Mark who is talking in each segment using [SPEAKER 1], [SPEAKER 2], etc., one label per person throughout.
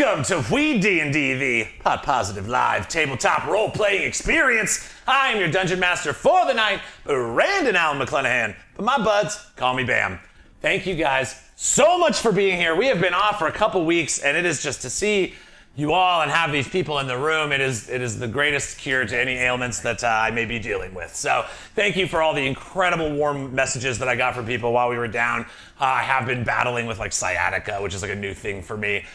[SPEAKER 1] Welcome to WeeDnD, the Pot Positive Live tabletop role-playing experience. I am your Dungeon Master for the night, Brandon Allen McClanahan, but my buds call me Bam. Thank you guys so much for being here. We have been off for a couple weeks, and it is just to see you all and have these people in the room. It is the greatest cure to any ailments that I may be dealing with. So thank you for all the incredible warm messages that I got from people while we were down. I have been battling with like sciatica, which is like a new thing for me,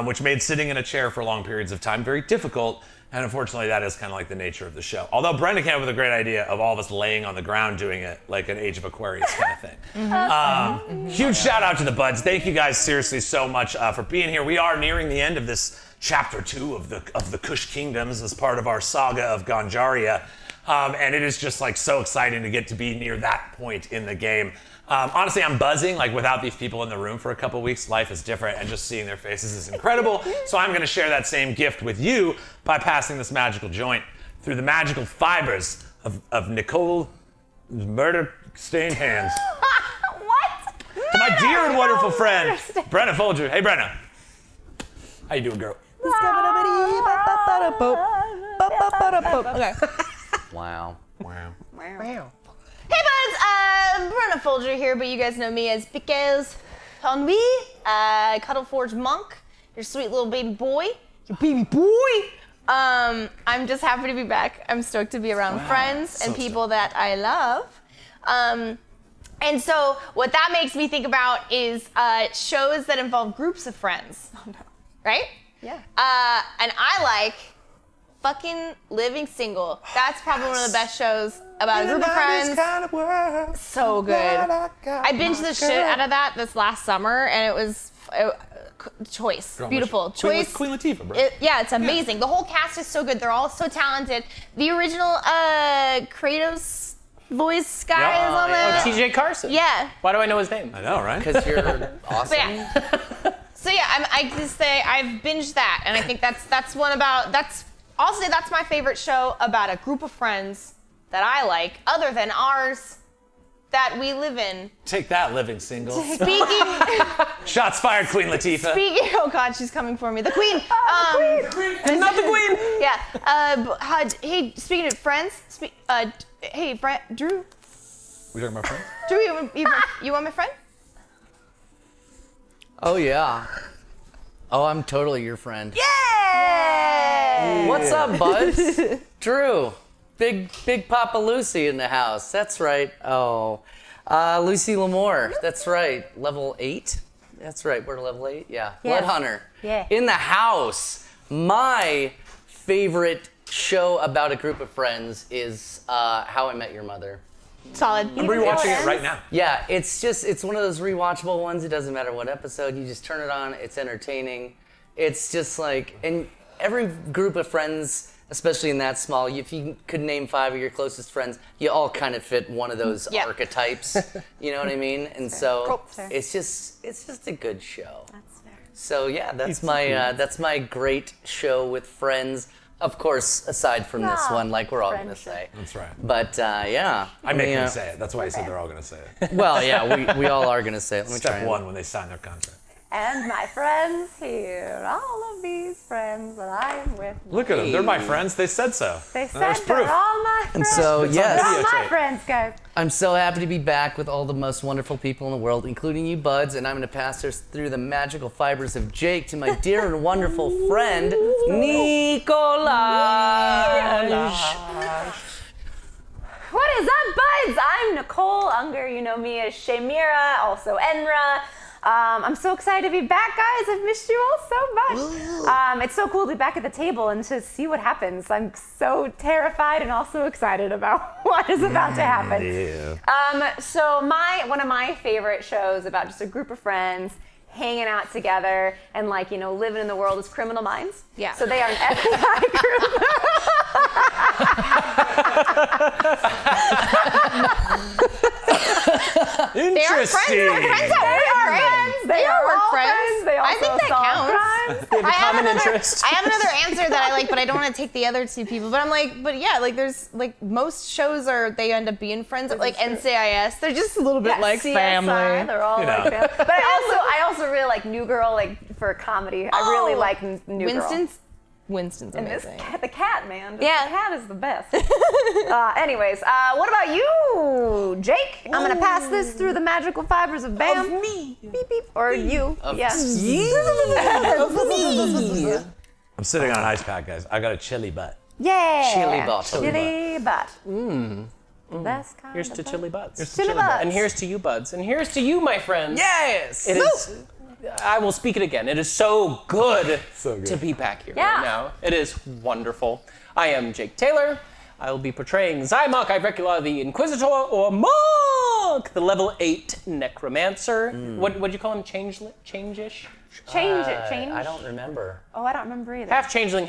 [SPEAKER 1] which made sitting in a chair for long periods of time very difficult. And unfortunately, that is kind of like the nature of the show. Although Brenda came up with a great idea of all of us laying on the ground doing it like an Age of Aquarius kind of thing. Huge shout out to the buds. Thank you guys seriously so much for being here. We are nearing the end of this chapter 2 of the Kush Kingdoms as part of our saga of Ganjaria. And it is just like so exciting to get to be near that point in the game. Honestly, I'm buzzing. Like without these people in the room for a couple weeks, life is different, and just seeing their faces is incredible. So I'm going to share that same gift with you by passing this magical joint through the magical fibers of Nicole's murder-stained hands.
[SPEAKER 2] What?
[SPEAKER 1] To my dear and wonderful friend, Brenna Folger. Hey, Brenna. How you doing, girl?
[SPEAKER 2] Okay.
[SPEAKER 3] Wow.
[SPEAKER 2] Hey buds, Brenna Folger here, but you guys know me as Piquez Ennui, Cuddleforge Monk, your sweet little baby boy. Your baby boy! I'm just happy to be back. I'm stoked to be around friends and people that I love. And so what that makes me think about is shows that involve groups of friends. Oh, no. Right?
[SPEAKER 4] Yeah.
[SPEAKER 2] And I like fucking Living Single. That's probably one of the best shows about a group of friends.
[SPEAKER 1] Kind of world,
[SPEAKER 2] So good. I binged the shit out of that this last summer, and it was Choice.
[SPEAKER 1] Girl,
[SPEAKER 2] Beautiful. Choice.
[SPEAKER 1] Queen Latifah, bro.
[SPEAKER 2] Yeah, it's amazing. The whole cast is so good. They're all so talented. The original Kratos voice guy is on there.
[SPEAKER 3] Oh, TJ Carson.
[SPEAKER 2] Yeah.
[SPEAKER 3] Why do I know his name?
[SPEAKER 1] I know, right?
[SPEAKER 3] Because you're awesome.
[SPEAKER 2] So yeah, I just say I've binged that, and I think that's one about I'll say that's my favorite show about a group of friends that I like, other than ours that we live in.
[SPEAKER 1] Take that, Living Single.
[SPEAKER 2] Speaking,
[SPEAKER 1] Shots fired, Queen Latifah.
[SPEAKER 2] oh God, she's coming for me. The Queen.
[SPEAKER 1] Queen. Not the Queen.
[SPEAKER 2] Yeah. Hey, speaking of friends, hey, Drew.
[SPEAKER 1] We talking about friends?
[SPEAKER 2] Drew, you want my friend?
[SPEAKER 3] Oh, yeah. Oh, I'm totally your friend.
[SPEAKER 2] Yay!
[SPEAKER 3] What's up, buds? Drew. Big Papa Lucy in the house. That's right. Oh. Lucy Lamore. That's right. Level 8? That's right. We're level 8? Yeah.
[SPEAKER 4] Yes.
[SPEAKER 3] Blood Hunter.
[SPEAKER 4] Yeah.
[SPEAKER 3] In the house. My favorite show about a group of friends is How I Met Your Mother.
[SPEAKER 2] Solid.
[SPEAKER 1] I'm rewatching it right now.
[SPEAKER 3] Yeah, it's one of those rewatchable ones. It doesn't matter what episode, you just turn it on, it's entertaining. It's just like, and every group of friends, especially in that small, if you could name 5 of your closest friends, you all kind of fit one of those archetypes. You know what I mean? And so it's just a good show.
[SPEAKER 4] That's fair.
[SPEAKER 3] So yeah, that's my great show with friends. Of course, aside from this one, like we're all going to say.
[SPEAKER 1] That's right.
[SPEAKER 3] But yeah.
[SPEAKER 1] I make them say it. That's why I said they're all going to say it.
[SPEAKER 3] Well, yeah, we all are going to say it. Let me try
[SPEAKER 1] Step 1 when they sign their contract.
[SPEAKER 4] And my friends here, all of these friends that I am with.
[SPEAKER 1] Look at them. They're my friends. They said so.
[SPEAKER 4] They said
[SPEAKER 1] There's proof.
[SPEAKER 4] they're all my friends.
[SPEAKER 3] And so, yes.
[SPEAKER 4] They're all my
[SPEAKER 1] videotape.
[SPEAKER 4] friends, guys.
[SPEAKER 3] I'm so happy to be back with all the most wonderful people in the world, including you buds, and I'm going to pass us through the magical fibers of Jake to my dear and wonderful friend, Nicolaj.
[SPEAKER 4] What is up, buds? I'm Nicole Unger. You know me as Shamira, also Enra. I'm so excited to be back, guys. I've missed you all so much. It's so cool to be back at the table and to see what happens. I'm so terrified and also excited about what is about to happen.
[SPEAKER 1] Yeah.
[SPEAKER 4] So one of my favorite shows about just a group of friends hanging out together and living in the world is Criminal Minds.
[SPEAKER 2] Yeah.
[SPEAKER 4] So they are an FBI group.
[SPEAKER 1] Interesting.
[SPEAKER 2] They are friends. They're friends at work, right?
[SPEAKER 4] They are
[SPEAKER 2] work
[SPEAKER 4] all
[SPEAKER 2] friends.
[SPEAKER 4] They also
[SPEAKER 2] I think that
[SPEAKER 4] solve
[SPEAKER 2] counts.
[SPEAKER 4] crimes.
[SPEAKER 2] I have another answer that I like, but I don't want to take the other 2 people. But I'm like, but yeah, there's most shows they end up being friends. Like NCIS, they're just a little bit like
[SPEAKER 4] CSI,
[SPEAKER 2] family.
[SPEAKER 4] They're all like family. But I also really like New Girl, for a comedy. I really like New Girl.
[SPEAKER 2] Winston's
[SPEAKER 4] And this
[SPEAKER 2] amazing.
[SPEAKER 4] the cat, man.
[SPEAKER 2] Yeah.
[SPEAKER 4] The cat is the best. Anyways, what about you, Jake? I'm gonna pass this through the magical fibers of Bam.
[SPEAKER 2] Of me.
[SPEAKER 4] Beep beep. Or you. Yes.
[SPEAKER 1] I'm sitting on an ice pack, guys. I got a chili butt.
[SPEAKER 4] Yeah.
[SPEAKER 3] Chili bottle.
[SPEAKER 4] Chili butt. Best kind
[SPEAKER 5] Here's
[SPEAKER 4] of
[SPEAKER 5] to
[SPEAKER 4] butt.
[SPEAKER 5] chili butts.
[SPEAKER 4] Chili butts.
[SPEAKER 5] And here's to you, buds. And here's to you, my friends.
[SPEAKER 3] Yes.
[SPEAKER 5] It is. I will speak it again. It is so good, to be back here
[SPEAKER 4] Yeah.
[SPEAKER 5] right now. It is wonderful. I am Jake Taylor. I will be portraying Zymock Ivrecula, the Inquisitor or Monk, the level 8 necromancer. What'd you call him? Change-ish?
[SPEAKER 4] Change it. Change.
[SPEAKER 3] I don't remember.
[SPEAKER 4] Oh, I don't remember either.
[SPEAKER 5] Half changeling,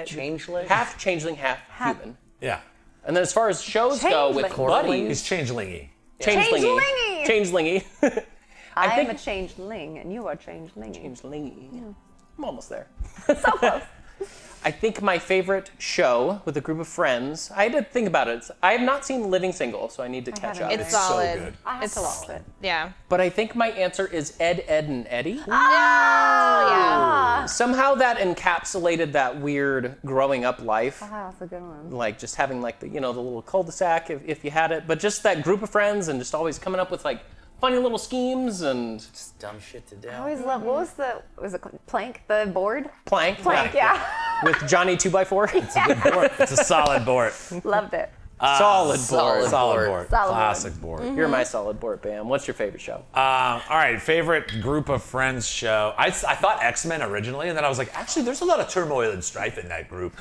[SPEAKER 3] Changeling?
[SPEAKER 5] half changeling, half human.
[SPEAKER 1] Yeah.
[SPEAKER 5] And then as far as shows go with
[SPEAKER 4] Changeling.
[SPEAKER 1] He's
[SPEAKER 5] buddies,
[SPEAKER 1] changelingy.
[SPEAKER 5] changelingy. Changelingy.
[SPEAKER 4] I
[SPEAKER 5] think-
[SPEAKER 4] am a changeling, and you are changeling.
[SPEAKER 5] Changelingy. I'm almost there.
[SPEAKER 4] So close.
[SPEAKER 5] I think my favorite show with a group of friends, I had to think about it. I have not seen Living Single, so I need to catch up.
[SPEAKER 4] haven't
[SPEAKER 2] It's
[SPEAKER 1] so
[SPEAKER 2] solid.
[SPEAKER 1] good.
[SPEAKER 4] I have to watch it.
[SPEAKER 2] Yeah.
[SPEAKER 5] But I think my answer is Ed, Ed, and Eddie.
[SPEAKER 2] Yeah.
[SPEAKER 5] Somehow that encapsulated that weird growing up life.
[SPEAKER 4] Wow, that's a good one.
[SPEAKER 5] Like just having like the, the little cul-de-sac if you had it. But just that group of friends and just always coming up with like funny little schemes and
[SPEAKER 3] Just dumb shit to do.
[SPEAKER 4] I always love, was it Plank, the board?
[SPEAKER 5] plank.
[SPEAKER 4] Plank, yeah.
[SPEAKER 5] With Johnny 2x4.
[SPEAKER 1] Good board. It's a solid board.
[SPEAKER 4] Loved it.
[SPEAKER 5] Solid board.
[SPEAKER 3] solid.
[SPEAKER 1] Solid board.
[SPEAKER 4] Solid board.
[SPEAKER 1] Classic board.
[SPEAKER 5] You're my solid board, Bam. What's your favorite show?
[SPEAKER 1] All right, favorite group of friends show. I thought X-Men originally, and then I was like, actually, there's a lot of turmoil and strife in that group.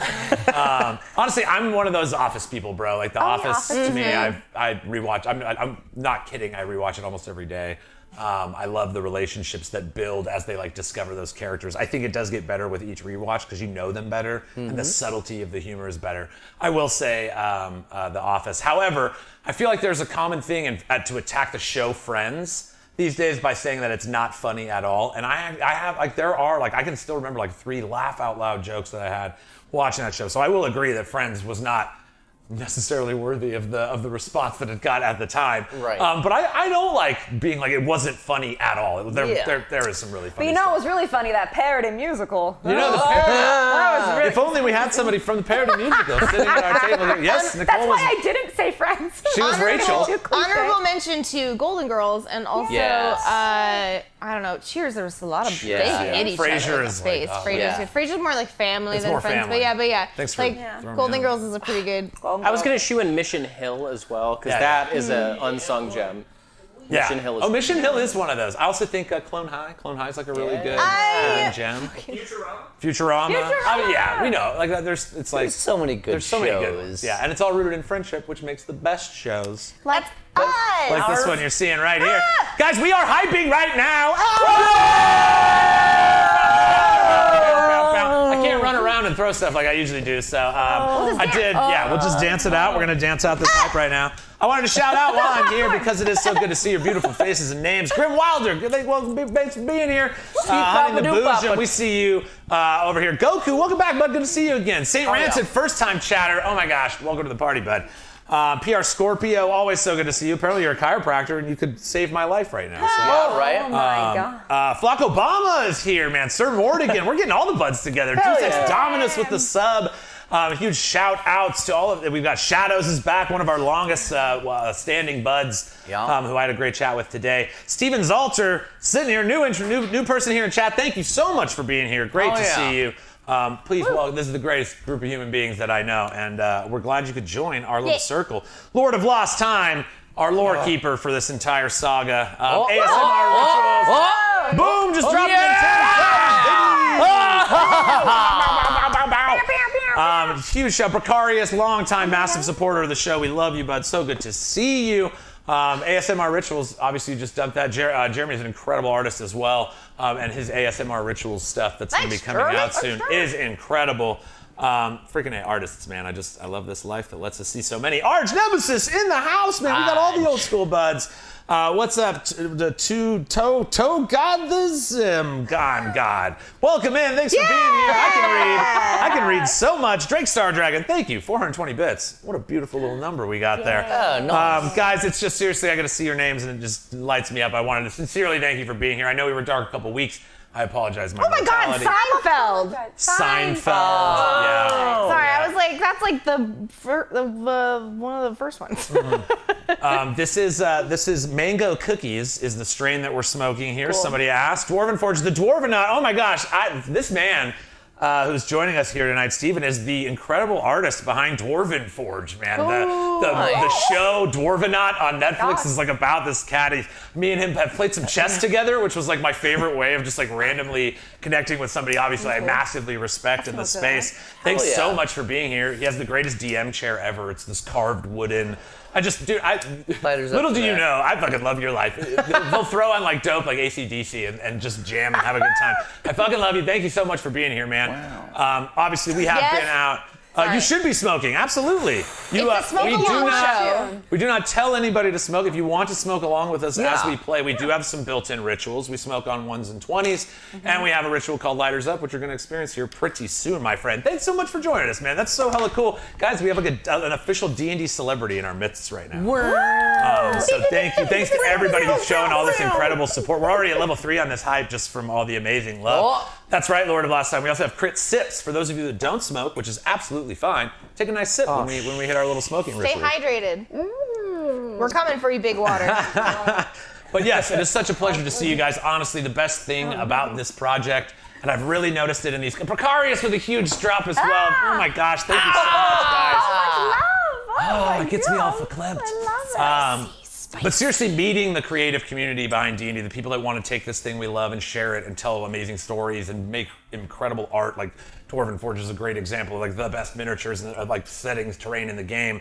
[SPEAKER 1] Honestly, I'm one of those Office people, bro. Like The Office,
[SPEAKER 4] Office.
[SPEAKER 1] to me, I rewatch. I'm not kidding. I rewatch it almost every day. I love the relationships that build as they like discover those characters. I think it does get better with each rewatch because you know them better, and the subtlety of the humor is better. I will say The Office. However, I feel like there's a common thing to attack the show Friends these days by saying that it's not funny at all. And I have like there are like I can still remember like 3 laugh out loud jokes that I had watching that show. So I will agree that Friends was not necessarily worthy of the response that it got at the time.
[SPEAKER 3] Right.
[SPEAKER 1] But I don't like being like it wasn't funny at all. There is some really
[SPEAKER 4] But
[SPEAKER 1] funny
[SPEAKER 4] you know
[SPEAKER 1] stuff.
[SPEAKER 4] it was really funny, that parody musical.
[SPEAKER 1] You know the parody.
[SPEAKER 4] That was really
[SPEAKER 1] If only we had somebody from the parody musical sitting at our table. Yes,
[SPEAKER 4] That's
[SPEAKER 1] Nicole
[SPEAKER 4] why
[SPEAKER 1] was.
[SPEAKER 4] I didn't say Friends.
[SPEAKER 1] She was Rachel.
[SPEAKER 2] Honorable mention to Golden Girls and also
[SPEAKER 3] Yes.
[SPEAKER 2] I don't know, Cheers. There was a lot of
[SPEAKER 3] Yeah.
[SPEAKER 2] they
[SPEAKER 3] Yeah.
[SPEAKER 2] hit each
[SPEAKER 1] Frasier
[SPEAKER 2] other in
[SPEAKER 1] is
[SPEAKER 2] the face.
[SPEAKER 1] like,
[SPEAKER 2] Frasier's
[SPEAKER 3] yeah.
[SPEAKER 2] good. Frasier's more like family
[SPEAKER 1] It's
[SPEAKER 2] than
[SPEAKER 1] more
[SPEAKER 2] friends.
[SPEAKER 1] family.
[SPEAKER 2] But yeah.
[SPEAKER 1] Thanks for
[SPEAKER 2] like
[SPEAKER 1] throwing me
[SPEAKER 2] Golden
[SPEAKER 1] out.
[SPEAKER 2] Girls is a pretty good.
[SPEAKER 5] I was going to shoe in Mission Hill as well, because
[SPEAKER 1] Yeah,
[SPEAKER 5] that is an unsung gem.
[SPEAKER 1] Yeah.
[SPEAKER 5] Mission Hill is
[SPEAKER 1] Oh, Mission Hill is one of those. I also think Clone High. Clone High is like a really good gem. Futurama. I mean, yeah, we know. Like it's like
[SPEAKER 3] There's so many good
[SPEAKER 1] there's so many good
[SPEAKER 3] shows.
[SPEAKER 1] ones. Yeah, and it's all rooted in friendship, which makes the best shows.
[SPEAKER 2] Like us.
[SPEAKER 1] Like this one you're seeing right here. Guys, we are hyping right now. I can't run around and throw stuff like I usually do, so I did. Yeah, we'll just dance it out. We're gonna dance out this hype right now. I wanted to shout out while I'm here because it is so good to see your beautiful faces and names. Grim Wilder, thanks for being here. Hunting the Booze, we see you over here. Goku, welcome back, bud. Good to see you again. St. Rancid, first time chatter. Oh my gosh, welcome to the party, bud. PR Scorpio, always so good to see you. Apparently you're a chiropractor and you could save my life right now. So,
[SPEAKER 3] Yeah, right?
[SPEAKER 4] Oh my God.
[SPEAKER 1] Flock Obama is here, man. Sir Mordigan, we're getting all the buds together. 26 Dominus with the sub. Huge shout outs to all of them. We've got Shadows is back, one of our longest standing buds, who I had a great chat with today. Steven Zalter sitting here, new person here in chat. Thank you so much for being here. Great to see you. Please, well, this is the greatest group of human beings that I know, and we're glad you could join our little circle. Lord of Lost Time, our lore keeper for this entire saga. ASMR rituals. Boom, just dropping in 10 huge show. Precarious, long-time, massive supporter of the show. We love you, bud. So good to see you. ASMR Rituals, obviously you just dumped that. Jeremy is an incredible artist as well. And his ASMR Rituals stuff that's going to be coming out soon is incredible. Freaking A artists, man. I love this life that lets us see so many. Arch Nemesis in the house, man. We got all the old school buds. What's up? The God. Welcome in. Thanks for being here. I can read so much. Drake Star Dragon, thank you. 420 bits. What a beautiful little number we got there.
[SPEAKER 3] Nice.
[SPEAKER 1] Guys, it's just seriously, I got to see your names and it just lights me up. I wanted to sincerely thank you for being here. I know we were dark a couple weeks. I apologize.
[SPEAKER 2] Oh my God, Seinfeld.
[SPEAKER 1] Seinfeld. Yeah.
[SPEAKER 2] Sorry, I was like, that's like the one of the first ones.
[SPEAKER 1] This is mango cookies is the strain that we're smoking here. Cool. Somebody asked. Dwarven Forge, the Dwarven Knot. Oh my gosh, this man who's joining us here tonight, Steven, is the incredible artist behind Dwarven Forge, man. The show Dwarven Knot on Netflix is like about this cat. Me and him have played some chess together, which was like my favorite way of just like randomly connecting with somebody obviously I massively respect in the space. Thanks so much for being here. He has the greatest DM chair ever. It's this carved wooden. Little do you know, I fucking love your life. They'll throw on like dope like AC/DC and just jam and have a good time. I fucking love you. Thank you so much for being here, man. Wow. Obviously, we have been out. You should be smoking, absolutely. We do not tell anybody to smoke. If you want to smoke along with us as we play, we do have some built-in rituals. We smoke on 1s and 20s, and we have a ritual called Lighters Up, which you're going to experience here pretty soon, my friend. Thanks so much for joining us, man. That's so hella cool. Guys, we have like an official D&D celebrity in our midst right now. So thank you. Thanks to everybody who's shown all this incredible support. We're already at level 3 on this hype just from all the amazing love. That's right, Lord of Last Time. We also have crit sips for those of you that don't smoke, which is absolutely fine. Take a nice sip when we hit our little smoking ritual.
[SPEAKER 2] Stay hydrated. We're coming for you, big water.
[SPEAKER 1] But yes, it is such a pleasure to see you guys. Honestly, the best thing about this project, and I've really noticed it in these Precarious with a huge drop as well. Oh my gosh, thank you so much, guys. Oh, it gets me all verklempt.
[SPEAKER 4] I love it.
[SPEAKER 1] But seriously, meeting the creative community behind D&D, the people that want to take this thing we love and share it and tell amazing stories and make incredible art, like Dwarven Forge is a great example of like the best miniatures and like settings, terrain in the game.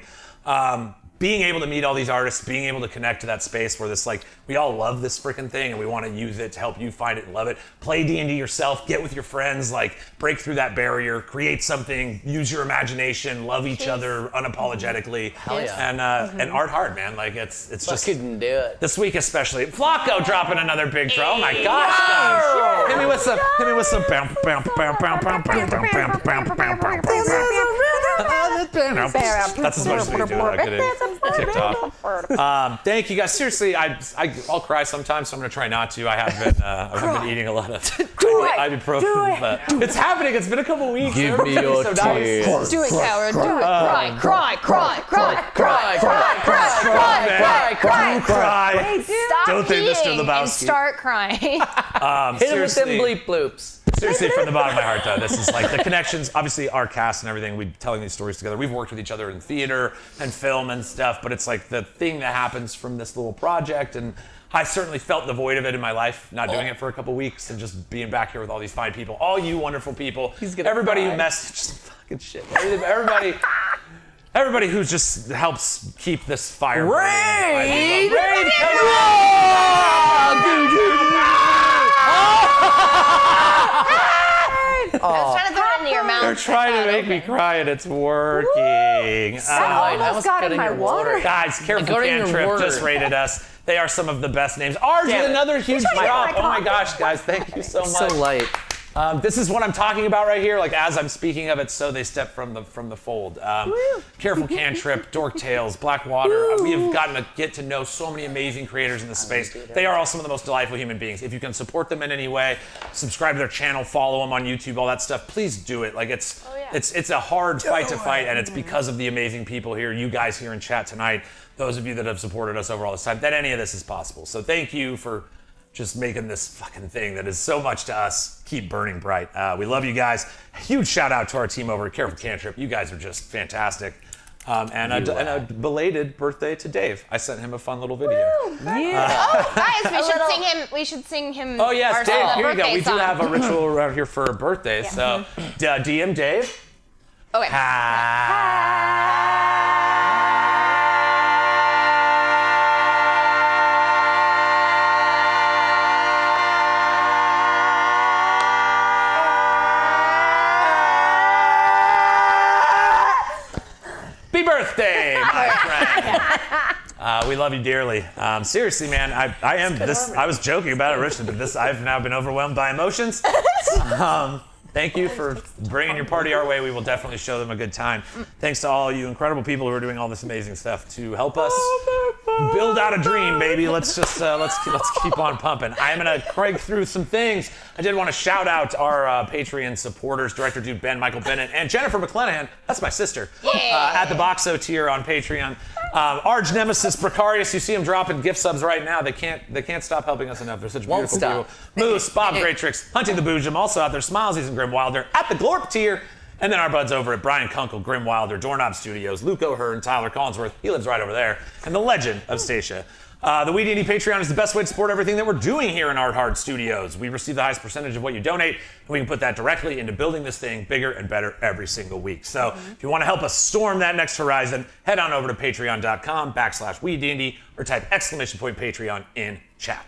[SPEAKER 1] Being able to meet all these artists, being able to connect to that space where this like, we all love this freaking thing and we want to use it to help you find it and love it. Play D&D yourself, get with your friends, like break through that barrier, create something, use your imagination, love each other unapologetically.
[SPEAKER 3] Hell yeah.
[SPEAKER 1] And art hard, man. Like it's just,
[SPEAKER 3] couldn't do it.
[SPEAKER 1] This week especially. Flacco dropping another big draw. Oh my gosh, guys. Hit me with some bam, bam, bam, bam, bam, bam, bam, bam, bam, bam, bam, bam. That's as much as we can do. I get it kicked off. Thank you guys. Seriously, I'll cry sometimes, so I'm gonna try not to. I've been eating a lot of ibuprofen, but it's happening. It's been a couple weeks.
[SPEAKER 3] Give me your tears.
[SPEAKER 2] Do it, coward. Do it. Cry, cry, cry, cry, cry, cry, cry, cry, cry.
[SPEAKER 1] Stop Don't think Mr. Lebowski.
[SPEAKER 2] And start crying.
[SPEAKER 3] Hit him with them bleep bloops.
[SPEAKER 1] Seriously, from the bottom of my heart, though, this is like the connections. Obviously, our cast and everything, we're telling these stories together. We've worked with each other in theater and film and stuff, but it's like the thing that happens from this little project. And I certainly felt the void of it in my life, not doing it for a couple weeks and just being back here with all these fine people. All you wonderful people. Everybody who messaged fucking shit. Everybody who just helps keep this fire burning. Raid!
[SPEAKER 2] I was trying to throw it into your mouth.
[SPEAKER 1] They're trying to make me cry and it's working.
[SPEAKER 4] I almost got in my water.
[SPEAKER 1] Guys, Careful Cantrip just rated us. They are some of the best names. Ours with another huge drop. Oh my gosh, guys, thank you so much.
[SPEAKER 3] So light.
[SPEAKER 1] This is what I'm talking about right here. Like as I'm speaking of it, so they step from the fold. Careful Cantrip, Dork Tales, Blackwater. We have gotten to get to know so many amazing creators in this space. They are all some of the most delightful human beings. If you can support them in any way, subscribe to their channel, follow them on YouTube, all that stuff. Please do it. Like it's a hard fight to fight, and it's because of the amazing people here, you guys here in chat tonight, those of you that have supported us over all this time, that any of this is possible. So thank you for just making this fucking thing that is so much to us keep burning bright. We love you guys. Huge shout out to our team over at Careful Cantrip. You guys are just fantastic. And a belated birthday to Dave. I sent him a fun little video.
[SPEAKER 2] Guys, we should sing him.
[SPEAKER 1] Oh yes, Dave. Here you go. We
[SPEAKER 2] song.
[SPEAKER 1] do have a ritual around here for birthdays. So, DM Dave.
[SPEAKER 2] Okay.
[SPEAKER 1] Birthday, my friend. We love you dearly. Seriously, man, I am this. I was joking about it, Richard, but this I've now been overwhelmed by emotions. Thank you for bringing your party our way. We will definitely show them a good time. Thanks to all you incredible people who are doing all this amazing stuff to help us. build out a dream, baby. Let's just let's keep on pumping. I'm gonna crank through some things. I did want to shout out our Patreon supporters, Director Dude Ben, Michael Bennett, and Jennifer McClanahan. That's my sister. At the Boxo tier on Patreon. Arch Nemesis Precarious. You see him dropping gift subs right now. They can't stop helping us enough. They're such
[SPEAKER 3] Won't
[SPEAKER 1] beautiful people.
[SPEAKER 3] stop.
[SPEAKER 1] Moose, Bob Great Tricks, Hunting the Boojum, also out there. Smilesies and Grim Wilder at the Glorp tier. And then our buds over at Brian Kunkel, Grim Wilder, Doorknob Studios, Luke O'Hearn, Tyler Collinsworth. He lives right over there. And the legend of Stacia. The WeeDnD Patreon is the best way to support everything that we're doing here in Art Hard Studios. We receive the highest percentage of what you donate, and we can put that directly into building this thing bigger and better every single week. So if you want to help us storm that next horizon, head on over to patreon.com/WeeDnD or type !Patreon in chat.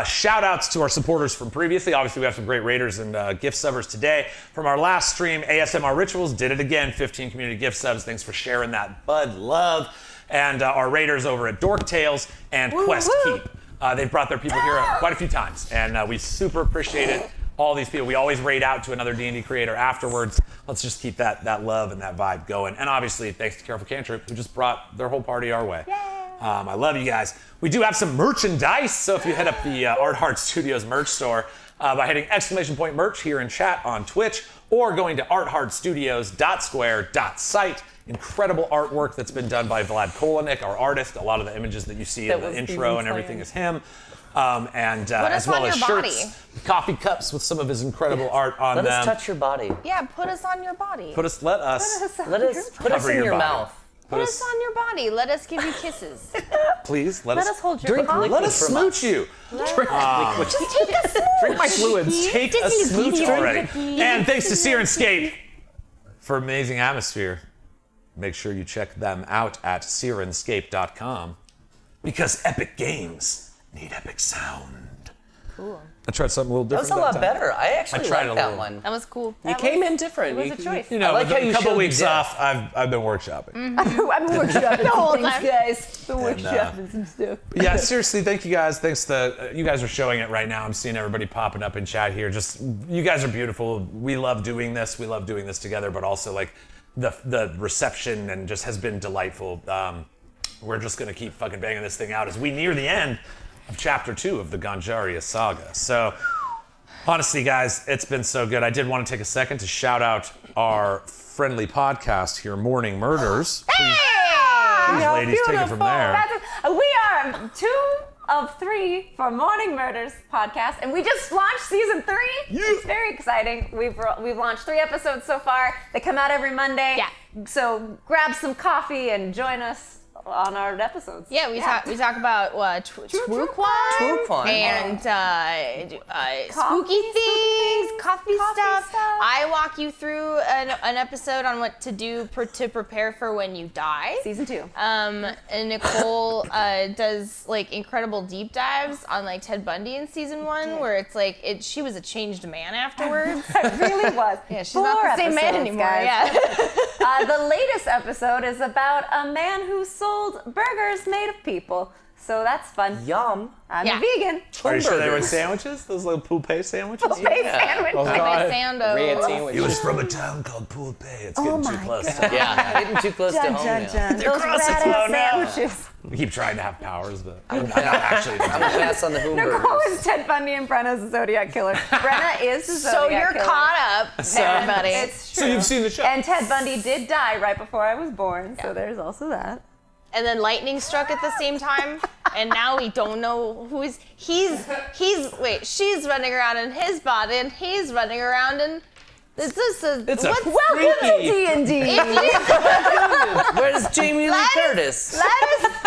[SPEAKER 1] Shout outs to our supporters from previously. Obviously, we have some great raiders and gift subbers today. From our last stream, ASMR Rituals did it again. 15 community gift subs. Thanks for sharing that bud love. And our raiders over at Dork Tales and Quest Keep. They've brought their people here quite a few times, and we super appreciate it. All these people. We always raid out to another D&D creator afterwards. Let's just keep that love and that vibe going. And obviously, thanks to Careful Cantrip, who just brought their whole party our way. I love you guys. We do have some merchandise, so if you head up the Art Hard Studios merch store by hitting !merch here in chat on Twitch, or going to arthardstudios.square.site. Incredible artwork that's been done by Vlad Kolanik, our artist. A lot of the images that you see in the intro and everything is him. As well as shirts, coffee cups with some of his incredible art on them.
[SPEAKER 3] Let us touch your body.
[SPEAKER 2] Yeah, put us on your body.
[SPEAKER 1] Let us
[SPEAKER 3] Put us
[SPEAKER 1] Cover
[SPEAKER 3] in
[SPEAKER 1] your
[SPEAKER 3] your
[SPEAKER 1] body.
[SPEAKER 3] mouth.
[SPEAKER 2] Put us on your body. Let us give you kisses.
[SPEAKER 1] Please let
[SPEAKER 4] Let
[SPEAKER 1] us
[SPEAKER 4] us hold your
[SPEAKER 3] Drink
[SPEAKER 4] coffee.
[SPEAKER 3] liquid
[SPEAKER 1] let us
[SPEAKER 3] from
[SPEAKER 1] smooch you.
[SPEAKER 2] Just take a smooch.
[SPEAKER 5] Drink my fluids.
[SPEAKER 1] Take a smooch already. And thanks to Sear and Scape for amazing atmosphere. Make sure you check them out at searanscape.com because epic games need epic sound.
[SPEAKER 2] Cool.
[SPEAKER 1] I tried something a little
[SPEAKER 3] That was
[SPEAKER 1] different.
[SPEAKER 3] a lot
[SPEAKER 1] that time.
[SPEAKER 3] better. I actually
[SPEAKER 1] tried
[SPEAKER 3] like
[SPEAKER 1] a
[SPEAKER 3] that
[SPEAKER 1] little.
[SPEAKER 3] one.
[SPEAKER 2] That was cool.
[SPEAKER 5] You came in different.
[SPEAKER 4] It was a choice.
[SPEAKER 1] You know,
[SPEAKER 3] I like
[SPEAKER 1] with
[SPEAKER 3] how you
[SPEAKER 1] a couple
[SPEAKER 3] showed
[SPEAKER 1] weeks
[SPEAKER 3] depth.
[SPEAKER 1] off, I've been workshopping.
[SPEAKER 4] I've been workshopping the
[SPEAKER 2] whole
[SPEAKER 4] things,
[SPEAKER 2] time.
[SPEAKER 4] guys. Been workshopping some stuff.
[SPEAKER 1] Yeah, seriously, thank you guys. Thanks to you guys are showing it right now. I'm seeing everybody popping up in chat here. Just you guys are beautiful. We love doing this. We love doing this together, but also like the reception and just has been delightful. We're just gonna keep fucking banging this thing out as we near the end of chapter 2 of the Ganjaria saga. So honestly, guys, it's been so good. I did want to take a second to shout out our friendly podcast here, Morning Murders. Please, ladies, take it from there.
[SPEAKER 4] We are 2 of 3 for Morning Murders podcast, and we just launched season 3. It's very exciting. We've launched 3 episodes so far. They come out every Monday.
[SPEAKER 2] Yeah.
[SPEAKER 4] So grab some coffee and join us on our episodes.
[SPEAKER 2] Yeah, we talk about true crime and spooky things, coffee stuff. I walk you through an episode on what to do to prepare for when you die.
[SPEAKER 4] Season 2.
[SPEAKER 2] And Nicole does like incredible deep dives on like Ted Bundy in season 1, where it's like she was a changed man afterwards.
[SPEAKER 4] It really was.
[SPEAKER 2] Yeah, she's not the same man anymore.
[SPEAKER 4] Guys.
[SPEAKER 2] Yeah.
[SPEAKER 4] The latest episode is about a man who sold burgers made of people. So that's fun.
[SPEAKER 3] Yum.
[SPEAKER 4] I'm
[SPEAKER 2] Yeah.
[SPEAKER 4] a vegan.
[SPEAKER 1] Are you sure they were
[SPEAKER 3] Burgers.
[SPEAKER 1] sandwiches? Those little poupée sandwiches?
[SPEAKER 4] Face sandwich.
[SPEAKER 1] Oh, God.
[SPEAKER 2] Sando.
[SPEAKER 5] Red sandwich.
[SPEAKER 1] It was from a town called Poulpe. It's getting too close to home.
[SPEAKER 3] Yeah, getting too close to home now.
[SPEAKER 4] Those
[SPEAKER 1] across the
[SPEAKER 4] rad
[SPEAKER 1] flow
[SPEAKER 4] ass
[SPEAKER 1] now.
[SPEAKER 4] sandwiches.
[SPEAKER 1] We keep trying to have powers, but I'm not actually.
[SPEAKER 3] I'm gonna pass on the
[SPEAKER 4] Nicole
[SPEAKER 3] Hoomburgers.
[SPEAKER 4] is Ted Bundy and Brenna's the Zodiac Killer. Brenna is the
[SPEAKER 2] So
[SPEAKER 4] Zodiac
[SPEAKER 2] you're
[SPEAKER 4] Killer.
[SPEAKER 2] caught up, everybody.
[SPEAKER 4] It's true.
[SPEAKER 1] So you've seen the show.
[SPEAKER 4] And Ted Bundy did die right before I was born, so there's also that.
[SPEAKER 2] And then lightning struck at the same time, and now we don't know who is. She's running around in his body, and he's running around in.
[SPEAKER 1] It's a
[SPEAKER 4] Welcome
[SPEAKER 1] freaky.
[SPEAKER 4] to D&D.
[SPEAKER 3] Where's Jamie Lee Curtis?
[SPEAKER 2] Make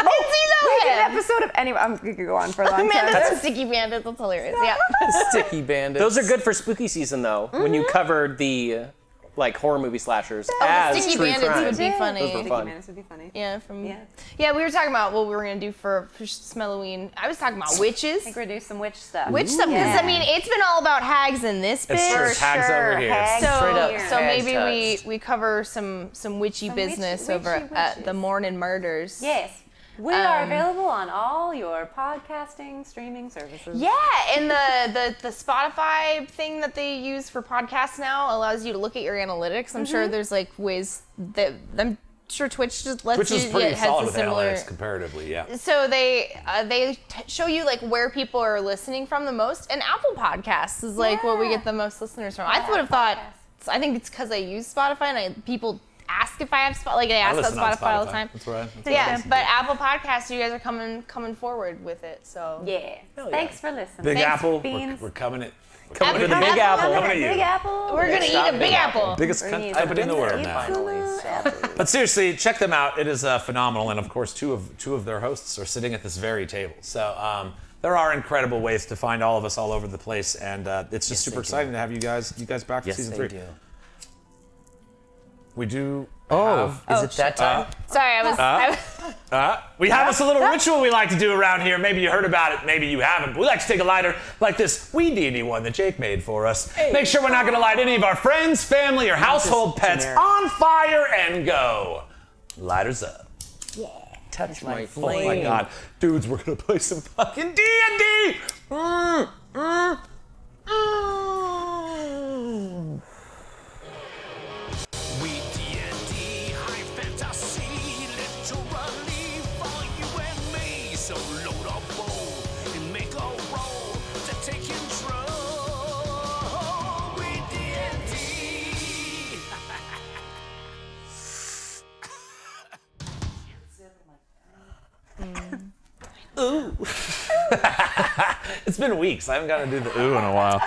[SPEAKER 4] An
[SPEAKER 2] it
[SPEAKER 4] episode of anyway, we could go on for a long
[SPEAKER 2] Man,
[SPEAKER 4] time.
[SPEAKER 2] that's a sticky bandit. That's hilarious. Yeah.
[SPEAKER 3] Sticky Bandits.
[SPEAKER 5] Those are good for spooky season though. When you covered the like horror movie slashers as
[SPEAKER 2] Sticky
[SPEAKER 5] true
[SPEAKER 2] bandits
[SPEAKER 5] crime.
[SPEAKER 2] would be funny.
[SPEAKER 5] Those were fun.
[SPEAKER 4] This would be funny.
[SPEAKER 2] Yeah,
[SPEAKER 4] Yeah.
[SPEAKER 2] we were talking about what we were gonna do for Smelloween. I was talking about witches.
[SPEAKER 4] I think we're gonna do some witch stuff.
[SPEAKER 2] Witch stuff, because
[SPEAKER 4] Yeah.
[SPEAKER 2] I mean, it's been all about hags in this bit.
[SPEAKER 1] It's true. Tags over here.
[SPEAKER 4] Hags
[SPEAKER 3] Straight up.
[SPEAKER 4] here.
[SPEAKER 2] So
[SPEAKER 3] Hag
[SPEAKER 2] maybe
[SPEAKER 3] tugs.
[SPEAKER 2] we cover some witchy business
[SPEAKER 4] witchy
[SPEAKER 2] over at
[SPEAKER 4] witches.
[SPEAKER 2] the Morning Murders.
[SPEAKER 4] Yes. We are available on all your podcasting streaming services.
[SPEAKER 2] Yeah, and the Spotify thing that they use for podcasts now allows you to look at your analytics. I'm sure there's like ways that them sure Twitch just lets
[SPEAKER 1] Which is
[SPEAKER 2] you.
[SPEAKER 1] pretty
[SPEAKER 2] It has
[SPEAKER 1] solid
[SPEAKER 2] a
[SPEAKER 1] with
[SPEAKER 2] similar.
[SPEAKER 1] analytics comparatively, yeah.
[SPEAKER 2] So they show you like where people are listening from the most, and Apple Podcasts is like where we get the most listeners from. I would have thought. I think it's because I use Spotify, and people ask if I have Spotify. Like they ask about
[SPEAKER 1] listen on
[SPEAKER 2] Spotify all the time.
[SPEAKER 1] That's right.
[SPEAKER 2] Yeah, but Apple Podcasts, you guys are coming forward with it. So
[SPEAKER 4] Yeah. Thanks for listening.
[SPEAKER 1] Big
[SPEAKER 4] Thanks,
[SPEAKER 1] Apple,
[SPEAKER 4] Beans.
[SPEAKER 1] we're coming at
[SPEAKER 5] Coming for the
[SPEAKER 2] Apple-
[SPEAKER 5] Big Apple.
[SPEAKER 1] Coming at you.
[SPEAKER 4] Big Apple.
[SPEAKER 2] we're gonna eat a Big Apple.
[SPEAKER 1] biggest company in the world now.
[SPEAKER 3] Finally.
[SPEAKER 1] But seriously, check them out. It is phenomenal, and of course, two of their hosts are sitting at this very table. So there are incredible ways to find all of us all over the place, and it's just super exciting to have you guys back for
[SPEAKER 3] Yes,
[SPEAKER 1] season
[SPEAKER 3] they
[SPEAKER 1] 3.
[SPEAKER 3] do.
[SPEAKER 1] We do.
[SPEAKER 3] Is it that time?
[SPEAKER 2] Sorry, I was.
[SPEAKER 1] We have us a little ritual we like to do around here. Maybe you heard about it, maybe you haven't. But we like to take a lighter like this Weed&d one that Jake made for us. Make sure we're not going to light any of our friends, family, or household pets
[SPEAKER 3] generic.
[SPEAKER 1] on fire and go. Lighters up.
[SPEAKER 3] Touch my
[SPEAKER 1] Oh
[SPEAKER 3] flame.
[SPEAKER 1] my god. Dudes, we're going to play some fucking D&D.
[SPEAKER 6] WeeDnD, high fantasy, literally for you and me. So load up bowl and make a roll to take control. WeeDnD.
[SPEAKER 1] It's been weeks. I haven't gotten to do the ooh in a while.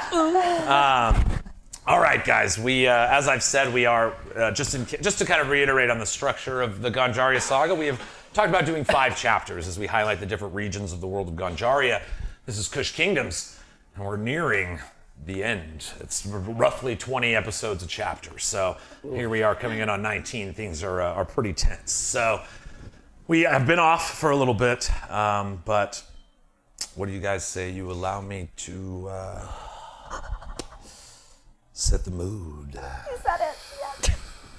[SPEAKER 1] All right, guys. We, as I've said, we are just to kind of reiterate on the structure of the Ganjaria saga. We have talked about doing 5 chapters as we highlight the different regions of the world of Ganjaria. This is Kush Kingdoms, and we're nearing the end. It's roughly 20 episodes a chapter. So here we are coming in on 19. Things are pretty tense. So we have been off for a little bit, but what do you guys say? You allow me to set the mood.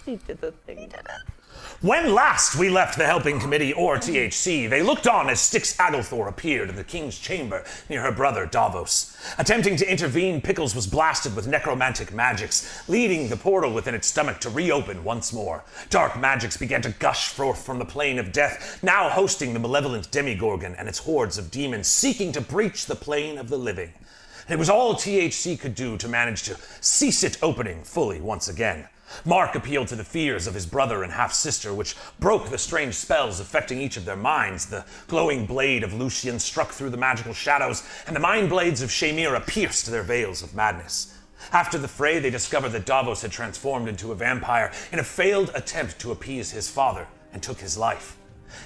[SPEAKER 3] He did the thing.
[SPEAKER 1] When last we left the Helping Committee, or THC, they looked on as Styx Adelthor appeared in the King's chamber near her brother Davos. Attempting to intervene, Pickles was blasted with necromantic magics, leading the portal within its stomach to reopen once more. Dark magics began to gush forth from the plane of death, now hosting the malevolent Demigorgon and its hordes of demons seeking to breach the plane of the living. It was all THC could do to manage to cease it opening fully once again. Mark appealed to the fears of his brother and half-sister, which broke the strange spells affecting each of their minds. The glowing blade of Lucian struck through the magical shadows, and the mind blades of Shamira pierced their veils of madness. After the fray, they discovered that Davos had transformed into a vampire in a failed attempt to appease his father, and took his life.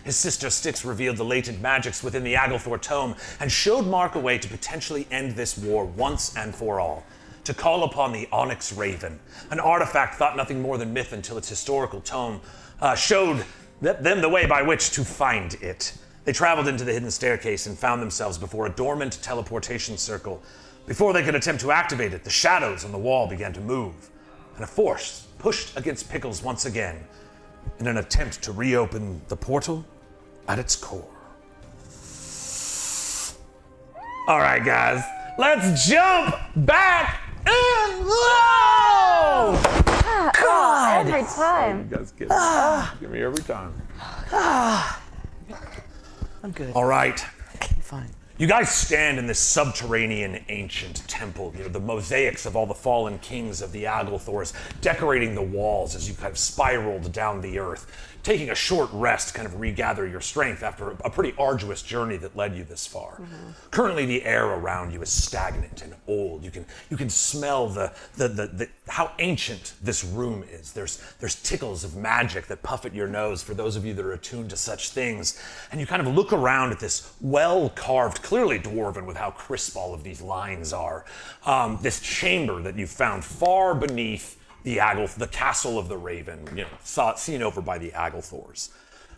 [SPEAKER 1] His sister Styx revealed the latent magics within the Adelthor tome, and showed Mark a way to potentially end this war once and for all. To call upon the Onyx Raven, an artifact thought nothing more than myth until its historical tome showed them the way by which to find it. They traveled into the hidden staircase and found themselves before a dormant teleportation circle. Before they could attempt to activate it, the shadows on the wall began to move, and a force pushed against Pickles once again in an attempt to reopen the portal at its core. All right, guys, let's jump back in. Whoa!
[SPEAKER 4] God. Every time.
[SPEAKER 1] You guys get me every time.
[SPEAKER 3] I'm good.
[SPEAKER 1] All right.
[SPEAKER 3] Fine.
[SPEAKER 1] You guys stand in this subterranean ancient temple, the mosaics of all the fallen kings of the Adelthors decorating the walls as you kind of spiraled down the earth, taking a short rest, kind of regather your strength after a pretty arduous journey that led you this far. Currently, the air around you is stagnant and old. You can smell the how ancient this room is. There's tickles of magic that puff at your nose for those of you that are attuned to such things. And you kind of look around at this well-carved, clearly dwarven with how crisp all of these lines are, this chamber that you found far beneath the castle of the Raven, seen over by the Adelthors.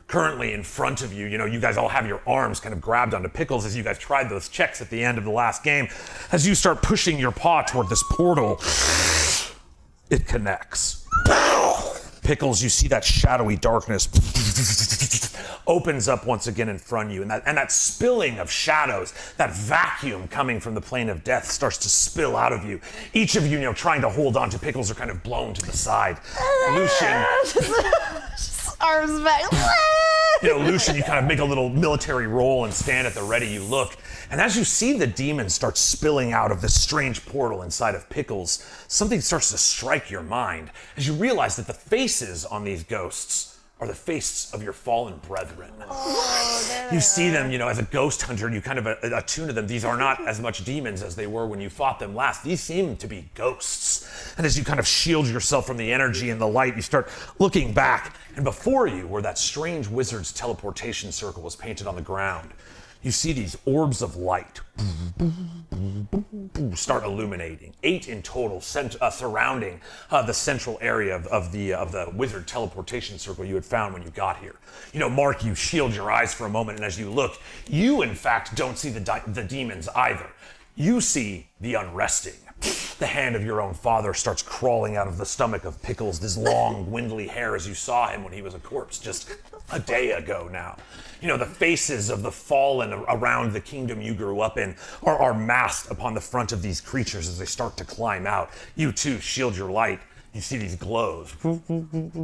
[SPEAKER 1] Currently in front of you, you guys all have your arms kind of grabbed onto Pickles as you guys tried those checks at the end of the last game. As you start pushing your paw toward this portal, it connects. Pickles, you see that shadowy darkness opens up once again in front of you, and that spilling of shadows, that vacuum coming from the plane of death starts to spill out of you. Each of you, trying to hold on to Pickles are kind of blown to the side. Lucian,
[SPEAKER 2] arms back.
[SPEAKER 1] Lucian, you kind of make a little military roll and stand at the ready. You look, and as you see the demon start spilling out of this strange portal inside of Pickles, something starts to strike your mind as you realize that the faces on these ghosts are the faces of your fallen brethren. You see them, as a ghost hunter, you kind of attune to them. These are not as much demons as they were when you fought them last. These seem to be ghosts. And as you kind of shield yourself from the energy and the light, you start looking back. And before you, where that strange wizard's teleportation circle was painted on the ground, you see these orbs of light start illuminating. 8 in total, surrounding the central area of the wizard teleportation circle you had found when you got here. Mark, you shield your eyes for a moment, and as you look, you in fact don't see the demons either. You see the unresting. The hand of your own father starts crawling out of the stomach of Pickles, this long, windly hair as you saw him when he was a corpse just a day ago now. The faces of the fallen around the kingdom you grew up in are masked upon the front of these creatures as they start to climb out. You too shield your light. You see these glows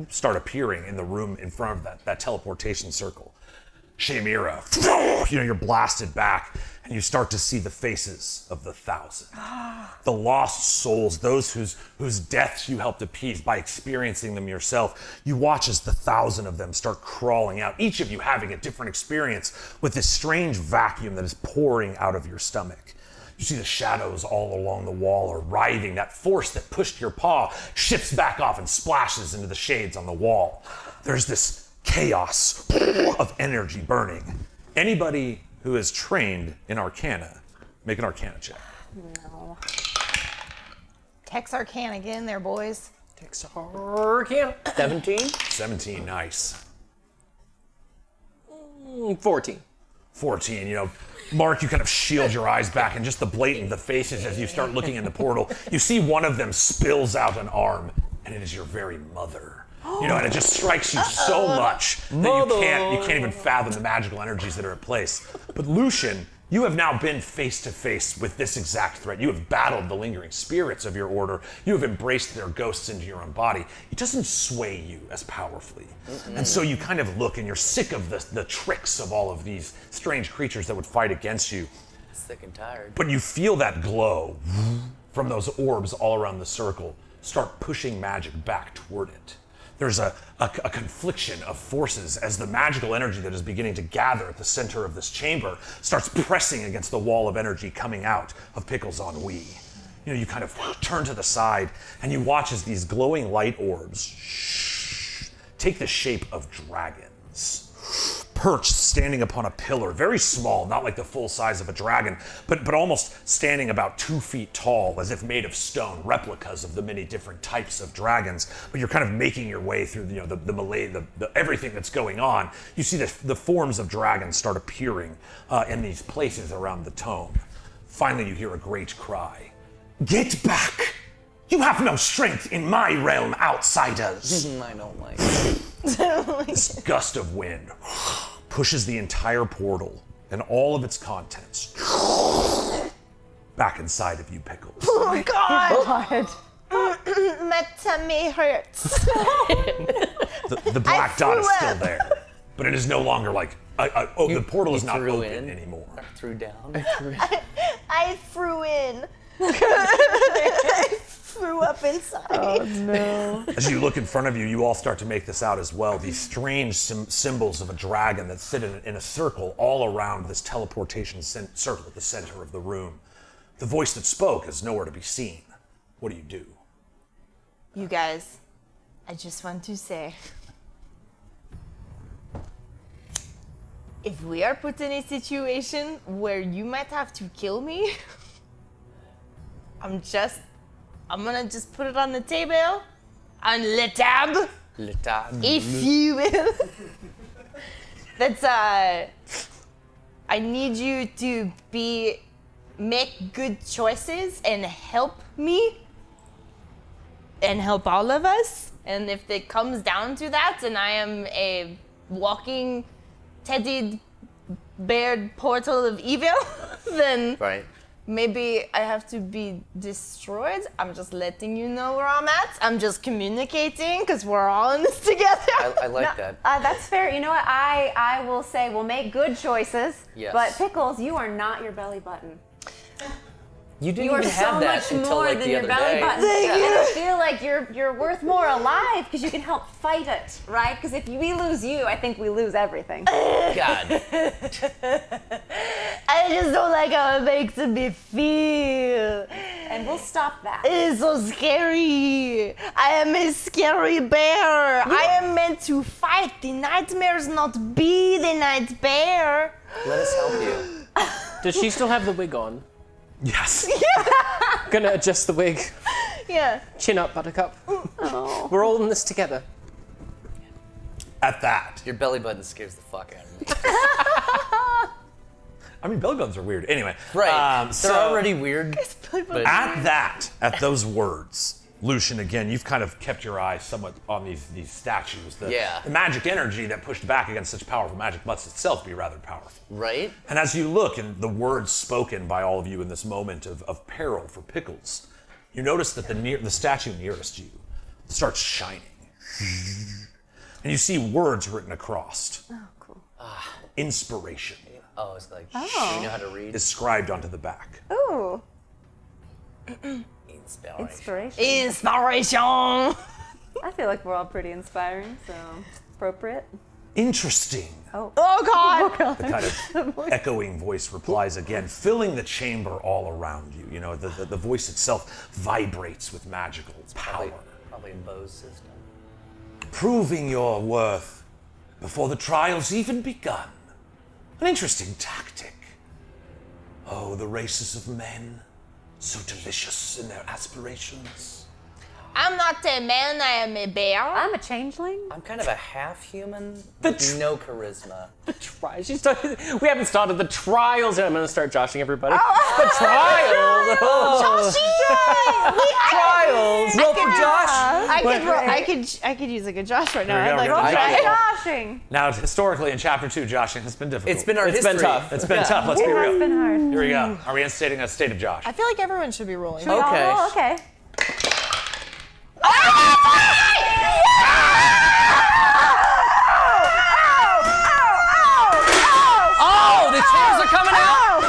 [SPEAKER 1] start appearing in the room in front of that teleportation circle. Shamira, you're blasted back, and you start to see the faces of the 1,000. The lost souls, those whose deaths you helped appease by experiencing them yourself. You watch as the 1,000 of them start crawling out, each of you having a different experience with this strange vacuum that is pouring out of your stomach. You see the shadows all along the wall are writhing. That force that pushed your paw shifts back off and splashes into the shades on the wall. There's this chaos of energy burning. Anybody who is trained in Arcana, make an Arcana check.
[SPEAKER 2] No. Tex Arcana, get in there, boys.
[SPEAKER 5] Texarkana.
[SPEAKER 3] 17?
[SPEAKER 1] 17, nice.
[SPEAKER 5] 14.
[SPEAKER 1] 14, Mark, you kind of shield your eyes back, and just the faces as you start looking in the portal, you see one of them spills out an arm, and it is your very mother. And it just strikes you so much that you can't even fathom the magical energies that are at place. But Lucian, you have now been face to face with this exact threat. You have battled the lingering spirits of your order. You have embraced their ghosts into your own body. It doesn't sway you as powerfully. And so you kind of look, and you're sick of the tricks of all of these strange creatures that would fight against you.
[SPEAKER 3] Sick and tired.
[SPEAKER 1] But you feel that glow from those orbs all around the circle start pushing magic back toward it. There's a confliction of forces as the magical energy that is beginning to gather at the center of this chamber starts pressing against the wall of energy coming out of Pickles on Wee. You kind of turn to the side, and you watch as these glowing light orbs take the shape of dragons. Perched, standing upon a pillar, very small, not like the full size of a dragon, but almost standing about 2 feet tall, as if made of stone, replicas of the many different types of dragons. But you're kind of making your way through the melee, the everything that's going on. You see the forms of dragons start appearing in these places around the tome. Finally, you hear a great cry. "Get back! You have no strength in my realm, outsiders!"
[SPEAKER 3] I don't like it.
[SPEAKER 1] This gust of wind pushes the entire portal and all of its contents back inside of you, Pickles.
[SPEAKER 2] Oh, God! My tummy hurts.
[SPEAKER 1] The black dot is still there, but it is no longer like, the portal is not open anymore.
[SPEAKER 3] Or threw down.
[SPEAKER 2] I threw in. I threw up inside.
[SPEAKER 3] Oh, no.
[SPEAKER 1] As you look in front of you, you all start to make this out as well. These strange symbols of a dragon that sit in a circle all around this teleportation circle at the center of the room. The voice that spoke is nowhere to be seen. What do?
[SPEAKER 2] You guys, I just want to say, if we are put in a situation where you might have to kill me, I'm gonna just put it on the table, on le table, if you will. That's, I need you to make good choices and help me and help all of us. And if it comes down to that and I am a walking teddy bear portal of evil, then
[SPEAKER 3] Right.
[SPEAKER 2] maybe I have to be destroyed. I'm just letting you know where I'm at. I'm just communicating because we're all in this together.
[SPEAKER 3] I like that.
[SPEAKER 4] That's fair. You know what? I will say we'll make good choices.
[SPEAKER 3] Yes.
[SPEAKER 4] But Pickles, you are not your belly button.
[SPEAKER 3] You didn't
[SPEAKER 4] You are
[SPEAKER 3] even
[SPEAKER 4] so
[SPEAKER 3] have that
[SPEAKER 4] much
[SPEAKER 3] until
[SPEAKER 4] more
[SPEAKER 3] like
[SPEAKER 4] than
[SPEAKER 3] the
[SPEAKER 4] your
[SPEAKER 3] other
[SPEAKER 4] belly
[SPEAKER 3] day.
[SPEAKER 4] button. And I feel like you're worth more alive because you can help fight it, right? Because if we lose you, I think we lose everything.
[SPEAKER 3] God.
[SPEAKER 2] I just don't like how it makes me feel.
[SPEAKER 4] And we'll stop that.
[SPEAKER 2] It is so scary. I am a scary bear. I am meant to fight the nightmares, not be the night bear.
[SPEAKER 3] Let us help you.
[SPEAKER 5] Does she still have the wig on?
[SPEAKER 1] Yes.
[SPEAKER 5] Gonna adjust the wig.
[SPEAKER 2] Yeah.
[SPEAKER 5] Chin up, Buttercup. We're all in this together.
[SPEAKER 1] At that.
[SPEAKER 3] Your belly button scares the fuck out of me.
[SPEAKER 1] I mean, belly buttons are weird. Anyway.
[SPEAKER 3] Right. They're
[SPEAKER 1] so
[SPEAKER 3] already weird. But
[SPEAKER 1] at those words, Lucian, again, you've kind of kept your eye somewhat on these statues. The magic energy that pushed back against such powerful magic must itself be rather powerful.
[SPEAKER 3] right?
[SPEAKER 1] And as you look, and the words spoken by all of you in this moment of peril for Pickles, you notice that the statue nearest you starts shining. And you see words written across.
[SPEAKER 4] Oh, cool.
[SPEAKER 1] Inspiration.
[SPEAKER 3] Oh, it's like, you know how to read?
[SPEAKER 1] Inscribed onto the back.
[SPEAKER 4] Ooh.
[SPEAKER 3] Inspiration.
[SPEAKER 4] Inspiration.
[SPEAKER 2] Inspiration.
[SPEAKER 4] I feel like we're all pretty inspiring, so appropriate.
[SPEAKER 1] Interesting.
[SPEAKER 2] Oh God.
[SPEAKER 1] The kind of echoing voice replies again, filling the chamber all around you. You know, the voice itself vibrates with magical power.
[SPEAKER 3] Probably in Bo's system.
[SPEAKER 1] Proving your worth before the trial's even begun. An interesting tactic. Oh, the races of men, so delicious in their aspirations.
[SPEAKER 2] I'm not a man, I am a bear.
[SPEAKER 4] I'm a changeling.
[SPEAKER 3] I'm kind of a half human with no charisma.
[SPEAKER 5] We haven't started the trials yet. I'm going to start joshing everybody. The trials. Trials.
[SPEAKER 3] Roll for Josh.
[SPEAKER 2] I could use a good Josh right now.
[SPEAKER 1] There you
[SPEAKER 2] I'd
[SPEAKER 1] go,
[SPEAKER 2] like
[SPEAKER 1] we're
[SPEAKER 2] to
[SPEAKER 1] gonna
[SPEAKER 2] try.
[SPEAKER 4] Joshing.
[SPEAKER 1] Now, historically, in Chapter 2, joshing has been difficult.
[SPEAKER 3] It's been our
[SPEAKER 5] It's
[SPEAKER 3] history.
[SPEAKER 5] been tough.
[SPEAKER 1] It's been tough, let's
[SPEAKER 4] It
[SPEAKER 1] be
[SPEAKER 4] has
[SPEAKER 1] real.
[SPEAKER 4] been hard.
[SPEAKER 1] Here we go. Are we instating a state of Josh?
[SPEAKER 2] I feel like everyone should be rolling.
[SPEAKER 3] Okay.
[SPEAKER 4] Oh, okay.
[SPEAKER 3] Oh, the chairs are coming out!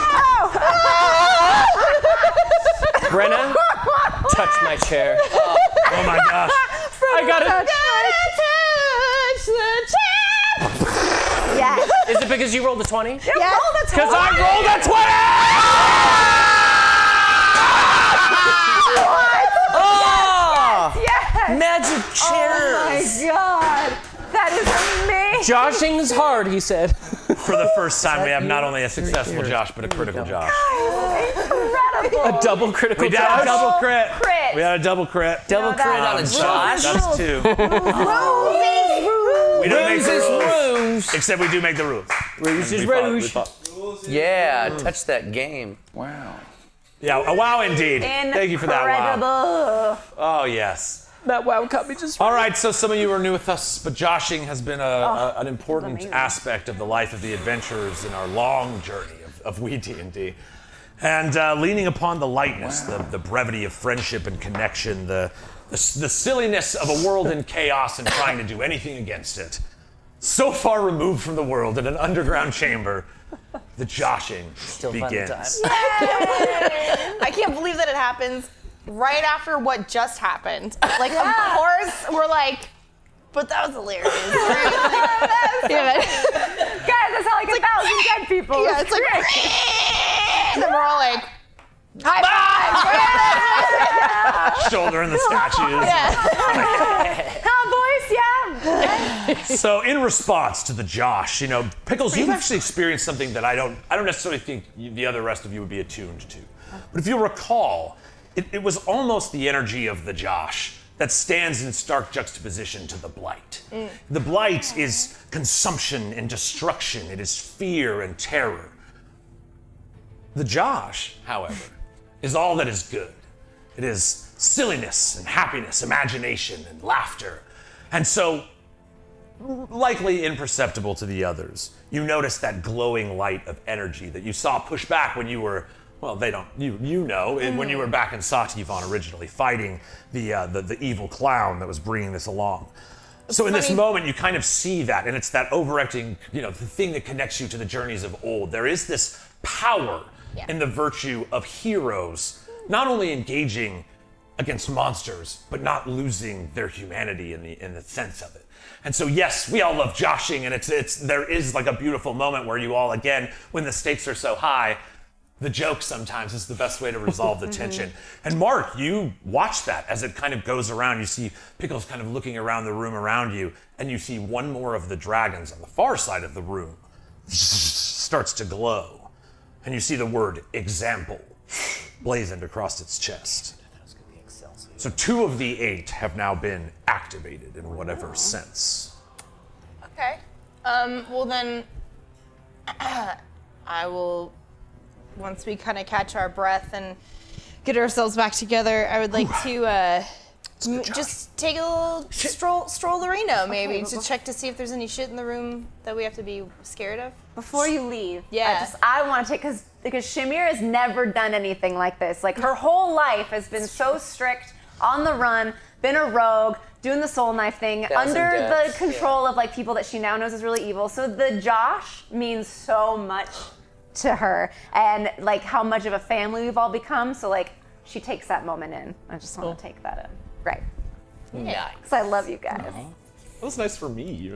[SPEAKER 5] Brenna, touch my chair.
[SPEAKER 1] Oh my gosh.
[SPEAKER 5] I got it.
[SPEAKER 4] Yes.
[SPEAKER 5] Is it because you rolled a 20?
[SPEAKER 4] Yes. Oh, that's
[SPEAKER 5] Because I rolled a 20!
[SPEAKER 3] Oh!
[SPEAKER 4] Yes.
[SPEAKER 3] Magic chairs!
[SPEAKER 4] Oh my God. That is amazing.
[SPEAKER 5] Joshing's hard, he said.
[SPEAKER 1] For the first time, we have not only a successful Josh, but a critical Josh.
[SPEAKER 4] Incredible.
[SPEAKER 5] A double critical
[SPEAKER 1] We did a
[SPEAKER 5] Josh.
[SPEAKER 1] double crit.
[SPEAKER 4] Crit.
[SPEAKER 1] We had a double crit.
[SPEAKER 3] Double crit on a
[SPEAKER 1] So
[SPEAKER 3] Josh?
[SPEAKER 1] that's 2. We don't make the rules. Except we do make the rules.
[SPEAKER 5] Rouge is
[SPEAKER 1] We follow- we
[SPEAKER 5] rouge.
[SPEAKER 1] follow.
[SPEAKER 3] Yeah, touch that game.
[SPEAKER 7] Wow.
[SPEAKER 1] Yeah, a wow indeed. Thank you for that wow.
[SPEAKER 4] Incredible.
[SPEAKER 1] Oh, yes.
[SPEAKER 5] That wow cut me just.
[SPEAKER 1] All right, so some of you are new with us, but joshing has been an important
[SPEAKER 4] amazing.
[SPEAKER 1] aspect of the life of the adventurers in our long journey of WeeDnD. And leaning upon the lightness, the brevity of friendship and connection, the silliness of a world in chaos and trying to do anything against it. So far removed from the world in an underground chamber, the joshing
[SPEAKER 3] Still fun
[SPEAKER 1] begins.
[SPEAKER 3] time.
[SPEAKER 2] I can't believe that it happens right after what just happened. Like, of course, we're like, but that was hilarious. Yeah.
[SPEAKER 4] Guys, that's how like 1,000 dead people.
[SPEAKER 2] Yeah, it's like, and then we're all like, high five!
[SPEAKER 1] Shoulder in the statues.
[SPEAKER 4] Cowboys, yeah.
[SPEAKER 1] So in response to the Josh, you know, Pickles, you've actually experienced something that I don't necessarily think the other rest of you would be attuned to. But if you recall, it was almost the energy of the Josh that stands in stark juxtaposition to the Blight. The Blight is consumption and destruction. It is fear and terror. The Josh, however, is all that is good. It is silliness and happiness, imagination and laughter. And so, likely imperceptible to the others, you notice that glowing light of energy that you saw push back when you were well, they don't. You know when you were back in Sativon originally, fighting the evil clown that was bringing this along. So in this moment, you kind of see that, and it's that overacting, the thing that connects you to the journeys of old. There is this power in the virtue of heroes, not only engaging against monsters, but not losing their humanity in the sense of it. And so, yes, we all love joshing, and there is like a beautiful moment where you all, again, when the stakes are so high, the joke sometimes is the best way to resolve the tension. And Mark, you watch that as it kind of goes around. You see Pickles kind of looking around the room around you, and you see one more of the dragons on the far side of the room starts to glow. And you see the word example blazoned across its chest. So 2 of the 8 have now been activated in whatever sense.
[SPEAKER 2] Okay. Well then, I will, once we kind of catch our breath and get ourselves back together, I would like to just take a little stroll the Reno, maybe, to check to see if there's any shit in the room that we have to be scared of.
[SPEAKER 4] Before you leave,
[SPEAKER 2] Yeah.
[SPEAKER 4] I want to take, because Shamir has never done anything like this. Like, her whole life has been so strict, on the run, been a rogue, doing the soul knife thing, under the control of like people that she now knows is really evil. So the Josh means so much to her, and like how much of a family we've all become. So like she takes that moment in. I just want to take that in. Right.
[SPEAKER 3] Nice.
[SPEAKER 4] Because I love you guys.
[SPEAKER 1] That was nice for me.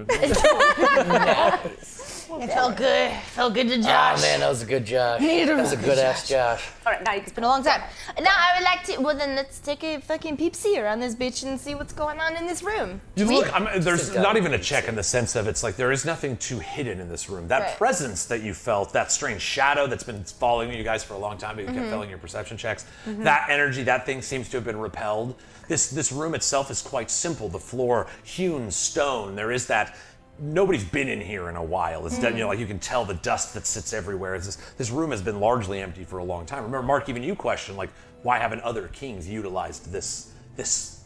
[SPEAKER 2] It felt good. Felt good to Josh.
[SPEAKER 3] Oh man, that was a good Josh. That was a good ass Josh.
[SPEAKER 4] All right, now you can.
[SPEAKER 2] It's been a long time. Now I would like to. Well, then let's take a fucking peep-see around this bitch and see what's going on in this room.
[SPEAKER 1] You look, there's not even a check in the sense of it's like there is nothing too hidden in this room. That
[SPEAKER 2] Right.
[SPEAKER 1] presence that you felt, that strange shadow that's been following you guys for a long time, but you kept failing your perception checks, that energy, that thing seems to have been repelled. This room itself is quite simple. The floor, hewn stone. There is that. Nobody's been in here in a while. It's like you can tell the dust that sits everywhere. This room has been largely empty for a long time. Remember, Mark, even you questioned like why haven't other kings utilized this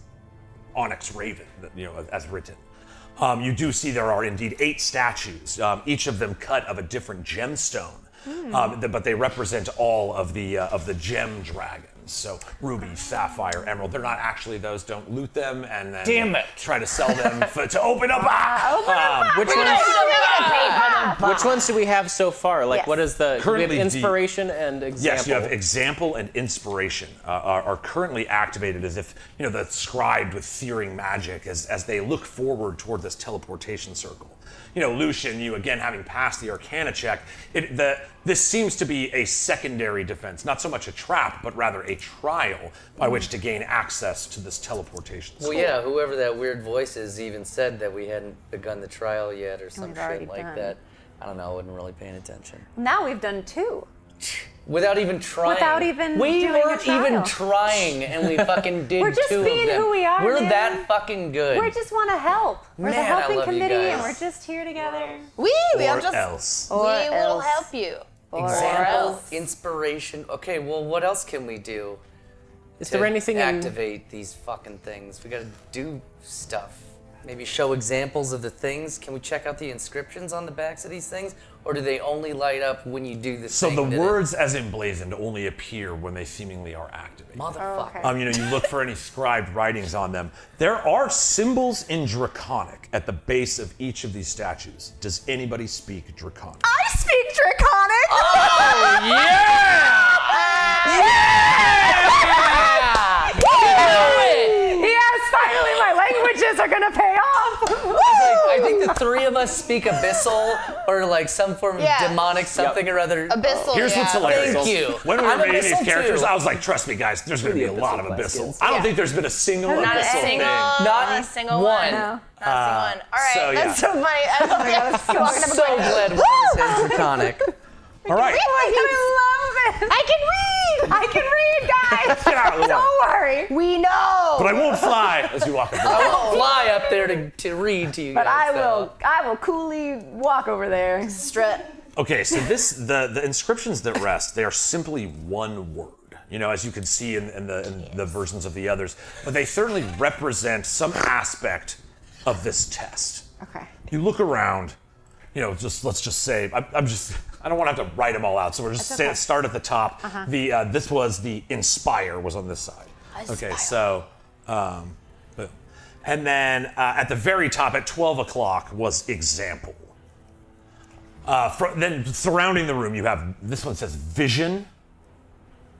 [SPEAKER 1] Onyx Raven, as written. You do see there are indeed 8 statues, each of them cut of a different gemstone, but they represent all of the gem dragons. So ruby, sapphire, emerald. They're not actually those. Don't loot them and then
[SPEAKER 3] Damn it.
[SPEAKER 1] try to sell them to open up.
[SPEAKER 5] Which ones do we have so far? Like,
[SPEAKER 4] Yes.
[SPEAKER 5] what is the?
[SPEAKER 1] Currently
[SPEAKER 5] we have inspiration and example.
[SPEAKER 1] Yes, you have example and inspiration are currently activated as if, that's scribed with searing magic as they look forward toward this teleportation circle. Lucian, you again having passed the Arcana check, this seems to be a secondary defense, not so much a trap, but rather a trial by which to gain access to this teleportation circle.
[SPEAKER 3] Well, yeah, whoever that weird voice is even said that we hadn't begun the trial yet or some
[SPEAKER 4] We've already
[SPEAKER 3] shit like
[SPEAKER 4] done.
[SPEAKER 3] that. I don't know, I wasn't really paying attention.
[SPEAKER 4] Now we've done 2.
[SPEAKER 3] Without even trying.
[SPEAKER 4] Without even
[SPEAKER 3] we
[SPEAKER 4] doing a
[SPEAKER 3] weren't even
[SPEAKER 4] trial.
[SPEAKER 3] trying, and we fucking did
[SPEAKER 4] We're just
[SPEAKER 3] 2
[SPEAKER 4] being
[SPEAKER 3] of them.
[SPEAKER 4] who we are,
[SPEAKER 3] We're
[SPEAKER 4] man.
[SPEAKER 3] that fucking good.
[SPEAKER 4] We just want to help. We're the
[SPEAKER 3] Man, I
[SPEAKER 4] helping
[SPEAKER 3] love you
[SPEAKER 4] committee, and
[SPEAKER 3] guys.
[SPEAKER 4] we're just here together.
[SPEAKER 2] We
[SPEAKER 1] Or
[SPEAKER 2] are just.
[SPEAKER 1] else.
[SPEAKER 2] We
[SPEAKER 4] Or
[SPEAKER 2] will
[SPEAKER 4] else.
[SPEAKER 2] help you.
[SPEAKER 3] Example,
[SPEAKER 2] else.
[SPEAKER 3] inspiration. Okay, well, what else can we do?
[SPEAKER 5] Is
[SPEAKER 3] to
[SPEAKER 5] there anything
[SPEAKER 3] activate these fucking things? We gotta do stuff. Maybe show examples of the things. Can we check out the inscriptions on the backs of these things? Or do they only light up when you do the
[SPEAKER 1] So
[SPEAKER 3] thing?
[SPEAKER 1] the words as emblazoned only appear when they seemingly are activated.
[SPEAKER 3] Motherfucker.
[SPEAKER 4] Okay.
[SPEAKER 1] You look for any scribed writings on them. There are symbols in Draconic at the base of each of these statues. Does anybody speak Draconic?
[SPEAKER 4] I speak Draconic.
[SPEAKER 3] Oh,
[SPEAKER 4] Yes, finally my languages are gonna pay off.
[SPEAKER 3] I think the 3 of us speak Abyssal or like some form of
[SPEAKER 2] Yeah.
[SPEAKER 3] demonic something or other.
[SPEAKER 2] Abyssal.
[SPEAKER 1] Here's what's hilarious.
[SPEAKER 3] Thank you.
[SPEAKER 1] When we were
[SPEAKER 3] I'm
[SPEAKER 1] making these
[SPEAKER 3] Abyssal
[SPEAKER 1] characters,
[SPEAKER 3] too.
[SPEAKER 1] I was like, trust me, guys, there's going to be a lot of Abyssal. I don't think there's been a single
[SPEAKER 2] Not a
[SPEAKER 1] Abyssal
[SPEAKER 2] single.
[SPEAKER 1] thing.
[SPEAKER 3] Not
[SPEAKER 2] a single
[SPEAKER 3] one.
[SPEAKER 2] one.
[SPEAKER 4] No.
[SPEAKER 2] Not a single one. All right,
[SPEAKER 1] so,
[SPEAKER 2] that's so funny. I love it.
[SPEAKER 3] I'm so glad one said Draconic.
[SPEAKER 1] All right.
[SPEAKER 4] I love it.
[SPEAKER 2] I can read.
[SPEAKER 4] I can read, guys.
[SPEAKER 1] Get out of the way.
[SPEAKER 4] Don't worry.
[SPEAKER 2] We know.
[SPEAKER 1] But I won't fly as you walk up.
[SPEAKER 3] I won't fly up there to read to you
[SPEAKER 4] But
[SPEAKER 3] guys.
[SPEAKER 4] I will coolly walk over there.
[SPEAKER 2] Strut.
[SPEAKER 1] Okay, so the inscriptions that rest, they are simply one word. As you can see in the versions of the others, but they certainly represent some aspect of this test.
[SPEAKER 4] Okay.
[SPEAKER 1] You look around, let's just say, I don't want to have to write them all out, so we're just start at the top. This was the inspire was on this side. Okay, so, boom. And then at the very top at 12 o'clock was example. Then surrounding the room, you have, this one says vision,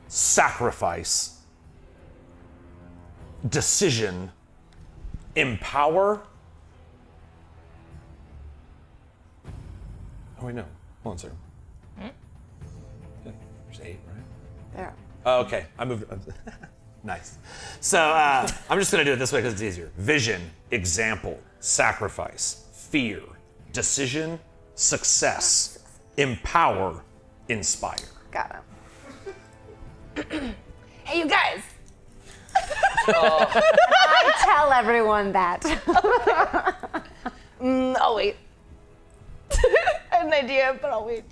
[SPEAKER 1] sacrifice, decision, empower. Oh, wait, no. Hold on a second. Okay, there's 8, right?
[SPEAKER 4] There.
[SPEAKER 1] Oh, okay, I moved. Nice. So I'm just going to do it this way because it's easier. Vision, example, sacrifice, fear, decision, success, empower, inspire.
[SPEAKER 4] Got it.
[SPEAKER 2] Hey, you guys.
[SPEAKER 4] I tell everyone that.
[SPEAKER 2] I'll wait. I had an idea, but I'll wait.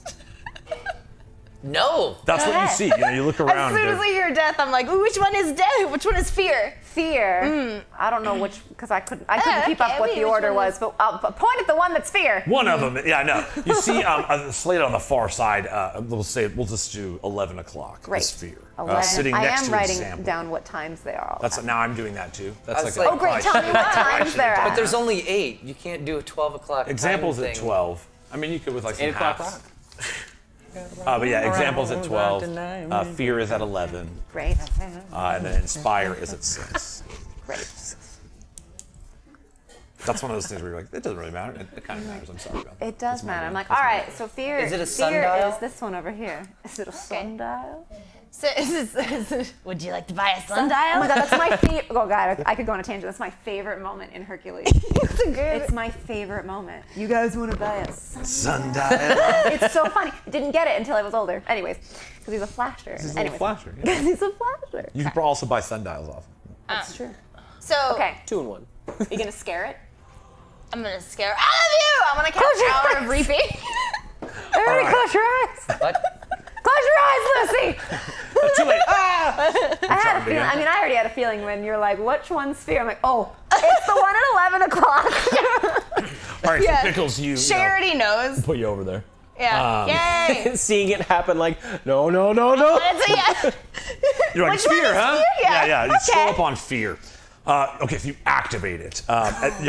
[SPEAKER 3] No.
[SPEAKER 1] That's what you see. You look around.
[SPEAKER 2] As soon as I hear death, I'm like, ooh, which one is death? Which one is fear?
[SPEAKER 4] Fear. I don't know which, because I couldn't keep
[SPEAKER 2] okay,
[SPEAKER 4] up what
[SPEAKER 2] wait,
[SPEAKER 4] the
[SPEAKER 2] which
[SPEAKER 4] order
[SPEAKER 2] one
[SPEAKER 4] was, but I'll point at the one that's fear.
[SPEAKER 1] One of them, yeah, I know. You see, slated on the far side. We'll just do 11 o'clock.
[SPEAKER 4] Great.
[SPEAKER 1] Is fear.
[SPEAKER 4] 11.
[SPEAKER 1] Sitting
[SPEAKER 4] I
[SPEAKER 1] next
[SPEAKER 4] am
[SPEAKER 1] to
[SPEAKER 4] writing
[SPEAKER 1] example.
[SPEAKER 4] down what times they are.
[SPEAKER 1] That's now I'm doing that too. That's
[SPEAKER 3] was
[SPEAKER 1] like.
[SPEAKER 3] like,
[SPEAKER 4] Oh, great. Tell me what times they're at.
[SPEAKER 3] But there's only 8. You can't do a 12 o'clock.
[SPEAKER 1] Examples
[SPEAKER 3] time
[SPEAKER 1] at
[SPEAKER 3] thing.
[SPEAKER 1] 12. I mean, you could with like some
[SPEAKER 5] 8 o'clock
[SPEAKER 1] halves.
[SPEAKER 5] rock.
[SPEAKER 1] But yeah, examples at 12. Fear is at 11.
[SPEAKER 4] Great.
[SPEAKER 1] And then inspire is at 6.
[SPEAKER 4] Great.
[SPEAKER 1] That's one of those things where you're like, it doesn't really matter. It kind of matters. I'm sorry about that.
[SPEAKER 4] It does matter. I'm like, all right, so fear.
[SPEAKER 3] Is it a
[SPEAKER 4] fear
[SPEAKER 3] sundial?
[SPEAKER 4] is this one over here. Is it a sundial?
[SPEAKER 2] So, would you like to buy a
[SPEAKER 4] Oh
[SPEAKER 2] sundial?
[SPEAKER 4] my god, that's my favorite. Oh god, I could go on a tangent. That's my favorite moment in Hercules. It's my favorite moment. You guys want to buy a sundial?
[SPEAKER 1] Sundial.
[SPEAKER 4] It's so funny. I didn't get it until I was older. Anyways, because he's a flasher.
[SPEAKER 1] He's a little flasher. Yeah.
[SPEAKER 4] Because he's a flasher.
[SPEAKER 1] You could also buy sundials off.
[SPEAKER 4] That's true.
[SPEAKER 2] So,
[SPEAKER 4] Okay,
[SPEAKER 5] 2 and 1.
[SPEAKER 4] you gonna scare it?
[SPEAKER 2] I'm gonna scare all of you. I'm gonna cast Hour of Reaping.
[SPEAKER 4] Everybody
[SPEAKER 1] right.
[SPEAKER 4] close your eyes.
[SPEAKER 3] What?
[SPEAKER 4] Close your eyes, Lucy.
[SPEAKER 1] Too late. Ah!
[SPEAKER 4] I had a feeling. I mean, I already had a feeling when you're like, "Which one's fear?" I'm like, "Oh, it's the one at 11 o'clock."
[SPEAKER 1] All right,
[SPEAKER 2] Yeah.
[SPEAKER 1] so Pickles, you
[SPEAKER 2] Charity knows.
[SPEAKER 1] put you over there.
[SPEAKER 2] Yeah. Yay.
[SPEAKER 5] Seeing it happen like, no.
[SPEAKER 2] It's a yeah.
[SPEAKER 1] You're like,
[SPEAKER 2] Which one
[SPEAKER 1] fear,
[SPEAKER 2] is
[SPEAKER 1] huh?
[SPEAKER 2] fear? Yeah.
[SPEAKER 1] You scroll
[SPEAKER 2] Okay.
[SPEAKER 1] up on fear. Okay, so you activate it.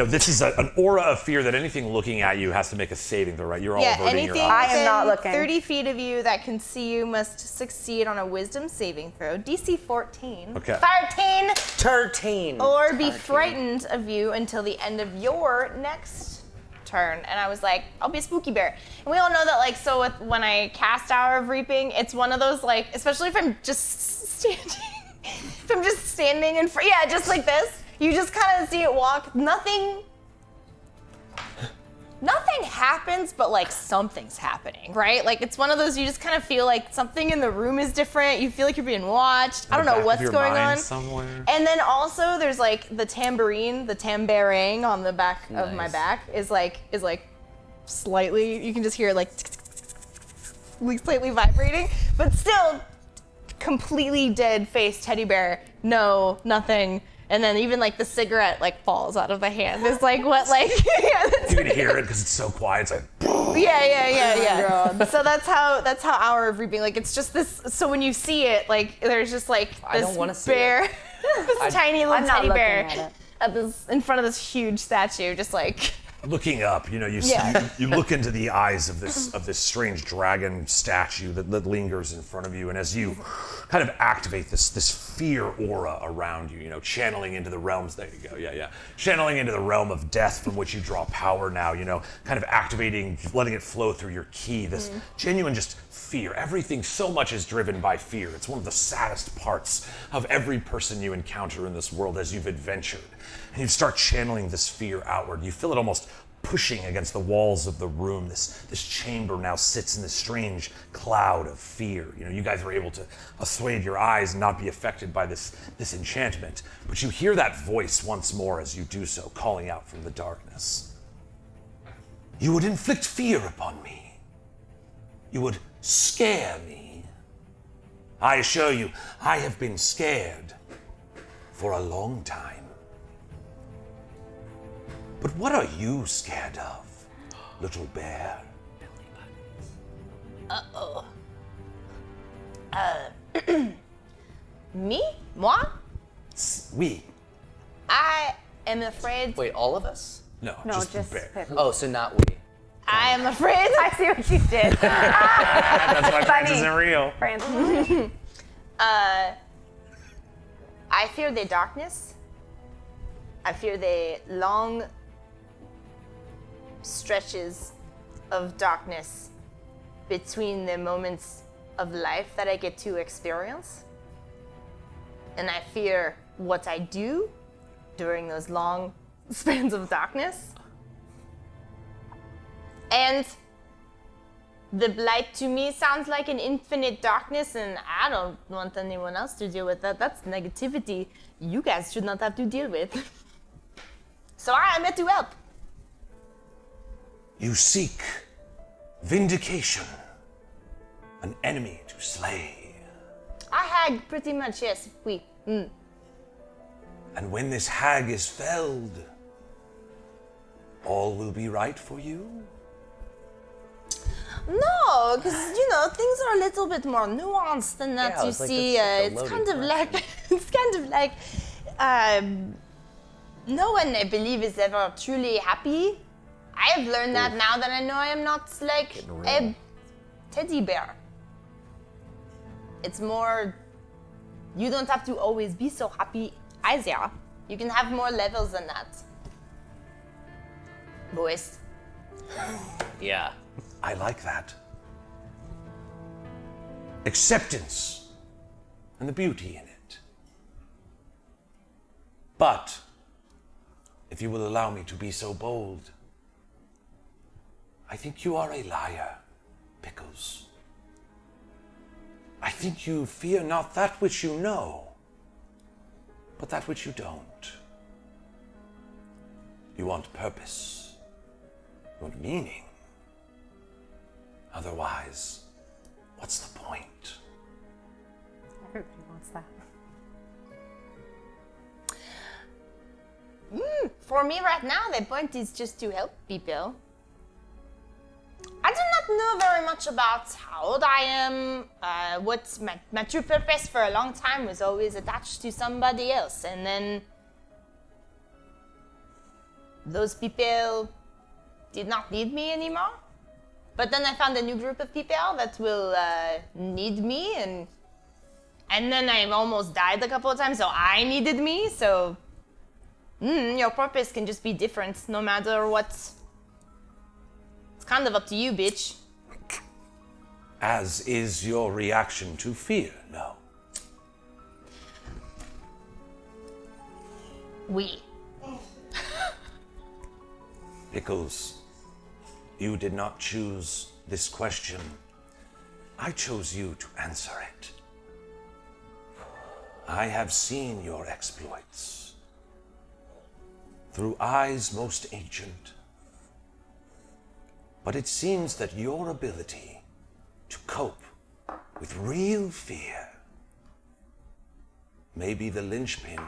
[SPEAKER 1] This is an aura of fear that anything looking at you has to make a saving throw, right? You're all
[SPEAKER 2] Yeah,
[SPEAKER 1] averting your
[SPEAKER 2] anything
[SPEAKER 1] eyes.
[SPEAKER 4] I am not
[SPEAKER 2] within
[SPEAKER 4] looking.
[SPEAKER 2] 30 feet of you that can see you must succeed on a wisdom saving throw, DC 14.
[SPEAKER 1] Okay.
[SPEAKER 2] 13.
[SPEAKER 3] 13.
[SPEAKER 2] Or be frightened of you until the end of your next turn. And I was like, I'll be a spooky bear. And we all know that, like, so when I cast Hour of Reaping, it's one of those, like, especially if I'm just standing, if I'm just standing in front, yeah, just like this, you just kind of see it walk. Nothing happens, but like something's happening, right? Like it's one of those you just kind of feel like something in the room is different. You feel like you're being watched. I don't know what's going on.
[SPEAKER 1] Somewhere.
[SPEAKER 2] And then also there's like the tambourine, the tambourine on the back of my
[SPEAKER 3] Nice.
[SPEAKER 2] back is like slightly, you can just hear it like slightly vibrating, but still completely dead-faced teddy bear. No, nothing. And then even like the cigarette like falls out of the hand. It's like what like
[SPEAKER 1] You can hear it because it's so quiet. It's like,
[SPEAKER 2] yeah. So that's how Hour of Reaping, like it's just this, so when you see it, like there's just like
[SPEAKER 3] I
[SPEAKER 2] this
[SPEAKER 3] don't wanna see
[SPEAKER 2] bear, this tiny little
[SPEAKER 4] I'm not
[SPEAKER 2] teddy
[SPEAKER 4] looking
[SPEAKER 2] bear
[SPEAKER 4] at it.
[SPEAKER 2] at this in front of this huge statue, just like
[SPEAKER 1] looking up, you see,
[SPEAKER 2] Yeah.
[SPEAKER 1] you look into the eyes of this strange dragon statue that lingers in front of you, and as you kind of activate this fear aura around you, channeling into the realms. There you go, channeling into the realm of death from which you draw power now. Kind of activating, letting it flow through your ki. This genuine just fear. Everything so much is driven by fear. It's one of the saddest parts of every person you encounter in this world as you've adventured. And you start channeling this fear outward. You feel it almost pushing against the walls of the room. This chamber now sits in this strange cloud of fear. You guys are able to assuage your eyes and not be affected by this enchantment. But you hear that voice once more as you do so, calling out from the darkness. You would inflict fear upon me. You would scare me. I assure you, I have been scared for a long time. But what are you scared of? little bear?
[SPEAKER 2] Uh-oh. Me? Moi?
[SPEAKER 1] We.
[SPEAKER 2] I am afraid.
[SPEAKER 3] Wait, all of us?
[SPEAKER 1] No,
[SPEAKER 5] No,
[SPEAKER 1] just
[SPEAKER 5] just
[SPEAKER 1] the bear.
[SPEAKER 5] pick.
[SPEAKER 3] Oh, so not we.
[SPEAKER 2] I am afraid.
[SPEAKER 4] I see what you did.
[SPEAKER 1] That's why France
[SPEAKER 4] Funny.
[SPEAKER 1] isn't real.
[SPEAKER 4] Francis.
[SPEAKER 2] I fear the darkness. I fear the long stretches of darkness between the moments of life that I get to experience. And I fear what I do during those long spans of darkness. And the light to me sounds like an infinite darkness, and I don't want anyone else to deal with that. That's negativity you guys should not have to deal with. So I am here to help.
[SPEAKER 1] You seek vindication, an enemy to slay.
[SPEAKER 2] I hag pretty much, yes. We.
[SPEAKER 1] And when this hag is felled, all will be right for you?
[SPEAKER 2] No, because things are a little bit more nuanced than that.
[SPEAKER 3] Yeah,
[SPEAKER 2] You
[SPEAKER 3] it's like
[SPEAKER 2] see,
[SPEAKER 3] that's
[SPEAKER 2] it's
[SPEAKER 3] such a
[SPEAKER 2] kind of
[SPEAKER 3] loaded
[SPEAKER 2] like it's kind of like no one, I believe, is ever truly happy. I have learned that now that I know I am not like a teddy bear. It's more, you don't have to always be so happy either. You can have more levels than that. Boys.
[SPEAKER 3] Yeah.
[SPEAKER 1] I like that. Acceptance and the beauty in it. But, if you will allow me to be so bold, I think you are a liar, Pickles. I think you fear not that which you know, but that which you don't. You want purpose. You want meaning. Otherwise, what's the point?
[SPEAKER 4] Everybody wants that.
[SPEAKER 2] For me right now, the point is just to help people. I do not know very much about how old I am. What's my true purpose for a long time was always attached to somebody else. And then those people did not need me anymore. But then I found a new group of people that will need me. And then I almost died a couple of times, so I needed me. So your purpose can just be different no matter what. It's kind of up to you, bitch.
[SPEAKER 1] As is your reaction to fear, no?
[SPEAKER 2] We.
[SPEAKER 1] Pickles, you did not choose this question. I chose you to answer it. I have seen your exploits through eyes most ancient. But it seems that your ability to cope with real fear may be the linchpin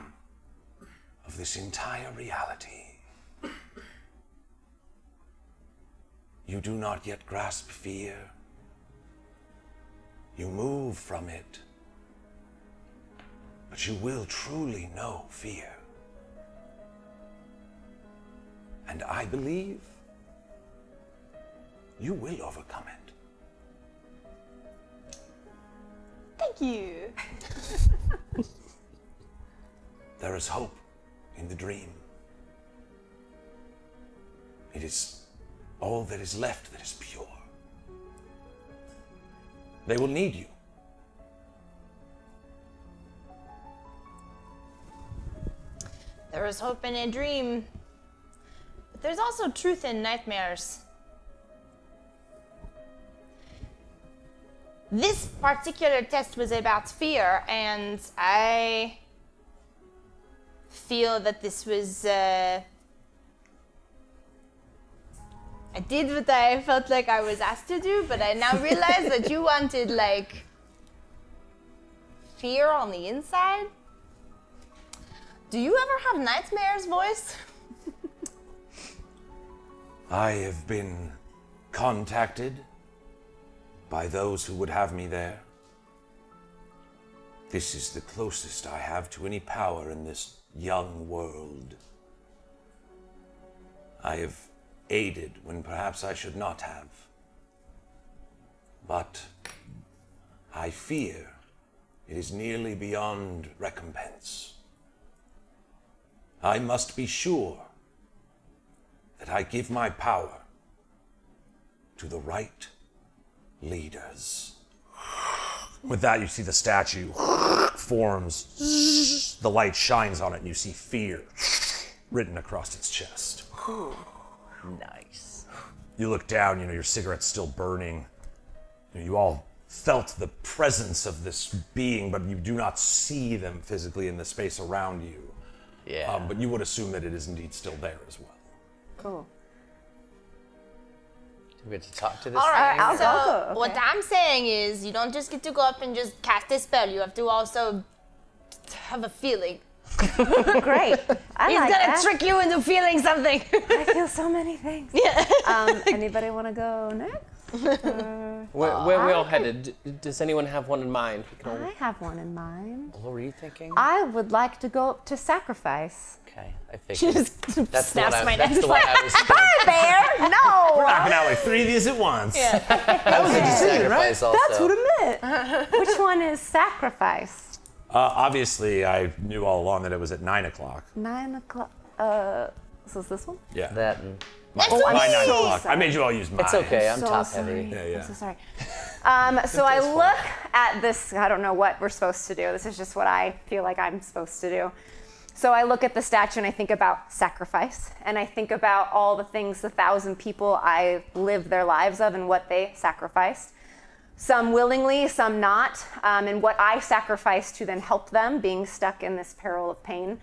[SPEAKER 1] of this entire reality. You do not yet grasp fear. You move from it, but you will truly know fear. And I believe you will overcome it.
[SPEAKER 2] Thank you.
[SPEAKER 1] There is hope in the dream. It is all that is left that is pure. They will need you.
[SPEAKER 2] There is hope in a dream, but there's also truth in nightmares. This particular test was about fear, and I feel that this was, I did what I felt like I was asked to do, but I now realize that you wanted, like, fear on the inside. Do you ever have nightmares, voice?
[SPEAKER 1] I have been contacted by those who would have me there. This is the closest I have to any power in this young world. I have aided when perhaps I should not have. But I fear it is nearly beyond recompense. I must be sure that I give my power to the right leaders. With that, you see the statue forms, the light shines on it, and you see fear written across its chest.
[SPEAKER 3] Nice.
[SPEAKER 1] You look down, your cigarette's still burning. You all felt the presence of this being, but you do not see them physically in the space around you.
[SPEAKER 3] Yeah.
[SPEAKER 1] But you would assume that it is indeed still there as well.
[SPEAKER 4] Cool.
[SPEAKER 3] Do we get to talk to this
[SPEAKER 2] All right,
[SPEAKER 3] thing?
[SPEAKER 2] so
[SPEAKER 4] I'll go,
[SPEAKER 2] what
[SPEAKER 4] okay.
[SPEAKER 2] I'm saying is you don't just get to go up and just cast a spell. You have to also have a feeling.
[SPEAKER 4] Great. I
[SPEAKER 2] He's
[SPEAKER 4] like
[SPEAKER 2] gonna
[SPEAKER 4] that.
[SPEAKER 2] trick you into feeling something.
[SPEAKER 4] I feel so many things.
[SPEAKER 2] Yeah.
[SPEAKER 4] Anybody want to go next?
[SPEAKER 5] Where are we all headed? Does anyone have one in mind? We can all...
[SPEAKER 4] I have one in mind.
[SPEAKER 3] What were you thinking?
[SPEAKER 4] I would like to go up to sacrifice.
[SPEAKER 3] Okay, I
[SPEAKER 2] She
[SPEAKER 3] figured.
[SPEAKER 2] just
[SPEAKER 3] That's
[SPEAKER 2] snaps
[SPEAKER 3] what
[SPEAKER 2] my
[SPEAKER 3] I,
[SPEAKER 2] neck.
[SPEAKER 3] that's the one I was thinking.
[SPEAKER 4] Bear? No.
[SPEAKER 1] Knocking out like 3 of these at once.
[SPEAKER 3] That was a decision,
[SPEAKER 1] right?
[SPEAKER 3] also.
[SPEAKER 4] That's what it meant. Which one is sacrifice?
[SPEAKER 1] Obviously, I knew all along that it was at 9 o'clock.
[SPEAKER 4] 9 o'clock. So is this one?
[SPEAKER 1] Yeah.
[SPEAKER 3] That and
[SPEAKER 1] my
[SPEAKER 2] I'm
[SPEAKER 1] 9
[SPEAKER 2] so
[SPEAKER 1] o'clock. I made you all use mine.
[SPEAKER 3] it's okay. I'm
[SPEAKER 4] So
[SPEAKER 3] top
[SPEAKER 4] sorry.
[SPEAKER 3] heavy.
[SPEAKER 1] Yeah.
[SPEAKER 4] I'm so sorry. So I look at this. I don't know what we're supposed to do. This is just what I feel like I'm supposed to do. So I look at the statue and I think about sacrifice. And I think about all the things, the 1,000 people I lived their lives of and what they sacrificed. Some willingly, some not. And what I sacrificed to then help them being stuck in this peril of pain.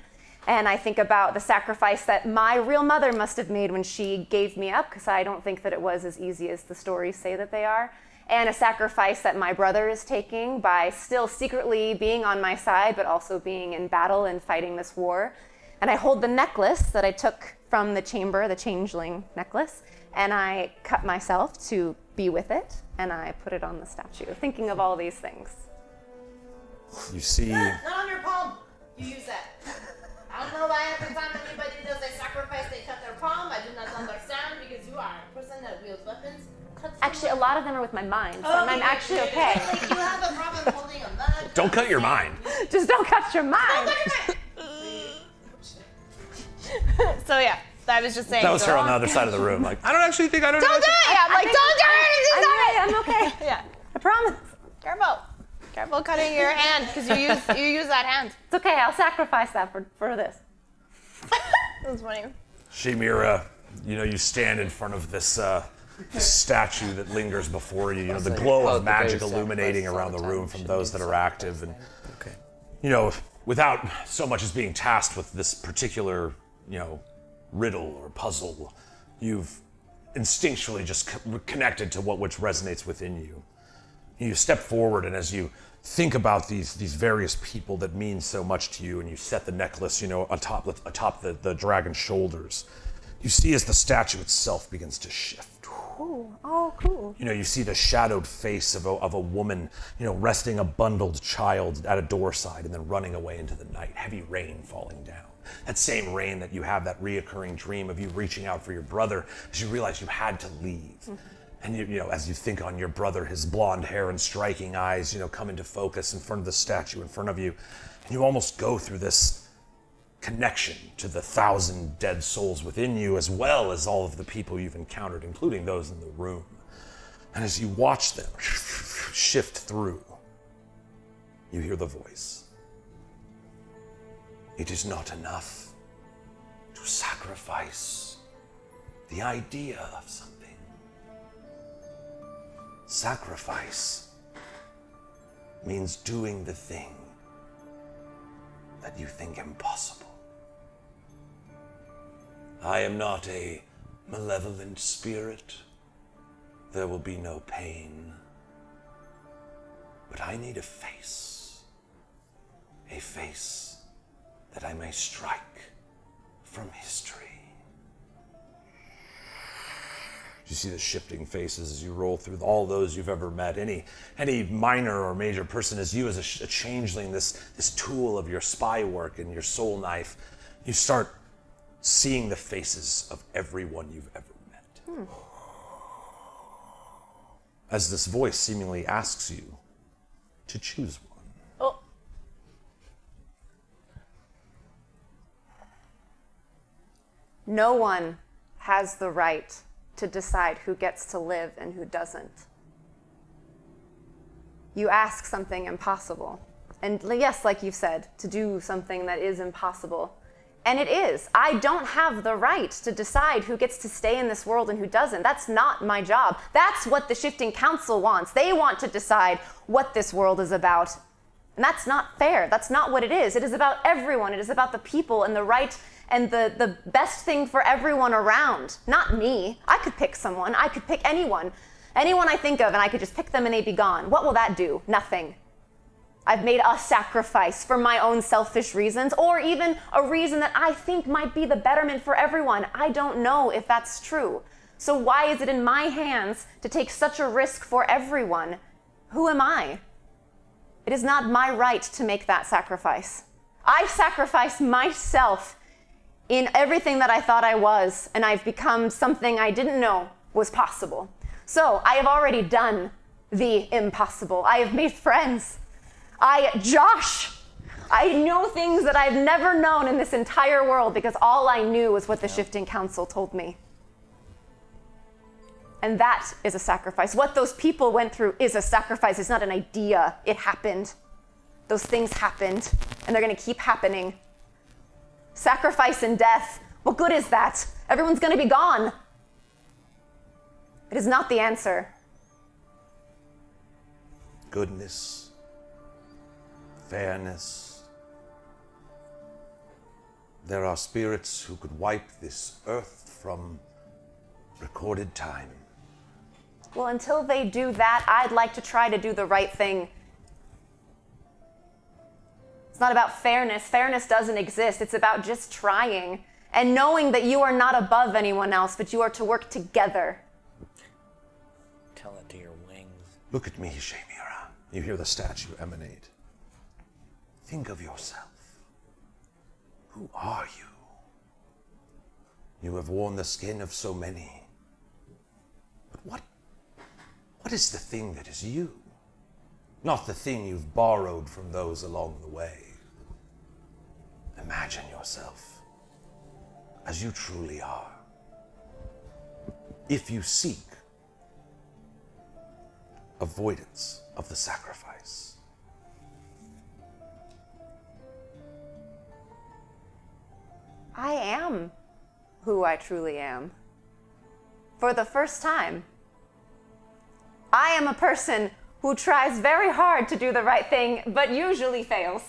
[SPEAKER 4] And I think about the sacrifice that my real mother must have made when she gave me up, because I don't think that it was as easy as the stories say that they are. And a sacrifice that my brother is taking by still secretly being on my side, but also being in battle and fighting this war. And I hold the necklace that I took from the chamber, the changeling necklace, and I cut myself to be with it, and I put it on the statue, thinking of all these things.
[SPEAKER 1] You see,
[SPEAKER 2] Not on your palm. You use that. I don't know why every time anybody does a sacrifice, they cut their palm. I do not understand because you are a person that wields weapons.
[SPEAKER 4] Actually, a lot of them are with my mind, so I'm actually okay.
[SPEAKER 2] Like you have a problem holding a mug.
[SPEAKER 1] don't cut your mind.
[SPEAKER 4] Just don't cut your mind.
[SPEAKER 2] So yeah, I was just saying.
[SPEAKER 1] That was
[SPEAKER 2] go
[SPEAKER 1] her on the
[SPEAKER 2] on.
[SPEAKER 1] other side of the room. Like, I don't actually think I don't know.
[SPEAKER 2] Don't do it! I'm like, don't do it!
[SPEAKER 4] I'm okay.
[SPEAKER 2] Yeah.
[SPEAKER 4] I promise.
[SPEAKER 2] Careful. Careful cutting your hand because you use that hand.
[SPEAKER 4] It's okay. I'll sacrifice that for this.
[SPEAKER 2] That's funny.
[SPEAKER 1] Shemira, you stand in front of this statue that lingers before you. The glow of magic illuminating around the room from those that are active, and without so much as being tasked with this particular, riddle or puzzle, you've instinctually just connected to which resonates within you. You step forward, and as you think about these various people that mean so much to you, and you set the necklace, atop the dragon's shoulders, you see as the statue itself begins to shift.
[SPEAKER 4] Ooh, oh, cool.
[SPEAKER 1] You see the shadowed face of a woman, resting a bundled child at a doorside and then running away into the night. Heavy rain falling down. That same rain that you have that reoccurring dream of you reaching out for your brother as you realize you had to leave. Mm-hmm. And as you think on your brother, his blonde hair and striking eyes, come into focus in front of the statue in front of you, and you almost go through this connection to the 1,000 dead souls within you, as well as all of the people you've encountered, including those in the room. And as you watch them shift through, you hear the voice. It is not enough to sacrifice the idea of something. Sacrifice means doing the thing that you think impossible. I am not a malevolent spirit. There will be no pain. But I need a face that I may strike from history. You see the shifting faces as you roll through all those you've ever met. Any minor or major person as you as a changeling, this tool of your spy work and your soul knife. You start seeing the faces of everyone you've ever met. As this voice seemingly asks you to choose one.
[SPEAKER 4] Oh. No one has the right to decide who gets to live and who doesn't. You ask something impossible. And yes, like you've said, to do something that is impossible. And it is. I don't have the right to decide who gets to stay in this world and who doesn't. That's not my job. That's what the Shifting Council wants. They want to decide what this world is about. And that's not fair. That's not what it is. It is about everyone. It is about the people and the right and the best thing for everyone around. Not me. I could pick someone. I could pick anyone. Anyone I think of, and I could just pick them and they'd be gone. What will that do? Nothing. I've made a sacrifice for my own selfish reasons, or even a reason that I think might be the betterment for everyone. I don't know if that's true. So why is it in my hands to take such a risk for everyone? Who am I? It is not my right to make that sacrifice. I sacrificed myself in everything that I thought I was, and I've become something I didn't know was possible. So I have already done the impossible. I have made friends. Josh, I know things that I've never known in this entire world because all I knew was what the Shifting Council told me. And that is a sacrifice. What those people went through is a sacrifice. It's not an idea. It happened. Those things happened, and they're going to keep happening. Sacrifice and death, what good is that? Everyone's going to be gone. It is not the answer.
[SPEAKER 1] Goodness, fairness. There are spirits who could wipe this earth from recorded time.
[SPEAKER 4] Well, until they do that, I'd like to try to do the right thing. It's not about fairness. Fairness doesn't exist. It's about just trying and knowing that you are not above anyone else, but you are to work together.
[SPEAKER 3] Tell it to your wings.
[SPEAKER 1] Look at me, Shamira. You hear the statue emanate. Think of yourself. Who are you? You have worn the skin of so many. But what is the thing that is you? Not the thing you've borrowed from those along the way. Imagine yourself as you truly are. If you seek avoidance of the sacrifice.
[SPEAKER 4] I am who I truly am. For the first time, I am a person who tries very hard to do the right thing, but usually fails,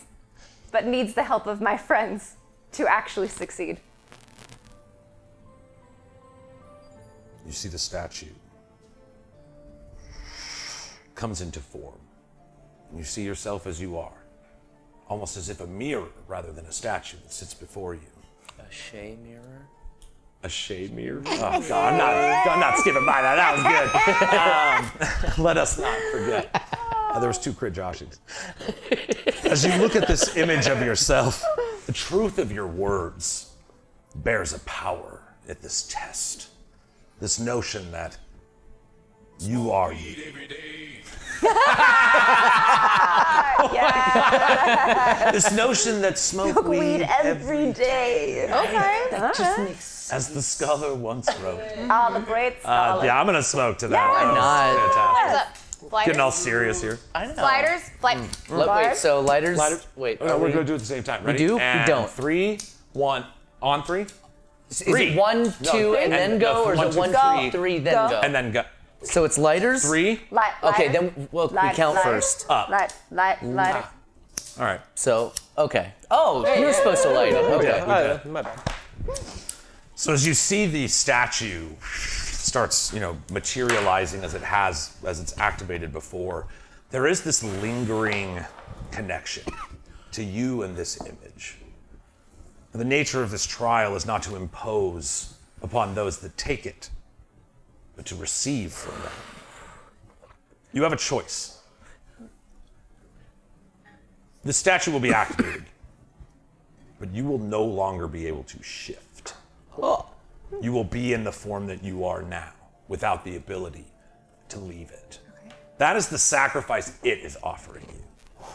[SPEAKER 4] but needs the help of my friends to actually succeed.
[SPEAKER 1] You see the statue comes into form. And you see yourself as you are, almost as if a mirror rather than a statue that sits before you.
[SPEAKER 3] A Shea mirror?
[SPEAKER 1] A shade mirror? Oh, God, I'm not skipping by that. That was good. Let us not forget. There was 2 crit Joshings. As you look at this image of yourself, the truth of your words bears a power at this test. This notion that you are you. This notion that smoke weed
[SPEAKER 2] every day. Okay.
[SPEAKER 3] That just makes sense.
[SPEAKER 1] as the scholar once wrote.
[SPEAKER 4] Oh, the great scholar.
[SPEAKER 1] Yeah, I'm gonna smoke to that.
[SPEAKER 3] Why not?
[SPEAKER 1] Fantastic.
[SPEAKER 2] Lighters?
[SPEAKER 1] Getting all serious here.
[SPEAKER 3] I know.
[SPEAKER 2] Sliders?
[SPEAKER 3] Wait, so lighters? Wait,
[SPEAKER 1] No, we're gonna do it at the same time. Ready?
[SPEAKER 3] do? We
[SPEAKER 1] And
[SPEAKER 3] don't.
[SPEAKER 1] 3, 1, on 3,
[SPEAKER 3] Is
[SPEAKER 1] Three.
[SPEAKER 3] it 1, 2, and then go, or is it 1, 2, 3, then go?
[SPEAKER 1] and then go.
[SPEAKER 3] So it's lighters?
[SPEAKER 1] 3.
[SPEAKER 3] Okay, then we count first.
[SPEAKER 1] Up.
[SPEAKER 4] Lighter.
[SPEAKER 1] All right.
[SPEAKER 3] So, okay. Oh, you're supposed to light it. Okay.
[SPEAKER 5] My bad.
[SPEAKER 1] So as you see the statue starts, materializing as it's activated before, there is this lingering connection to you and this image. The nature of this trial is not to impose upon those that take it, but to receive from them. You have a choice. The statue will be activated, but you will no longer be able to shift. You will be in the form that you are now, without the ability to leave it. That is the sacrifice it is offering you.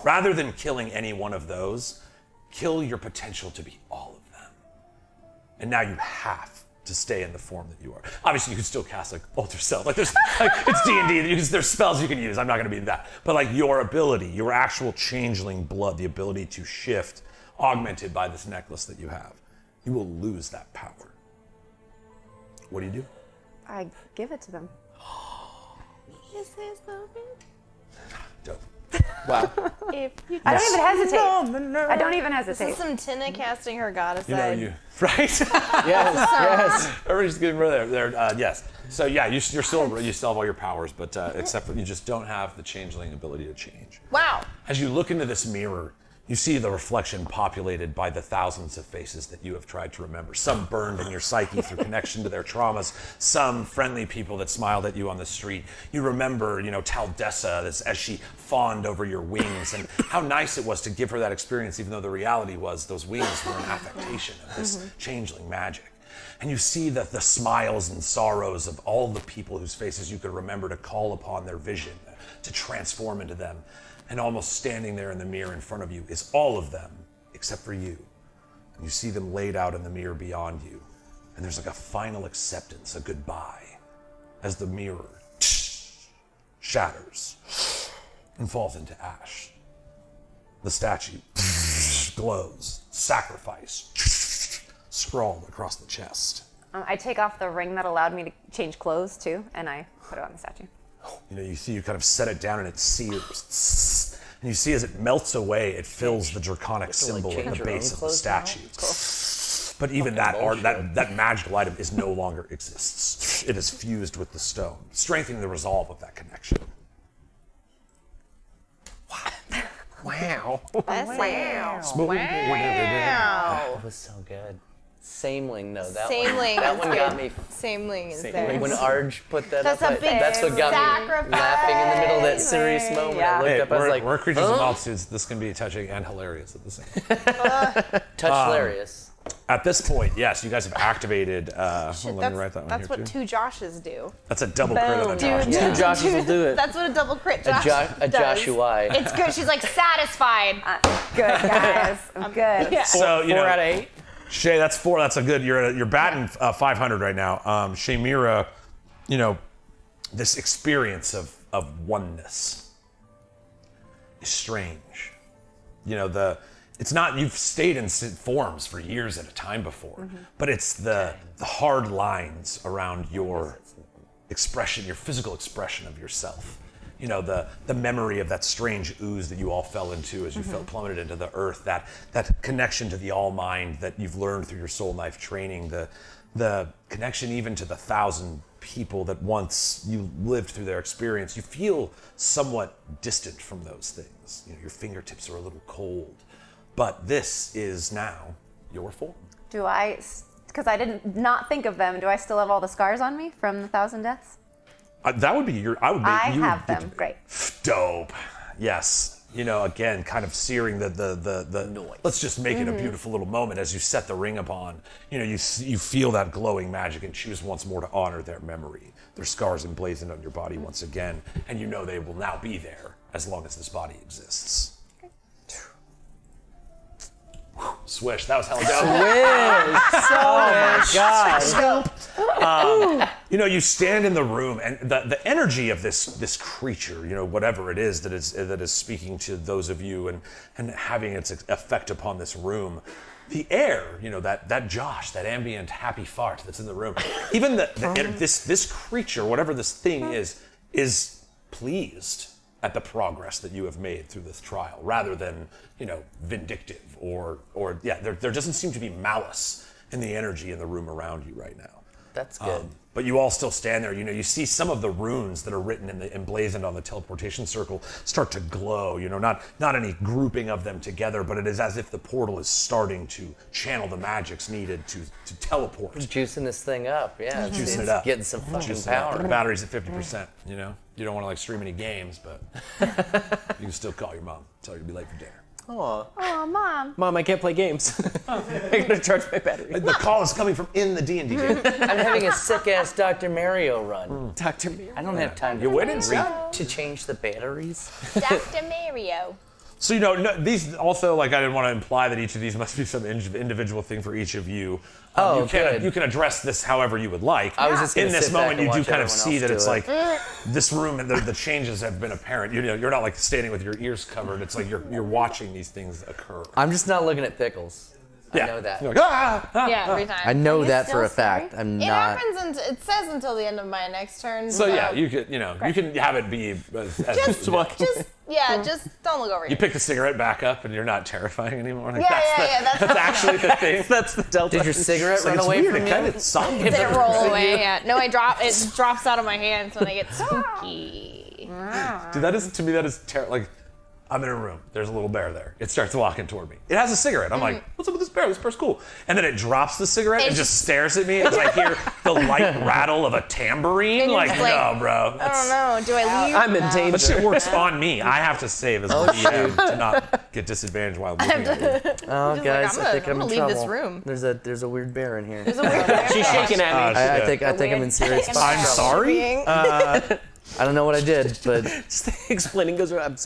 [SPEAKER 1] Rather than killing any one of those, kill your potential to be all of them. And now you have to stay in the form that you are. Obviously, you can still cast like Alter Self. Like there's, like it's D&D. There's spells you can use. I'm not going to be that. But like your ability, your actual changeling blood, the ability to shift, augmented by this necklace that you have, you will lose that power. What do you do?
[SPEAKER 4] I give it to them.
[SPEAKER 2] This is the
[SPEAKER 1] Dope.
[SPEAKER 5] Wow.
[SPEAKER 2] if you
[SPEAKER 4] I don't even hesitate. I don't even
[SPEAKER 2] This
[SPEAKER 4] hesitate.
[SPEAKER 2] is some Tina casting her goddess
[SPEAKER 1] You know
[SPEAKER 2] side.
[SPEAKER 1] you, right?
[SPEAKER 5] Yes.
[SPEAKER 1] Everybody's getting rid of there. Yes. So yeah, you still have all your powers, but except for you just don't have the changeling ability to change.
[SPEAKER 2] Wow.
[SPEAKER 1] As you look into this mirror, you see the reflection populated by the thousands of faces that you have tried to remember. Some burned in your psyche through connection to their traumas. Some friendly people that smiled at you on the street. You remember, Taldessa as she fawned over your wings, and how nice it was to give her that experience, even though the reality was those wings were an affectation of this changeling magic. And you see the smiles and sorrows of all the people whose faces you could remember to call upon their vision, to transform into them. And almost standing there in the mirror in front of you is all of them, except for you. And you see them laid out in the mirror beyond you. And there's like a final acceptance, a goodbye, as the mirror shatters and falls into ash. The statue glows, sacrifice, scrawled across the chest.
[SPEAKER 4] I take off the ring that allowed me to change clothes too, and I put it on the statue.
[SPEAKER 1] You kind of set it down and it sears. And you see as it melts away, it fills the draconic symbol at the base of the statue. But even that art, that magical item is no longer exists. It is fused with the stone, strengthening the resolve of that connection.
[SPEAKER 5] Wow.
[SPEAKER 2] Wow.
[SPEAKER 1] Smooth.
[SPEAKER 3] That was so good. Sameling, no, that
[SPEAKER 2] Sameling
[SPEAKER 3] that
[SPEAKER 2] is
[SPEAKER 3] one
[SPEAKER 2] good.
[SPEAKER 3] got me.
[SPEAKER 2] Sameling is
[SPEAKER 5] Sameling.
[SPEAKER 2] there.
[SPEAKER 3] When Arj put that
[SPEAKER 2] That's
[SPEAKER 3] up,
[SPEAKER 2] a big
[SPEAKER 3] that's what got
[SPEAKER 2] sacrifice.
[SPEAKER 3] me laughing in the middle of that serious moment.
[SPEAKER 4] Yeah.
[SPEAKER 3] I looked
[SPEAKER 1] Hey,
[SPEAKER 3] up, I was like,
[SPEAKER 1] we're creatures of multitudes. This can be touching and hilarious at the same time.
[SPEAKER 3] touch hilarious.
[SPEAKER 1] At this point, yes, you guys have activated. Let me write that one
[SPEAKER 2] That's
[SPEAKER 1] here
[SPEAKER 2] what
[SPEAKER 1] too.
[SPEAKER 2] two Joshes do.
[SPEAKER 1] That's a double crit on a Josh.
[SPEAKER 2] Dude.
[SPEAKER 3] Two Joshes will do it.
[SPEAKER 2] That's what a double crit Josh
[SPEAKER 3] A
[SPEAKER 2] does.
[SPEAKER 3] Joshua.
[SPEAKER 2] It's good. She's like satisfied.
[SPEAKER 4] Good guys, I'm good.
[SPEAKER 2] Yeah.
[SPEAKER 1] So you
[SPEAKER 5] 4
[SPEAKER 1] know,
[SPEAKER 5] out of 8.
[SPEAKER 1] Shay, that's 4. That's a good. You're batting 500 right now. Shaymira, this experience of oneness is strange. It's not you've stayed in forms for years at a time before, but it's the hard lines around your expression, your physical expression of yourself. The memory of that strange ooze that you all fell into as you fell plummeted into the earth, that connection to the all mind that you've learned through your soul knife training, the connection even to the 1,000 people that once you lived through their experience. You feel somewhat distant from those things. Your fingertips are a little cold, but this is now your form.
[SPEAKER 4] Do I, because I didn't not think of them, do I still have all the scars on me from the 1,000 deaths?
[SPEAKER 1] That would be your. I
[SPEAKER 4] have them. Great.
[SPEAKER 1] Dope. Yes. Again, kind of searing the noise. Let's just make it a beautiful little moment as you set the ring upon. You feel that glowing magic and choose once more to honor their memory. Their scars emblazoned on your body once again, and they will now be there as long as this body exists. Swish. That was hella dope.
[SPEAKER 3] Oh my God.
[SPEAKER 1] You stand in the room, and the energy of this creature, whatever it is that is speaking to those of you and having its effect upon this room, the air, that Josh, that ambient happy fart that's in the room, even this creature, whatever this thing is pleased at the progress that you have made through this trial, rather than vindictive or there doesn't seem to be malice in the energy in the room around you right now.
[SPEAKER 3] That's good.
[SPEAKER 1] But you all still stand there. You see some of the runes that are written emblazoned on the teleportation circle start to glow. Not any grouping of them together, but it is as if the portal is starting to channel the magics needed to teleport.
[SPEAKER 3] Juicing this thing up, yeah.
[SPEAKER 1] Juicing it up.
[SPEAKER 3] Getting some fucking power.
[SPEAKER 1] The battery's at 50%. You don't want to stream any games, but you can still call your mom. Tell her you'll be late for dinner.
[SPEAKER 5] Aw.
[SPEAKER 4] Oh, Mom.
[SPEAKER 5] Mom, I can't play games. I gotta charge my battery.
[SPEAKER 1] The call is coming from in the D&D game.
[SPEAKER 3] I'm having a sick-ass Dr. Mario run.
[SPEAKER 5] Dr. Mir.
[SPEAKER 3] I don't have time
[SPEAKER 1] You winning, son?
[SPEAKER 3] to change the batteries.
[SPEAKER 2] Dr. Mario.
[SPEAKER 1] So, these also, I didn't want to imply that each of these must be some individual thing for each of you.
[SPEAKER 3] Oh, good.
[SPEAKER 1] You can address this however you would like.
[SPEAKER 3] I was just gonna
[SPEAKER 1] in this
[SPEAKER 3] sit back
[SPEAKER 1] moment,
[SPEAKER 3] and
[SPEAKER 1] you do
[SPEAKER 3] watch
[SPEAKER 1] kind of
[SPEAKER 3] everyone
[SPEAKER 1] see
[SPEAKER 3] else
[SPEAKER 1] that
[SPEAKER 3] do
[SPEAKER 1] it's
[SPEAKER 3] it.
[SPEAKER 1] like this room and the changes have been apparent. You're not standing with your ears covered. It's like you're watching these things occur.
[SPEAKER 3] I'm just not looking at pickles. I know that.
[SPEAKER 1] You're like, ah, ah.
[SPEAKER 2] Yeah, every time.
[SPEAKER 3] I know
[SPEAKER 4] you
[SPEAKER 3] that
[SPEAKER 4] still
[SPEAKER 3] for a
[SPEAKER 4] scary?
[SPEAKER 3] fact. I'm
[SPEAKER 2] It
[SPEAKER 3] not.
[SPEAKER 2] happens. It says until the end of my next turn.
[SPEAKER 1] So yeah, you can have it be
[SPEAKER 2] just don't look over
[SPEAKER 1] You
[SPEAKER 2] here.
[SPEAKER 1] pick the cigarette back up and you're not terrifying anymore. Like,
[SPEAKER 2] Yeah,
[SPEAKER 1] that's
[SPEAKER 2] that's
[SPEAKER 1] actually the thing.
[SPEAKER 5] That's the delta.
[SPEAKER 3] Did your cigarette
[SPEAKER 1] It's like,
[SPEAKER 3] run
[SPEAKER 1] it's
[SPEAKER 3] away
[SPEAKER 1] weird.
[SPEAKER 3] from
[SPEAKER 1] It
[SPEAKER 3] you?
[SPEAKER 1] kind of softens
[SPEAKER 2] Did it
[SPEAKER 1] everything.
[SPEAKER 2] roll away? Yeah. No, it drops out of my hands when I get spooky.
[SPEAKER 1] Dude, that is terrible. Like, I'm in a room. There's a little bear there. It starts walking toward me. It has a cigarette. I'm like, what's up with this bear? This bear's cool. And then it drops the cigarette and just stares at me as I hear the light rattle of a tambourine.
[SPEAKER 2] And you're
[SPEAKER 1] Like,
[SPEAKER 2] just like,
[SPEAKER 1] no, bro.
[SPEAKER 2] I don't know. Do I leave?
[SPEAKER 5] I'm in
[SPEAKER 1] That
[SPEAKER 5] danger.
[SPEAKER 1] shit works on me. I have to save as a DM to not get disadvantaged while looking at you.
[SPEAKER 3] Oh,
[SPEAKER 2] Just
[SPEAKER 3] guys,
[SPEAKER 2] like,
[SPEAKER 3] I think
[SPEAKER 2] I'm
[SPEAKER 3] I'm in
[SPEAKER 2] gonna leave this
[SPEAKER 3] trouble.
[SPEAKER 2] room.
[SPEAKER 3] There's a weird bear in here.
[SPEAKER 5] She's shaking at me.
[SPEAKER 3] I think I'm in serious trouble.
[SPEAKER 1] I'm sorry.
[SPEAKER 3] I don't know what I did, but
[SPEAKER 5] Explaining goes. I'm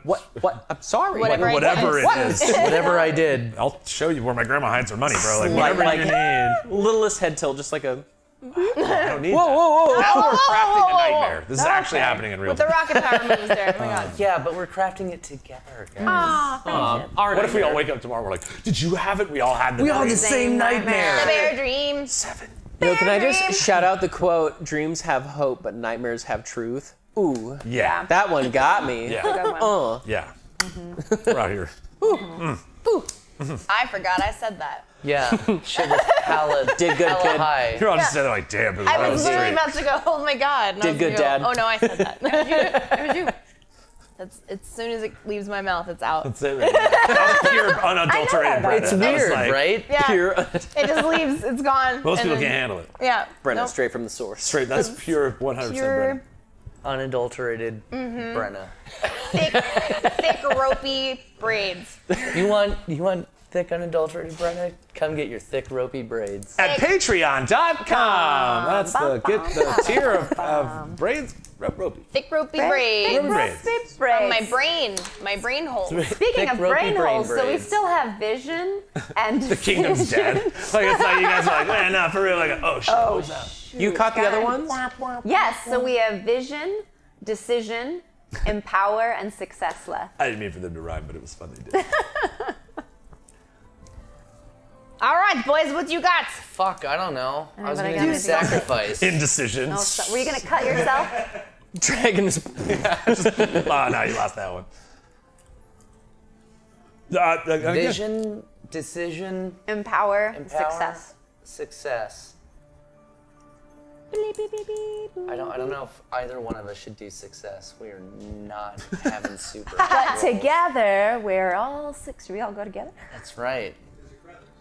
[SPEAKER 5] what? I'm sorry.
[SPEAKER 2] Whatever I
[SPEAKER 1] Whatever
[SPEAKER 2] did.
[SPEAKER 1] it is.
[SPEAKER 3] whatever I did.
[SPEAKER 1] I'll show you where my grandma hides her money, bro. Like,
[SPEAKER 5] Like-
[SPEAKER 1] whatever
[SPEAKER 5] like-
[SPEAKER 1] you need.
[SPEAKER 5] Littlest head tilt, just like a.
[SPEAKER 1] I don't need
[SPEAKER 5] Whoa,
[SPEAKER 1] that.
[SPEAKER 5] whoa, whoa!
[SPEAKER 1] Now we're crafting a
[SPEAKER 2] whoa, whoa.
[SPEAKER 1] nightmare. This is actually happening in real
[SPEAKER 2] With the
[SPEAKER 1] time.
[SPEAKER 2] rocket power moves there. Oh my god.
[SPEAKER 3] Yeah, but we're crafting it together, guys.
[SPEAKER 1] What if we all wake up tomorrow and we're like, did you have it? We all had the
[SPEAKER 3] We all had
[SPEAKER 1] dream.
[SPEAKER 3] the same nightmare.
[SPEAKER 2] The bear dreams.
[SPEAKER 1] 7.
[SPEAKER 5] Can I just
[SPEAKER 2] Dream.
[SPEAKER 5] shout out the quote? Dreams have hope, but nightmares have truth. Ooh,
[SPEAKER 1] Yeah.
[SPEAKER 5] that one got me.
[SPEAKER 1] Yeah. Yeah. We're out here.
[SPEAKER 2] I forgot I said that.
[SPEAKER 3] Yeah, shit was hella
[SPEAKER 5] Did good,
[SPEAKER 3] hella
[SPEAKER 5] kid.
[SPEAKER 3] high.
[SPEAKER 1] You're all just standing there like, damn, it was
[SPEAKER 2] I
[SPEAKER 1] right on
[SPEAKER 2] was
[SPEAKER 1] the
[SPEAKER 2] literally
[SPEAKER 1] street.
[SPEAKER 2] about to go, oh my god. And I
[SPEAKER 5] Did
[SPEAKER 2] was
[SPEAKER 5] good,
[SPEAKER 2] gonna go,
[SPEAKER 5] Dad.
[SPEAKER 2] Oh no, I said that. It was you. That's as soon as it leaves my mouth, it's out.
[SPEAKER 1] That's it, man. That was pure unadulterated Brenda.
[SPEAKER 3] It's
[SPEAKER 1] That was
[SPEAKER 3] weird,
[SPEAKER 1] like,
[SPEAKER 3] right?
[SPEAKER 2] Yeah.
[SPEAKER 5] Pure,
[SPEAKER 2] It just leaves. It's gone.
[SPEAKER 1] Most
[SPEAKER 2] and
[SPEAKER 1] people
[SPEAKER 2] then-
[SPEAKER 1] can't handle it.
[SPEAKER 2] Yeah.
[SPEAKER 5] Brenna,
[SPEAKER 2] Nope.
[SPEAKER 5] straight from the source.
[SPEAKER 1] Straight, that's pure 100%
[SPEAKER 2] Pure,
[SPEAKER 1] Brenda.
[SPEAKER 3] Unadulterated Brenna.
[SPEAKER 2] thick, ropey braids.
[SPEAKER 3] You want thick unadulterated Brenna? Come get your thick ropey braids.
[SPEAKER 1] At patreon.com. That's the tier of braids. Ropey.
[SPEAKER 2] Thick, ropey braids.
[SPEAKER 1] Ropey braids.
[SPEAKER 2] From my brain hole.
[SPEAKER 4] Speaking
[SPEAKER 3] Thick,
[SPEAKER 4] of
[SPEAKER 3] ropey
[SPEAKER 4] brain
[SPEAKER 3] brain
[SPEAKER 4] holes, so we
[SPEAKER 3] braids.
[SPEAKER 4] still have vision and
[SPEAKER 1] The kingdom's dead. Like, it's like you guys are like, man, no, for real. Like, oh, shit. what was that?
[SPEAKER 5] You caught the other ones?
[SPEAKER 4] Yes, so we have vision, decision, empower, and success left.
[SPEAKER 1] I didn't mean for them to rhyme, but it was fun they did.
[SPEAKER 2] All right, boys, what you got?
[SPEAKER 3] Fuck, I don't know. I was
[SPEAKER 4] but I
[SPEAKER 3] gonna do
[SPEAKER 4] gotta do
[SPEAKER 3] sacrifice.
[SPEAKER 1] Indecisions.
[SPEAKER 4] Oh, so, were you gonna cut yourself?
[SPEAKER 5] Dragons.
[SPEAKER 1] Oh, no, you lost that one. Again.
[SPEAKER 3] Vision, decision,
[SPEAKER 4] Empower,
[SPEAKER 3] empower,
[SPEAKER 4] success.
[SPEAKER 3] success. I don't know if either one of us should do success. We are not having super.
[SPEAKER 4] But
[SPEAKER 3] rolls.
[SPEAKER 4] together, we're all six. Should we all go together?
[SPEAKER 3] That's right.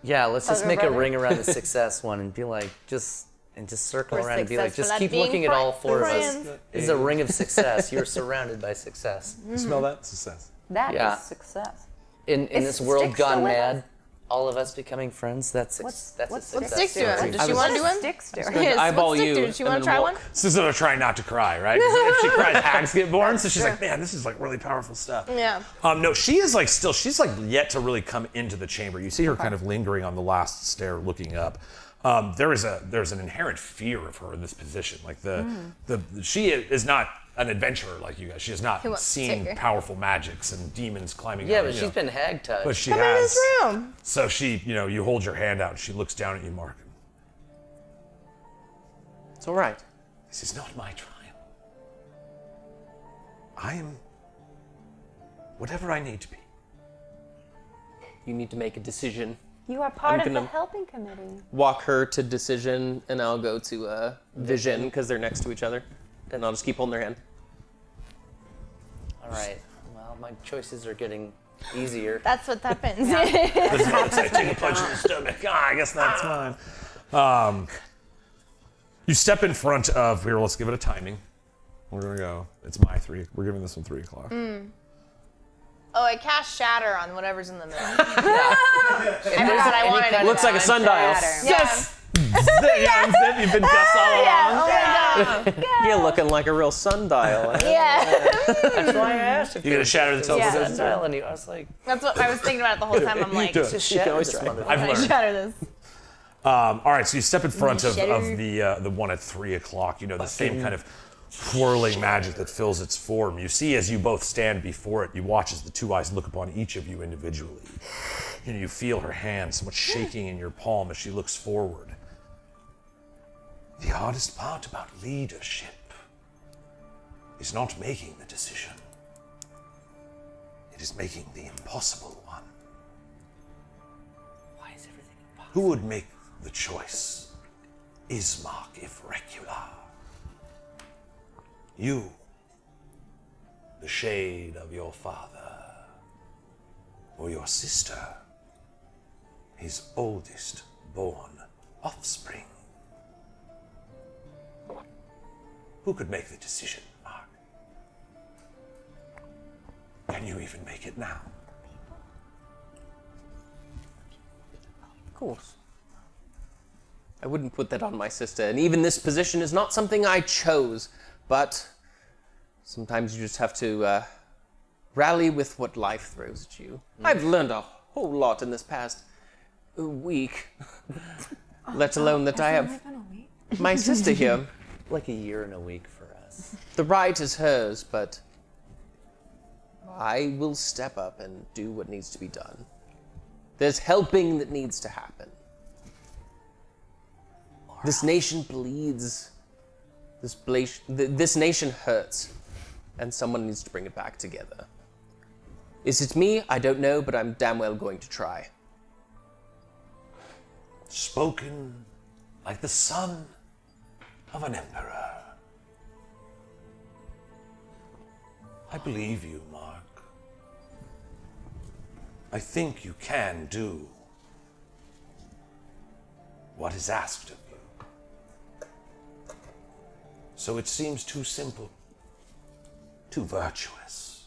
[SPEAKER 3] Yeah, let's just
[SPEAKER 4] we're
[SPEAKER 3] make a
[SPEAKER 4] brothers.
[SPEAKER 3] ring around the success one and be like, just circle
[SPEAKER 2] We're
[SPEAKER 3] around and be like,
[SPEAKER 2] successful
[SPEAKER 3] just
[SPEAKER 2] at
[SPEAKER 3] keep
[SPEAKER 2] being
[SPEAKER 3] looking at all four of us.
[SPEAKER 2] friends.
[SPEAKER 3] This is a ring of success. You're surrounded by success.
[SPEAKER 1] Smell that? Success.
[SPEAKER 4] That is
[SPEAKER 3] Yeah.
[SPEAKER 4] success.
[SPEAKER 3] In
[SPEAKER 4] Is
[SPEAKER 3] this world
[SPEAKER 4] Styx still
[SPEAKER 3] gone
[SPEAKER 4] with
[SPEAKER 3] mad,
[SPEAKER 4] us?
[SPEAKER 3] all of us becoming friends, that's a
[SPEAKER 4] What's
[SPEAKER 3] success.
[SPEAKER 2] Sticks to it. Does
[SPEAKER 5] I
[SPEAKER 2] she
[SPEAKER 5] was-
[SPEAKER 2] want to do one?
[SPEAKER 4] Sticks to
[SPEAKER 5] gonna
[SPEAKER 4] it.
[SPEAKER 2] Yes,
[SPEAKER 5] eyeball
[SPEAKER 2] what's Stick
[SPEAKER 5] you
[SPEAKER 2] do? Does she
[SPEAKER 5] and
[SPEAKER 2] want to
[SPEAKER 5] then
[SPEAKER 2] try
[SPEAKER 5] walk.
[SPEAKER 2] one?
[SPEAKER 1] So sort of trying not to cry, right? 'Cause if she cries, hags get born. So she's like, man, this is like really powerful stuff.
[SPEAKER 2] Yeah.
[SPEAKER 1] No, she is like still, she's like yet to really come into the chamber. You see her kind of lingering on the last stair looking up. There's an inherent fear of her in this position. Like she is not an adventurer like you guys. She has not
[SPEAKER 2] Who wants to
[SPEAKER 1] seen
[SPEAKER 2] take her?
[SPEAKER 1] powerful magics and demons climbing
[SPEAKER 3] Yeah,
[SPEAKER 1] out.
[SPEAKER 3] but
[SPEAKER 1] you
[SPEAKER 3] she's
[SPEAKER 1] know.
[SPEAKER 3] been hag touched.
[SPEAKER 1] But she
[SPEAKER 2] Come in
[SPEAKER 1] has.
[SPEAKER 2] this room.
[SPEAKER 1] So she, you hold your hand out and she looks down at you, Mark.
[SPEAKER 5] It's all right.
[SPEAKER 1] This is not my trial. I am whatever I need to be.
[SPEAKER 5] You need to make a decision.
[SPEAKER 4] You are part of the
[SPEAKER 5] gonna-
[SPEAKER 4] helping committee.
[SPEAKER 5] Walk her to decision, and I'll go to vision because they're next to each other. And I'll just keep holding their hand.
[SPEAKER 3] All right. Well, my choices are getting easier.
[SPEAKER 2] That's what happens.
[SPEAKER 1] This is what it's like, take a punch in the stomach. I guess that's fine. You step in front of, here, let's give it a timing. We're gonna go, it's my 3, we're giving this one 3 o'clock.
[SPEAKER 2] Oh, I cast Shatter on whatever's in the middle. I forgot I wanted to do
[SPEAKER 5] Looks
[SPEAKER 2] that.
[SPEAKER 5] like a sundial.
[SPEAKER 4] Shatter.
[SPEAKER 5] Yes!
[SPEAKER 1] Yeah, you've been Gus all along.
[SPEAKER 2] Oh my god.
[SPEAKER 5] You're looking like a real sundial.
[SPEAKER 2] Yeah.
[SPEAKER 3] That's why I asked if
[SPEAKER 1] You're gonna shatter the
[SPEAKER 2] Yeah.
[SPEAKER 1] television.
[SPEAKER 3] sundial, and I was like,
[SPEAKER 2] That's what I was thinking about it the whole time. I'm like,
[SPEAKER 1] Do it.
[SPEAKER 3] just shatter
[SPEAKER 5] always
[SPEAKER 3] this
[SPEAKER 5] try.
[SPEAKER 3] motherfucker.
[SPEAKER 1] I've
[SPEAKER 2] can I
[SPEAKER 1] learned.
[SPEAKER 2] shatter this?
[SPEAKER 1] All right, so you step in front of
[SPEAKER 2] Shatter.
[SPEAKER 1] the one at 3 o'clock. You know, the same kind of swirling magic that fills its form. You see as you both stand before it, you watch as the two eyes look upon each of you individually. And you feel her hand somewhat shaking in your palm as she looks forward. The hardest part about leadership is not making the decision. It is making the impossible one.
[SPEAKER 3] Why is everything impossible?
[SPEAKER 1] Who would make the choice? Ismark if regular. You, the shade of your father, or your sister, his oldest born offspring. Who could make the decision, Mark? Can you even make it now?
[SPEAKER 5] Of course. I wouldn't put that on my sister, and even this position is not something I chose, but sometimes you just have to rally with what life throws at you. I've learned a whole lot in this past week, let alone that I have my sister here.
[SPEAKER 3] Like a year and a week for us.
[SPEAKER 5] The right is hers, but I will step up and do what needs to be done. There's helping that needs to happen. This nation bleeds. This nation hurts, and someone needs to bring it back together. Is it me? I don't know, but I'm damn well going to try.
[SPEAKER 1] Spoken like the son of an emperor. I believe you, Mark. I think you can do what is asked of you. So it seems too simple, too virtuous.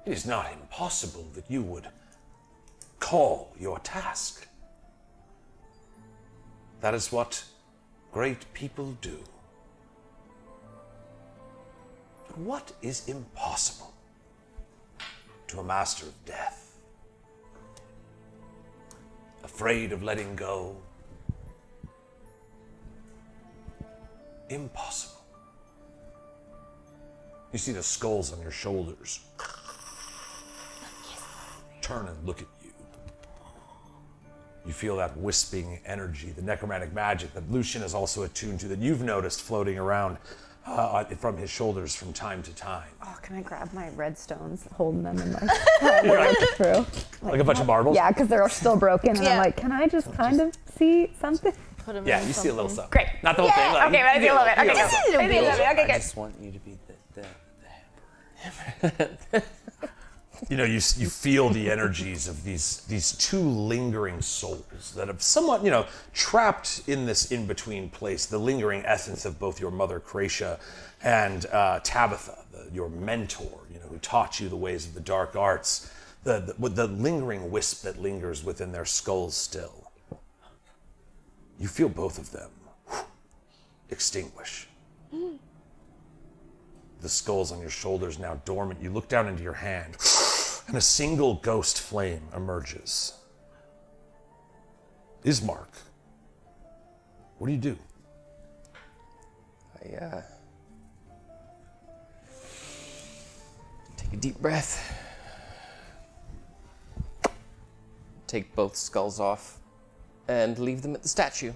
[SPEAKER 1] It is not impossible that you would call your task. That is what great people do. But what is impossible to a master of death? Afraid of letting go? Impossible. You see the skulls on your shoulders turn and look at you. You feel that wisping energy, the necromantic magic that Lucian is also attuned to, that you've noticed floating around from his shoulders from time to time.
[SPEAKER 7] Oh, can I grab my red stones, holding them and like through?
[SPEAKER 1] Like a bunch of marbles?
[SPEAKER 7] Yeah, because they're still broken, and
[SPEAKER 2] Yeah.
[SPEAKER 7] I'm like, can I just kind of see something?
[SPEAKER 2] Put 'em
[SPEAKER 1] Yeah,
[SPEAKER 2] in
[SPEAKER 1] you see a little
[SPEAKER 2] something.
[SPEAKER 1] stuff.
[SPEAKER 4] Great.
[SPEAKER 1] Not the whole thing. Like,
[SPEAKER 4] Okay, I see a little bit. Okay,
[SPEAKER 2] Just a little
[SPEAKER 4] I see a little
[SPEAKER 2] bit.
[SPEAKER 4] bit. Okay,
[SPEAKER 3] I
[SPEAKER 4] good.
[SPEAKER 3] just want you to be the hamper.
[SPEAKER 1] You know, you feel the energies of these two lingering souls that have somewhat, you know, trapped in this in-between place, the lingering essence of both your mother, Kratia, and Tabitha, your mentor, you know, who taught you the ways of the dark arts, the lingering wisp that lingers within their skulls still. You feel both of them extinguish. The skulls on your shoulders now dormant. You look down into your hand, and a single ghost flame emerges. Ismark, what do you do?
[SPEAKER 5] I take a deep breath. Take both skulls off and leave them at the statue.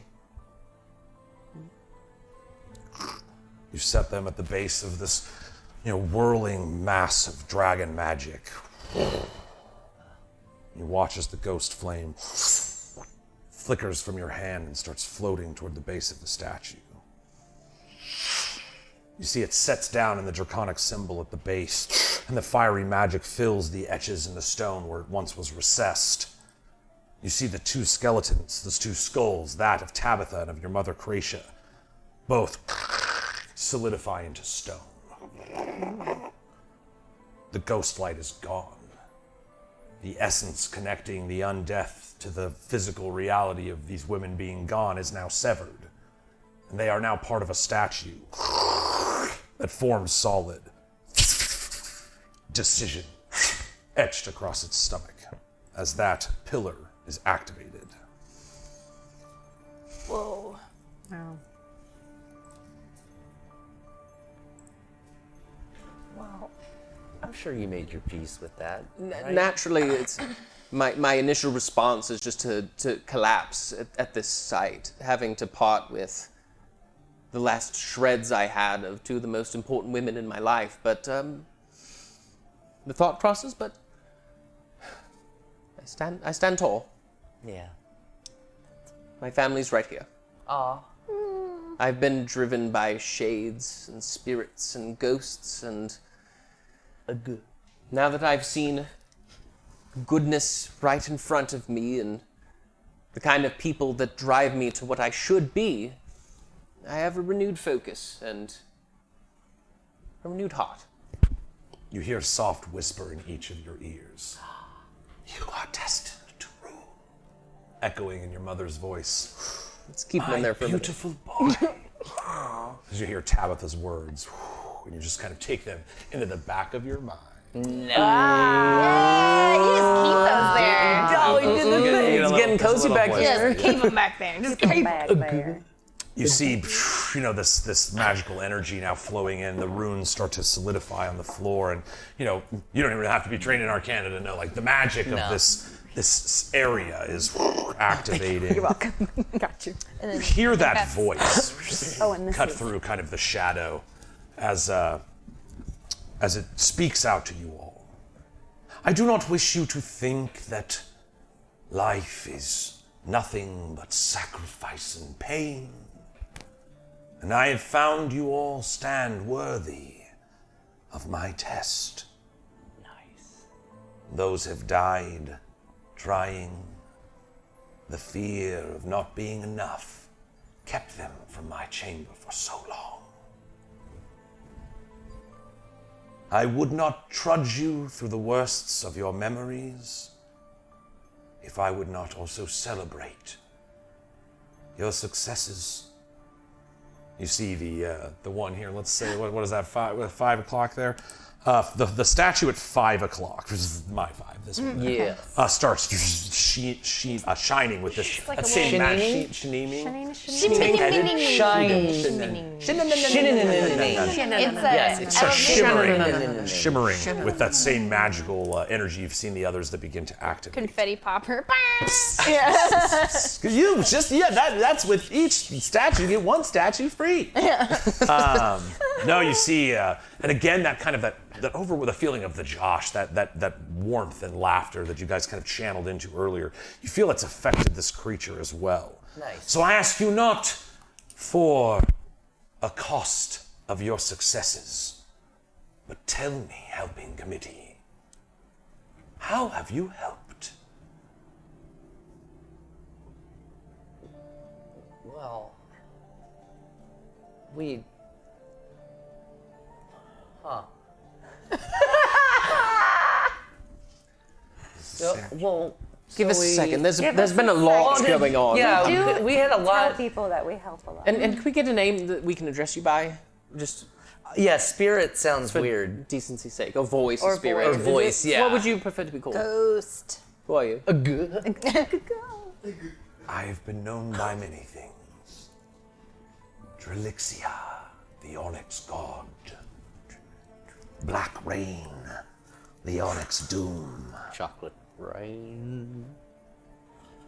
[SPEAKER 1] You set them at the base of this, you know, whirling mass of dragon magic. You watch as the ghost flame flickers from your hand and starts floating toward the base of the statue. You see it sets down in the draconic symbol at the base, and the fiery magic fills the etches in the stone where it once was recessed. You see the two skeletons, those two skulls, that of Tabitha and of your mother Kratia, both solidify into stone. The ghost light is gone. The essence connecting the undeath to the physical reality of these women being gone is now severed, and they are now part of a statue that forms solid. Decision etched across its stomach as that pillar is activated.
[SPEAKER 2] Whoa.
[SPEAKER 7] Wow.
[SPEAKER 3] Well, I'm sure you made your peace with that. Right?
[SPEAKER 5] Naturally, it's my initial response is just to collapse at this sight, having to part with the last shreds I had of two of the most important women in my life. But the thought process, but I stand tall.
[SPEAKER 3] Yeah.
[SPEAKER 5] My family's right here.
[SPEAKER 3] Aw.
[SPEAKER 5] I've been driven by shades and spirits and ghosts, and now that I've seen goodness right in front of me and the kind of people that drive me to what I should be, I have a renewed focus and a renewed heart.
[SPEAKER 1] You hear a soft whisper in each of your ears. You are destined to rule. Echoing in your mother's voice.
[SPEAKER 5] Let's keep them in there for a minute.
[SPEAKER 1] Beautiful boy. As you hear Tabitha's words, and you just kind of take them into the back of your mind.
[SPEAKER 2] You just keep those there.
[SPEAKER 3] Oh, he did the thing. It's getting cozy back here.
[SPEAKER 2] Just keep them back there. Just keep
[SPEAKER 4] Back there.
[SPEAKER 1] You see, this magical energy now flowing in. The runes start to solidify on the floor, and you don't even have to be trained in Arcana to know, like, the magic of this area is activating.
[SPEAKER 7] You're welcome. Got you.
[SPEAKER 1] You hear that voice
[SPEAKER 7] Oh, and this
[SPEAKER 1] cut
[SPEAKER 7] is-
[SPEAKER 1] through kind of the shadow as it speaks out to you all. I do not wish you to think that life is nothing but sacrifice and pain. And I have found you all stand worthy of my test.
[SPEAKER 3] Nice.
[SPEAKER 1] Those have died trying. The fear of not being enough kept them from my chamber for so long. I would not trudge you through the worsts of your memories if I would not also celebrate your successes. You see the one here, let's say, what is that, 5 o'clock there? The statue at 5 o'clock, which is my 5, this one.
[SPEAKER 3] Yeah.
[SPEAKER 1] Starts shining with this
[SPEAKER 2] like
[SPEAKER 1] that
[SPEAKER 2] a
[SPEAKER 1] same
[SPEAKER 2] little-
[SPEAKER 1] magic.
[SPEAKER 2] It's
[SPEAKER 1] Starts shimmering with that same magical energy you've seen the others that begin to activate.
[SPEAKER 2] confetti popper.
[SPEAKER 1] That's with each statue, you get one statue free. No, you see, and again, that kind of that over with a feeling of the Josh, that warmth and laughter that you guys kind of channeled into earlier. You feel it's affected this creature as well.
[SPEAKER 3] Nice.
[SPEAKER 1] So I ask you not for a cost of your successes, but tell me, helping committee, how have you helped?
[SPEAKER 3] Well, we... Huh.
[SPEAKER 5] Give us a second. There's been a lot going on.
[SPEAKER 3] Yeah, we had a
[SPEAKER 4] Tell
[SPEAKER 3] lot.
[SPEAKER 4] people that we help a lot.
[SPEAKER 5] And can we get a name that we can address you by? Just
[SPEAKER 3] Yeah, spirit sounds
[SPEAKER 5] for
[SPEAKER 3] weird.
[SPEAKER 5] decency's sake. Or voice,
[SPEAKER 3] Or
[SPEAKER 5] or spirit.
[SPEAKER 3] voice. Or voice, yeah.
[SPEAKER 5] What would you prefer to be called?
[SPEAKER 2] Ghost.
[SPEAKER 5] Who are you?
[SPEAKER 1] I have been known by many things. Drelixia, the Onyx God. Black Rain, the Onyx Doom.
[SPEAKER 5] Chocolate rain.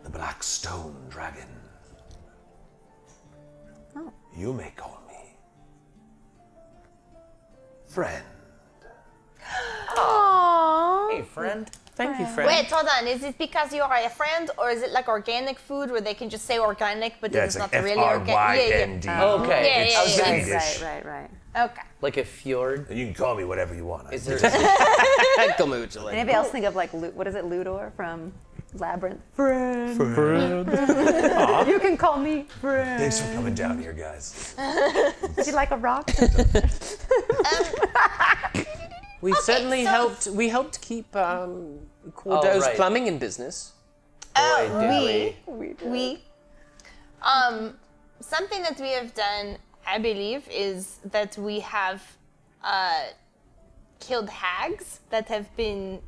[SPEAKER 1] The Black Stone Dragon. You may call me friend.
[SPEAKER 3] Hey, friend.
[SPEAKER 5] Thank you, friend.
[SPEAKER 2] Wait, hold on. Is it because you are a friend, or is it like organic food where they can just say organic, but
[SPEAKER 1] Yeah,
[SPEAKER 2] it's
[SPEAKER 1] it's
[SPEAKER 2] not
[SPEAKER 1] like
[SPEAKER 2] really organic?
[SPEAKER 1] F-R-Y-N-D.
[SPEAKER 3] Okay.
[SPEAKER 2] Yeah,
[SPEAKER 3] It's
[SPEAKER 2] yeah,
[SPEAKER 3] I was
[SPEAKER 2] yeah.
[SPEAKER 3] thinking
[SPEAKER 1] Swedish.
[SPEAKER 4] Right.
[SPEAKER 2] Okay.
[SPEAKER 3] like a fjord.
[SPEAKER 1] And you can call me whatever you want.
[SPEAKER 3] Is there?
[SPEAKER 5] Call me what you like.
[SPEAKER 7] Anybody else think of like what is it, Ludor from Labyrinth? You can call me friend.
[SPEAKER 1] Thanks for coming down here, guys.
[SPEAKER 7] Would you like a rock?
[SPEAKER 5] We've certainly
[SPEAKER 2] so-
[SPEAKER 5] helped keep Cordo's
[SPEAKER 3] right.
[SPEAKER 5] plumbing in business.
[SPEAKER 3] Boy, did
[SPEAKER 2] We. Something that we have done, I believe, is that we have killed hags that have been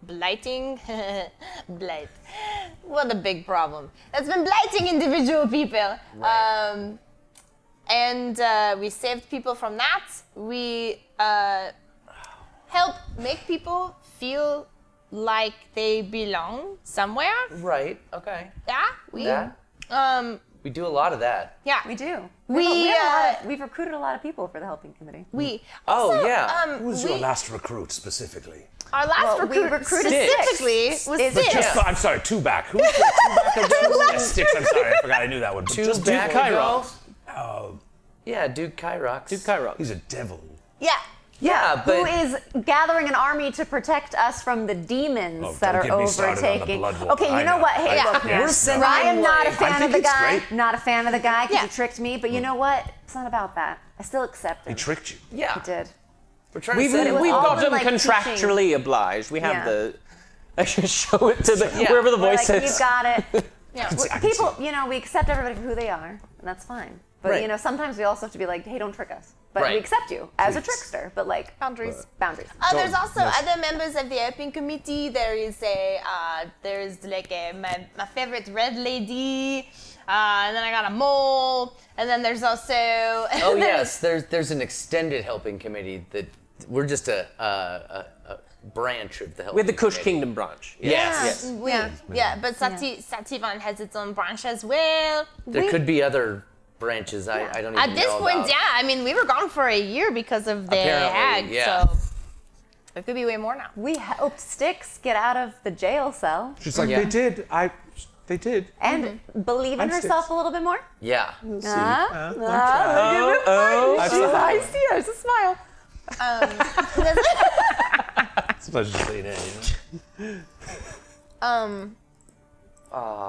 [SPEAKER 2] blighting. Blight. What a big problem. That's been blighting individual people.
[SPEAKER 3] Right.
[SPEAKER 2] And we saved people from that. We help make people feel like they belong somewhere.
[SPEAKER 3] Right. Okay.
[SPEAKER 2] Yeah, we.
[SPEAKER 3] That. We do a lot of that.
[SPEAKER 2] Yeah,
[SPEAKER 7] We do. We've recruited a lot of people for the helping committee.
[SPEAKER 2] We.
[SPEAKER 3] Oh,
[SPEAKER 2] Also,
[SPEAKER 3] yeah.
[SPEAKER 1] Who was your last recruit specifically?
[SPEAKER 2] Our last
[SPEAKER 7] Well, we
[SPEAKER 2] recruit
[SPEAKER 7] recruited
[SPEAKER 2] specifically
[SPEAKER 7] six.
[SPEAKER 2] was
[SPEAKER 7] Is-
[SPEAKER 2] Six.
[SPEAKER 1] Just, I'm sorry, two back. Who's the two back of those? Yeah, Sticks, I'm sorry, I forgot I knew that one. But
[SPEAKER 3] Two
[SPEAKER 1] just
[SPEAKER 3] back
[SPEAKER 1] Duke
[SPEAKER 3] ago?
[SPEAKER 1] Oh,
[SPEAKER 3] Yeah, Duke Kyrox.
[SPEAKER 5] Duke Kyrox.
[SPEAKER 1] he's a devil.
[SPEAKER 2] Yeah.
[SPEAKER 3] Yeah,
[SPEAKER 7] Who
[SPEAKER 3] but
[SPEAKER 7] is gathering an army to protect us from the demons
[SPEAKER 1] Oh,
[SPEAKER 7] that
[SPEAKER 1] don't
[SPEAKER 7] are
[SPEAKER 1] get me started on the
[SPEAKER 7] overtaking?
[SPEAKER 1] blood wolf.
[SPEAKER 7] Okay,
[SPEAKER 1] I
[SPEAKER 7] you know
[SPEAKER 1] know.
[SPEAKER 7] what? Hey,
[SPEAKER 1] I-
[SPEAKER 7] look,
[SPEAKER 1] yeah.
[SPEAKER 7] we're
[SPEAKER 1] We're
[SPEAKER 3] sending,
[SPEAKER 7] I am not a
[SPEAKER 3] like-
[SPEAKER 7] fan
[SPEAKER 1] I
[SPEAKER 7] of
[SPEAKER 1] think
[SPEAKER 7] the
[SPEAKER 1] it's
[SPEAKER 7] guy.
[SPEAKER 1] great.
[SPEAKER 7] Not a fan of the guy because
[SPEAKER 2] Yeah.
[SPEAKER 7] he tricked me. But you know what? It's not about that. I still accept him.
[SPEAKER 1] He tricked you.
[SPEAKER 3] yeah,
[SPEAKER 7] He did.
[SPEAKER 3] we're trying
[SPEAKER 5] We've,
[SPEAKER 3] to send
[SPEAKER 7] was
[SPEAKER 5] we've
[SPEAKER 7] all
[SPEAKER 5] got
[SPEAKER 7] in,
[SPEAKER 5] them
[SPEAKER 7] like,
[SPEAKER 5] contractually obliged. We have
[SPEAKER 7] Yeah.
[SPEAKER 5] the. I should show it to the
[SPEAKER 3] Yeah.
[SPEAKER 5] wherever the
[SPEAKER 7] We're
[SPEAKER 5] voice
[SPEAKER 7] like,
[SPEAKER 5] is.
[SPEAKER 7] you got it.
[SPEAKER 2] Yeah.
[SPEAKER 1] I can see
[SPEAKER 7] People,
[SPEAKER 1] it.
[SPEAKER 7] you know, we accept everybody for who they are, and that's fine. But
[SPEAKER 3] Right.
[SPEAKER 7] you know, sometimes we also have to be like, hey, don't trick us. But
[SPEAKER 3] Right.
[SPEAKER 7] we accept you as a
[SPEAKER 1] Please.
[SPEAKER 7] trickster. But like
[SPEAKER 2] Boundaries.
[SPEAKER 7] boundaries.
[SPEAKER 2] There's
[SPEAKER 1] Don't-
[SPEAKER 2] also
[SPEAKER 1] yes.
[SPEAKER 2] other members of the helping committee. There is there's like my favorite red lady, and then I got a mole, and then there's also.
[SPEAKER 3] Oh yes, there's an extended helping committee that we're just a branch of the helping.
[SPEAKER 5] With the Kush
[SPEAKER 3] committee.
[SPEAKER 5] Kingdom branch.
[SPEAKER 3] Yes.
[SPEAKER 2] But Sativan has its own branch as well.
[SPEAKER 3] There could be other branches. I don't even
[SPEAKER 2] At this
[SPEAKER 3] know
[SPEAKER 2] point,
[SPEAKER 3] about.
[SPEAKER 2] yeah. I mean, we were gone for a year because of the
[SPEAKER 3] Apparently,
[SPEAKER 2] hag,
[SPEAKER 3] yeah.
[SPEAKER 2] so there could be way more now.
[SPEAKER 7] We helped Styx get out of the jail cell
[SPEAKER 1] She's like,
[SPEAKER 3] Yeah.
[SPEAKER 1] they did. They did.
[SPEAKER 7] and believe in
[SPEAKER 1] I'm
[SPEAKER 7] herself
[SPEAKER 1] Styx.
[SPEAKER 7] a little bit more.
[SPEAKER 3] Yeah.
[SPEAKER 7] I see. There's a smile.
[SPEAKER 1] It's a pleasure to see you, you know.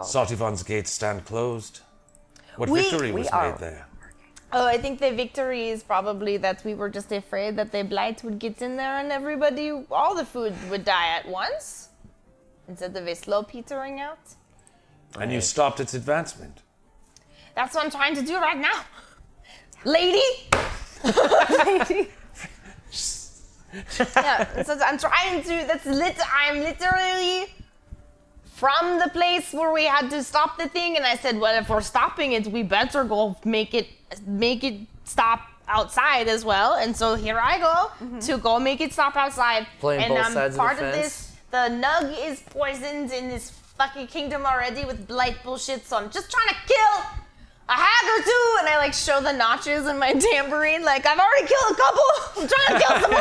[SPEAKER 1] Saltivan's gates stand closed. What victory
[SPEAKER 7] we
[SPEAKER 1] was
[SPEAKER 7] are-
[SPEAKER 1] made there?
[SPEAKER 2] Oh, I think the victory is probably that we were just afraid that the blight would get in there and everybody, all the food would die at once instead of a slow petering out.
[SPEAKER 1] And you stopped its advancement.
[SPEAKER 2] That's what I'm trying to do right now, lady. Yeah, so I'm trying to. I'm literally from the place where we had to stop the thing, and I said, well, if we're stopping it, we better go make it stop outside as well. And so here I go to go make it stop outside.
[SPEAKER 3] Playing
[SPEAKER 2] and
[SPEAKER 3] both
[SPEAKER 2] I'm
[SPEAKER 3] sides of the
[SPEAKER 2] part
[SPEAKER 3] fence.
[SPEAKER 2] this. The nug is poisoned in this fucking kingdom already with blight bullshit, so I'm just trying to kill a hag or two, and I like show the notches in my tambourine, like I've already killed a couple. I'm trying to kill some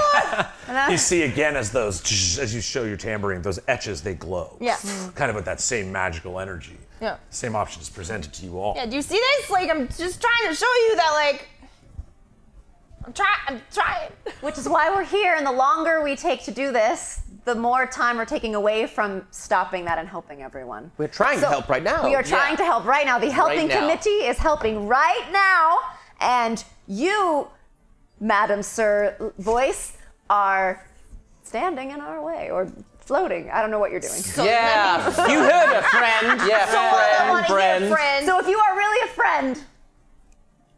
[SPEAKER 2] more.
[SPEAKER 1] You see again as as you show your tambourine, those etches, they glow.
[SPEAKER 2] Yeah.
[SPEAKER 1] Kind of with that same magical energy.
[SPEAKER 2] Yeah.
[SPEAKER 1] Same option is presented to you all.
[SPEAKER 2] Yeah, do you see this? Like, I'm just trying to show you that, like, I'm trying.
[SPEAKER 7] Which is why we're here, and the longer we take to do this, the more time we're taking away from stopping that and helping everyone.
[SPEAKER 5] We're trying to help right now.
[SPEAKER 7] We are trying to help right now. The helping
[SPEAKER 3] now.
[SPEAKER 7] committee is helping right now, and you, Madam Sir Voice, are standing in our way or floating. I don't know what you're doing.
[SPEAKER 3] Yeah.
[SPEAKER 5] You heard her, friend.
[SPEAKER 3] Yeah,
[SPEAKER 2] I wanna
[SPEAKER 3] friend.
[SPEAKER 2] hear friend.
[SPEAKER 7] So if you are really a friend,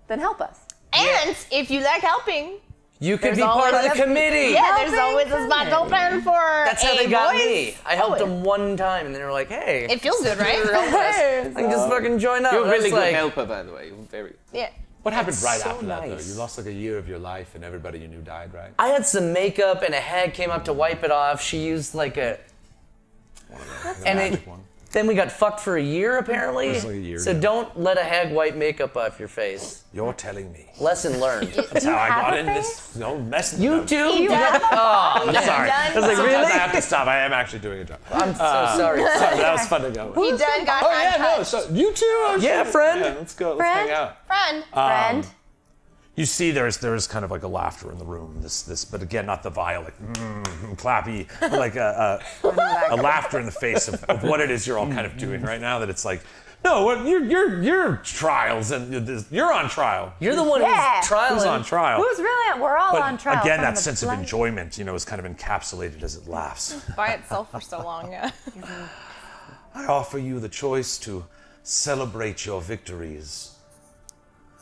[SPEAKER 7] then help us.
[SPEAKER 2] And if you like helping,
[SPEAKER 3] You could
[SPEAKER 2] There's
[SPEAKER 3] be part of
[SPEAKER 2] always
[SPEAKER 3] the
[SPEAKER 2] a-
[SPEAKER 3] committee.
[SPEAKER 2] yeah, there's
[SPEAKER 7] Helping
[SPEAKER 2] always a spot open for
[SPEAKER 3] That's how
[SPEAKER 2] a
[SPEAKER 3] they got
[SPEAKER 2] voice.
[SPEAKER 3] me. I helped them one time, and they were like, "Hey,
[SPEAKER 2] It feels good, right?
[SPEAKER 3] help us. I can just fucking join up."
[SPEAKER 5] You're a
[SPEAKER 3] That's
[SPEAKER 5] really good
[SPEAKER 3] like,
[SPEAKER 5] helper, by the way. You're very.
[SPEAKER 2] Yeah.
[SPEAKER 1] What happened
[SPEAKER 3] That's
[SPEAKER 1] right
[SPEAKER 3] so
[SPEAKER 1] after that, though?
[SPEAKER 3] nice.
[SPEAKER 1] You lost like a year of your life and everybody you knew died, right?
[SPEAKER 3] I had some makeup, and a hag came up to wipe it off. She used like a,
[SPEAKER 1] The
[SPEAKER 3] and
[SPEAKER 1] magic
[SPEAKER 3] it,
[SPEAKER 1] one.
[SPEAKER 3] Then we got fucked for a year, apparently.
[SPEAKER 1] It was like a year,
[SPEAKER 3] so
[SPEAKER 1] yeah.
[SPEAKER 3] don't let a hag wipe makeup off your face.
[SPEAKER 1] You're telling me.
[SPEAKER 3] Lesson learned.
[SPEAKER 1] That's how I
[SPEAKER 7] have
[SPEAKER 1] got
[SPEAKER 7] a
[SPEAKER 1] in this. No messing.
[SPEAKER 3] You too?
[SPEAKER 2] You done?
[SPEAKER 3] Oh, man.
[SPEAKER 1] Sorry.
[SPEAKER 2] done?
[SPEAKER 3] I was like,
[SPEAKER 1] Sometimes
[SPEAKER 3] really?
[SPEAKER 1] I have to stop. I am actually doing a job.
[SPEAKER 3] I'm so sorry.
[SPEAKER 1] Sorry, that was fun to go with.
[SPEAKER 2] You done got
[SPEAKER 1] Oh yeah, no.
[SPEAKER 2] touch.
[SPEAKER 1] So you too. Oh,
[SPEAKER 3] Yeah,
[SPEAKER 1] shit.
[SPEAKER 3] friend.
[SPEAKER 1] Yeah, let's go. Let's hang out.
[SPEAKER 2] Friend.
[SPEAKER 7] Friend.
[SPEAKER 1] You see, there's kind of like a laughter in the room. But again, not the vile, like clappy, but like a laughter in the face of what it is you're all kind of doing right now. That it's like, no, what your trials and you're on trial.
[SPEAKER 3] You're the one
[SPEAKER 7] Yeah.
[SPEAKER 3] who's trialing.
[SPEAKER 1] Who's on trial?
[SPEAKER 7] Who's really? We're all
[SPEAKER 1] But
[SPEAKER 7] on trial.
[SPEAKER 1] again,
[SPEAKER 7] from
[SPEAKER 1] that
[SPEAKER 7] the
[SPEAKER 1] sense of
[SPEAKER 7] blood.
[SPEAKER 1] enjoyment, is kind of encapsulated as it laughs.
[SPEAKER 2] By itself for so long, yeah.
[SPEAKER 1] I offer you the choice to celebrate your victories,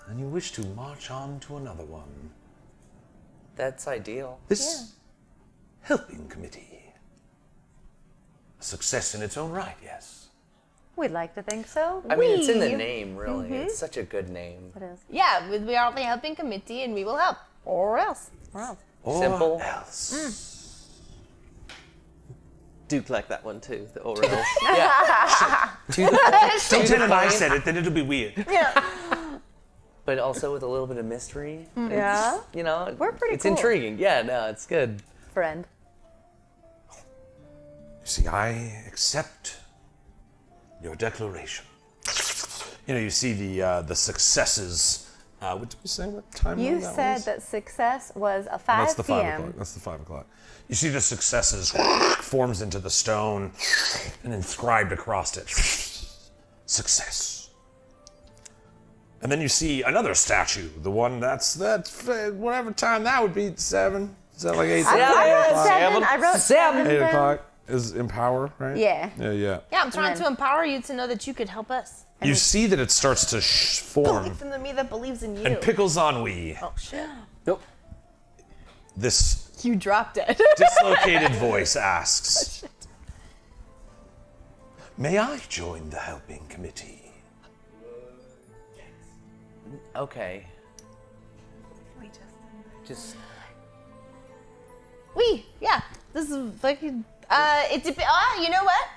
[SPEAKER 1] and you wish to march on to another one.
[SPEAKER 3] That's ideal.
[SPEAKER 1] This helping committee, a success in its own right, yes.
[SPEAKER 7] We'd like to think so.
[SPEAKER 3] I mean, it's in the name, really. It's such a good name.
[SPEAKER 7] It is.
[SPEAKER 2] Yeah, we are the helping committee and we will help. Or else.
[SPEAKER 1] Or
[SPEAKER 3] Simple.
[SPEAKER 1] else.
[SPEAKER 5] Duke like that one too, the oral.
[SPEAKER 3] Yeah.
[SPEAKER 1] Don't tell him I said it, then it'll be weird.
[SPEAKER 3] But also with a little bit of mystery.
[SPEAKER 7] Yeah.
[SPEAKER 3] You know,
[SPEAKER 7] We're pretty
[SPEAKER 3] it's
[SPEAKER 7] cool.
[SPEAKER 3] intriguing. Yeah, no, it's good.
[SPEAKER 7] Friend.
[SPEAKER 1] You see, I accept your declaration. You see the successes. What did we say? What time
[SPEAKER 7] You
[SPEAKER 1] that
[SPEAKER 7] said
[SPEAKER 1] was?
[SPEAKER 7] that success was a 5
[SPEAKER 1] That's the 5
[SPEAKER 7] p.m.
[SPEAKER 1] o'clock. That's the 5 o'clock. You see the successes forms into the stone and inscribed across it. Success. And then you see another statue. The one that's whatever time that would be. 7. Is that like 8?
[SPEAKER 7] I wrote 7. I wrote
[SPEAKER 3] 7.
[SPEAKER 1] 8 o'clock is empower, right?
[SPEAKER 7] Yeah.
[SPEAKER 1] Yeah.
[SPEAKER 2] Yeah, I'm trying
[SPEAKER 7] then-
[SPEAKER 2] to empower you to know that you could help us.
[SPEAKER 1] You see that it starts to form.
[SPEAKER 2] Believe in the me that believes in you.
[SPEAKER 1] And Pickles Ennui,
[SPEAKER 2] Oh shit.
[SPEAKER 5] Nope.
[SPEAKER 2] You
[SPEAKER 1] this
[SPEAKER 2] dropped it.
[SPEAKER 1] dislocated voice asks, may I join the helping committee?
[SPEAKER 3] Okay. Just
[SPEAKER 2] Yeah. This is fucking. You know what?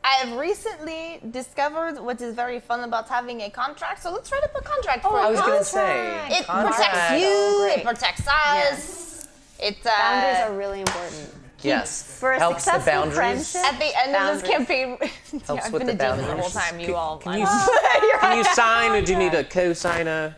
[SPEAKER 2] I have recently discovered what is very fun about having a contract. So let's write up a contract for
[SPEAKER 3] I
[SPEAKER 2] you.
[SPEAKER 3] was gonna say
[SPEAKER 2] It
[SPEAKER 3] contract.
[SPEAKER 2] protects you.
[SPEAKER 7] Oh,
[SPEAKER 2] It
[SPEAKER 7] great.
[SPEAKER 2] protects us. It
[SPEAKER 7] Boundaries are really important.
[SPEAKER 3] Yes.
[SPEAKER 7] For a
[SPEAKER 3] Helps the
[SPEAKER 7] successful
[SPEAKER 3] boundaries.
[SPEAKER 7] friendship.
[SPEAKER 2] at the end of this
[SPEAKER 7] Boundaries.
[SPEAKER 2] campaign.
[SPEAKER 3] Helps
[SPEAKER 2] I've
[SPEAKER 3] with
[SPEAKER 2] been
[SPEAKER 3] the
[SPEAKER 2] a demon the whole
[SPEAKER 3] boundaries.
[SPEAKER 2] time. You all.
[SPEAKER 5] Can you sign, or do you need a co-signer?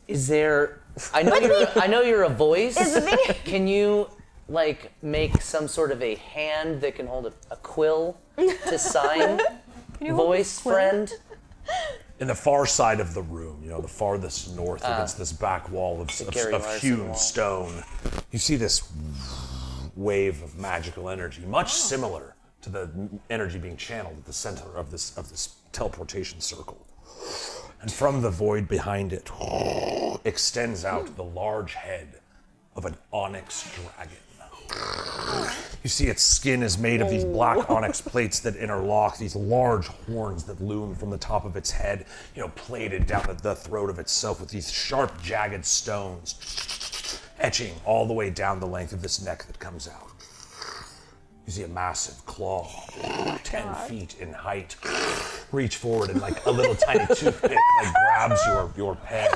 [SPEAKER 3] Is there? I know you're a voice.
[SPEAKER 2] Is the thing-
[SPEAKER 3] Can you like make some sort of a hand that can hold a quill to sign? Voice friend.
[SPEAKER 1] In the far side of the room, the farthest north against this back wall of
[SPEAKER 3] Gary Larson
[SPEAKER 1] hewn
[SPEAKER 3] wall.
[SPEAKER 1] stone, you see this wave of magical energy, much similar to the energy being channeled at the center of this teleportation circle. And from the void behind it extends out the large head of an onyx dragon. You see its skin is made of these black onyx plates that interlock, these large horns that loom from the top of its head, plated down at the throat of itself with these sharp, jagged stones, etching all the way down the length of this neck that comes out. You see a massive claw, 10 feet in height, reach forward and like a little tiny toothpick grabs your pen.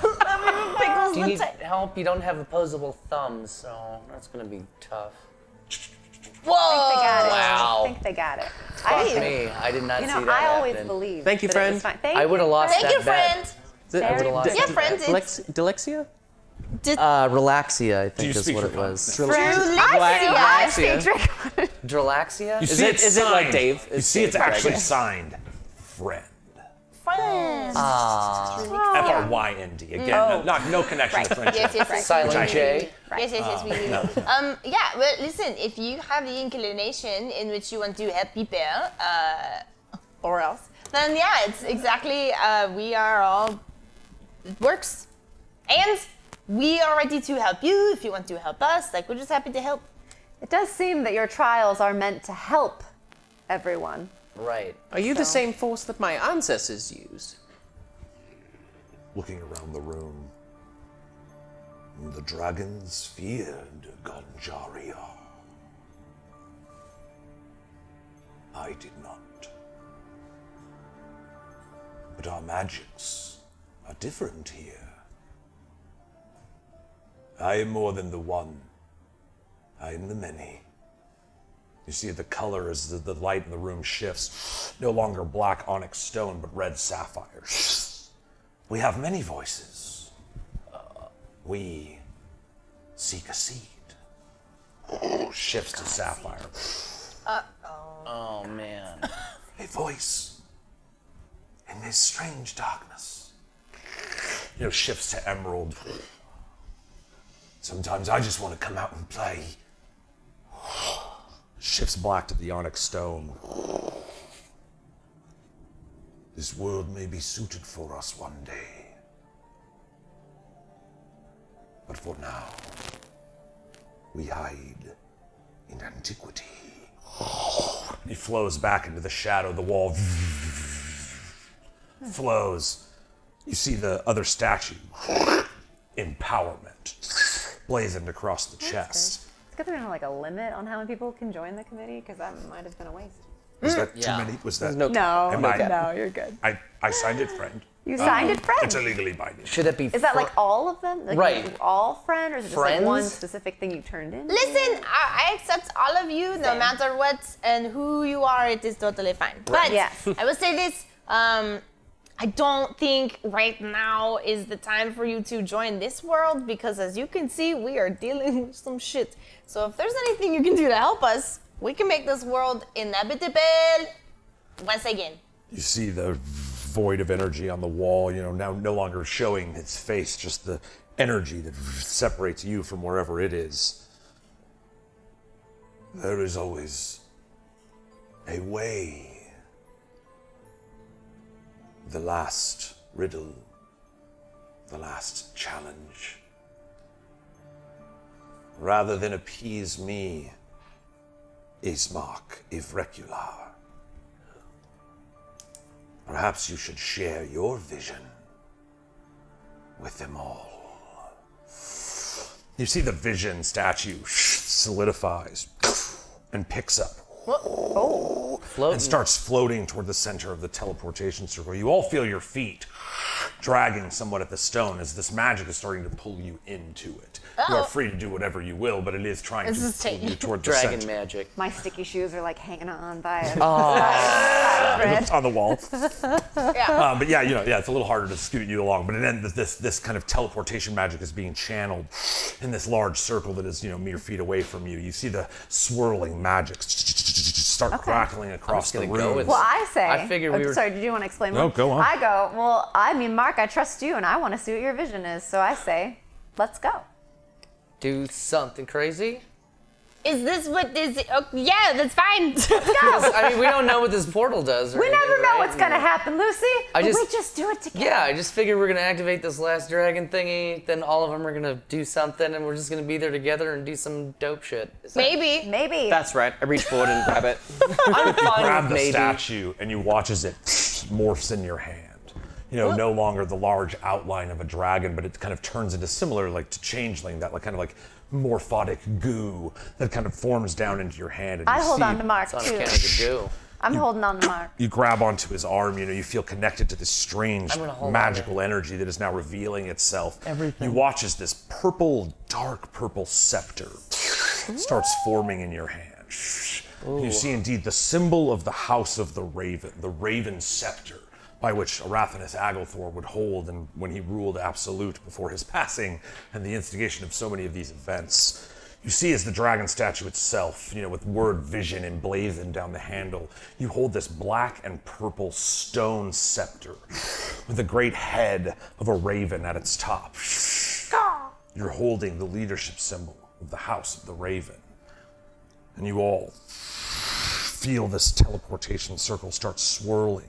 [SPEAKER 3] Do you need help? You don't have opposable thumbs, so that's gonna be tough.
[SPEAKER 2] Whoa!
[SPEAKER 7] They got it.
[SPEAKER 3] Wow.
[SPEAKER 7] I think they got it.
[SPEAKER 3] Fuck me. I did not see that
[SPEAKER 7] I always
[SPEAKER 3] happen.
[SPEAKER 7] believe.
[SPEAKER 5] Thank you,
[SPEAKER 7] that it was
[SPEAKER 5] friend.
[SPEAKER 7] fine. Thank
[SPEAKER 3] I would have
[SPEAKER 7] you.
[SPEAKER 3] lost
[SPEAKER 2] Thank
[SPEAKER 3] that
[SPEAKER 2] you,
[SPEAKER 3] bet.
[SPEAKER 2] friend.
[SPEAKER 5] Is it-
[SPEAKER 3] I would have lost
[SPEAKER 2] Yeah,
[SPEAKER 3] that
[SPEAKER 2] friend.
[SPEAKER 5] Dyslexia?
[SPEAKER 3] Relaxia, I
[SPEAKER 1] you
[SPEAKER 3] think is
[SPEAKER 1] speak
[SPEAKER 3] what
[SPEAKER 1] for
[SPEAKER 3] it was.
[SPEAKER 7] I see trick.
[SPEAKER 3] Dralaxia?
[SPEAKER 1] You
[SPEAKER 3] Is
[SPEAKER 1] see
[SPEAKER 3] it?
[SPEAKER 1] it's
[SPEAKER 3] Is it like
[SPEAKER 1] signed.
[SPEAKER 3] Dave?
[SPEAKER 1] You see it's
[SPEAKER 3] Dave the
[SPEAKER 1] actually
[SPEAKER 3] Dragon.
[SPEAKER 1] signed friend.
[SPEAKER 2] Friend.
[SPEAKER 1] F-R-Y-N-D. Again, no connection to French.
[SPEAKER 2] Yes.
[SPEAKER 3] Silent J.
[SPEAKER 2] Yes, we do. Yeah, well, listen, if you have the inclination in which you want to help people, or else, then yeah, it's exactly, we are all, it works. And we are ready to help you if you want to help us. We're just happy to help.
[SPEAKER 7] It does seem that your trials are meant to help everyone.
[SPEAKER 3] Right.
[SPEAKER 5] Are you the same force that my ancestors used?
[SPEAKER 1] Looking around the room, the dragons feared Ganjaria. I did not. But our magics are different here. I am more than the one. I am the many. You see the color as the light in the room shifts. No longer black onyx stone, but red sapphire. We have many voices. We seek a seed. Shifts to sapphire.
[SPEAKER 3] Oh man.
[SPEAKER 1] A voice in this strange darkness. Shifts to emerald. Sometimes I just want to come out and play. Shifts black to the onyx stone. This world may be suited for us one day. But for now, we hide in antiquity. He flows back into the shadow. The wall flows. You see the other statue. Empowerment. Blazoned across the chest.
[SPEAKER 7] It's good to know like a limit on how many people can join the committee, because that might have been a waste.
[SPEAKER 1] Was that too many? Was that?
[SPEAKER 5] No.
[SPEAKER 7] No, you're good.
[SPEAKER 1] I signed it, friend.
[SPEAKER 7] You signed it, friend.
[SPEAKER 1] It's illegally binding.
[SPEAKER 3] Should it be?
[SPEAKER 7] Is that like all of them? Like
[SPEAKER 3] Right.
[SPEAKER 7] All friend, or is it just like
[SPEAKER 3] Friends?
[SPEAKER 7] one specific thing you turned in?
[SPEAKER 2] Listen, I accept all of you, no matter what and who you are. It is totally fine. But
[SPEAKER 7] Yes.
[SPEAKER 2] I will say this: I don't think right now is the time for you to join this world, because, as you can see, we are dealing with some shit. So if there's anything you can do to help us, we can make this world inhabitable once again.
[SPEAKER 1] You see the void of energy on the wall, now no longer showing its face, just the energy that separates you from wherever it is. There is always a way. The last riddle, the last challenge. Rather than appease me, Ismark Ivrecular, perhaps you should share your vision with them all. You see the vision statue solidifies and picks up. And starts floating toward the center of the teleportation circle. You all feel your feet dragging somewhat at the stone as this magic is starting to pull you into it. You are free to do whatever you will, but it is trying to pull you toward the
[SPEAKER 3] Dragon
[SPEAKER 1] center.
[SPEAKER 3] magic.
[SPEAKER 7] My sticky shoes are like hanging on by a
[SPEAKER 1] On the wall. But it's a little harder to scoot you along. But then this kind of teleportation magic is being channeled in this large circle that is mere feet away from you. You see the swirling magic start crackling across the
[SPEAKER 3] gonna
[SPEAKER 1] room.
[SPEAKER 3] go with
[SPEAKER 7] Well, I say.
[SPEAKER 3] I figured we were-
[SPEAKER 7] Sorry, did you want to explain
[SPEAKER 1] No,
[SPEAKER 7] more?
[SPEAKER 1] go on.
[SPEAKER 7] I go, well, I mean, Mark, I trust you, and I want to see what your vision is. So I say, let's go.
[SPEAKER 3] Do something crazy?
[SPEAKER 2] Is this what is? Oh, yeah, that's fine.
[SPEAKER 3] I mean, we don't know what this portal does.
[SPEAKER 7] We never know what's going to happen, Lucy.
[SPEAKER 3] I
[SPEAKER 7] but
[SPEAKER 3] just-
[SPEAKER 7] we just do it together.
[SPEAKER 3] Yeah, I just figured we're gonna activate this last dragon thingy. Then all of them are gonna do something, and we're just gonna be there together and do some dope shit. Is that-
[SPEAKER 2] Maybe.
[SPEAKER 7] Maybe.
[SPEAKER 5] That's right. I reach forward and grab it.
[SPEAKER 3] I'm fine
[SPEAKER 1] Grab
[SPEAKER 3] with
[SPEAKER 1] the
[SPEAKER 3] maybe.
[SPEAKER 1] statue and you watch as it morphs in your hand. No longer the large outline of a dragon, but it kind of turns into similar to changeling, that kind of morphotic goo that kind of forms down into your hand. And
[SPEAKER 7] I
[SPEAKER 1] you
[SPEAKER 7] hold
[SPEAKER 1] see
[SPEAKER 7] on to Mark,
[SPEAKER 3] It's on a
[SPEAKER 7] too.
[SPEAKER 3] can of goo.
[SPEAKER 7] I'm holding on to Mark.
[SPEAKER 1] You grab onto his arm, you feel connected to this strange
[SPEAKER 3] I'm gonna hold
[SPEAKER 1] magical energy that is now revealing itself. You watch as this dark purple scepter starts forming in your hand. You see indeed the symbol of the House of the Raven scepter, by which Arathanis Aglthor would hold and when he ruled Absolute before his passing and the instigation of so many of these events. You see as the dragon statue itself, with word vision emblazoned down the handle, you hold this black and purple stone scepter with a great head of a raven at its top. You're holding the leadership symbol of the House of the Raven. And you all feel this teleportation circle start swirling.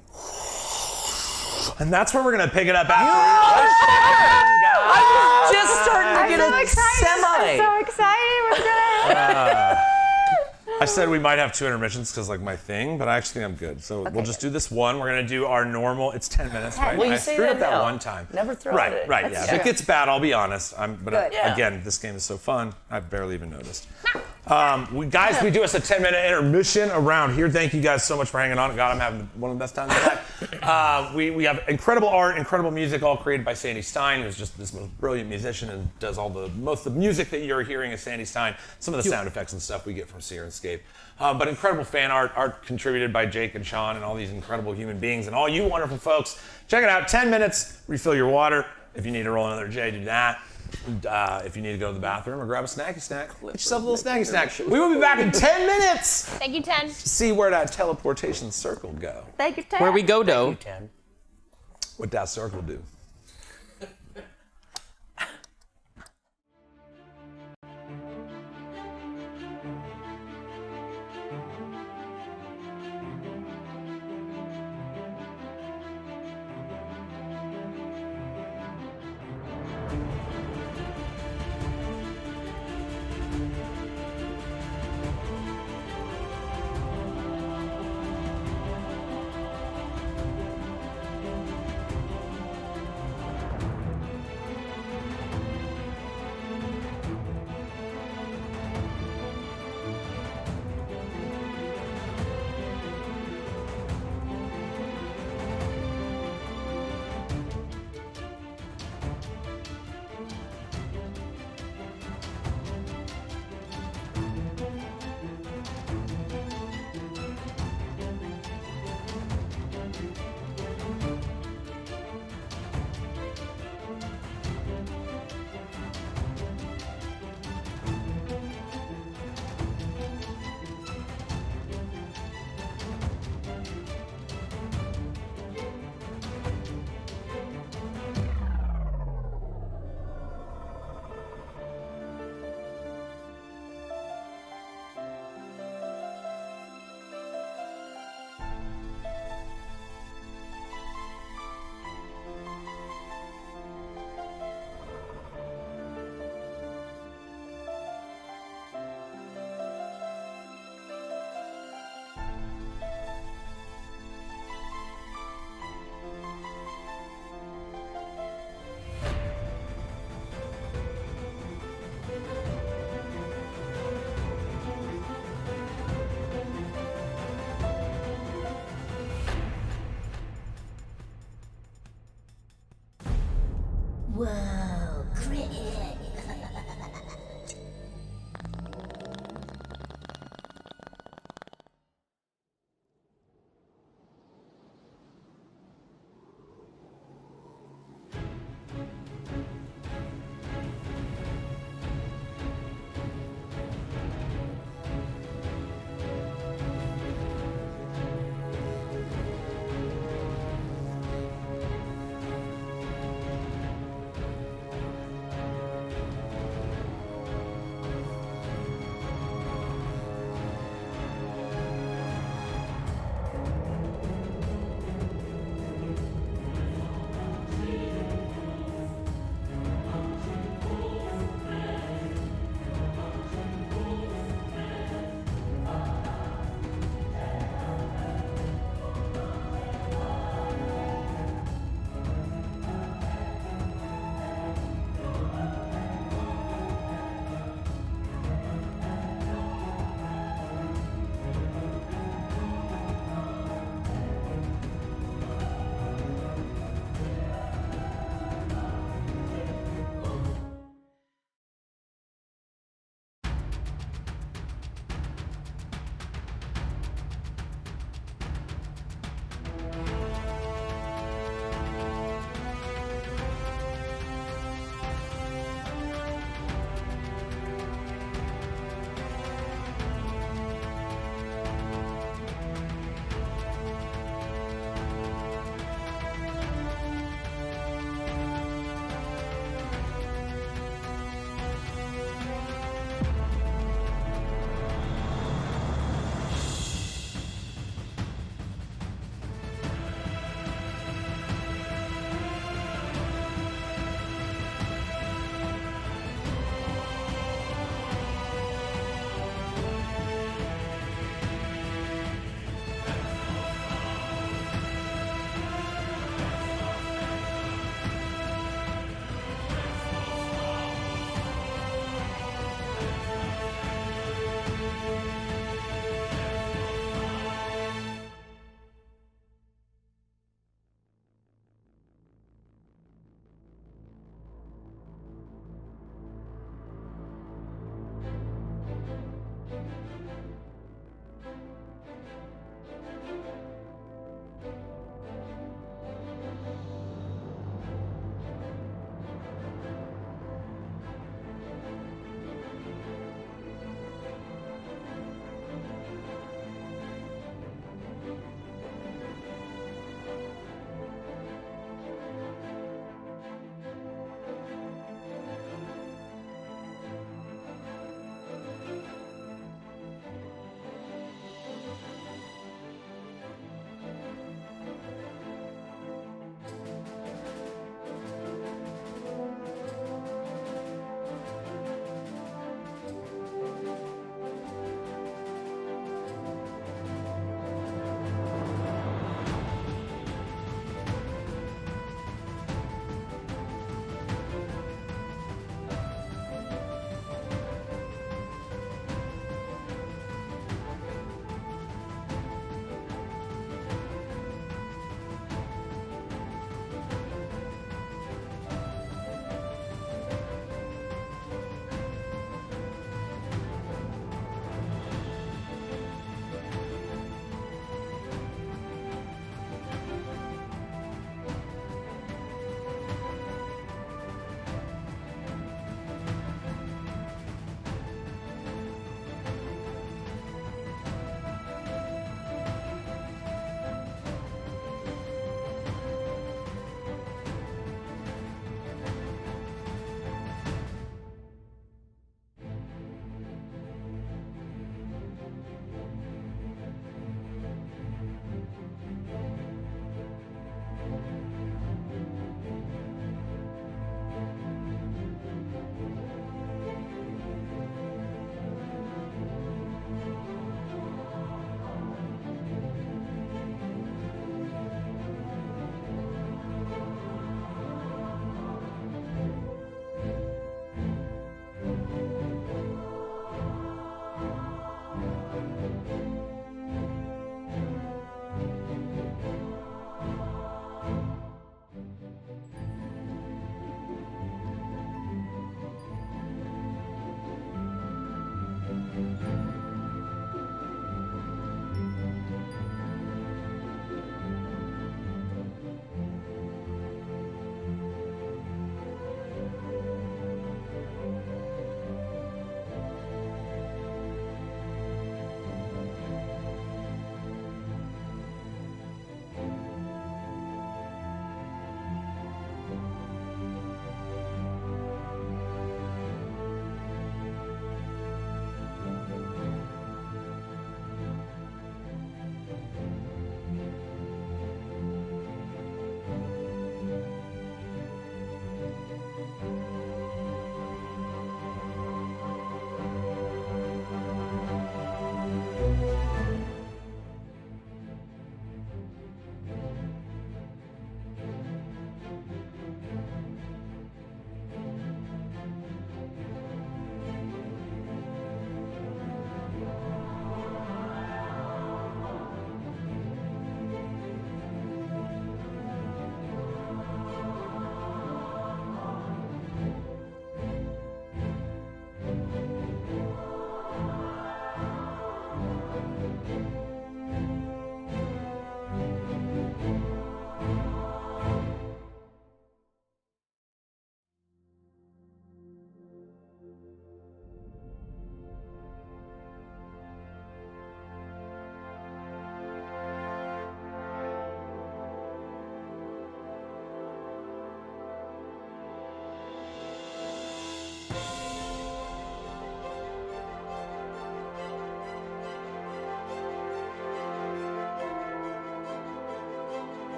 [SPEAKER 1] And that's where we're going to pick it up after.
[SPEAKER 3] Just starting to get a semi.
[SPEAKER 7] I'm so excited. We're good.
[SPEAKER 1] I said we might have 2 intermissions because my thing, but I actually think I'm good. So we'll just do this one. We're going to do our normal. It's 10 minutes, right?
[SPEAKER 3] Well, you
[SPEAKER 1] I
[SPEAKER 3] say
[SPEAKER 1] screwed
[SPEAKER 3] that
[SPEAKER 1] up that
[SPEAKER 3] now.
[SPEAKER 1] one time.
[SPEAKER 3] Never throw
[SPEAKER 1] right,
[SPEAKER 3] it.
[SPEAKER 1] Right,
[SPEAKER 3] That's
[SPEAKER 1] yeah.
[SPEAKER 3] true.
[SPEAKER 1] If it gets bad, I'll be honest.
[SPEAKER 7] Good.
[SPEAKER 1] Again, this game is so fun. I barely even noticed. We do us a 10-minute intermission around here. Thank you guys so much for hanging on. God, I'm having one of the best times of my life. We have incredible art, incredible music, all created by Sandy Stein, who's just this most brilliant musician and does most of the music that you're hearing is Sandy Stein. Some of the sound effects and stuff we get from Sirenscape. But incredible fan art contributed by Jake and Sean and all these incredible human beings and all you wonderful folks. Check it out. 10 minutes, refill your water. If you need to roll another J, do that. If you need to go to the bathroom or grab a snacky snack, get yourself a little snacky snack. We will be back in 10 minutes.
[SPEAKER 2] Thank you, 10.
[SPEAKER 1] See where that teleportation circle go.
[SPEAKER 7] Thank you, Ted.
[SPEAKER 5] Where we go, though.
[SPEAKER 1] What that circle do.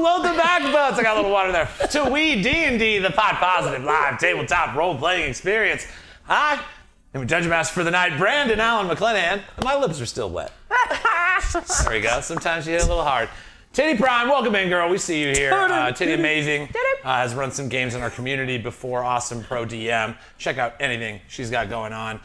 [SPEAKER 1] Float the back butts. I got a little water there. To WeeDnD, the pod positive live tabletop role-playing experience. Hi, I'm a Dungeon Master for the night, Brandon Allen McClanahan. My lips are still wet. There we go. Sometimes you hit a little hard. Titty Prime, welcome in, girl. We see you here. Titty Amazing has run some games in our community before. Awesome pro DM. Check out anything she's got going on.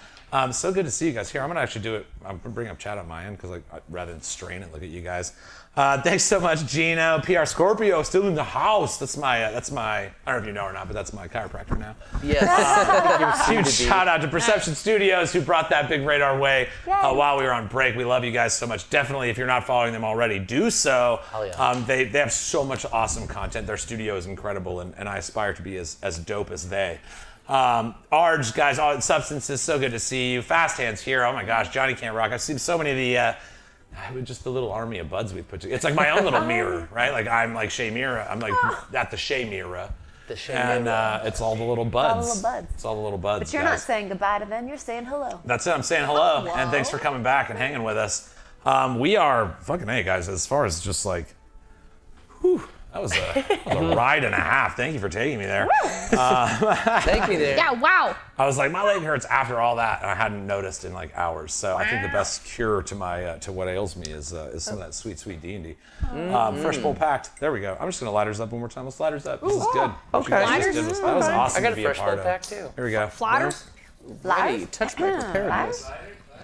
[SPEAKER 1] So good to see you guys here. I'm gonna actually do it. I'm gonna bring up chat on my end because rather than strain it, look at you guys. Thanks so much, Gino. PR Scorpio still in the house. That's my. I don't know if you know or not, but that's my chiropractor now.
[SPEAKER 3] Yes.
[SPEAKER 1] Huge shout out to Perception Studios who brought that big raid our way while we were on break. We love you guys so much. Definitely, if you're not following them already, do so.
[SPEAKER 3] Hell yeah.
[SPEAKER 1] They have so much awesome content. Their studio is incredible, and I aspire to be as dope as they. Arj, guys, all Substances, so good to see you. Fast Hands here. Oh my gosh, Johnny Can't Rock. I've seen so many of the. Just the little army of buds we've put together. It's like my own little mirror, right? Like I'm like Shay Mira. I'm like at the Shay Mira.
[SPEAKER 3] The Shay
[SPEAKER 1] And it's all the little buds.
[SPEAKER 7] All the buds.
[SPEAKER 1] It's all the little buds.
[SPEAKER 7] But you're
[SPEAKER 1] guys.
[SPEAKER 7] not saying goodbye to them, you're saying hello.
[SPEAKER 1] That's it. I'm saying hello, and thanks for coming back and hanging with us. We are fucking hey guys. As far as just like, whew, that was a ride and a half. Thank you for taking me there.
[SPEAKER 3] Take me there.
[SPEAKER 2] Yeah, wow.
[SPEAKER 1] I was like, my leg hurts after all that, and I hadn't noticed in like hours. So I think the best cure to my to what ails me is some of that sweet D&D. Fresh bowl packed. There we go. I'm just gonna lighters up one more time. Let's lighters up. This is good. What you guys just did was- That was awesome
[SPEAKER 3] I got
[SPEAKER 1] to
[SPEAKER 3] a
[SPEAKER 1] be
[SPEAKER 3] fresh
[SPEAKER 1] a part
[SPEAKER 3] bowl
[SPEAKER 1] of.
[SPEAKER 3] pack too.
[SPEAKER 1] Here we go.
[SPEAKER 2] Flatters?
[SPEAKER 3] Hey, touch my preparedness.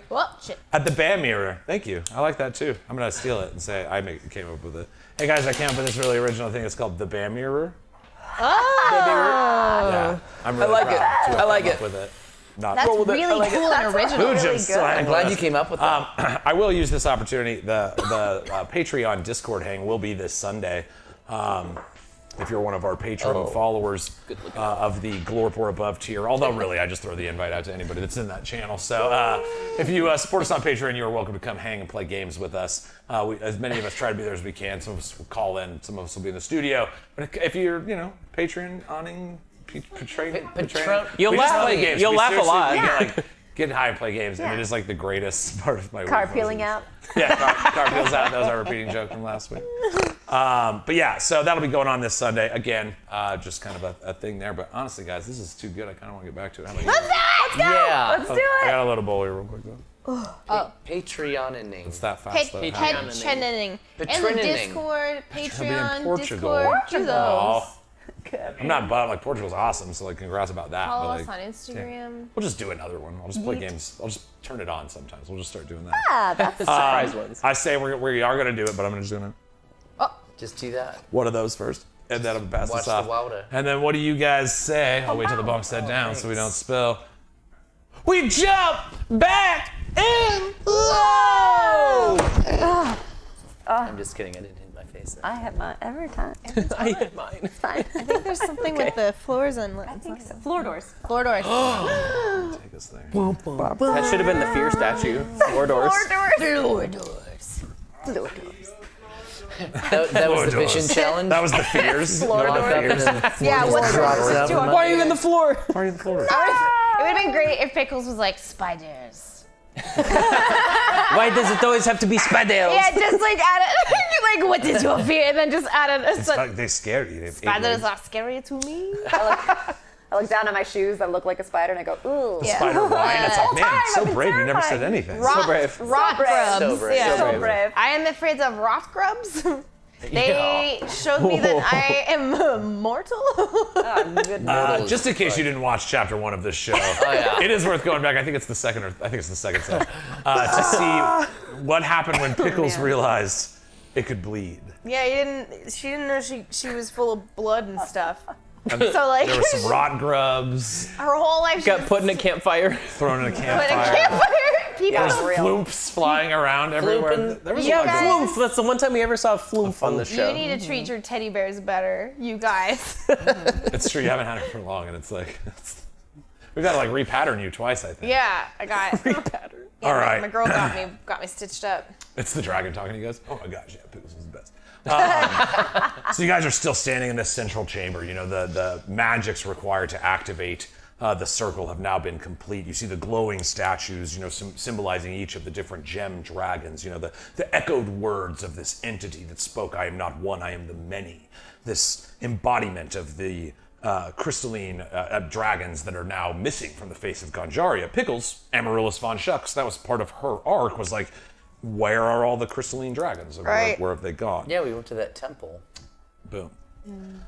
[SPEAKER 2] Well, shit.
[SPEAKER 1] At the BAM mirror. Thank you. I like that too. I'm gonna steal it and say came up with it. Hey guys, I came up with this really original thing. It's called the BAM mirror. Yeah, I'm really
[SPEAKER 3] like
[SPEAKER 1] proud
[SPEAKER 3] it.
[SPEAKER 1] to
[SPEAKER 3] I like
[SPEAKER 1] come
[SPEAKER 3] it.
[SPEAKER 1] up with it. Not
[SPEAKER 2] That's
[SPEAKER 3] Roll with it. I
[SPEAKER 2] really
[SPEAKER 3] like it.
[SPEAKER 2] cool and original.
[SPEAKER 1] Huge,
[SPEAKER 7] really
[SPEAKER 1] still
[SPEAKER 7] good.
[SPEAKER 1] hanging
[SPEAKER 3] I'm glad
[SPEAKER 1] with
[SPEAKER 3] you
[SPEAKER 1] us.
[SPEAKER 3] came up with that.
[SPEAKER 1] I will use this opportunity. The Patreon Discord hang will be this Sunday. If you're one of our Patreon followers of the Glorp or above tier, although really I just throw the invite out to anybody that's in that channel. So if you support us on Patreon, you are welcome to come hang and play games with us. As many of us try to be there as we can. Some of us will call in, some of us will be in the studio. But if you're, Patreon-oning,
[SPEAKER 5] You'll
[SPEAKER 1] we just
[SPEAKER 5] laugh.
[SPEAKER 1] play games.
[SPEAKER 5] You'll
[SPEAKER 1] We
[SPEAKER 5] laugh a
[SPEAKER 1] seriously-
[SPEAKER 5] lot.
[SPEAKER 1] We get high and play games, and it is like the greatest part of my week.
[SPEAKER 7] Car peeling out.
[SPEAKER 1] Yeah, car peels out. That was our repeating joke from last week. But yeah, so that'll be going on this Sunday. Again, just kind of a thing there. But honestly, guys, this is too good. I kind of want to get back to it. How about you?
[SPEAKER 2] Let's go!
[SPEAKER 3] Yeah.
[SPEAKER 7] Let's do
[SPEAKER 1] I
[SPEAKER 7] it.
[SPEAKER 1] got a little bowl here real quick, though.
[SPEAKER 3] Patreon and name.
[SPEAKER 1] It's that fast, though.
[SPEAKER 2] Head-chenning. In the
[SPEAKER 3] Patronining.
[SPEAKER 2] Discord,
[SPEAKER 1] I'll be in
[SPEAKER 2] Patreon,
[SPEAKER 1] Portugal.
[SPEAKER 2] Discord, do those.
[SPEAKER 1] Oh, I'm not bummed. Like, Portugal's awesome, so, like, congrats about that.
[SPEAKER 2] Follow
[SPEAKER 1] but,
[SPEAKER 2] us
[SPEAKER 1] like,
[SPEAKER 2] on Instagram.
[SPEAKER 1] we'll just do another one. I'll just play games. I'll just turn it on sometimes. We'll just start doing that.
[SPEAKER 7] Yeah, that's
[SPEAKER 5] Surprise ones.
[SPEAKER 1] I say we are going to do it, but I'm just going to
[SPEAKER 3] Just do that.
[SPEAKER 1] one of those first. And then I'm pass
[SPEAKER 3] Watch
[SPEAKER 1] this
[SPEAKER 3] the
[SPEAKER 1] off.
[SPEAKER 3] water.
[SPEAKER 1] And then what do you guys say? I'll wait till the bunk's set down so we don't spill. We jump back in low!
[SPEAKER 3] I'm just kidding. I didn't hit my face. There.
[SPEAKER 7] I have mine every time.
[SPEAKER 5] I hit mine.
[SPEAKER 7] It's fine.
[SPEAKER 2] I think there's something with the floors and
[SPEAKER 7] I think so. Floor doors.
[SPEAKER 2] floor doors.
[SPEAKER 1] Take us there.
[SPEAKER 5] That should have been the fear statue. Four doors.
[SPEAKER 2] Floor doors.
[SPEAKER 7] Floor doors.
[SPEAKER 3] That was the
[SPEAKER 1] Floor doors.
[SPEAKER 3] vision challenge.
[SPEAKER 1] That was the fears.
[SPEAKER 7] Floor
[SPEAKER 3] Walk up
[SPEAKER 7] doors.
[SPEAKER 3] and then
[SPEAKER 2] Yeah, what's
[SPEAKER 3] drops out.
[SPEAKER 2] doing?
[SPEAKER 5] Why are you in the floor?
[SPEAKER 1] Why are you in the floor?
[SPEAKER 2] It would have been great if Pickles was like spiders.
[SPEAKER 5] Why does it always have to be spiders?
[SPEAKER 2] Yeah, just like added like what is your fear, and then just added a
[SPEAKER 1] It's like they scare you. They have
[SPEAKER 2] spiders are scary to me.
[SPEAKER 7] I look down at my shoes that look like a spider and I go, ooh.
[SPEAKER 2] Yeah.
[SPEAKER 1] spider whine. It's like, man,
[SPEAKER 7] I've
[SPEAKER 1] so
[SPEAKER 7] been
[SPEAKER 1] brave. You never said
[SPEAKER 7] terrified.
[SPEAKER 1] anything.
[SPEAKER 2] Rot,
[SPEAKER 5] brave.
[SPEAKER 2] rot
[SPEAKER 7] brave.
[SPEAKER 2] grubs.
[SPEAKER 3] So brave.
[SPEAKER 2] Yeah.
[SPEAKER 7] So brave.
[SPEAKER 2] I am afraid of rot grubs. They showed me that I am mortal.
[SPEAKER 1] Just in case you didn't watch chapter 1 of this show,
[SPEAKER 3] yeah.
[SPEAKER 1] it is worth going back. I think it's the second set to see what happened when Pickles realized it could bleed.
[SPEAKER 2] Yeah, she didn't know she was full of blood and stuff.
[SPEAKER 1] And
[SPEAKER 2] So like
[SPEAKER 1] there were some rot grubs
[SPEAKER 2] her whole life she
[SPEAKER 5] Got
[SPEAKER 2] was
[SPEAKER 5] put in a campfire.
[SPEAKER 1] thrown in a
[SPEAKER 2] put in a
[SPEAKER 1] campfire.
[SPEAKER 2] campfire. People
[SPEAKER 1] There's
[SPEAKER 7] real.
[SPEAKER 1] floops flying around everywhere.
[SPEAKER 3] Flooping.
[SPEAKER 1] There was a
[SPEAKER 2] You
[SPEAKER 1] lot
[SPEAKER 2] guys-
[SPEAKER 1] going on.
[SPEAKER 5] Floof. That's the one time we ever saw a floof on the
[SPEAKER 2] You
[SPEAKER 5] show.
[SPEAKER 2] need to treat your teddy bears better, you guys.
[SPEAKER 1] It's true, you haven't had it for long, and it's like, we've got to like repattern you twice, I think.
[SPEAKER 2] Yeah, I got it.
[SPEAKER 5] Pattern.
[SPEAKER 2] Yeah,
[SPEAKER 1] All
[SPEAKER 2] my-
[SPEAKER 1] right.
[SPEAKER 2] My girl got me stitched up.
[SPEAKER 1] It's the dragon talking to you guys. Oh my gosh, yeah, Pickles is the best. So you guys are still standing in this central chamber. You know, the magic's required to activate the circle have now been complete. You see the glowing statues, symbolizing each of the different gem dragons, the echoed words of this entity that spoke, I am not one, I am the many. This embodiment of the crystalline dragons that are now missing from the face of Ganjaria. Pickles, Amaryllis von Shucks, that was part of her arc, was like, where are all the crystalline dragons?
[SPEAKER 2] Right.
[SPEAKER 1] Where have they gone?
[SPEAKER 3] Yeah, we went to that temple.
[SPEAKER 1] Boom.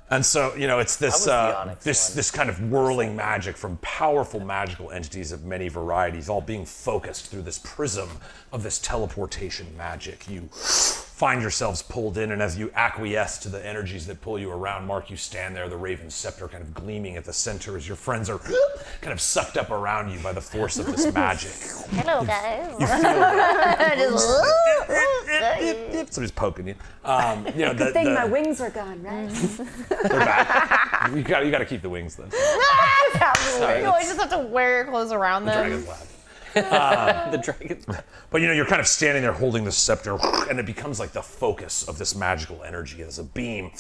[SPEAKER 1] And so, it's this
[SPEAKER 3] the Onyx
[SPEAKER 1] this kind of whirling magic from powerful magical entities of many varieties, all being focused through this prism of this teleportation magic. You find yourselves pulled in, and as you acquiesce to the energies that pull you around, Mark, you stand there, the Raven scepter kind of gleaming at the center as your friends are kind of sucked up around you by the force of this magic.
[SPEAKER 2] Hello, guys.
[SPEAKER 1] Somebody's poking you.
[SPEAKER 7] Good thing my wings are gone, right?
[SPEAKER 1] They're back. You got to keep the wings then.
[SPEAKER 2] You always just have to wear your clothes around them.
[SPEAKER 1] Dragon's laugh.
[SPEAKER 5] The dragon.
[SPEAKER 1] But you're kind of standing there holding the scepter, and it becomes like the focus of this magical energy as a beam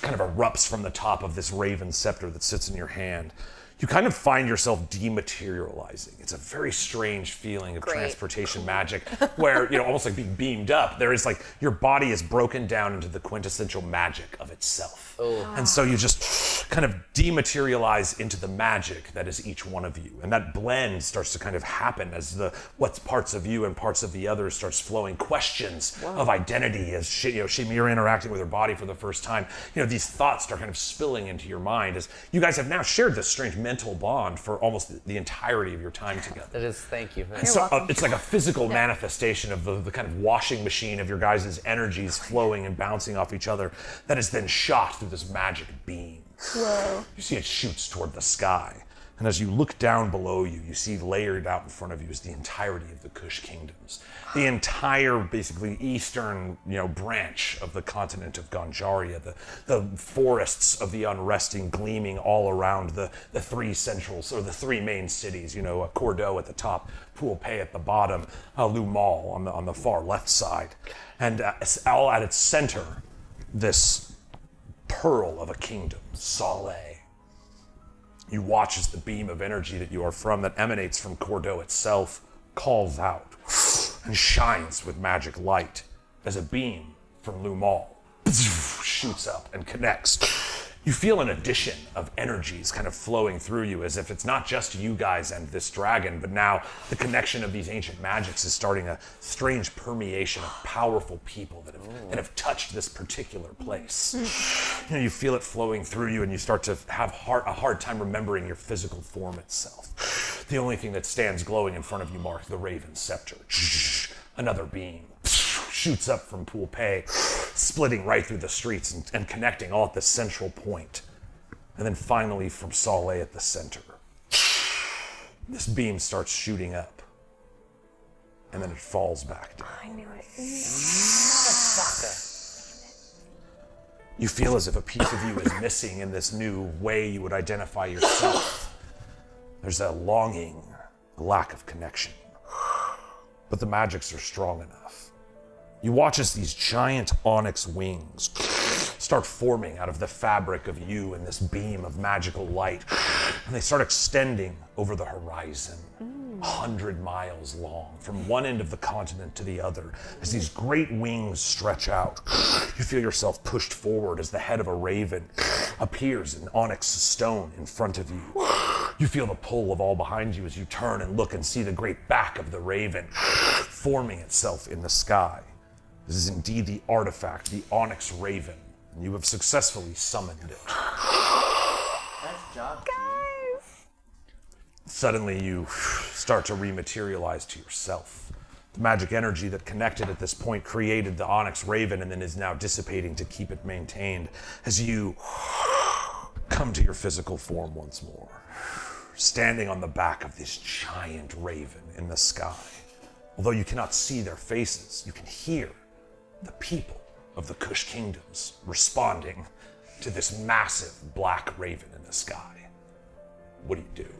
[SPEAKER 1] kind of erupts from the top of this raven scepter that sits in your hand. You kind of find yourself dematerializing. It's a very strange feeling of transportation magic where, almost like being beamed up. There is like, your body is broken down into the quintessential magic of itself. And so you just kind of dematerialize into the magic that is each one of you. And that blend starts to kind of happen as what's parts of you and parts of the others starts flowing. Questions of identity as Shamira interacting with her body for the first time. These thoughts start kind of spilling into your mind as you guys have now shared this strange mental bond for almost the entirety of your time together.
[SPEAKER 3] That is, thank you.
[SPEAKER 1] And so it's like a physical manifestation of the kind of washing machine of your guys' energies flowing and bouncing off each other that is then shot through this magic beam.
[SPEAKER 2] Whoa.
[SPEAKER 1] You see it shoots toward the sky. And as you look down below you, you see layered out in front of you is the entirety of the Kush kingdoms. The entire, basically, eastern, branch of the continent of Ganjaria. The forests of the unresting gleaming all around the three centrals, or the three main cities. Cordo at the top, Poolpay at the bottom, Lumal on the far left side. And all at its center, this pearl of a kingdom, Saleh. You watch as the beam of energy that you are from, that emanates from Cordo itself, calls out and shines with magic light as a beam from Lumal shoots up and connects. You feel an addition of energies kind of flowing through you as if it's not just you guys and this dragon, but now the connection of these ancient magics is starting a strange permeation of powerful people that have touched this particular place. You feel it flowing through you and you start to have a hard time remembering your physical form itself. The only thing that stands glowing in front of you, Mark, the Raven Scepter. Another beam shoots up from Poolpay, splitting right through the streets and connecting all at the central point. And then finally from Saleh at the center. This beam starts shooting up. And then it falls back down.
[SPEAKER 2] I knew it.
[SPEAKER 1] You feel as if a piece of you is missing in this new way you would identify yourself. There's a longing, a lack of connection. But the magics are strong enough. You watch as these giant onyx wings start forming out of the fabric of you in this beam of magical light. And they start extending over the horizon, 100 miles long, from one end of the continent to the other. As these great wings stretch out, you feel yourself pushed forward as the head of a raven appears in onyx stone in front of you. You feel the pull of all behind you as you turn and look and see the great back of the raven forming itself in the sky. This is indeed the artifact, the Onyx Raven, and you have successfully summoned it.
[SPEAKER 3] Nice job,
[SPEAKER 2] Guys.
[SPEAKER 1] Suddenly you start to rematerialize to yourself. The magic energy that connected at this point created the Onyx Raven and then is now dissipating to keep it maintained as you come to your physical form once more, standing on the back of this giant raven in the sky. Although you cannot see their faces, you can hear the people of the Kush kingdoms responding to this massive black raven in the sky. What do you do?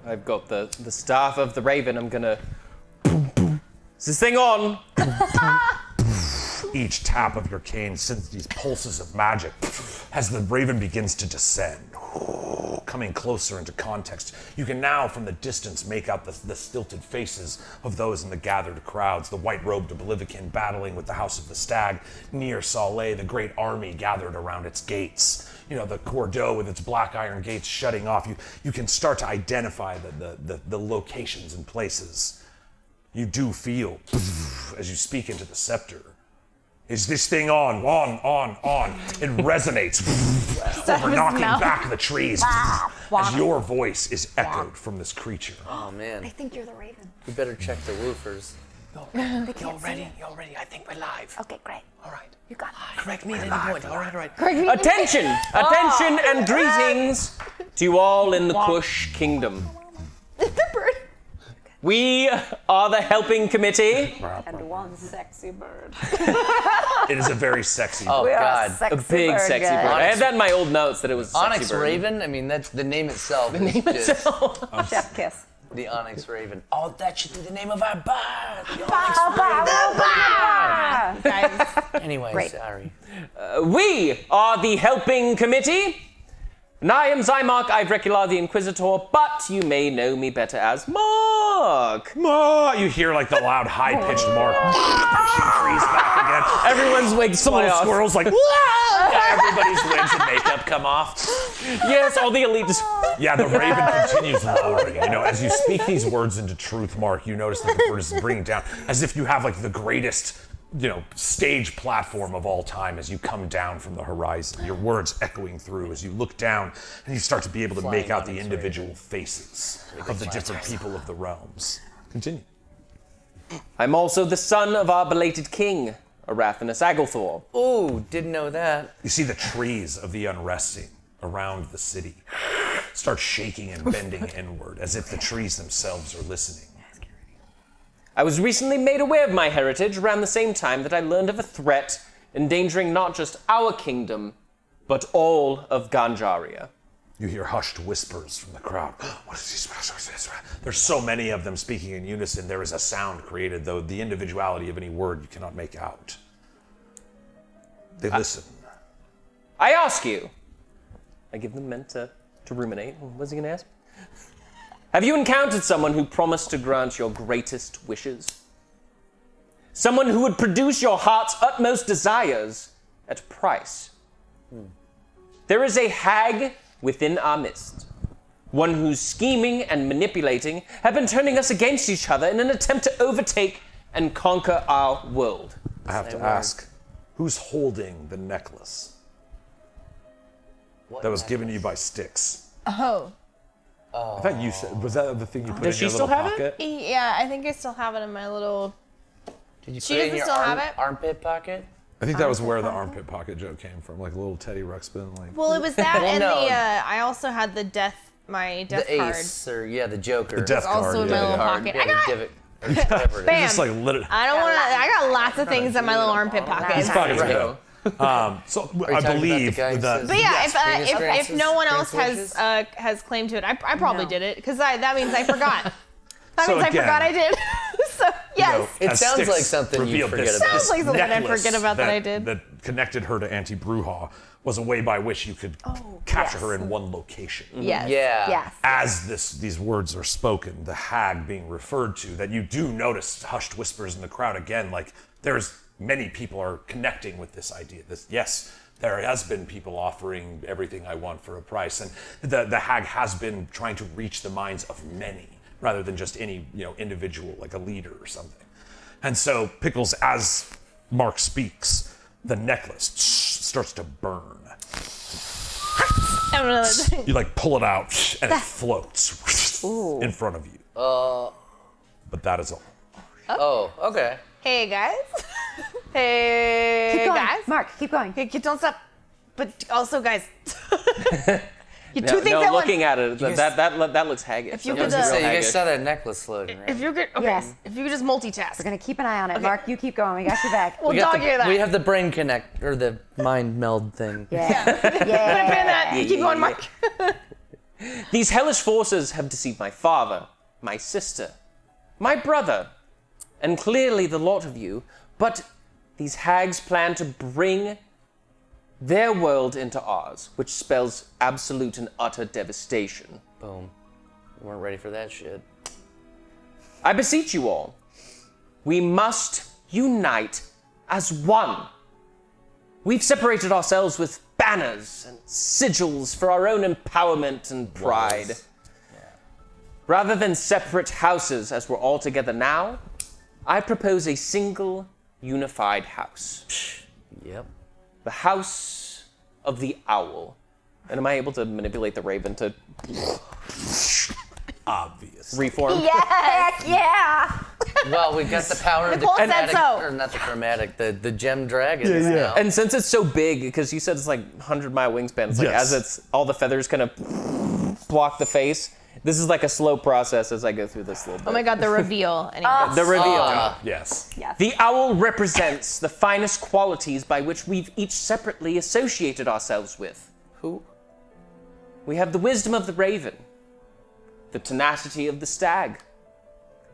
[SPEAKER 5] I've got the staff of the raven. I'm gonna. Is this thing on?
[SPEAKER 1] Each tap of your cane sends these pulses of magic as the raven begins to descend. Coming closer into context, you can now from the distance make out the stilted faces of those in the gathered crowds, the white-robed Oblivion battling with the House of the Stag. Near Saleh, the great army gathered around its gates. The Cordeaux with its black iron gates shutting off. You can start to identify the locations and places. You do feel, as you speak into the scepter, is this thing on? It resonates, knocking back the trees as your voice is echoed from this creature.
[SPEAKER 3] Oh man,
[SPEAKER 7] I think you're the raven.
[SPEAKER 3] we better check the woofers.
[SPEAKER 5] You're ready. I think we're live.
[SPEAKER 7] Okay, great.
[SPEAKER 5] All right.
[SPEAKER 7] You got it.
[SPEAKER 5] Correct me at any point. All right.
[SPEAKER 7] Correct me.
[SPEAKER 5] Attention and greetings to you all in the Kush Kingdom. We are the helping committee.
[SPEAKER 4] And one sexy bird.
[SPEAKER 1] It is a very sexy.
[SPEAKER 3] Oh
[SPEAKER 7] We are
[SPEAKER 3] God,
[SPEAKER 7] sexy
[SPEAKER 5] A big
[SPEAKER 7] bird,
[SPEAKER 5] sexy
[SPEAKER 7] guys.
[SPEAKER 5] bird. I had that in my old notes that it was a sexy
[SPEAKER 3] Onyx
[SPEAKER 5] bird.
[SPEAKER 3] Raven. I mean, that's the name itself. The
[SPEAKER 5] Name itself.
[SPEAKER 4] Chef kiss.
[SPEAKER 3] The Onyx Raven. Oh, that should be the name of our bar. The Onyx
[SPEAKER 4] Guys,
[SPEAKER 3] Raven. Anyway,
[SPEAKER 7] Great.
[SPEAKER 3] sorry.
[SPEAKER 5] We are the helping committee. And I am Zymark Ivrecular the Inquisitor, but you may know me better as Mark.
[SPEAKER 1] You hear like the loud, high-pitched mark pushing trees back again.
[SPEAKER 5] Everyone's wigs
[SPEAKER 1] Some
[SPEAKER 5] fly
[SPEAKER 1] little
[SPEAKER 5] off.
[SPEAKER 1] squirrels like, "Wah!" Everybody's wigs and makeup come off.
[SPEAKER 5] Yes, all the elites.
[SPEAKER 1] Yeah, the raven continues lowering. As you speak these words into truth, Mark, you notice that the bird is bringing down as if you have like the greatest, stage platform of all time as you come down from the horizon. Your words echoing through as you look down and you start to be able to make out the
[SPEAKER 3] Onyx
[SPEAKER 1] individual faces of the different people of the realms. Continue.
[SPEAKER 5] I'm also the son of our belated king, Arathanus Aglethor.
[SPEAKER 3] Oh, didn't know that.
[SPEAKER 1] You see the trees of the unresting around the city start shaking and bending inward as if the trees themselves are listening.
[SPEAKER 5] I was recently made aware of my heritage around the same time that I learned of a threat endangering not just our kingdom, but all of Ganjaria.
[SPEAKER 1] You hear hushed whispers from the crowd. What is this? There's so many of them speaking in unison. There is a sound created, though the individuality of any word you cannot make out. They listen.
[SPEAKER 5] I ask you. I give them a minute to ruminate. What's he going to ask? Have you encountered someone who promised to grant your greatest wishes? Someone who would produce your heart's utmost desires at a price? There is a hag within our midst, one whose scheming and manipulating have been turning us against each other in an attempt to overtake and conquer our world.
[SPEAKER 1] I have to ask, who's holding the necklace that was given to you by Styx?
[SPEAKER 2] Oh.
[SPEAKER 1] I thought you said, was that the thing you put
[SPEAKER 5] Does
[SPEAKER 1] in your
[SPEAKER 5] she still
[SPEAKER 1] little
[SPEAKER 5] have it?
[SPEAKER 1] pocket?
[SPEAKER 2] Yeah, I think I still have it in my little.
[SPEAKER 3] Did you
[SPEAKER 2] She
[SPEAKER 3] put it in
[SPEAKER 2] doesn't
[SPEAKER 3] your
[SPEAKER 2] still have it?
[SPEAKER 3] armpit pocket?
[SPEAKER 1] I think that was where the armpit pocket joke came from, like a little Teddy Ruxpin. Like,
[SPEAKER 2] Well, it was that,
[SPEAKER 3] Well,
[SPEAKER 2] and
[SPEAKER 3] no.
[SPEAKER 2] I also had the my death
[SPEAKER 3] The
[SPEAKER 2] card.
[SPEAKER 3] ace, or the Joker.
[SPEAKER 1] the death
[SPEAKER 2] Also
[SPEAKER 1] card.
[SPEAKER 2] in my little pocket. I got.
[SPEAKER 3] Give it. Whatever it is.
[SPEAKER 2] Bam.
[SPEAKER 1] Just like lit.
[SPEAKER 2] I don't want to. I got lots of things in my little armpit pocket.
[SPEAKER 1] These pockets are
[SPEAKER 3] Right.
[SPEAKER 1] dope. So
[SPEAKER 3] Are
[SPEAKER 1] I
[SPEAKER 3] you talking about
[SPEAKER 1] believe
[SPEAKER 3] the guy who
[SPEAKER 1] that.
[SPEAKER 3] says-
[SPEAKER 2] But yeah,
[SPEAKER 3] Yes,
[SPEAKER 2] if no one else
[SPEAKER 3] Green
[SPEAKER 2] has claimed to it, I probably did it because that means I forgot. That
[SPEAKER 1] So
[SPEAKER 2] means I
[SPEAKER 1] again,
[SPEAKER 2] forgot I did. So yes.
[SPEAKER 3] It
[SPEAKER 1] as
[SPEAKER 3] sounds
[SPEAKER 1] Styx
[SPEAKER 3] like something you'd
[SPEAKER 1] revealed,
[SPEAKER 3] forget
[SPEAKER 1] this-
[SPEAKER 3] about.
[SPEAKER 1] this
[SPEAKER 2] Sounds like something I'd
[SPEAKER 1] necklace
[SPEAKER 2] forget about that I did.
[SPEAKER 1] That connected her to Auntie Bruja was a way by which you could capture her in one location.
[SPEAKER 2] Yes.
[SPEAKER 3] Yeah.
[SPEAKER 7] Yes.
[SPEAKER 1] As these words are spoken, the hag being referred to, that you do notice hushed whispers in the crowd again, like there's many people are connecting with this idea. Yes, there has been people offering everything I want for a price, and the hag has been trying to reach the minds of many rather than just any individual, like a leader or something. And so Pickles, as Mark speaks, the necklace starts to burn. You like pull it out and it floats in front of you. But that is all.
[SPEAKER 3] Oh, okay.
[SPEAKER 2] Hey guys. Hey
[SPEAKER 7] Keep going.
[SPEAKER 2] guys.
[SPEAKER 7] Mark, keep going.
[SPEAKER 2] Hey, don't stop. But also, guys. You
[SPEAKER 5] No,
[SPEAKER 2] two things
[SPEAKER 5] no,
[SPEAKER 2] at
[SPEAKER 5] looking
[SPEAKER 2] once.
[SPEAKER 5] at it, that looks haggish.
[SPEAKER 2] If you
[SPEAKER 5] That
[SPEAKER 2] could,
[SPEAKER 5] looks
[SPEAKER 3] I was gonna
[SPEAKER 5] real
[SPEAKER 3] say, you guys
[SPEAKER 5] haggish.
[SPEAKER 3] saw that necklace floating, right?
[SPEAKER 2] If you could, okay.
[SPEAKER 7] Yes.
[SPEAKER 2] If you could just multitask.
[SPEAKER 7] We're gonna keep an eye on it. Mark, you keep going. We got your back.
[SPEAKER 2] We'll dog ear that.
[SPEAKER 3] We have the brain connect, or the mind meld thing.
[SPEAKER 7] Yeah.
[SPEAKER 2] Put a pin in that. Keep going, Mark.
[SPEAKER 5] These hellish forces have deceived my father, my sister, my brother, and clearly the lot of you, but these hags plan to bring their world into ours, which spells absolute and utter devastation.
[SPEAKER 3] Boom. We weren't ready for that shit.
[SPEAKER 5] I beseech you all, we must unite as one. We've separated ourselves with banners and sigils for our own empowerment and pride. Rather than separate houses as we're all together now, I propose a single unified house.
[SPEAKER 3] Yep.
[SPEAKER 5] The House of the Owl. And am I able to manipulate the raven to
[SPEAKER 1] Obvious.
[SPEAKER 5] reform?
[SPEAKER 7] Heck yeah!
[SPEAKER 3] Well, we've got the power of the
[SPEAKER 2] Nicole said
[SPEAKER 3] chromatic,
[SPEAKER 2] so.
[SPEAKER 3] or not the chromatic, the gem dragons now.
[SPEAKER 5] And since it's so big, because you said it's like 100-mile wingspan, it's like
[SPEAKER 1] Yes.
[SPEAKER 5] as it's all the feathers kind of block the face. This is like a slow process as I go through this little bit.
[SPEAKER 2] Oh my god, the reveal. Anyway.
[SPEAKER 5] The reveal.
[SPEAKER 1] Yes.
[SPEAKER 5] The owl represents the finest qualities by which we've each separately associated ourselves with.
[SPEAKER 3] Who?
[SPEAKER 5] We have the wisdom of the raven, the tenacity of the stag,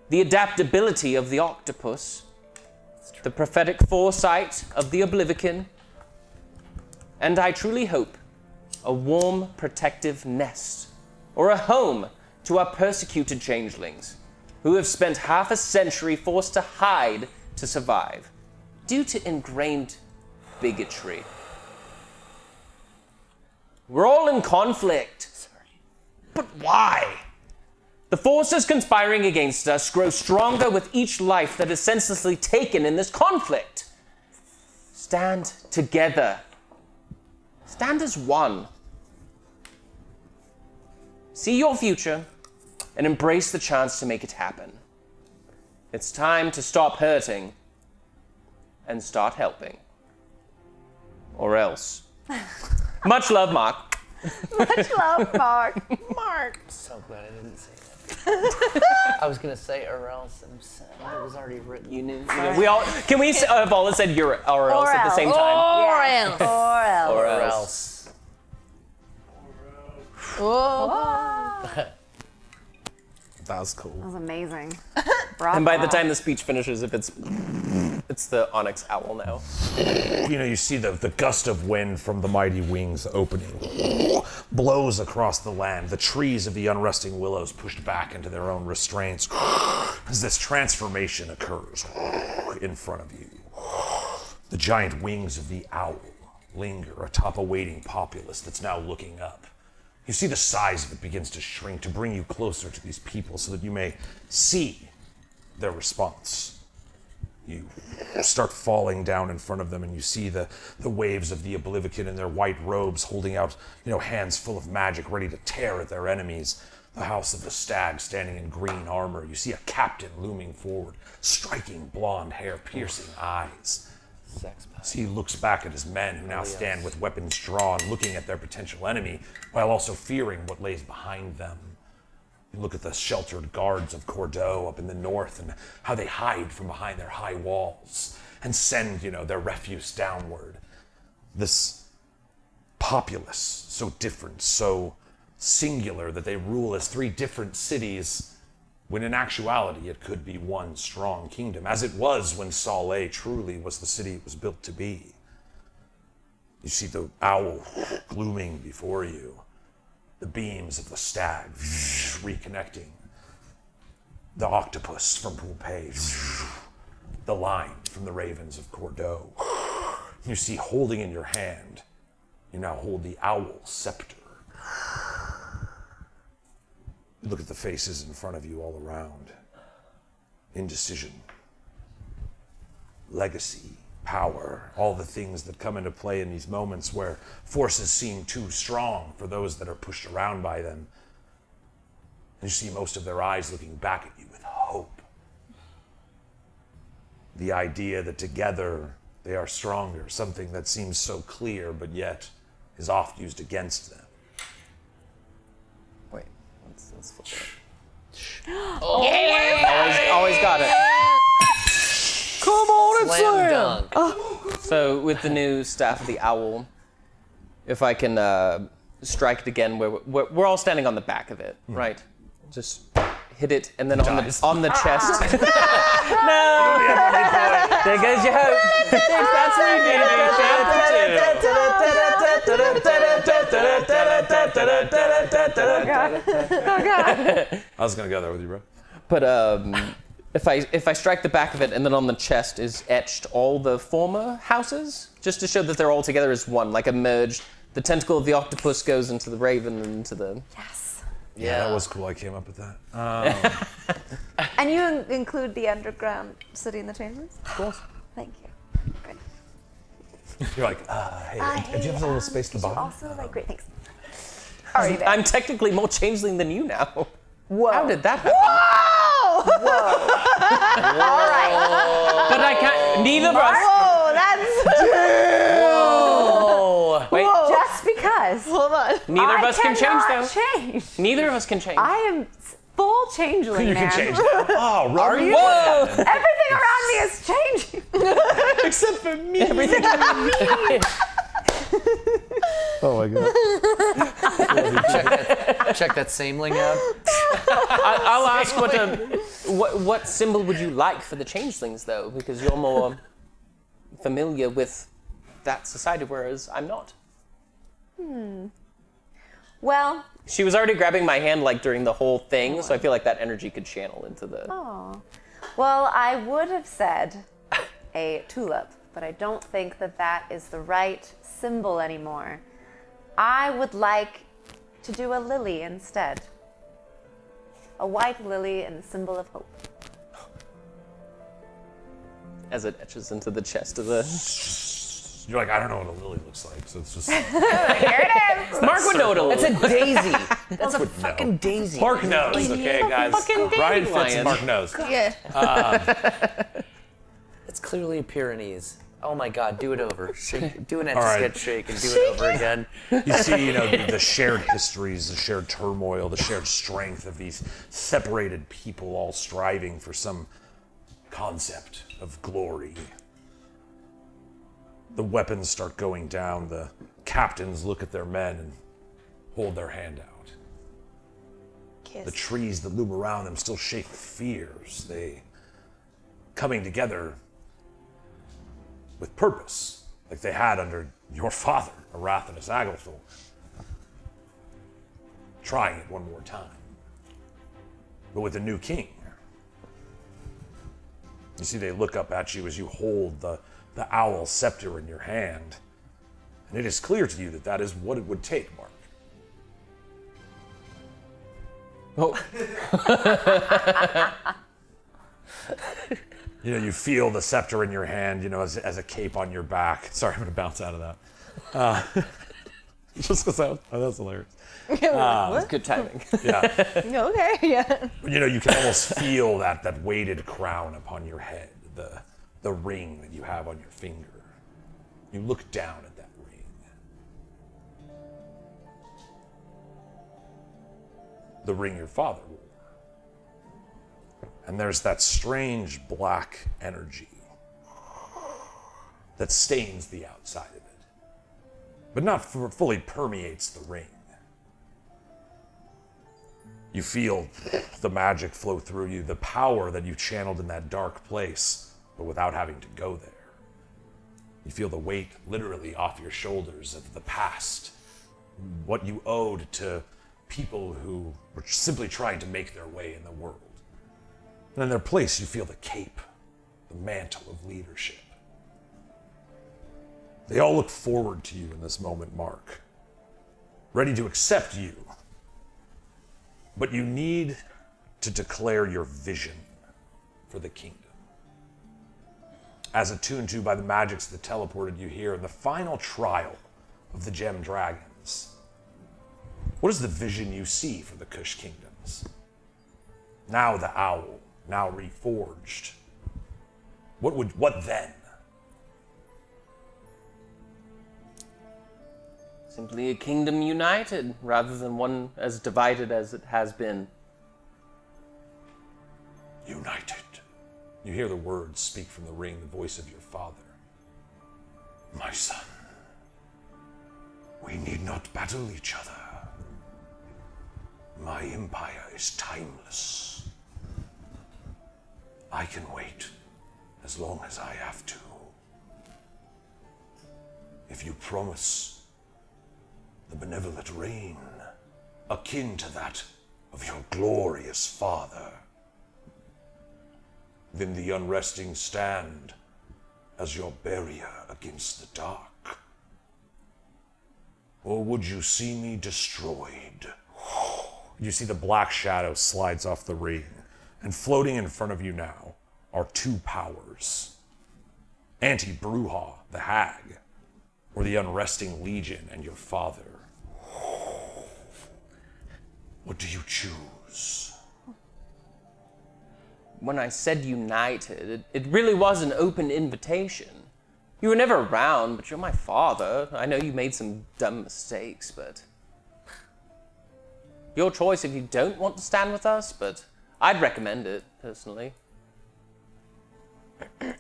[SPEAKER 5] the adaptability of the octopus, the prophetic foresight of the oblivion, and I truly hope a warm, protective nest, or a home to our persecuted changelings, who have spent half a century forced to hide to survive, due to ingrained bigotry. We're all in conflict. But why? The forces conspiring against us grow stronger with each life that is senselessly taken in this conflict. Stand together. Stand as one. See your future and embrace the chance to make it happen. It's time to stop hurting and start helping. Or else. Much love, Mark.
[SPEAKER 7] Much love, Mark.
[SPEAKER 3] So glad I didn't say that. I was gonna say or else, and it was already written.
[SPEAKER 5] You knew. We all can we have all said or else at the same time?
[SPEAKER 2] Or else.
[SPEAKER 7] Or else.
[SPEAKER 5] Or else.
[SPEAKER 1] That was cool.
[SPEAKER 7] That was amazing.
[SPEAKER 5] And by the time the speech finishes, if it's the Onyx Owl now.
[SPEAKER 1] You know, you see the gust of wind from the mighty wings opening blows across the land. The trees of the unresting willows pushed back into their own restraints as this transformation occurs in front of you. The giant wings of the owl linger atop a waiting populace that's now looking up. You see the size of it begins to shrink to bring you closer to these people so that you may see their response. You start falling down in front of them, and you see the waves of the oblivion in their white robes holding out, hands full of magic, ready to tear at their enemies. The House of the Stag standing in green armor. You see a captain looming forward, striking blonde hair, piercing eyes. As he looks back at his men who now stand with weapons drawn, looking at their potential enemy, while also fearing what lays behind them. You look at the sheltered guards of Cordeaux up in the north and how they hide from behind their high walls and send, their refuse downward. This populace, so different, so singular that they rule as three different cities, when in actuality it could be one strong kingdom, as it was when Saleh truly was the city it was built to be. You see the owl glooming before you, the beams of the stag reconnecting, the octopus from Poupée, the line from the ravens of Cordeaux. You see, holding in your hand, you now hold the owl scepter. You look at the faces in front of you all around. Indecision, legacy, power, all the things that come into play in these moments where forces seem too strong for those that are pushed around by them. And you see most of their eyes looking back at you with hope. The idea that together they are stronger, something that seems so clear but yet is oft used against them.
[SPEAKER 5] Wait, let's flip it. Always got it.
[SPEAKER 1] Come on and
[SPEAKER 3] Slam dunk.
[SPEAKER 5] So with the new Staff of the Owl, if I can strike it again, where we're all standing on the back of it, right? Just hit it, and then on the chest.
[SPEAKER 3] There goes your hope.
[SPEAKER 5] That's
[SPEAKER 1] I was gonna go there with you, bro.
[SPEAKER 5] But if I strike the back of it, and then on the chest is etched all the former houses, just to show that they're all together as one, like a merged. The tentacle of the octopus goes into the raven and into the.
[SPEAKER 7] Yes.
[SPEAKER 1] Yeah, that was cool. I came up with that.
[SPEAKER 7] And you include the underground city in the changelings?
[SPEAKER 5] Of course.
[SPEAKER 7] Thank you. Great.
[SPEAKER 1] You're like, hey, do you have a little space to buy?
[SPEAKER 7] Also, great, thanks.
[SPEAKER 5] I'm technically more changeling than you now.
[SPEAKER 7] Whoa.
[SPEAKER 5] How did that happen?
[SPEAKER 7] All right.
[SPEAKER 5] But I can't. Neither of us.
[SPEAKER 2] Oh, that's.
[SPEAKER 5] Oh. Wait.
[SPEAKER 7] Just because.
[SPEAKER 2] Hold on.
[SPEAKER 5] Neither of us can change though.
[SPEAKER 7] Change.
[SPEAKER 5] Neither of us can change.
[SPEAKER 7] I am full changeling,
[SPEAKER 1] You
[SPEAKER 7] man.
[SPEAKER 1] can change that. Oh, are you?
[SPEAKER 5] Whoa!
[SPEAKER 7] Everything around me is changing.
[SPEAKER 1] Except for me.
[SPEAKER 5] Everything.
[SPEAKER 1] Oh my god.
[SPEAKER 3] Check that sameling out.
[SPEAKER 5] I'll ask what symbol would you like for the changelings though, because you're more familiar with that society, whereas I'm not.
[SPEAKER 7] Well,
[SPEAKER 5] She was already grabbing my hand like during the whole thing, so I feel like that energy could channel into the.
[SPEAKER 7] well, I would have said a tulip, but I don't think that that is the right symbol anymore. I would like to do a lily instead. A white lily and a symbol of hope.
[SPEAKER 5] As it etches into the chest of the.
[SPEAKER 1] You're like, I don't know what a lily looks like, so it's just.
[SPEAKER 5] Mark would know what
[SPEAKER 3] That's a daisy. That's a
[SPEAKER 1] would
[SPEAKER 3] fucking
[SPEAKER 1] know.
[SPEAKER 3] daisy.
[SPEAKER 1] Mark knows, okay, guys.
[SPEAKER 5] fucking
[SPEAKER 1] Brian
[SPEAKER 5] dandelion.
[SPEAKER 1] fits and Mark knows.
[SPEAKER 2] Yeah.
[SPEAKER 3] It's clearly a Pyrenees. Oh my God, do it over. Shake, do an
[SPEAKER 1] All right.
[SPEAKER 3] etch-a-sketch shake and do it over again.
[SPEAKER 1] You see, the shared histories, the shared turmoil, the shared strength of these separated people all striving for some concept of glory. The weapons start going down. The captains look at their men and hold their hand out.
[SPEAKER 2] Kiss.
[SPEAKER 1] The trees that loom around them still shake with fears. They coming together with purpose, like they had under your father, Arathanus Agalthor. Trying it one more time, but with a new king. You see, they look up at you as you hold the owl scepter in your hand, and it is clear to you that that is what it would take, Mark.
[SPEAKER 5] Oh.
[SPEAKER 1] You feel the scepter in your hand, as a cape on your back. Sorry, I'm going to bounce out of that. Just because that's hilarious.
[SPEAKER 5] It's good timing.
[SPEAKER 1] Yeah.
[SPEAKER 2] Okay, yeah.
[SPEAKER 1] You can almost feel that weighted crown upon your head, the ring that you have on your finger. You look down at that ring. The ring your father wore. And there's that strange black energy that stains the outside of it, but not fully permeates the ring. You feel the magic flow through you, the power that you channeled in that dark place, but without having to go there. You feel the weight literally off your shoulders of the past, what you owed to people who were simply trying to make their way in the world. And in their place, you feel the cape, the mantle of leadership. They all look forward to you in this moment, Mark, ready to accept you. But you need to declare your vision for the kingdom. As attuned to by the magics that teleported you here in the final trial of the gem dragons, what is the vision you see for the Kush kingdoms? Now the owl, now reforged. What then?
[SPEAKER 5] Simply a kingdom united, rather than one as divided as it has been.
[SPEAKER 1] United. You hear the words speak from the ring, the voice of your father. My son, we need not battle each other. My empire is timeless.
[SPEAKER 8] I can wait as long as I have to. If you promise the benevolent reign akin to that of your glorious father, then the unresting stand as your barrier against the dark. Or would you see me destroyed?
[SPEAKER 1] You see the black shadow slides off the ring, and floating in front of you now are two powers. Anti-Bruja, the hag, or the unresting legion and your father. What do you choose?
[SPEAKER 5] When I said united, it really was an open invitation. You were never around, but you're my father. I know you made some dumb mistakes, but... Your choice if you don't want to stand with us, but I'd recommend it, personally.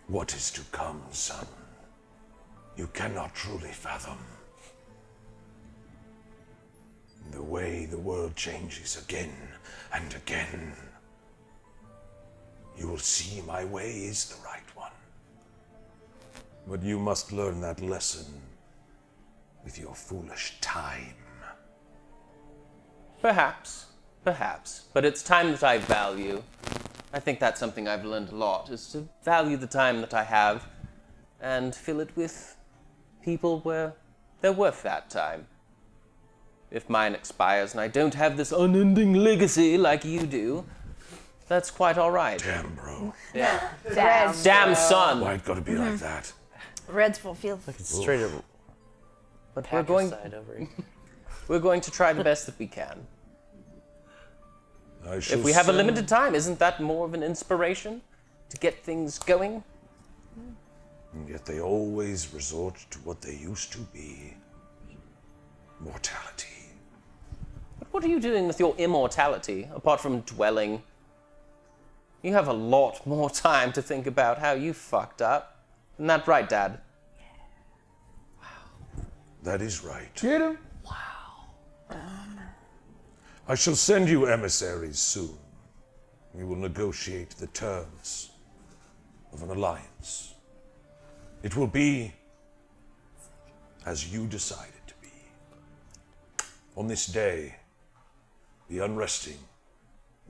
[SPEAKER 8] What is to come, son? You cannot truly fathom. The way the world changes again and again. You will see my way is the right one. But you must learn that lesson with your foolish time.
[SPEAKER 5] Perhaps. But it's time that I value. I think that's something I've learned a lot, is to value the time that I have and fill it with people where they're worth that time. If mine expires and I don't have this unending legacy like you do, that's quite all right.
[SPEAKER 8] Damn, bro.
[SPEAKER 5] Yeah.
[SPEAKER 2] Damn
[SPEAKER 5] son.
[SPEAKER 8] Why it gotta be like that?
[SPEAKER 2] Red's full field.
[SPEAKER 3] Straight up.
[SPEAKER 5] But we're going to try the best that we can. If we have a limited time, isn't that more of an inspiration to get things going?
[SPEAKER 8] And yet they always resort to what they used to be. Mortality.
[SPEAKER 5] But what are you doing with your immortality, apart from dwelling? You have a lot more time to think about how you fucked up. Isn't that right, Dad?
[SPEAKER 8] That is right.
[SPEAKER 1] Get him?
[SPEAKER 8] I shall send you emissaries soon. We will negotiate the terms of an alliance. It will be as you decide it to be. On this day, the unresting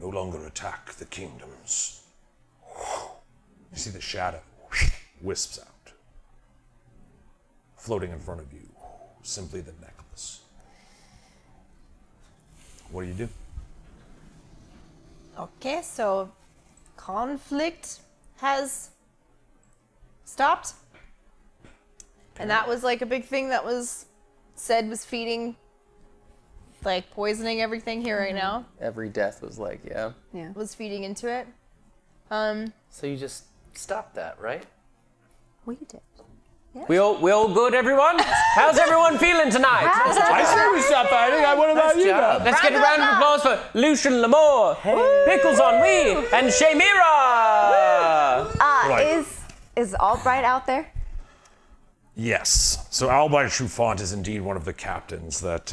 [SPEAKER 8] no longer attack the kingdoms.
[SPEAKER 1] You see the shadow wisps out. Floating in front of you, simply the necklace. What do you do?
[SPEAKER 2] Okay, so conflict has stopped. And that was like a big thing that was said was feeding, like poisoning everything here right now.
[SPEAKER 5] Every death was like, yeah.
[SPEAKER 2] Was feeding into it.
[SPEAKER 3] So you just stopped that, right?
[SPEAKER 2] We did.
[SPEAKER 5] We all good, everyone? How's everyone feeling tonight?
[SPEAKER 1] I say we stop fighting. What about you?
[SPEAKER 5] Let's get a round of applause for Lucian Lamore, Pickles on Wee, and Shamira!
[SPEAKER 7] Is Albright out there?
[SPEAKER 1] Yes. So Albright Trufant is indeed one of the captains that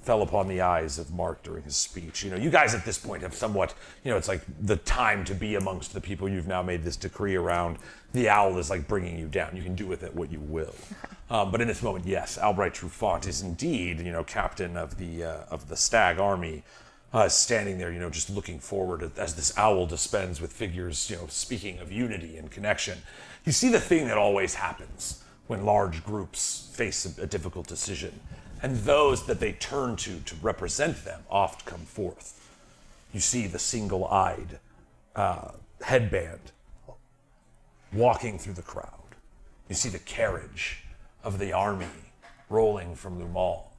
[SPEAKER 1] fell upon the eyes of Mark during his speech. You know, you guys at this point have somewhat, it's like the time to be amongst the people you've now made this decree around. The owl is like bringing you down. You can do with it what you will. But in this moment, yes, Albright Trufant is indeed, captain of the stag army, standing there, just looking forward as this owl dispense with figures, speaking of unity and connection. You see the thing that always happens when large groups face a difficult decision, and those that they turn to represent them oft come forth. You see the single-eyed headband walking through the crowd. You see the carriage of the army rolling from Lumal.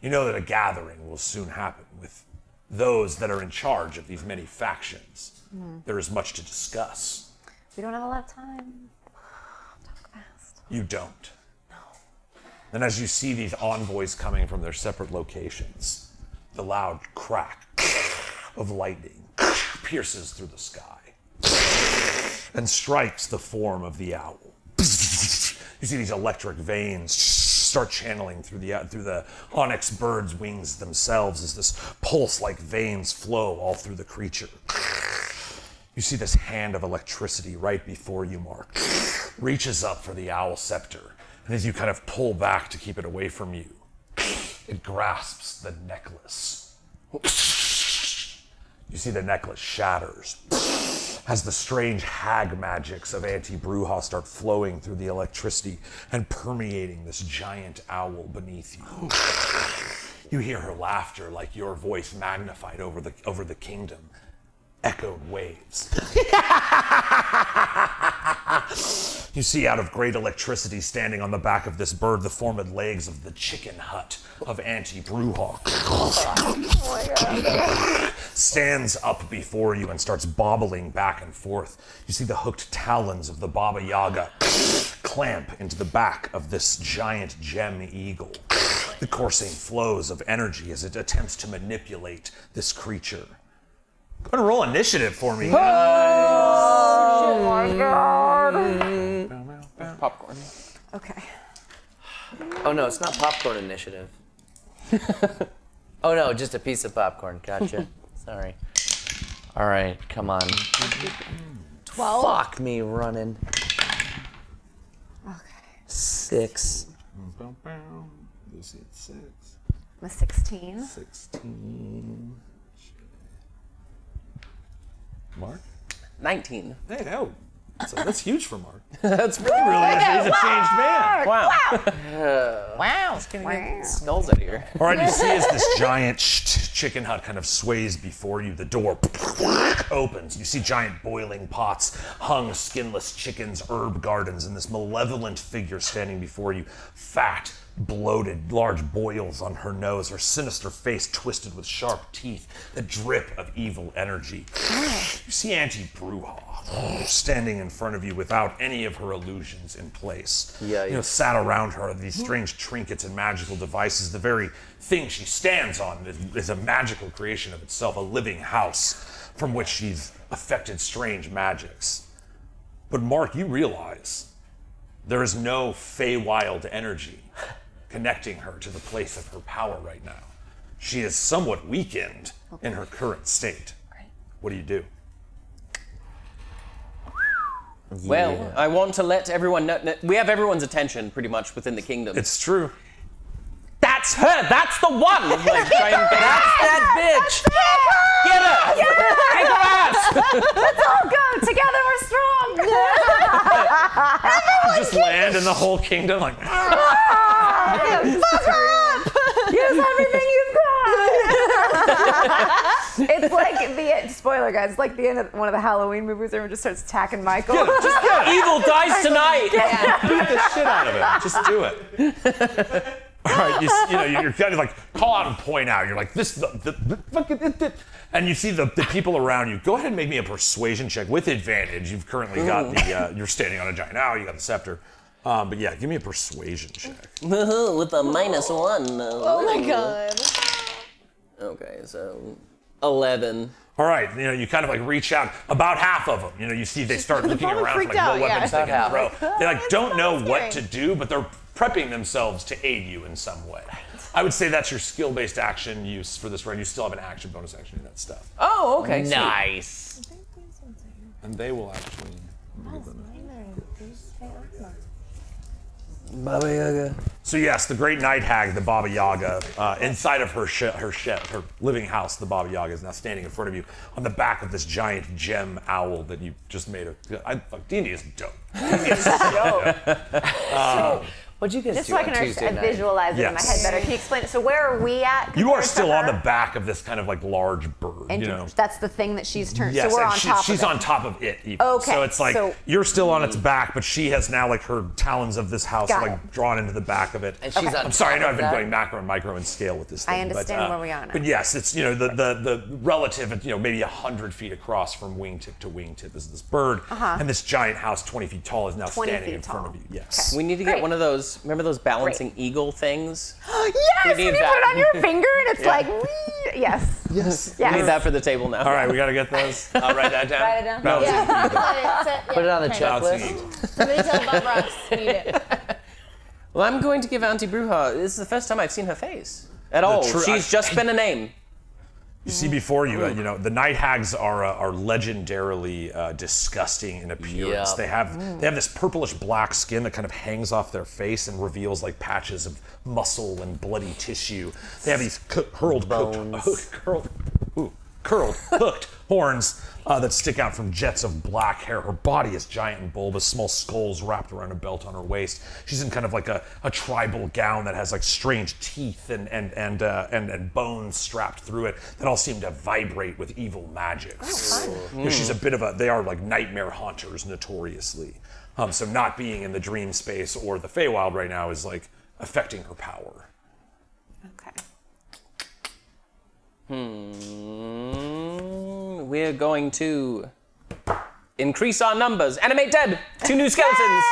[SPEAKER 1] You know that a gathering will soon happen with those that are in charge of these many factions. There is much to discuss.
[SPEAKER 7] We don't have a lot of time. Talk fast.
[SPEAKER 1] You don't. And as you see these envoys coming from their separate locations, the loud crack of lightning pierces through the sky and strikes the form of the owl. You see these electric veins start channeling through the onyx bird's wings themselves as this pulse-like veins flow all through the creature.
[SPEAKER 8] You see this hand of electricity right before you, Mark. Reaches up for the owl scepter, and as you kind of pull back to keep it away from you, it grasps the necklace. You see the necklace shatters as the strange hag magics of Auntie Bruja start flowing through the electricity and permeating this giant owl beneath you. You hear her laughter like your voice magnified over the kingdom. Echoed waves. You see out of great electricity standing on the back of this bird the formed legs of the chicken hut of Auntie Bruja. Stands up before you and starts bobbling back and forth. You see the hooked talons of the Baba Yaga clamp into the back of this giant gem eagle. The coursing flows of energy as it attempts to manipulate this creature. Go ahead and roll initiative for me.
[SPEAKER 7] Oh my god.
[SPEAKER 5] Popcorn.
[SPEAKER 7] Okay.
[SPEAKER 3] Oh no, it's not popcorn initiative. Oh no, just a piece of popcorn. Gotcha. Sorry. All right, come on.
[SPEAKER 2] 12.
[SPEAKER 3] Fuck me running.
[SPEAKER 7] Okay.
[SPEAKER 3] 6.
[SPEAKER 8] Lucy at 6.
[SPEAKER 7] I'm a 16.
[SPEAKER 8] 16. Mark?
[SPEAKER 5] 19.
[SPEAKER 8] Hey, oh. That's huge for Mark.
[SPEAKER 5] That's really
[SPEAKER 8] He's a changed man.
[SPEAKER 5] wow.
[SPEAKER 2] Wow.
[SPEAKER 5] Skulls out here.
[SPEAKER 8] All right, you see as this giant chicken hut kind of sways before you, the door opens. You see giant boiling pots, hung skinless chickens, herb gardens, and this malevolent figure standing before you, fat, bloated, large boils on her nose, her sinister face twisted with sharp teeth, the drip of evil energy. You see Auntie Bruja standing in front of you without any of her illusions in place.
[SPEAKER 3] Yeah,
[SPEAKER 8] You know, sat around her are these strange trinkets and magical devices. The very thing she stands on is a magical creation of itself, a living house from which she's affected strange magics. But Mark, you realize there is no Feywild energy connecting her to the place of her power right now. She is somewhat weakened in her current state. What do you do?
[SPEAKER 5] Well, I want to let everyone know. We have everyone's attention pretty much within the kingdom.
[SPEAKER 8] It's true.
[SPEAKER 5] That's her! That's the one! Like, try and get
[SPEAKER 3] That's that bitch!
[SPEAKER 5] Get her! Kick her ass!
[SPEAKER 7] Let's all go together. We're strong.
[SPEAKER 8] Just land in the whole kingdom like,
[SPEAKER 7] Use everything you've got. It's like the spoiler, guys. It's like the end of one of the Halloween movies. Everyone just starts attacking Michael.
[SPEAKER 5] Evil dies tonight!
[SPEAKER 8] beat the shit out of it. Just do it. All right, you're kind of like call out and point out. You're like this, the fucking, and you see the people around you. Go ahead and make me a persuasion check with advantage. You've currently got the you're standing on a giant owl. You got the scepter, but yeah, give me a persuasion check.
[SPEAKER 5] With a -1.
[SPEAKER 2] Oh my god.
[SPEAKER 5] Okay, so 11.
[SPEAKER 8] All right, you kind of like reach out. About half of them, you see they start looking
[SPEAKER 2] probably
[SPEAKER 8] around for
[SPEAKER 2] freaked
[SPEAKER 8] like
[SPEAKER 2] out,
[SPEAKER 8] what weapons
[SPEAKER 2] yeah.
[SPEAKER 8] they can throw. They like don't know
[SPEAKER 2] that's
[SPEAKER 8] what to
[SPEAKER 2] scary.
[SPEAKER 8] do, but they're prepping themselves to aid you in some way. I would say that's your skill-based action use for this run. You still have an action bonus action in that stuff,
[SPEAKER 5] Oh, okay. sweet.
[SPEAKER 3] Nice.
[SPEAKER 8] and they will actually.
[SPEAKER 3] Baba Yaga.
[SPEAKER 8] So yes, the great night hag, the Baba Yaga, inside of her living house, the Baba Yaga is now standing in front of you on the back of this giant gem owl that you just made. D&D is dope. D&D is so dope.
[SPEAKER 3] What'd you guys
[SPEAKER 7] Just
[SPEAKER 3] do
[SPEAKER 7] so I
[SPEAKER 3] on
[SPEAKER 7] can
[SPEAKER 3] Tuesday night?
[SPEAKER 7] visualize it in my
[SPEAKER 8] Yes.
[SPEAKER 7] head better. Can you explain it? So where are we at?
[SPEAKER 8] You are
[SPEAKER 7] compared to
[SPEAKER 8] still on
[SPEAKER 7] her?
[SPEAKER 8] the back of this kind of like large bird.
[SPEAKER 7] And that's the thing that she's turned.
[SPEAKER 8] Yes,
[SPEAKER 7] so we're
[SPEAKER 8] and
[SPEAKER 7] on top
[SPEAKER 8] she's
[SPEAKER 7] of it.
[SPEAKER 8] on top of it. Even.
[SPEAKER 7] Okay,
[SPEAKER 8] So it's like
[SPEAKER 7] so-
[SPEAKER 8] you're still on its back, but she has now like her talons of this house
[SPEAKER 7] Got
[SPEAKER 8] like
[SPEAKER 7] it.
[SPEAKER 8] drawn into the back of it.
[SPEAKER 3] And she's on
[SPEAKER 8] I'm sorry, I know
[SPEAKER 3] top
[SPEAKER 8] I've
[SPEAKER 3] of
[SPEAKER 8] been
[SPEAKER 3] that?
[SPEAKER 8] going macro and micro and scale with this thing.
[SPEAKER 7] I understand where we are now.
[SPEAKER 8] But yes, it's the relative, maybe 100 feet across from wingtip to wingtip is this bird, and this giant house 20 feet tall is now
[SPEAKER 7] 20
[SPEAKER 8] standing
[SPEAKER 7] feet
[SPEAKER 8] in front
[SPEAKER 7] tall.
[SPEAKER 8] of you. Yes.
[SPEAKER 5] We need to get
[SPEAKER 7] Great.
[SPEAKER 5] one of those, remember those balancing eagle things?
[SPEAKER 7] Yes,
[SPEAKER 5] We
[SPEAKER 7] when
[SPEAKER 5] need
[SPEAKER 7] you
[SPEAKER 5] that.
[SPEAKER 7] put it on your finger and it's like, whee! Yes.
[SPEAKER 8] Yes.
[SPEAKER 5] We need
[SPEAKER 7] Yes.
[SPEAKER 5] that for the table now.
[SPEAKER 8] All right, we got to get those. I'll write that down.
[SPEAKER 7] Write it down.
[SPEAKER 8] Balancing
[SPEAKER 2] Yeah.
[SPEAKER 8] eagle.
[SPEAKER 3] Put it on the
[SPEAKER 8] Balancing
[SPEAKER 3] checklist.
[SPEAKER 8] eagle.
[SPEAKER 2] Somebody tell Bob Ross we need it.
[SPEAKER 5] Well, I'm going to give Auntie Bruja, this is the first time I've seen her face at all.
[SPEAKER 8] true-
[SPEAKER 5] She's just been a name.
[SPEAKER 1] You see before you, the night hags are legendarily disgusting in appearance.
[SPEAKER 3] Yep.
[SPEAKER 1] They have this purplish black skin that kind of hangs off their face and reveals like patches of muscle and bloody tissue. They have these curled, hooked horns that stick out from jets of black hair. Her body is giant and bulbous, small skulls wrapped around a belt on her waist. She's in kind of like a tribal gown that has like strange teeth and bones strapped through it that all seem to vibrate with evil magic. She's a bit of they are like nightmare haunters notoriously. So not being in the dream space or the Feywild right now is like affecting her power.
[SPEAKER 4] Okay.
[SPEAKER 5] We're going to increase our numbers. Animate dead. 2 new skeletons.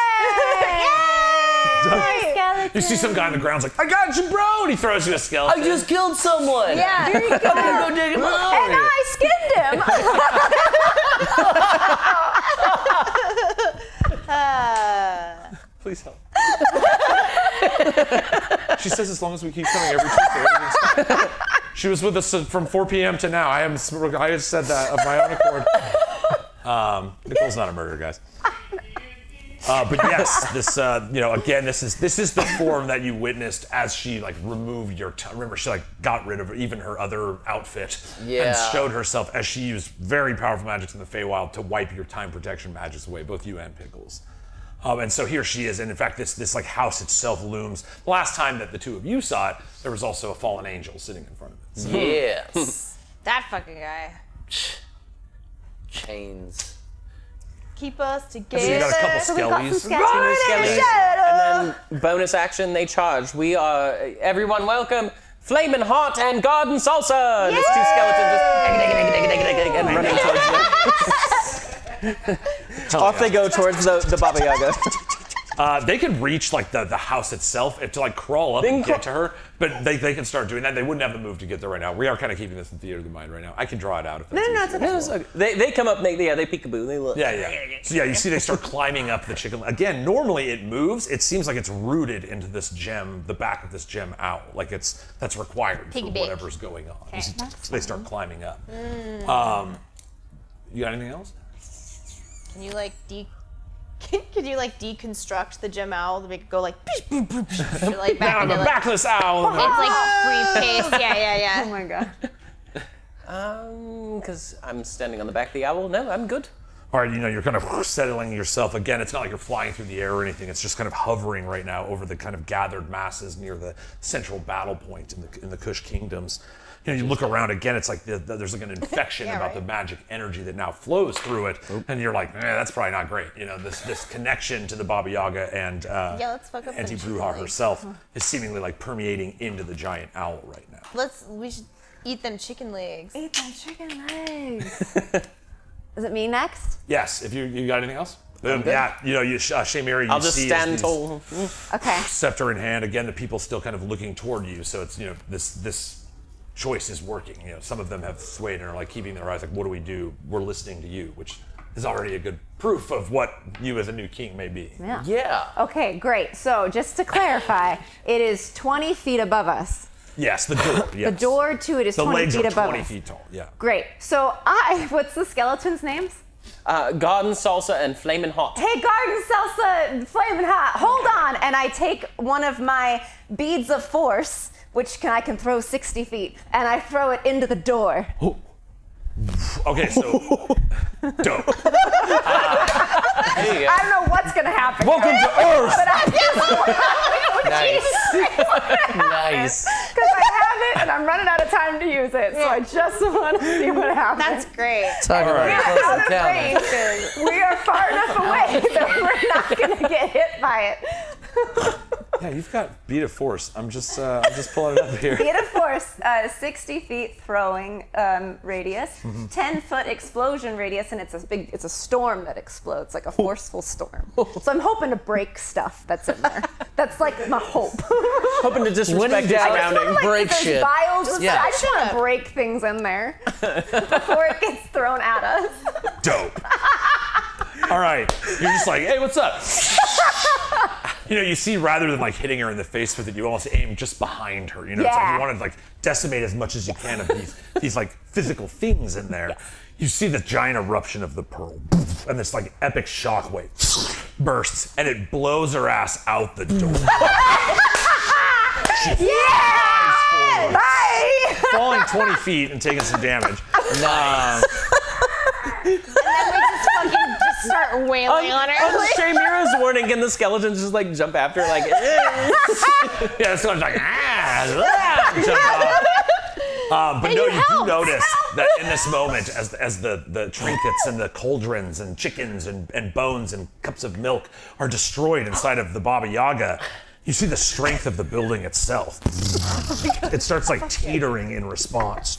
[SPEAKER 1] You see some guy on the ground's like, I got you, bro! And he throws you a skeleton.
[SPEAKER 3] I just killed someone.
[SPEAKER 2] Yeah.
[SPEAKER 3] Here you go. I'm gonna go dig him out.
[SPEAKER 4] And I skinned him.
[SPEAKER 1] Please help. She says as long as we keep coming every Tuesday, everything's fine. She was with us from 4 p.m. to now. I just said that of my own accord. Nicole's not a murderer, guys. But yes, this again, this is the form that you witnessed as she like removed your. Remember, she like got rid of even her other outfit and showed herself as she used very powerful magics in the Feywild to wipe your time protection magics away, both you and Pickles. And so here she is, and in fact, this like house itself looms. The last time that the two of you saw it, there was also a fallen angel sitting in front of it. So.
[SPEAKER 3] Yes.
[SPEAKER 2] That fucking guy.
[SPEAKER 3] Chains.
[SPEAKER 2] Keep us together.
[SPEAKER 1] So you got a couple
[SPEAKER 4] So we've got
[SPEAKER 1] skellies.
[SPEAKER 4] some skellies.
[SPEAKER 5] And then bonus action, they charge. We are, everyone welcome, Flamin' Hot and Garden Salsa. And there's 2 skeletons just and running towards them. Off they go towards the Baba Yaga.
[SPEAKER 1] They could reach like the house itself to like crawl up and get to her, but they can start doing that. They wouldn't have the move to get there right now. We are kind of keeping this in theater of the mind right now. I can draw it out if that's easier.
[SPEAKER 5] They come up, they peekaboo, they look.
[SPEAKER 1] Yeah. So yeah, you see they start climbing up the chicken. Again, normally it moves. It seems like it's rooted into this gem, the back of this gem owl. Like that's required for whatever's going on.
[SPEAKER 2] Okay.
[SPEAKER 1] So they start climbing up. You got anything else?
[SPEAKER 2] Can you like could you like deconstruct the gem owl to make it go like like back
[SPEAKER 1] Now I'm
[SPEAKER 2] into
[SPEAKER 1] a
[SPEAKER 2] like
[SPEAKER 1] backless owl.
[SPEAKER 2] it's like briefcase. Yeah.
[SPEAKER 4] Oh my god.
[SPEAKER 5] Because I'm standing on the back of the owl. No, I'm good.
[SPEAKER 1] All right, you're kind of settling yourself. Again, it's not like you're flying through the air or anything. It's just kind of hovering right now over the kind of gathered masses near the central battle point in the Kush kingdoms. You look around again, it's like there's like an infection about the magic energy that now flows through it, and you're like, that's probably not great. This connection to the Baba Yaga and
[SPEAKER 2] let's fuck up
[SPEAKER 1] Auntie
[SPEAKER 2] them
[SPEAKER 1] Bruja
[SPEAKER 2] chicken
[SPEAKER 1] herself is seemingly like permeating into the giant owl right now.
[SPEAKER 2] We should eat them chicken legs.
[SPEAKER 4] Eat my chicken legs. Is it me next?
[SPEAKER 1] Yes, if you got anything else? Yeah, Shamiri,
[SPEAKER 5] I'll just stand tall.
[SPEAKER 4] Okay.
[SPEAKER 1] Scepter in hand. Again, the people still kind of looking toward you, so it's this choice is working. Some of them have swayed and are like keeping their eyes like, what do we do? We're listening to you, which is already a good proof of what you as a new king may be.
[SPEAKER 4] Yeah. Okay, great. So just to clarify, it is 20 feet above us.
[SPEAKER 1] Yes, the door. Yes.
[SPEAKER 4] The door to it is
[SPEAKER 1] the
[SPEAKER 4] 20
[SPEAKER 1] legs
[SPEAKER 4] feet
[SPEAKER 1] are
[SPEAKER 4] above
[SPEAKER 1] 20
[SPEAKER 4] us.
[SPEAKER 1] feet tall. Yeah.
[SPEAKER 4] Great. So what's the skeleton's names?
[SPEAKER 5] Garden Salsa and Flamin' Hot.
[SPEAKER 4] Hey, Garden Salsa, Flamin' Hot, hold on. And I take one of my beads of force, which I can throw 60 feet, and I throw it into the door.
[SPEAKER 1] Okay, so dope.
[SPEAKER 5] There you go.
[SPEAKER 4] I don't know what's gonna happen.
[SPEAKER 1] Welcome to Earth.
[SPEAKER 4] But I
[SPEAKER 3] Nice. Nice.
[SPEAKER 4] because I have it and I'm running out of time to use it, so I just want to see what happens.
[SPEAKER 2] That's great.
[SPEAKER 3] Talk about
[SPEAKER 4] We are
[SPEAKER 3] close
[SPEAKER 4] out of
[SPEAKER 3] encounter.
[SPEAKER 4] range. We are far enough away that we're not gonna get hit by it.
[SPEAKER 1] Yeah, you've got beat of force. I'm just pulling it up here.
[SPEAKER 4] Beat of force, 60 feet throwing radius, 10-foot explosion radius, and it's a storm that explodes, like a forceful storm. So I'm hoping to break stuff that's in there. That's like my hope.
[SPEAKER 5] Hoping to disrespect your
[SPEAKER 3] doubt,
[SPEAKER 5] surroundings.
[SPEAKER 3] break
[SPEAKER 4] There's
[SPEAKER 3] shit.
[SPEAKER 4] vials of
[SPEAKER 3] Yeah.
[SPEAKER 4] stuff. I just want to break things in there before it gets thrown at us.
[SPEAKER 1] Dope. All right, you're just like, hey, what's up? you see rather than like hitting her in the face with it, you almost aim just behind her. It's like
[SPEAKER 4] Yeah.
[SPEAKER 1] you want to like decimate as much as you can of these like physical things in there. You see the giant eruption of the pearl, and this like epic shockwave bursts, and it blows her ass out the door. She flies forward, falling 20 feet and taking some damage.
[SPEAKER 3] Nice.
[SPEAKER 2] Just start wailing on her.
[SPEAKER 5] On Shaymira's warning, and the skeletons just like jump after, like.
[SPEAKER 1] Yeah, so it's like jump off. But no, you do notice that in this moment, as the trinkets and the cauldrons and chickens and bones and cups of milk are destroyed inside of the Baba Yaga, you see the strength of the building itself. It starts like teetering in response.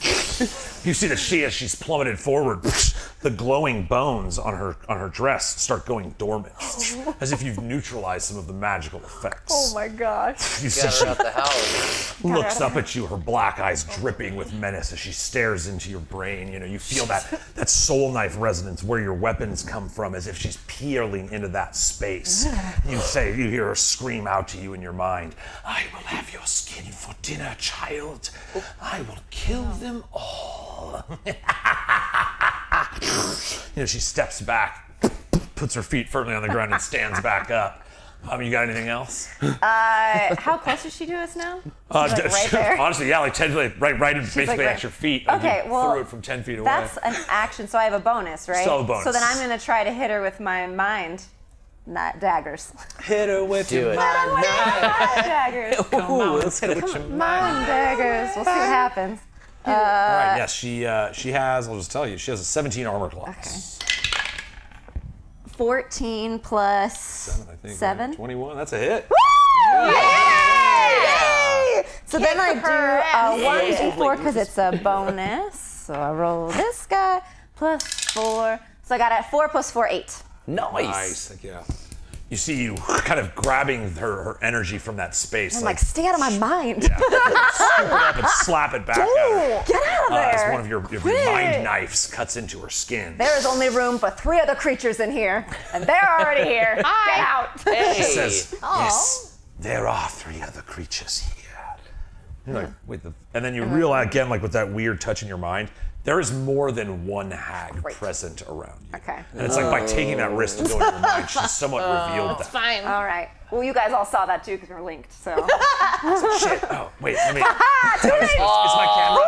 [SPEAKER 1] You see that as she's plummeted forward, the glowing bones on her dress start going dormant, as if you've neutralized some of the magical effects.
[SPEAKER 4] Oh my gosh.
[SPEAKER 1] You see
[SPEAKER 3] Got
[SPEAKER 1] she
[SPEAKER 3] her out the house.
[SPEAKER 1] looks up at you, her black eyes dripping with menace as she stares into your brain. You feel that soul knife resonance where your weapons come from, as if she's peering into that space. You hear her scream out to you in your mind, "I will have your skin for dinner, child. I will kill them all." She steps back, puts her feet firmly on the ground, and stands back up. You got anything else?
[SPEAKER 4] How close is she to us now?
[SPEAKER 1] Right
[SPEAKER 4] there?
[SPEAKER 1] Honestly, yeah, like 10 feet, right basically at your feet.
[SPEAKER 4] Okay,
[SPEAKER 1] you
[SPEAKER 4] well,
[SPEAKER 1] threw it from 10 feet away.
[SPEAKER 4] That's an action, so I have a bonus, right?
[SPEAKER 1] Still a bonus.
[SPEAKER 4] So then I'm going to try to hit her with my mind, not daggers.
[SPEAKER 1] Hit her with
[SPEAKER 3] Do
[SPEAKER 1] your
[SPEAKER 3] it.
[SPEAKER 1] mind.
[SPEAKER 4] Daggers.
[SPEAKER 5] Ooh, let's hit it with your
[SPEAKER 4] Mind daggers. We'll see what happens.
[SPEAKER 1] All right, yes, she has, I'll just tell you, she has a 17 armor class.
[SPEAKER 4] 14 plus 7.
[SPEAKER 1] Right? 21, that's a hit.
[SPEAKER 4] Yay! So then I do
[SPEAKER 2] ass.
[SPEAKER 4] 1d4 because it's a bonus. So I roll this guy plus 4. So I got a 4 plus 4, 8.
[SPEAKER 1] Nice, like, yeah. You see you kind of grabbing her energy from that space.
[SPEAKER 4] I'm like, stay out of my mind.
[SPEAKER 1] scoop it up and slap it back at her.
[SPEAKER 4] Get out of
[SPEAKER 1] As
[SPEAKER 4] there.
[SPEAKER 1] one of your mind knives cuts into her skin.
[SPEAKER 4] There is only room for 3 other creatures in here, and they're already here. Get out.
[SPEAKER 1] She says, "Yes, there are 3 other creatures here." You're like, wait, and then you realize again, like with that weird touch in your mind, there is more than one hag present around you.
[SPEAKER 4] Okay.
[SPEAKER 1] And it's like by taking that risk to go into your mind, she's somewhat revealed that.
[SPEAKER 2] Fine.
[SPEAKER 4] All right. Well, you guys all saw that too because we're linked. So.
[SPEAKER 1] Shit. Oh, wait. Let me. Is my camera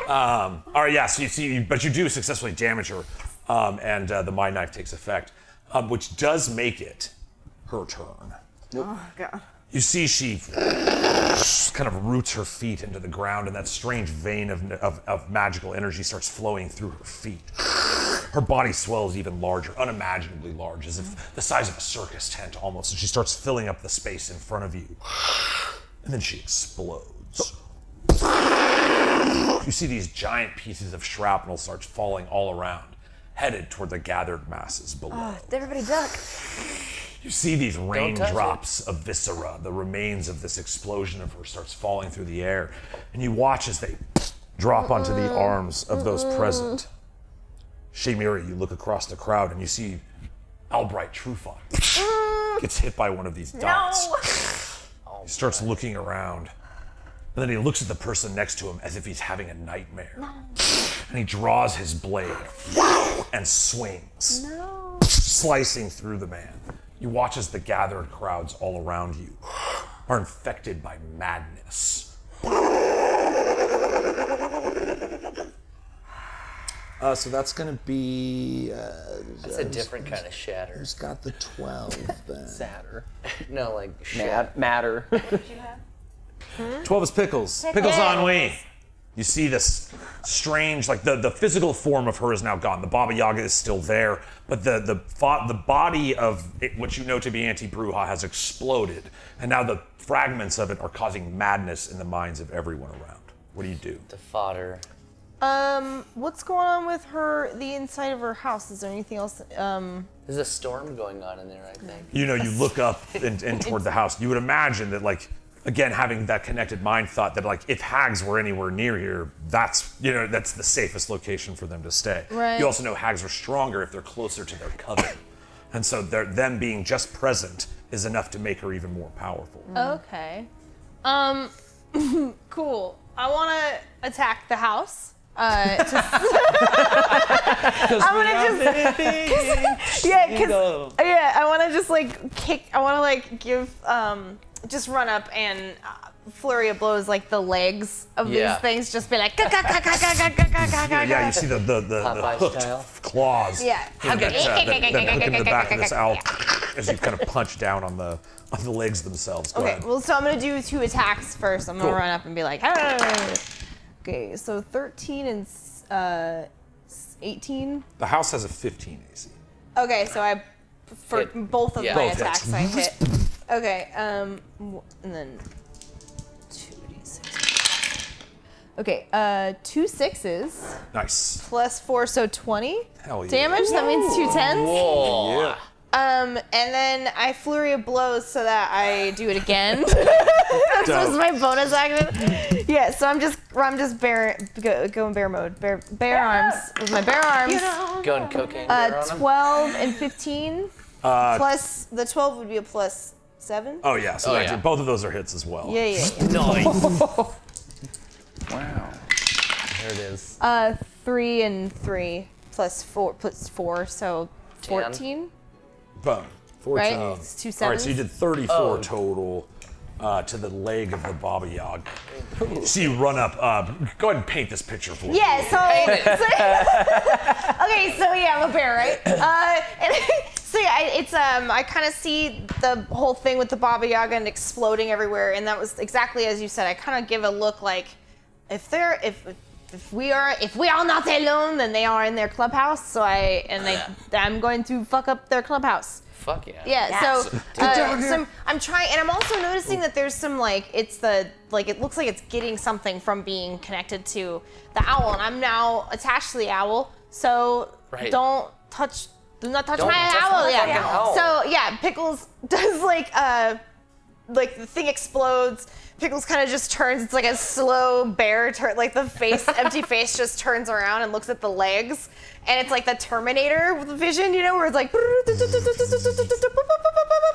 [SPEAKER 1] on? All right. Yeah. So you see, but you do successfully damage her, and the mind knife takes effect, which does make it her turn.
[SPEAKER 4] Oh God.
[SPEAKER 1] You see, she kind of roots her feet into the ground, and that strange vein of magical energy starts flowing through her feet. Her body swells even larger, unimaginably large, as if the size of a circus tent almost, and she starts filling up the space in front of you. And then she explodes. You see these giant pieces of shrapnel start falling all around, headed toward the gathered masses below.
[SPEAKER 4] Everybody duck.
[SPEAKER 1] You see these raindrops of viscera, the remains of this explosion of her starts falling through the air, and you watch as they drop onto the arms of those present. Shaymira, you look across the crowd and you see Albright Truefire gets hit by one of these dots. He starts looking around, and then he looks at the person next to him as if he's having a nightmare. And he draws his blade and swings, slicing through the man. You watch as the gathered crowds all around you are infected by madness. So that's going to be...
[SPEAKER 3] That's a different kind of shatter.
[SPEAKER 8] Who's got the 12 then?
[SPEAKER 3] Sadder. No, like
[SPEAKER 5] Matter.
[SPEAKER 1] 12 is Pickles. Pickles Ennui. You see this strange, like the physical form of her is now gone. The Baba Yaga is still there, but the body of it, what you know to be Auntie Bruja has exploded, and now the fragments of it are causing madness in the minds of everyone around. What do you do?
[SPEAKER 3] the fodder.
[SPEAKER 2] What's going on with the inside of her house? Is there anything else?
[SPEAKER 3] There's a storm going on in there, I think.
[SPEAKER 1] You look up and toward the house. You would imagine that, like, again, having that connected mind thought that, like, if hags were anywhere near here, that's the safest location for them to stay.
[SPEAKER 2] Right.
[SPEAKER 1] You also know hags are stronger if they're closer to their coven. And so them being just present is enough to make her even more powerful.
[SPEAKER 2] Okay. Cool. I want to attack the house. I'm gonna just I want to just like kick. I want to like give just run up and flurry of blows like the legs of these things. Just be like
[SPEAKER 1] Yeah, you see the hooked claws.
[SPEAKER 2] Yeah.
[SPEAKER 1] that hook into the back of this owl as you kind of punch down on the legs themselves. Go
[SPEAKER 2] Okay.
[SPEAKER 1] ahead.
[SPEAKER 2] Well, so I'm gonna do 2 attacks first. I'm gonna run up and be like, hey. Okay. So 13 and 18.
[SPEAKER 1] The house has a 15 AC.
[SPEAKER 2] Okay, so I for both of my
[SPEAKER 1] Both
[SPEAKER 2] attacks
[SPEAKER 1] hits.
[SPEAKER 2] I hit. Okay, and then 2d6. Okay, 2 6s
[SPEAKER 1] Nice.
[SPEAKER 2] plus 4, so 20
[SPEAKER 1] Hell yeah.
[SPEAKER 2] damage. That means 2 10s.
[SPEAKER 1] Yeah.
[SPEAKER 2] And then I flurry of blows so that I do it again. This was my bonus action. Yeah, so I'm just going bear mode, bear arms with my bear arms.
[SPEAKER 3] Going cocaine. bear on 'em?
[SPEAKER 2] 12 and 15 plus the 12 would be a plus 7.
[SPEAKER 1] Oh yeah. So
[SPEAKER 5] Oh,
[SPEAKER 1] actually,
[SPEAKER 5] yeah.
[SPEAKER 1] both of those are hits as well.
[SPEAKER 2] Yeah.
[SPEAKER 5] Nice.
[SPEAKER 3] Wow. There it is.
[SPEAKER 2] 3 and 3 plus 4, so 14.
[SPEAKER 1] Boom. 14.
[SPEAKER 2] Right? It's 2
[SPEAKER 1] All right, so you
[SPEAKER 2] 7s.
[SPEAKER 1] did 34 total to the leg of the Baba Yaga. So you run up. Go ahead and paint this picture for me.
[SPEAKER 2] Yeah, so okay, so yeah, I'm a bear, right? And so yeah, it's I kind of see the whole thing with the Baba Yaga and exploding everywhere, and that was exactly as you said. I kind of give a look like if we are not alone, then they are in their clubhouse. So I'm going to fuck up their clubhouse.
[SPEAKER 3] Fuck yeah.
[SPEAKER 2] Yeah, so I'm trying, and I'm also noticing that there's some it looks like it's getting something from being connected to the owl, and I'm now attached to the owl, so
[SPEAKER 3] Right.
[SPEAKER 2] do not touch my
[SPEAKER 3] touch
[SPEAKER 2] owl.
[SPEAKER 3] my
[SPEAKER 2] Yeah.
[SPEAKER 3] fucking owl.
[SPEAKER 2] So yeah, Pickles does the thing explodes. Pickles kind of just turns. It's like a slow bear turn. Like the face, empty face, just turns around and looks at the legs, and it's like the Terminator vision, where it's like,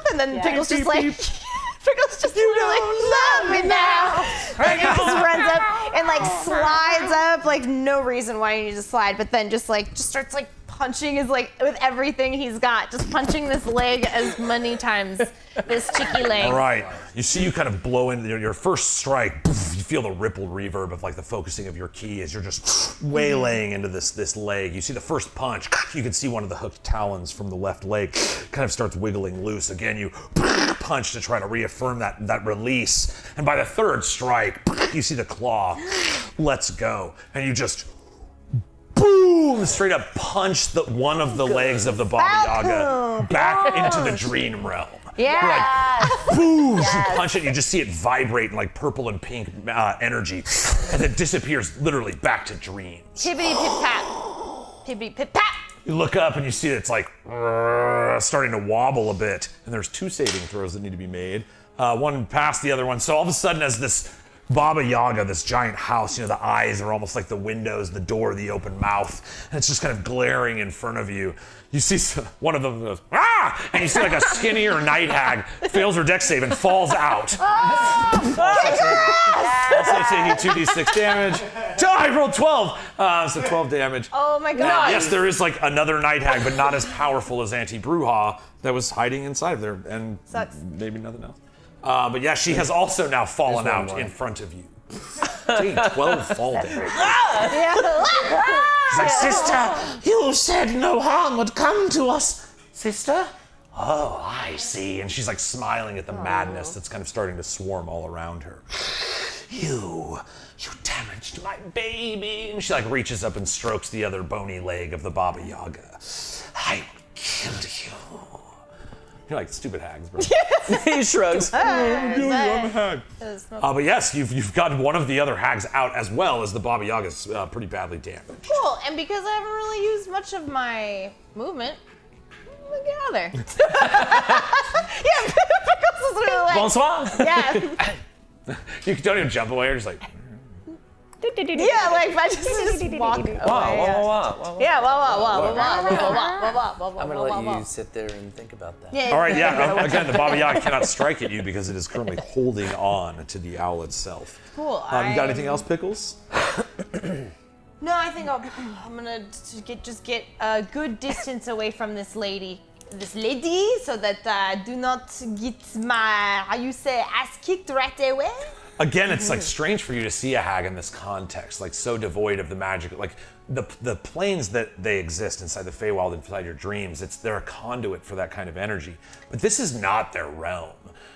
[SPEAKER 2] and then Pickles just like, Pickles just literally love me now. And it just runs up and like slides up, like no reason why you need to slide, but then just starts like punching his with everything he's got, just punching this leg as many times, this cheeky leg.
[SPEAKER 1] All right. You kind of blow in your first strike. You feel the ripple reverb of the focusing of your ki as you're just waylaying into this leg. You see the first punch. You can see one of the hooked talons from the left leg kind of starts wiggling loose. Again, you punch to try to reaffirm that release. And by the third strike, you see the claw lets go, and you just boom, straight up punch one of the legs of the Baba Yaga back into the dream realm.
[SPEAKER 2] Yeah.
[SPEAKER 1] Boom! You punch it, you just see it vibrate in purple and pink energy, and it disappears literally back to dreams.
[SPEAKER 2] Pippity pip pat. Pippity pip pat.
[SPEAKER 1] You look up and you see it's starting to wobble a bit, and there's 2 saving throws that need to be made. One past the other one. So all of a sudden, as this Baba Yaga, this giant house, the eyes are almost like the windows, the door, the open mouth, and it's just kind of glaring in front of you. You see one of them goes, ah! And you see a skinnier night hag fails her dex save and falls out. Also taking 2d6 damage. I rolled 12, so 12 damage.
[SPEAKER 2] Oh my god.
[SPEAKER 1] Yes, there is another night hag, but not as powerful as Auntie Bruja that was hiding inside of there, and
[SPEAKER 2] Sucks.
[SPEAKER 1] maybe nothing else. But yeah, she has also now fallen out in front of you. Taking 12 fall damage. She's like, sister, you said no harm would come to us, sister. Oh, I see. And she's smiling at the madness that's kind of starting to swarm all around her. You damaged my baby. And she reaches up and strokes the other bony leg of the Baba Yaga. I killed you. You're stupid hags, bro.
[SPEAKER 5] He shrugs.
[SPEAKER 1] I'm a hag. But yes, you've gotten one of the other hags out as well as the Baba Yaga's pretty badly damaged.
[SPEAKER 2] Cool, and because I haven't really used much of my movement, I'm gonna get out of there. Yeah, Pickles is really
[SPEAKER 5] Bonsoir.
[SPEAKER 2] yeah.
[SPEAKER 1] You don't even jump away. You're just
[SPEAKER 2] Yeah, like if I just walk away. Yeah,
[SPEAKER 3] I'm gonna let you sit there and think about that.
[SPEAKER 2] Yeah.
[SPEAKER 8] All right, yeah. Again, the Baba Yaga cannot strike at you because it is currently holding on to the owl itself.
[SPEAKER 2] Cool.
[SPEAKER 8] You got anything else, Pickles?
[SPEAKER 2] No, I think I'm gonna just get a good distance away from this lady, so that I do not get my, how you say, ass kicked right away.
[SPEAKER 8] Again, it's like strange for you to see a hag in this context, like so devoid of the magic. Like the planes that they exist inside the Feywild, inside your dreams, they're a conduit for that kind of energy. But this is not their realm.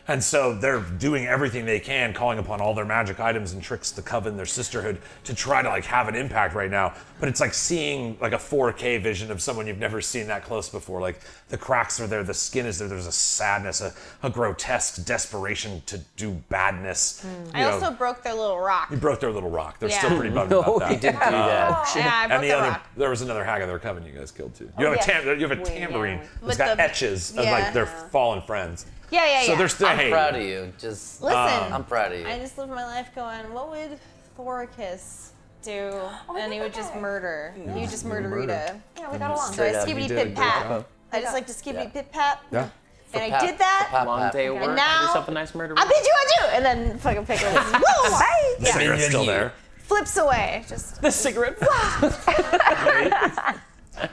[SPEAKER 8] And so they're doing everything they can, calling upon all their magic items and tricks, the coven, their sisterhood, to try to like have an impact right now. But it's like seeing like a 4K vision of someone you've never seen that close before. Like the cracks are there, the skin is there, there's a sadness, a grotesque desperation to do badness.
[SPEAKER 2] I also broke their little rock.
[SPEAKER 8] You broke their little rock. They're
[SPEAKER 2] Yeah.
[SPEAKER 8] still pretty bummed about that.
[SPEAKER 3] You did do that.
[SPEAKER 2] Yeah, I broke
[SPEAKER 8] And the
[SPEAKER 2] their
[SPEAKER 8] other,
[SPEAKER 2] rock.
[SPEAKER 8] there was another hag of their coven you guys killed too. You have a tambourine that's
[SPEAKER 2] With
[SPEAKER 8] got
[SPEAKER 2] the-
[SPEAKER 8] etches of
[SPEAKER 2] yeah.
[SPEAKER 8] like their fallen friends.
[SPEAKER 2] Yeah.
[SPEAKER 8] So they're still
[SPEAKER 3] I'm
[SPEAKER 8] hating
[SPEAKER 3] proud
[SPEAKER 8] you.
[SPEAKER 3] of you. Just
[SPEAKER 2] Listen,
[SPEAKER 3] I'm proud of you.
[SPEAKER 2] I just live my life going, what would Thoricus do? And he would just murder. He would just murder Rita.
[SPEAKER 7] Yeah, we got along.
[SPEAKER 2] So I
[SPEAKER 3] Straight up,
[SPEAKER 2] skibbity
[SPEAKER 3] you
[SPEAKER 2] pip
[SPEAKER 3] did.
[SPEAKER 2] pat. I just like to skibbity pip pat.
[SPEAKER 8] Yeah.
[SPEAKER 2] And I did that.
[SPEAKER 3] Pap,
[SPEAKER 5] Long
[SPEAKER 3] pap.
[SPEAKER 5] day of work.
[SPEAKER 2] And now,
[SPEAKER 5] Have yourself a nice murder.
[SPEAKER 2] I bid you adieu! And then fucking Pickles, woo, bye!
[SPEAKER 8] The cigarette's still there.
[SPEAKER 2] Flips away. Just,
[SPEAKER 5] The cigarette.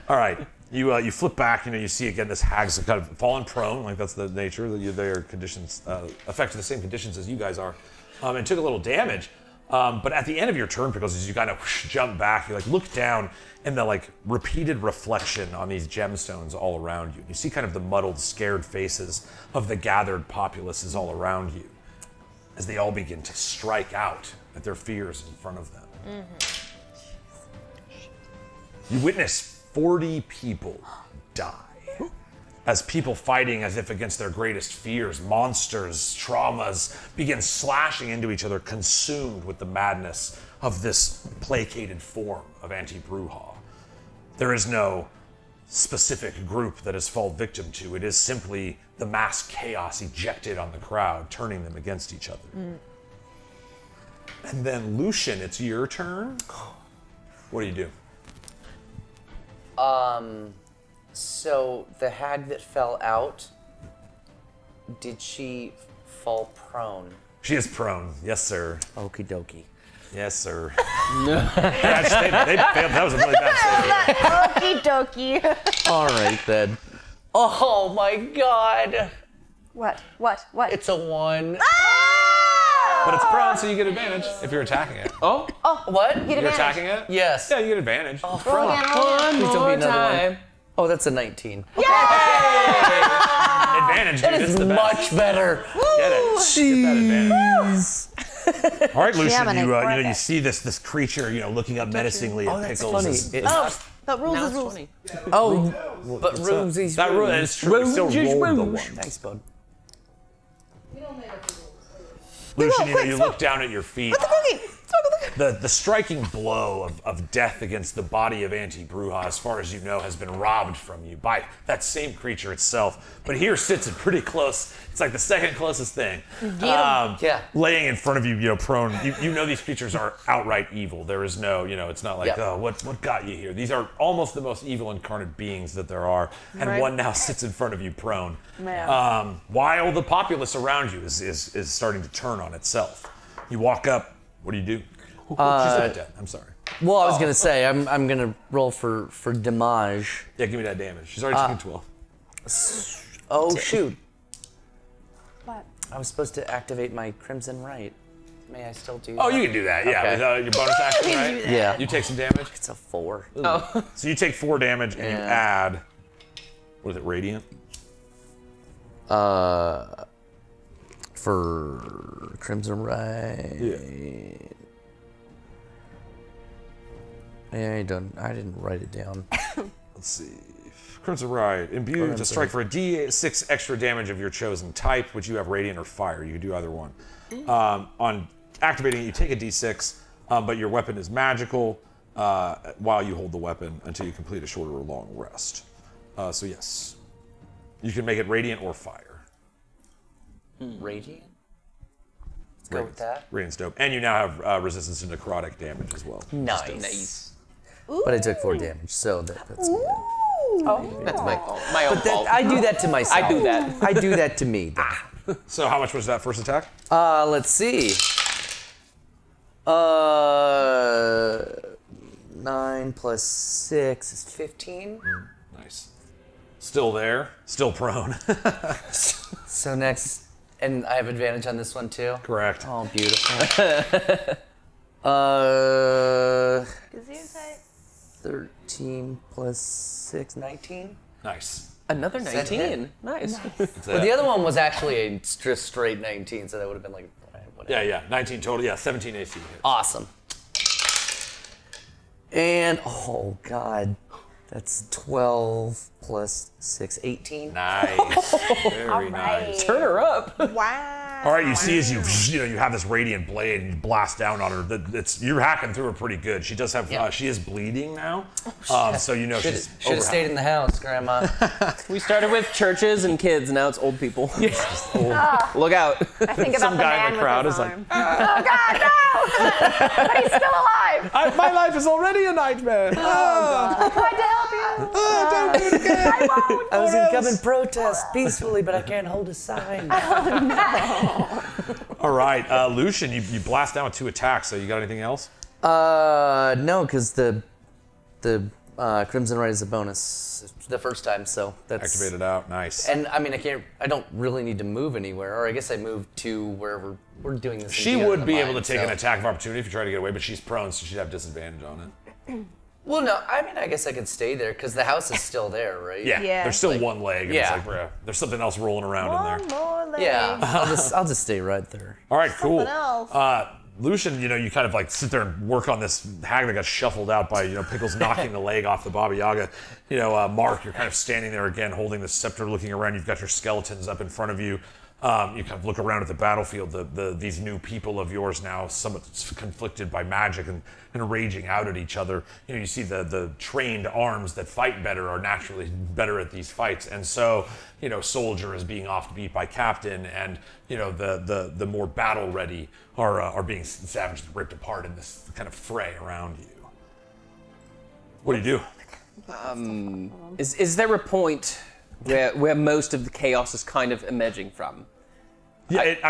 [SPEAKER 8] All right. You flip back, you see again this hag's kind of fallen prone, like that's the nature. Their conditions affected the same conditions as you guys are, and took a little damage. But at the end of your turn, Pickles, as you kind of jump back, you like look down and the like repeated reflection on these gemstones all around you. You see kind of the muddled, scared faces of the gathered populaces all around you as they all begin to strike out at their fears in front of them. You witness 40 people die as people fighting as if against their greatest fears, monsters, traumas, begin slashing into each other, consumed with the madness of this placated form of Anti-Bruja. There is no specific group that has fallen victim to. It is simply the mass chaos ejected on the crowd, turning them against each other. And then Lucian, it's your turn. What do you do?
[SPEAKER 3] So the hag that fell out, did she fall prone?
[SPEAKER 8] She is prone. Yes, sir.
[SPEAKER 3] Okie dokie.
[SPEAKER 8] Yes, sir. They failed. That was a really bad save.
[SPEAKER 2] okie dokie.
[SPEAKER 3] All right then. Oh my God!
[SPEAKER 7] What?
[SPEAKER 3] It's a 1.
[SPEAKER 8] But it's prone, so you get advantage if you're attacking it.
[SPEAKER 3] Oh, what?
[SPEAKER 8] You're attacking it?
[SPEAKER 3] Yes.
[SPEAKER 8] Yeah, you get advantage.
[SPEAKER 3] Oh,
[SPEAKER 2] Roll again, roll again.
[SPEAKER 3] Please don't be another one. Oh, that's a 19.
[SPEAKER 8] Advantage, dude.
[SPEAKER 3] That
[SPEAKER 8] It's
[SPEAKER 3] is
[SPEAKER 8] the best.
[SPEAKER 3] much better.
[SPEAKER 8] Get it. Get that advantage. All right, Lucian,
[SPEAKER 7] Dominic,
[SPEAKER 8] you see this creature, looking up menacingly at
[SPEAKER 3] That's
[SPEAKER 8] Pickles.
[SPEAKER 3] funny.
[SPEAKER 2] But rules is rules.
[SPEAKER 3] But Roomsies.
[SPEAKER 8] That rule is true. We still rolled the one.
[SPEAKER 3] Thanks, bud.
[SPEAKER 8] Lucian, you look down at your feet. The striking blow of death against the body of Anti-Bruja, as far as you know, has been robbed from you by that same creature itself. But here sits it pretty close. It's like the second closest thing.
[SPEAKER 3] Yeah.
[SPEAKER 8] Laying in front of you, prone. You know these creatures are outright evil. There is no, it's not like,
[SPEAKER 3] Yeah.
[SPEAKER 8] oh, what got you here? These are almost the most evil incarnate beings that there are. And
[SPEAKER 2] Right.
[SPEAKER 8] one now sits in front of you, prone.
[SPEAKER 7] Yeah.
[SPEAKER 8] While the populace around you is starting to turn on itself. You walk up. What do you do? She's not dead. I'm sorry.
[SPEAKER 3] Well, I was gonna say I'm gonna roll for damage.
[SPEAKER 8] Yeah, give me that damage. She's already taken 12.
[SPEAKER 3] Oh shoot!
[SPEAKER 7] What?
[SPEAKER 3] I was supposed to activate my Crimson Right. May I still do?
[SPEAKER 8] Oh,
[SPEAKER 3] that?
[SPEAKER 8] you can do that. Yeah,
[SPEAKER 3] Okay.
[SPEAKER 8] with your bonus action, right?
[SPEAKER 3] Yeah.
[SPEAKER 8] You take some damage.
[SPEAKER 3] It's a 4.
[SPEAKER 8] So you take 4 damage and you
[SPEAKER 3] Yeah.
[SPEAKER 8] add. What is it? Radiant.
[SPEAKER 3] For Crimson Right. Yeah, I didn't write it down.
[SPEAKER 8] Let's see. Crimson Ride. Imbue to strike for a D6 extra damage of your chosen type, which you have Radiant or Fire. You can do either one. On activating it, you take a D6, but your weapon is magical while you hold the weapon until you complete a short or long rest. So yes, you can make it Radiant or Fire.
[SPEAKER 3] Radiant. Go with that.
[SPEAKER 1] Radiant's dope. And you now have resistance to necrotic damage as well.
[SPEAKER 3] Nice. But I took 4 damage, so that's me.
[SPEAKER 5] That's my own fault.
[SPEAKER 3] I do that to myself.
[SPEAKER 5] I do that.
[SPEAKER 3] I do that to me.
[SPEAKER 1] So how much was that first attack?
[SPEAKER 3] Let's see. 9 plus 6 is 15.
[SPEAKER 1] Nice. Still there. Still prone.
[SPEAKER 3] So next, and I have advantage on this one too?
[SPEAKER 1] Correct.
[SPEAKER 3] Oh, beautiful. 13 plus 6, 19.
[SPEAKER 1] Nice.
[SPEAKER 5] Another
[SPEAKER 3] that
[SPEAKER 5] 19.
[SPEAKER 3] hit?
[SPEAKER 5] Nice.
[SPEAKER 3] But the other one was actually a just straight 19, so that would have been like, whatever.
[SPEAKER 1] Yeah, 19 total. Yeah, 17 AC. hit.
[SPEAKER 3] Awesome. And, oh God, that's 12 plus 6, 18.
[SPEAKER 1] Nice. Very nice.
[SPEAKER 5] Turn her up.
[SPEAKER 2] Wow.
[SPEAKER 1] All right, you see as you have this radiant blade and you blast down on her. You're hacking through her pretty good. She does have she is bleeding now, so you know she's
[SPEAKER 3] Should have stayed in the house, Grandma.
[SPEAKER 5] We started with churches and kids, now it's old people. Look out.
[SPEAKER 4] I think about
[SPEAKER 1] Some
[SPEAKER 4] the
[SPEAKER 1] guy
[SPEAKER 4] man
[SPEAKER 1] in the crowd
[SPEAKER 4] with
[SPEAKER 1] is
[SPEAKER 4] his
[SPEAKER 1] like,
[SPEAKER 4] arm. Oh God, no! But he's still alive.
[SPEAKER 1] my life is already a nightmare.
[SPEAKER 4] I tried to help you.
[SPEAKER 1] Don't do it again.
[SPEAKER 4] I won't.
[SPEAKER 3] I was gonna come and protest peacefully, but I can't hold a sign.
[SPEAKER 1] All right, Lucian, you blast down with 2 attacks. So you got anything else?
[SPEAKER 3] No, because the Crimson Rite is a bonus the first time, so that's
[SPEAKER 1] Activated out. Nice.
[SPEAKER 3] And I mean, I don't really need to move anywhere, or I guess I move to wherever we're doing this.
[SPEAKER 1] She
[SPEAKER 3] together
[SPEAKER 1] would
[SPEAKER 3] in
[SPEAKER 1] be
[SPEAKER 3] the
[SPEAKER 1] able to
[SPEAKER 3] mine,
[SPEAKER 1] take
[SPEAKER 3] so.
[SPEAKER 1] an attack of opportunity if you try to get away, but she's prone, so she'd have disadvantage on it.
[SPEAKER 3] Well, no, I mean, I guess I could stay there because the house is still there, right?
[SPEAKER 1] Yeah,
[SPEAKER 2] Yeah.
[SPEAKER 1] there's still one leg. And
[SPEAKER 3] yeah.
[SPEAKER 1] it's like, bruh, there's something else rolling around in there.
[SPEAKER 2] One more leg.
[SPEAKER 3] Yeah, I'll just stay right there.
[SPEAKER 1] All right, cool.
[SPEAKER 2] Something else.
[SPEAKER 1] Lucian, you kind of like sit there and work on this hag that got shuffled out by, Pickles knocking the leg off the Baba Yaga. Mark, you're kind of standing there again, holding the scepter, looking around. You've got your skeletons up in front of you. You kind of look around at the battlefield. These new people of yours now, somewhat conflicted by magic and raging out at each other. You see the trained arms that fight better are naturally better at these fights, and so soldier is being off beat by captain, and the more battle ready are being savagely ripped apart in this kind of fray around you. What do you do?
[SPEAKER 5] Is there a point where most of the chaos is kind of emerging from?
[SPEAKER 1] Yeah, it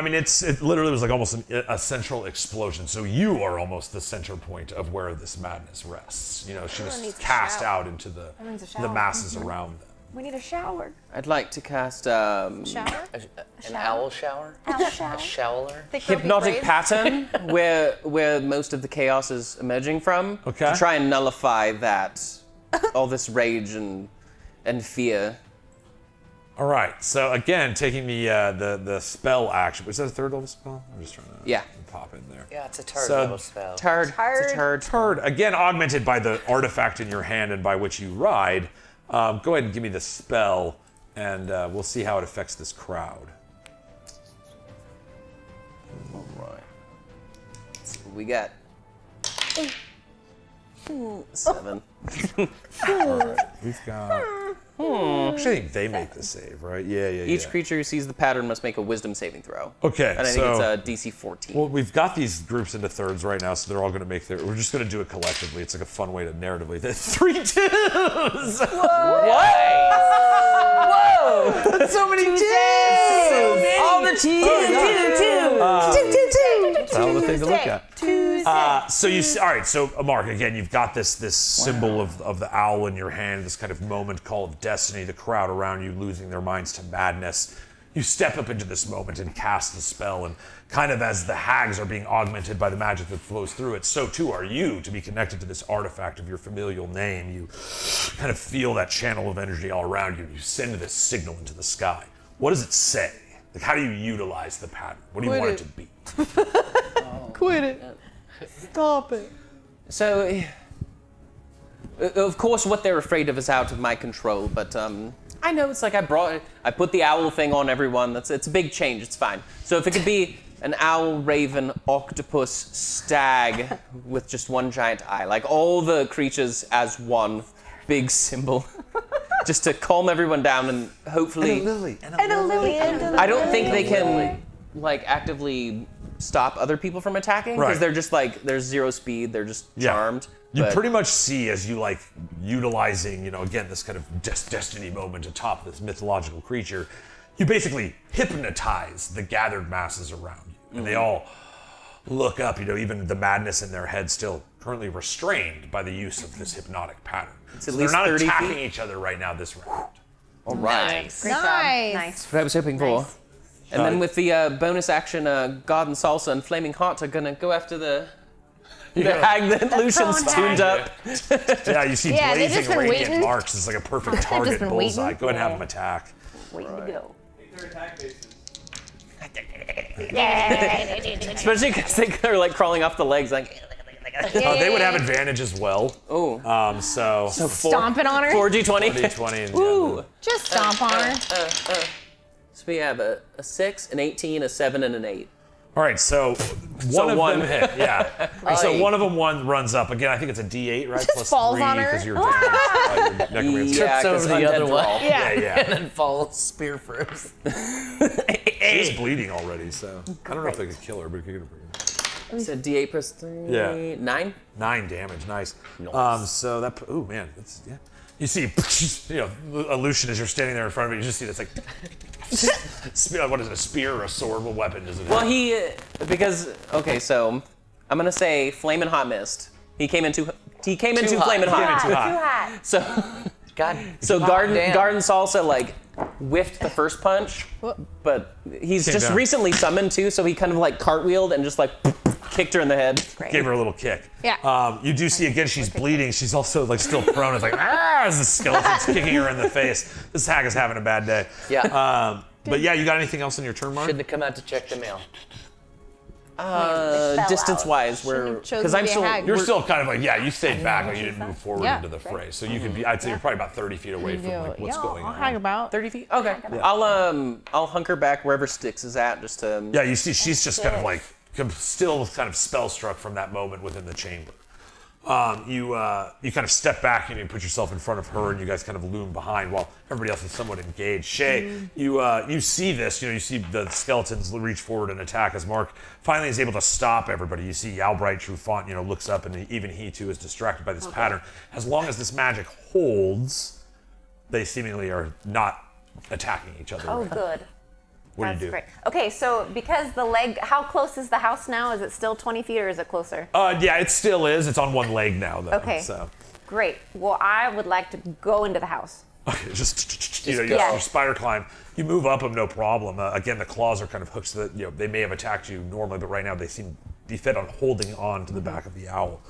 [SPEAKER 1] literally was like almost a central explosion. So you are almost the center point of where this madness rests. She was cast out into the masses around them.
[SPEAKER 4] We need a shower.
[SPEAKER 5] I'd like to cast
[SPEAKER 2] Shower?
[SPEAKER 3] An owl shower?
[SPEAKER 4] Owl shower.
[SPEAKER 3] A showeler?
[SPEAKER 2] Thick ropey
[SPEAKER 5] hypnotic
[SPEAKER 2] braids?
[SPEAKER 5] pattern where most of the chaos is emerging from.
[SPEAKER 1] Okay.
[SPEAKER 5] To try and nullify that, all this rage and fear.
[SPEAKER 1] All right. So again, taking the spell action. Was that a third level spell? I'm just trying to
[SPEAKER 5] Yeah.
[SPEAKER 1] pop in there.
[SPEAKER 3] Yeah, it's a turd
[SPEAKER 1] So-
[SPEAKER 3] level spell.
[SPEAKER 5] Turd. It's a turd.
[SPEAKER 1] Turd, again augmented by the artifact in your hand and by which you ride. Go ahead and give me the spell, and we'll see how it affects this crowd.
[SPEAKER 5] All right. Let's see what we got. 7.
[SPEAKER 1] We've got. Actually, I think they make the save, right? Yeah.
[SPEAKER 5] Each creature who sees the pattern must make a wisdom saving throw.
[SPEAKER 1] Okay,
[SPEAKER 5] And I think
[SPEAKER 1] so-
[SPEAKER 5] it's DC 14.
[SPEAKER 1] Well, we've got these groups into thirds right now, so they're all going to make their. We're just going to do it collectively. It's like a fun way to narratively. 3 twos.
[SPEAKER 5] Whoa!
[SPEAKER 1] That's so many twos.
[SPEAKER 5] All the
[SPEAKER 1] That's a hell of a thing to look at. So you see, all right. So Mark, again, you've got this symbol of the owl in your hand. This kind of moment call of destiny. The crowd around you losing their minds to madness. You step up into this moment and cast the spell, and kind of as the hags are being augmented by the magic that flows through it, so too are you to be connected to this artifact of your familial name. You kind of feel that channel of energy all around you. You send this signal into the sky. What does it say? Like, how do you utilize the pattern? What do you want it to be?
[SPEAKER 5] Quit it. Stop it. So, of course, what they're afraid of is out of my control, but I know it's like I put the owl thing on everyone. It's a big change. It's fine. So if it could be an owl, raven, octopus, stag with just one giant eye, like all the creatures as one big symbol, just to calm everyone down and hopefully.
[SPEAKER 1] Lily.
[SPEAKER 2] And a lily.
[SPEAKER 5] I don't think they can like actively stop other people from attacking because they're just like there's 0 speed. They're just charmed.
[SPEAKER 1] You pretty much see as you like utilizing, again, this kind of destiny moment atop this mythological creature, you basically hypnotize the gathered masses around you. And they all look up, even the madness in their head still currently restrained by the use of this hypnotic pattern.
[SPEAKER 5] It's at
[SPEAKER 1] So
[SPEAKER 5] least
[SPEAKER 1] they're not
[SPEAKER 5] 30
[SPEAKER 1] attacking
[SPEAKER 5] feet.
[SPEAKER 1] each other right now this round.
[SPEAKER 5] All right.
[SPEAKER 7] Great job.
[SPEAKER 2] Nice.
[SPEAKER 7] Nice.
[SPEAKER 5] That's what I was hoping for. And then with the bonus action, God and Salsa and Flaming Hot are gonna go after the hag that Lucian's
[SPEAKER 7] prone
[SPEAKER 5] tuned up.
[SPEAKER 1] Yeah, you see
[SPEAKER 2] Yeah, they've
[SPEAKER 1] blazing
[SPEAKER 2] just been
[SPEAKER 1] radiant
[SPEAKER 2] waiting.
[SPEAKER 1] marks. It's like a perfect
[SPEAKER 2] just
[SPEAKER 1] target
[SPEAKER 2] been
[SPEAKER 1] bullseye.
[SPEAKER 2] waiting.
[SPEAKER 1] Go ahead and have them attack.
[SPEAKER 7] Waiting to go.
[SPEAKER 5] Especially because they're like crawling off the legs, like.
[SPEAKER 1] They would have advantage as well.
[SPEAKER 5] Oh.
[SPEAKER 1] So
[SPEAKER 2] Stomping on her.
[SPEAKER 5] 4d20.
[SPEAKER 1] D20 and
[SPEAKER 5] Ooh.
[SPEAKER 2] Just stomp on her.
[SPEAKER 5] So we have a 6, an 18, a 7, and an 8.
[SPEAKER 1] All right, so one of
[SPEAKER 5] one.
[SPEAKER 1] them hit, yeah. So one of them runs up. Again, I think it's a D8, right?
[SPEAKER 2] Just falls
[SPEAKER 1] 3
[SPEAKER 2] on her.
[SPEAKER 1] because you're damaged by your necromancy.
[SPEAKER 5] Yeah,
[SPEAKER 3] Trips over
[SPEAKER 5] 'cause
[SPEAKER 3] the
[SPEAKER 5] undead
[SPEAKER 3] other one.
[SPEAKER 5] brawl.
[SPEAKER 1] Yeah.
[SPEAKER 3] And then falls spear first.
[SPEAKER 1] She's bleeding already, so I don't know if they could kill her, but you could.
[SPEAKER 5] So D8 plus 3.
[SPEAKER 1] Yeah.
[SPEAKER 5] 9.
[SPEAKER 1] 9 damage, nice. So that, oh man, that's, yeah. You see, Lucian, as you're standing there in front of it, you just see this like, what is it, a spear or a sword? What weapon does it have?
[SPEAKER 5] Well, okay, so I'm gonna say Flame and Hot Mist. He came in too Flame and Hot.
[SPEAKER 1] Too hot.
[SPEAKER 5] So, Garden Salsa like whiffed the first punch, but he's
[SPEAKER 1] Came
[SPEAKER 5] just
[SPEAKER 1] down.
[SPEAKER 5] recently summoned too, so he kind of like cartwheeled and just like kicked her in the head.
[SPEAKER 1] Gave her a little kick.
[SPEAKER 2] Yeah.
[SPEAKER 1] You do see again, she's bleeding. She's also like still prone. It's like, as the skeleton's kicking her in the face. This hag is having a bad day.
[SPEAKER 3] Yeah.
[SPEAKER 1] But yeah, you got anything else in your turn, Mark?
[SPEAKER 3] Shouldn't have come out to check the mail.
[SPEAKER 5] Distance-wise,
[SPEAKER 2] Shouldn't have chosen
[SPEAKER 5] because
[SPEAKER 2] to
[SPEAKER 5] I'm
[SPEAKER 2] be a
[SPEAKER 5] still
[SPEAKER 2] hag.
[SPEAKER 1] You're still kind of like, you stayed back, like you didn't move forward
[SPEAKER 2] Yeah.
[SPEAKER 1] into the fray. So you could be, I'd say you're probably about 30 feet away from like what's going
[SPEAKER 2] I'll
[SPEAKER 1] on.
[SPEAKER 2] hang about.
[SPEAKER 5] 30 feet. Okay. I'll hunker back wherever Styx is at, just to.
[SPEAKER 1] Yeah, you see, she's just kind of like still kind of spellstruck from that moment within the chamber. You kind of step back and you put yourself in front of her, and you guys kind of loom behind while everybody else is somewhat engaged. Shay, you see this. You see the skeletons reach forward and attack as Mark finally is able to stop everybody. You see Yalbright Trufant, looks up, and even he too is distracted by this pattern. As long as this magic holds, they seemingly are not attacking each other.
[SPEAKER 7] Oh,
[SPEAKER 1] right now.
[SPEAKER 7] good.
[SPEAKER 1] What
[SPEAKER 7] That's
[SPEAKER 1] do you do?
[SPEAKER 7] great. Okay, so because the leg, how close is the house now? Is it still 20 feet or is it closer?
[SPEAKER 1] Yeah, it still is. It's on one leg now, though.
[SPEAKER 7] Okay.
[SPEAKER 1] So.
[SPEAKER 7] Great. Well, I would like to go into the house.
[SPEAKER 1] Okay, just you
[SPEAKER 7] go.
[SPEAKER 1] your spider climb. You move up them, no problem. Again, the claws are kind of hooked so that they may have attacked you normally, but right now they seem to be fed on holding on to the back of the owl.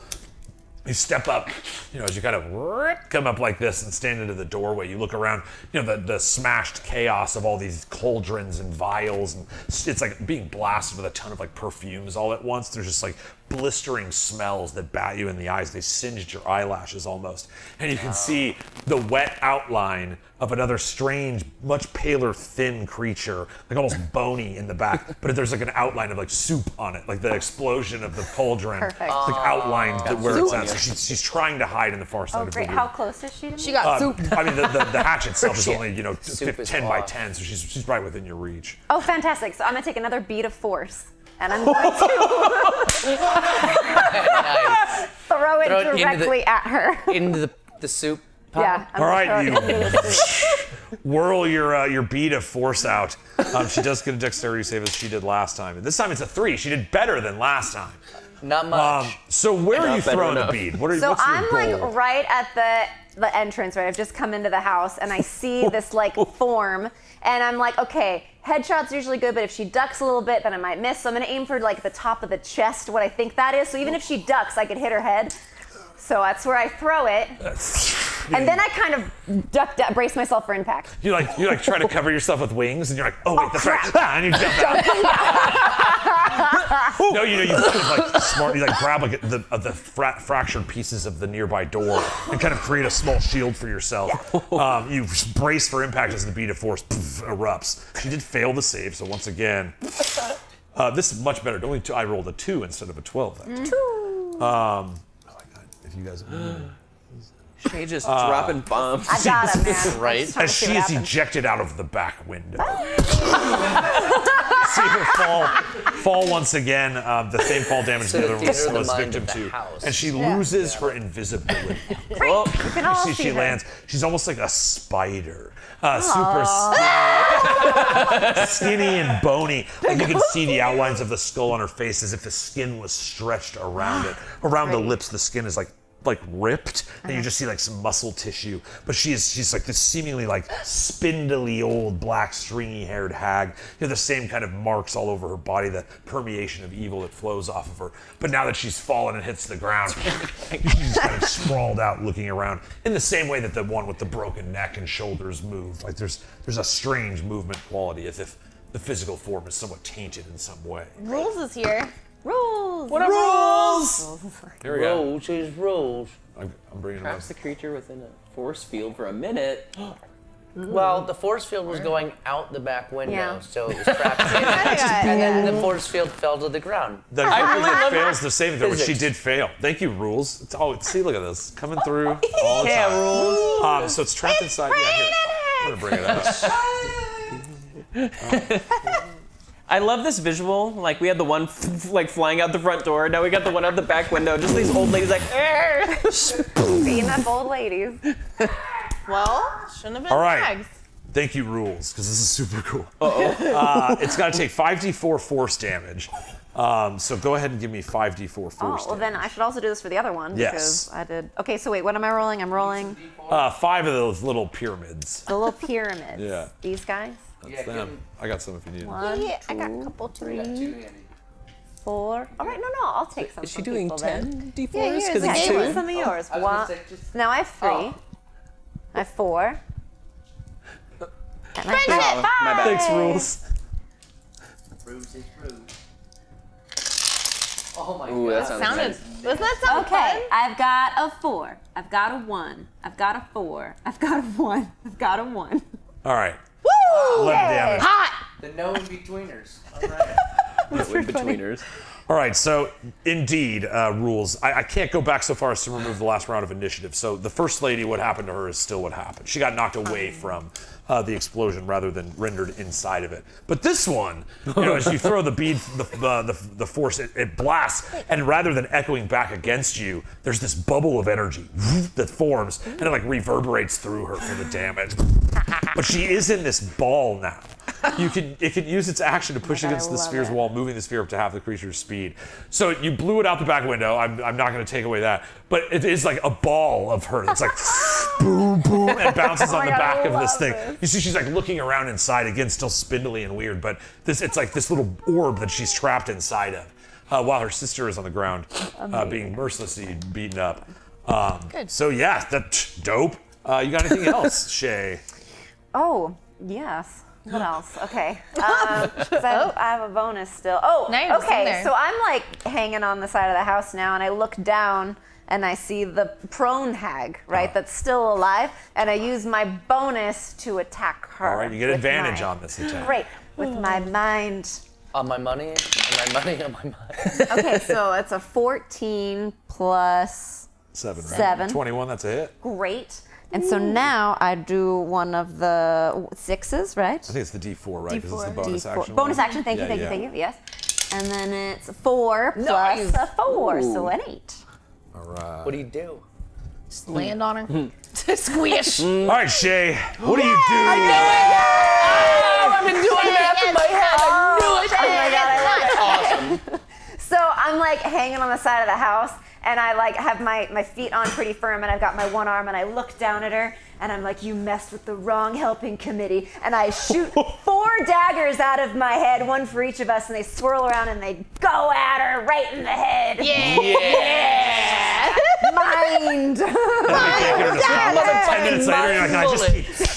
[SPEAKER 1] You step up, as you kind of come up like this and stand into the doorway. You look around, the smashed chaos of all these cauldrons and vials, and it's like being blasted with a ton of like perfumes all at once. There's just like blistering smells that bat you in the eyes. They singed your eyelashes almost. And you can see the wet outline of another strange, much paler, thin creature, like almost bony in the back. But there's like an outline of like soup on it, like the explosion of the cauldron.
[SPEAKER 7] Perfect.
[SPEAKER 1] It's like outlined where it's at. So she's trying to hide in the far side
[SPEAKER 7] Oh,
[SPEAKER 1] of
[SPEAKER 7] great.
[SPEAKER 1] the
[SPEAKER 7] How
[SPEAKER 1] room.
[SPEAKER 7] close is she to me?
[SPEAKER 2] She got soup.
[SPEAKER 1] I mean, the hatch itself is only,
[SPEAKER 3] Soup is
[SPEAKER 1] 10 by
[SPEAKER 3] far.
[SPEAKER 1] 10, so she's right within your reach.
[SPEAKER 7] Oh, fantastic. So I'm going to take another bead of force. And I'm going to
[SPEAKER 3] Nice.
[SPEAKER 7] throw it
[SPEAKER 3] Throw it into
[SPEAKER 7] directly at her.
[SPEAKER 3] Into the soup pot.
[SPEAKER 7] Yeah. I'm
[SPEAKER 1] All
[SPEAKER 7] gonna
[SPEAKER 1] right,
[SPEAKER 7] throw it into the soup.
[SPEAKER 1] whirl your bead of force out. She does get a dexterity save as she did last time. And this time it's a 3. She did better than last time.
[SPEAKER 3] Not much.
[SPEAKER 1] So where are you
[SPEAKER 5] better
[SPEAKER 1] throwing the
[SPEAKER 5] enough.
[SPEAKER 1] bead?
[SPEAKER 7] So
[SPEAKER 1] what's your
[SPEAKER 7] I'm
[SPEAKER 1] goal?
[SPEAKER 7] like right at the entrance, right? I've just come into the house and I see this like form, and I'm like, okay, headshot's usually good, but if she ducks a little bit, then I might miss. So I'm gonna aim for like the top of the chest, what I think that is. So even if she ducks, I could hit her head. So that's where I throw it. And then I kind of duck down, brace myself for impact.
[SPEAKER 1] You like try to cover yourself with wings, and you're like, oh wait, that's right, and you jump out. No, you kind of like smart. You like grab like the fractured pieces of the nearby door and kind of create a small shield for yourself. You brace for impact as the bead of force erupts. She did fail the save, so once again, this is much better. Only 2. I rolled a 2 instead of a 12. That time. Oh my god! If you guys.
[SPEAKER 5] Shay just dropping bombs.
[SPEAKER 7] I got him, man.
[SPEAKER 3] Right.
[SPEAKER 7] I'm just trying
[SPEAKER 1] As
[SPEAKER 7] to see
[SPEAKER 1] she
[SPEAKER 7] what
[SPEAKER 1] is
[SPEAKER 7] happens.
[SPEAKER 1] ejected out of the back window. see her fall once again. The same fall damage
[SPEAKER 3] So
[SPEAKER 1] the other
[SPEAKER 3] theater of the
[SPEAKER 1] was
[SPEAKER 3] mind
[SPEAKER 1] victim
[SPEAKER 3] of the
[SPEAKER 1] to.
[SPEAKER 3] house.
[SPEAKER 1] And she loses her invisibility.
[SPEAKER 4] You can all
[SPEAKER 1] See,
[SPEAKER 4] see
[SPEAKER 1] she
[SPEAKER 4] her.
[SPEAKER 1] lands. She's almost like a spider. Super skinny and bony. Like you can see the outlines of the skull on her face as if the skin was stretched around it. Around the lips, the skin is like ripped, and you just see like some muscle tissue. But she's like this seemingly like spindly old black stringy haired hag. You have the same kind of marks all over her body, the permeation of evil that flows off of her. But now that she's fallen and hits the ground, she's kind of sprawled out looking around in the same way that the one with the broken neck and shoulders move. Like there's a strange movement quality as if the physical form is somewhat tainted in some way.
[SPEAKER 2] Rules is here.
[SPEAKER 4] Rules.
[SPEAKER 1] What up, rules? Here we go.
[SPEAKER 3] Rolls is rolls.
[SPEAKER 1] I'm bringing them up.
[SPEAKER 5] Traps the creature within a force field for a minute.
[SPEAKER 3] Well, the force field was going out the back window,
[SPEAKER 4] Yeah.
[SPEAKER 3] so it was trapped in. And then the force field fell to the ground.
[SPEAKER 1] The creature fails the saving throw, which she
[SPEAKER 3] Physics.
[SPEAKER 1] did fail. Thank you, rules. See, look at this. Coming through all the time.
[SPEAKER 3] rules.
[SPEAKER 1] So it's trapped inside. Yeah, here. I'm gonna bring it up.
[SPEAKER 5] I love this visual. Like we had the one like flying out the front door. Now we got the one out the back window. Just these old ladies like.
[SPEAKER 4] Beating up old ladies.
[SPEAKER 2] Well, shouldn't have been
[SPEAKER 1] All right.
[SPEAKER 2] tags.
[SPEAKER 1] Thank you, rules, because this is super cool. It's got to take 5d4 force damage. So go ahead and give me 5d4 force
[SPEAKER 4] Oh, well
[SPEAKER 1] damage.
[SPEAKER 4] then I should also do this for the other one.
[SPEAKER 1] Yes.
[SPEAKER 4] Because I did. Okay, so wait, what am I rolling? I'm rolling
[SPEAKER 1] 5 of those little pyramids.
[SPEAKER 4] the little pyramids.
[SPEAKER 1] Yeah.
[SPEAKER 4] These guys.
[SPEAKER 1] That's them. I got some if you need them.
[SPEAKER 4] One,
[SPEAKER 2] Yeah, I got a couple too.
[SPEAKER 4] 4. All right, no, I'll take some.
[SPEAKER 5] Is she
[SPEAKER 4] from
[SPEAKER 5] doing
[SPEAKER 4] people then.
[SPEAKER 5] 10 d4s?
[SPEAKER 2] here's
[SPEAKER 5] Because
[SPEAKER 2] a
[SPEAKER 5] it's
[SPEAKER 2] game
[SPEAKER 5] two.
[SPEAKER 2] one.
[SPEAKER 4] Some of yours. One. Now I have 3. I have 4. And I have
[SPEAKER 5] Oh, my bad.
[SPEAKER 1] Thanks, rules.
[SPEAKER 3] Oh my
[SPEAKER 5] Ooh, that sounds
[SPEAKER 2] Sounded.
[SPEAKER 5] nice.
[SPEAKER 2] Doesn't that sound
[SPEAKER 4] Okay,
[SPEAKER 2] fun?
[SPEAKER 4] I've got a 4. I've got a 1. I've got a 4. I've got a 1. I've got a 1.
[SPEAKER 1] All right.
[SPEAKER 2] Woo!
[SPEAKER 1] 11 damage.
[SPEAKER 2] Hot!
[SPEAKER 3] The no in-betweeners. All right.
[SPEAKER 5] In-betweeners.
[SPEAKER 1] All right, so indeed, rules. I can't go back so far as to remove the last round of initiative. So the first lady, what happened to her is still what happened. She got knocked away from the explosion rather than rendered inside of it. But this one, as you throw the bead, the force, it blasts, and rather than echoing back against you, there's this bubble of energy that forms, and it like reverberates through her for the damage. But she is in this ball now. It can use its action to push against the sphere's wall, moving the sphere up to half the creature's speed. So you blew it out the back window. I'm not going to take away that, but it is like a ball of her that's like boom, boom, and bounces on the back of this thing. You see, she's like looking around inside again, still spindly and weird, but it's like this little orb that she's trapped inside of, while her sister is on the ground, being mercilessly beaten up.
[SPEAKER 2] Good.
[SPEAKER 1] So yeah, that's dope. You got anything else, Shay?
[SPEAKER 4] Oh, yes. What else? Okay. 'Cause I have a bonus still. Oh,
[SPEAKER 2] Now you're just in
[SPEAKER 4] okay.
[SPEAKER 2] there.
[SPEAKER 4] So I'm like hanging on the side of the house now, and I look down and I see the prone hag, right, that's still alive, and I use my bonus to attack her.
[SPEAKER 1] All right, you get
[SPEAKER 4] with
[SPEAKER 1] advantage
[SPEAKER 4] my-
[SPEAKER 1] on this attack.
[SPEAKER 4] Great. With my mind.
[SPEAKER 3] On my money, on my money, on my mind.
[SPEAKER 4] Okay, so it's a 14 plus
[SPEAKER 1] 7, right?
[SPEAKER 4] 7.
[SPEAKER 1] 21, that's a hit.
[SPEAKER 4] Great. And so now I do one of the 6s, right?
[SPEAKER 1] I think it's the D4, right? Because it's the bonus
[SPEAKER 4] D4.
[SPEAKER 1] action.
[SPEAKER 4] Bonus
[SPEAKER 1] one.
[SPEAKER 4] action, thank you,
[SPEAKER 1] Yeah,
[SPEAKER 4] thank
[SPEAKER 1] yeah.
[SPEAKER 4] you, thank you, yes. And then it's 4 plus a 4, so an 8.
[SPEAKER 1] All right.
[SPEAKER 3] What do you do?
[SPEAKER 2] Just land on her. Squish.
[SPEAKER 1] All right, Shay, what do you do?
[SPEAKER 3] I've been doing math in my head. I knew it.
[SPEAKER 4] Oh my god, I love it. So I'm like hanging on the side of the house, and I like have my feet on pretty firm, and I've got my one arm, and I look down at her, and I'm like, you messed with the wrong helping committee, and I shoot 4 daggers out of my head, one for each of us, and they swirl around and they go at her right in the head.
[SPEAKER 2] Yeah.
[SPEAKER 4] Mind.
[SPEAKER 1] Another 10 minutes later, you're like,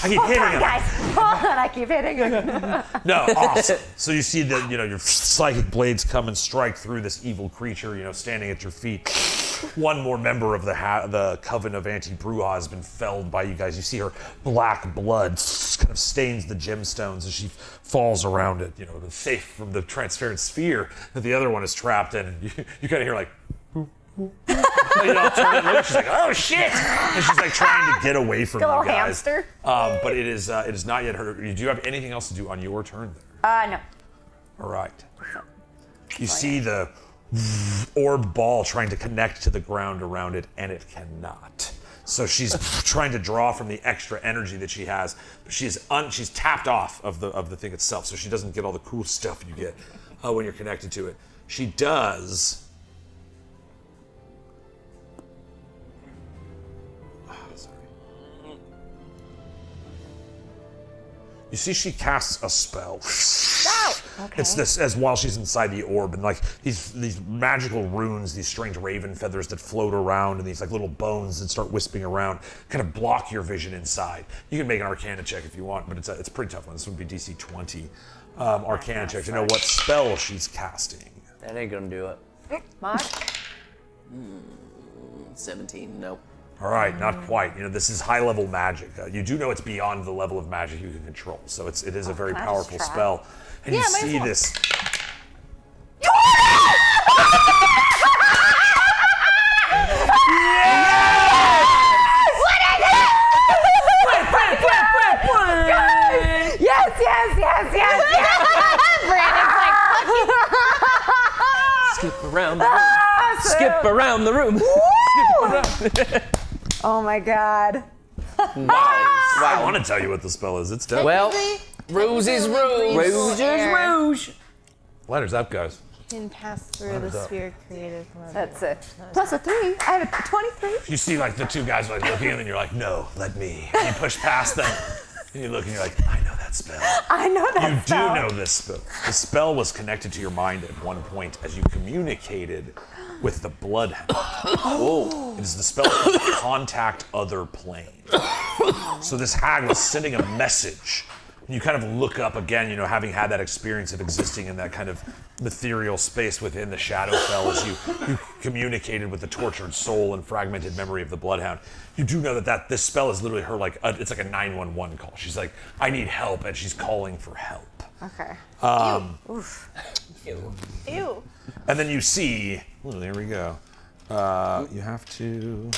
[SPEAKER 1] I keep hitting
[SPEAKER 4] Hold on,
[SPEAKER 1] him.
[SPEAKER 4] guys. Hold on, I keep hitting her.
[SPEAKER 1] No, awesome. So you see that, your psychic blades come and strike through this evil creature, standing at your feet. One more member of the Coven of Anti-Bruja has been felled by you guys. You see her black blood kind of stains the gemstones as she falls around it, safe from the transparent sphere that the other one is trapped in. And you kind of hear like, turn and look. She's like, oh shit! And she's like trying to get away from you
[SPEAKER 4] Little
[SPEAKER 1] guys.
[SPEAKER 4] hamster.
[SPEAKER 1] But it is not yet her. Do you have anything else to do on your turn there?
[SPEAKER 4] No.
[SPEAKER 8] All right. You see the orb ball trying to connect to the ground around it, and it cannot. So she's trying to draw from the extra energy that she has, but she's tapped off of the thing itself, so she doesn't get all the cool stuff you get when you're connected to it. She does. You see, she casts a spell.
[SPEAKER 7] Okay.
[SPEAKER 8] It's this as while she's inside the orb, and like these magical runes, these strange raven feathers that float around, and these like little bones that start wisping around, kind of block your vision inside. You can make an Arcana check if you want, but it's a pretty tough one. This would be DC 20 Arcana check to know what spell she's casting.
[SPEAKER 3] That ain't gonna do it.
[SPEAKER 7] Mark?
[SPEAKER 5] 17, nope.
[SPEAKER 8] All right, not quite. You know, this is high-level magic. You do know it's beyond the level of magic you can control, so it is a very
[SPEAKER 7] can I
[SPEAKER 8] powerful
[SPEAKER 7] just try?
[SPEAKER 8] spell. And you see this.
[SPEAKER 7] Yes.
[SPEAKER 5] Skip around the room. Skip around the room. Skip around.
[SPEAKER 7] Oh my God.
[SPEAKER 8] I want to tell you what the spell is. It's dead.
[SPEAKER 3] Well, rouge is rouge.
[SPEAKER 2] Rouge is
[SPEAKER 3] rouge.
[SPEAKER 8] Ladders up, guys.
[SPEAKER 2] Can pass through the sphere created from a
[SPEAKER 7] That's it. Plus a 3. I have a 23.
[SPEAKER 8] You see, like, the two guys are like looking, and you're like, no, let me. And you push past them, and you look, and you're like, I know that spell.
[SPEAKER 7] I know that
[SPEAKER 8] You
[SPEAKER 7] spell.
[SPEAKER 8] do know this spell. The spell was connected to your mind at one point as you communicated with the Bloodhound. Oh. It is the spell called Contact Other Plane. So this hag was sending a message. And you kind of look up again, you know, having had that experience of existing in that kind of ethereal space within the Shadowfell as you communicated with the tortured soul and fragmented memory of the Bloodhound. You do know that this spell is literally her, like, it's like a 911 call. She's like, I need help, and she's calling for help.
[SPEAKER 7] Okay.
[SPEAKER 2] Ew.
[SPEAKER 8] And then you see, there we go. You have to.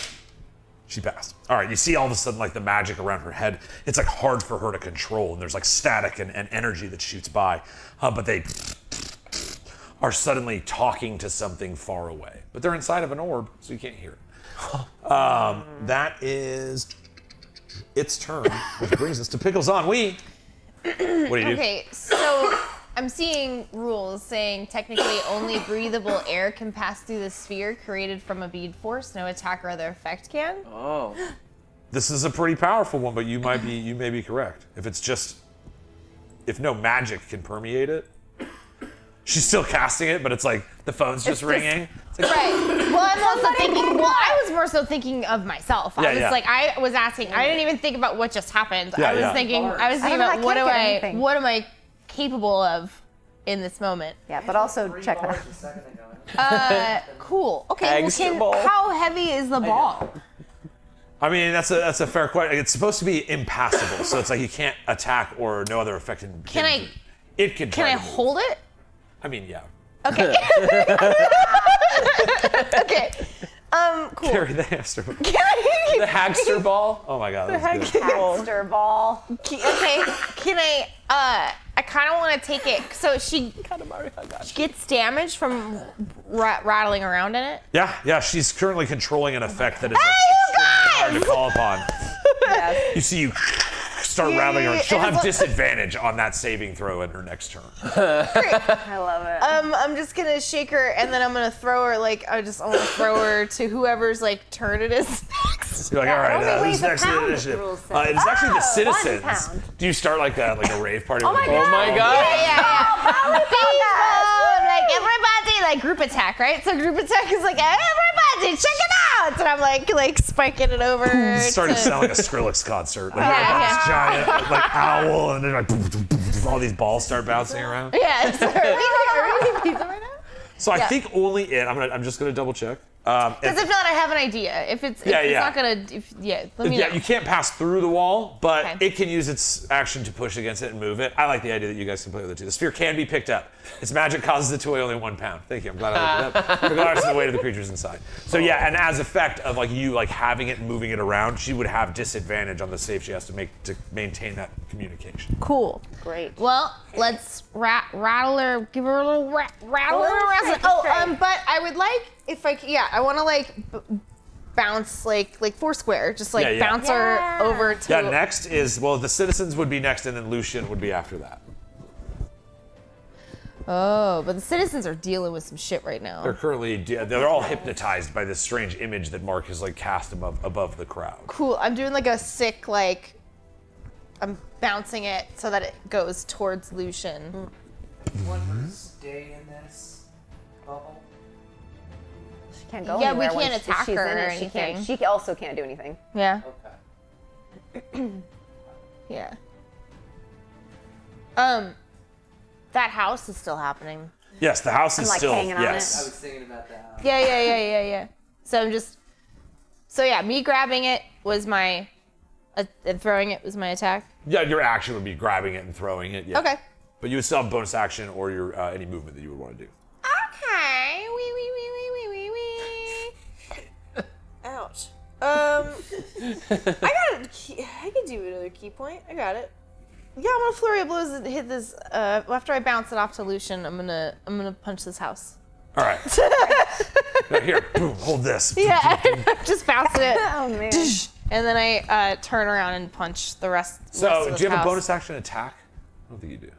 [SPEAKER 8] She passed. All right, you see all of a sudden like the magic around her head. It's like hard for her to control, and there's like static and energy that shoots by, but they are suddenly talking to something far away. But they're inside of an orb, so you can't hear it. That is its turn, which brings us to Pickles on Wee. What do you do?
[SPEAKER 2] Okay, so I'm seeing rules saying technically only breathable air can pass through the sphere created from a bead force. No attack or other effect can.
[SPEAKER 5] Oh.
[SPEAKER 8] This is a pretty powerful one, but you may be correct. If no magic can permeate it, she's still casting it, but it's like the phone's just ringing. It's like,
[SPEAKER 2] Right. Well, I'm also thinking. Well, I was more so thinking of myself. I was asking. I didn't even think about what just happened. I was thinking about what am I capable of in this moment.
[SPEAKER 7] Yeah, but also check that.
[SPEAKER 2] Cool. Okay.
[SPEAKER 5] Hagster ball.
[SPEAKER 2] How heavy is the ball?
[SPEAKER 8] I mean, that's a fair question. It's supposed to be impassable, so it's like you can't attack or no other effect.
[SPEAKER 2] Can I?
[SPEAKER 8] It can.
[SPEAKER 2] Can I hold it?
[SPEAKER 8] I mean, yeah.
[SPEAKER 2] Okay. Okay. Cool.
[SPEAKER 8] Carry the hamster ball.
[SPEAKER 5] The hagster ball?
[SPEAKER 8] Oh my god, that's good.
[SPEAKER 7] Hamster ball.
[SPEAKER 2] Okay. Can I? I kind of want to take it. So she gets damaged from rattling around in it.
[SPEAKER 8] Yeah. She's currently controlling an effect that is extremely hard to call upon.
[SPEAKER 7] Yes.
[SPEAKER 8] You see, you start rattling her. She'll have disadvantage on that saving throw in her next turn.
[SPEAKER 7] I love it.
[SPEAKER 2] I'm just gonna shake her and then I'm gonna throw her I want to throw her to whoever's like turn it is next.
[SPEAKER 8] You're like, all right,
[SPEAKER 7] only
[SPEAKER 8] who's
[SPEAKER 7] weighs a
[SPEAKER 8] next in the
[SPEAKER 7] pound,
[SPEAKER 8] initiative?
[SPEAKER 7] the rules say.
[SPEAKER 8] It is actually the
[SPEAKER 7] 1
[SPEAKER 8] citizens.
[SPEAKER 7] pound.
[SPEAKER 8] Do you start like a rave party?
[SPEAKER 7] Oh
[SPEAKER 8] with
[SPEAKER 7] my
[SPEAKER 8] the
[SPEAKER 5] Oh my god.
[SPEAKER 2] Yeah. Baseball, like everybody, like group attack, right? So group attack is like everybody, check it out, and I'm like spiking it over.
[SPEAKER 8] Started to sound like a Skrillex concert. Like this giant like owl, and then like all these balls start bouncing around.
[SPEAKER 2] Yeah. Are we eating pizza right now?
[SPEAKER 8] So I think only it. I'm just gonna double check.
[SPEAKER 2] Because if not, I have an idea. If it's not gonna, let me know.
[SPEAKER 1] You can't pass through the wall, but
[SPEAKER 2] Okay.
[SPEAKER 1] it can use its action to push against it and move it. I like the idea that you guys can play with it too. The sphere can be picked up. Its magic causes it to weigh only 1 pound. Thank you. I'm glad I looked it up. Regardless of the weight of the creatures inside. So yeah, and as effect of like you like having it and moving it around, she would have disadvantage on the save she has to make to maintain that communication.
[SPEAKER 2] Cool.
[SPEAKER 7] Great.
[SPEAKER 2] Well, let's rattle her, give her a little rattle
[SPEAKER 7] Well,
[SPEAKER 2] her
[SPEAKER 7] let's
[SPEAKER 2] around.
[SPEAKER 7] take it straight.
[SPEAKER 2] But I would like if I I want to like bounce like Foursquare, just like
[SPEAKER 1] Yeah.
[SPEAKER 2] bounce her over to.
[SPEAKER 1] Yeah, next is, well, the citizens would be next, and then Lucian would be after that.
[SPEAKER 2] Oh, but the citizens are dealing with some shit right now.
[SPEAKER 1] They're currently, they're all hypnotized by this strange image that Mark has like cast above the crowd.
[SPEAKER 2] Cool. I'm doing like a sick I'm bouncing it so that it goes towards Lucian.
[SPEAKER 3] You want her to stay in this bubble?
[SPEAKER 7] She can't go
[SPEAKER 2] Yeah, we
[SPEAKER 7] anywhere.
[SPEAKER 2] can't
[SPEAKER 7] Once
[SPEAKER 2] attack
[SPEAKER 7] she's
[SPEAKER 2] her
[SPEAKER 7] in
[SPEAKER 2] or
[SPEAKER 7] it, she can't.
[SPEAKER 2] anything.
[SPEAKER 7] She also can't do anything.
[SPEAKER 2] Yeah.
[SPEAKER 3] Okay.
[SPEAKER 2] Yeah. That house is still happening.
[SPEAKER 1] Yes, the house is
[SPEAKER 7] like,
[SPEAKER 1] still,
[SPEAKER 7] hanging on it.
[SPEAKER 3] I
[SPEAKER 1] yes.
[SPEAKER 3] was thinking about that.
[SPEAKER 2] Yeah. So me grabbing it was my, and throwing it was my attack.
[SPEAKER 1] Yeah, your action would be grabbing it and throwing it, yeah.
[SPEAKER 2] Okay.
[SPEAKER 1] But you would still have bonus action or your any movement that you would want to do.
[SPEAKER 2] Okay. Wee. Ouch. I can do another key point. I got it. Yeah, I'm gonna flurry of blows and hit this. After I bounce it off to Lucian, I'm gonna punch this house.
[SPEAKER 1] All right. Now here, boom, hold this.
[SPEAKER 2] Yeah, just bouncing it.
[SPEAKER 7] Oh man.
[SPEAKER 2] And then I turn around and punch the rest.
[SPEAKER 1] So,
[SPEAKER 2] of this
[SPEAKER 1] do you have
[SPEAKER 2] house.
[SPEAKER 1] a bonus action attack? I don't think you do.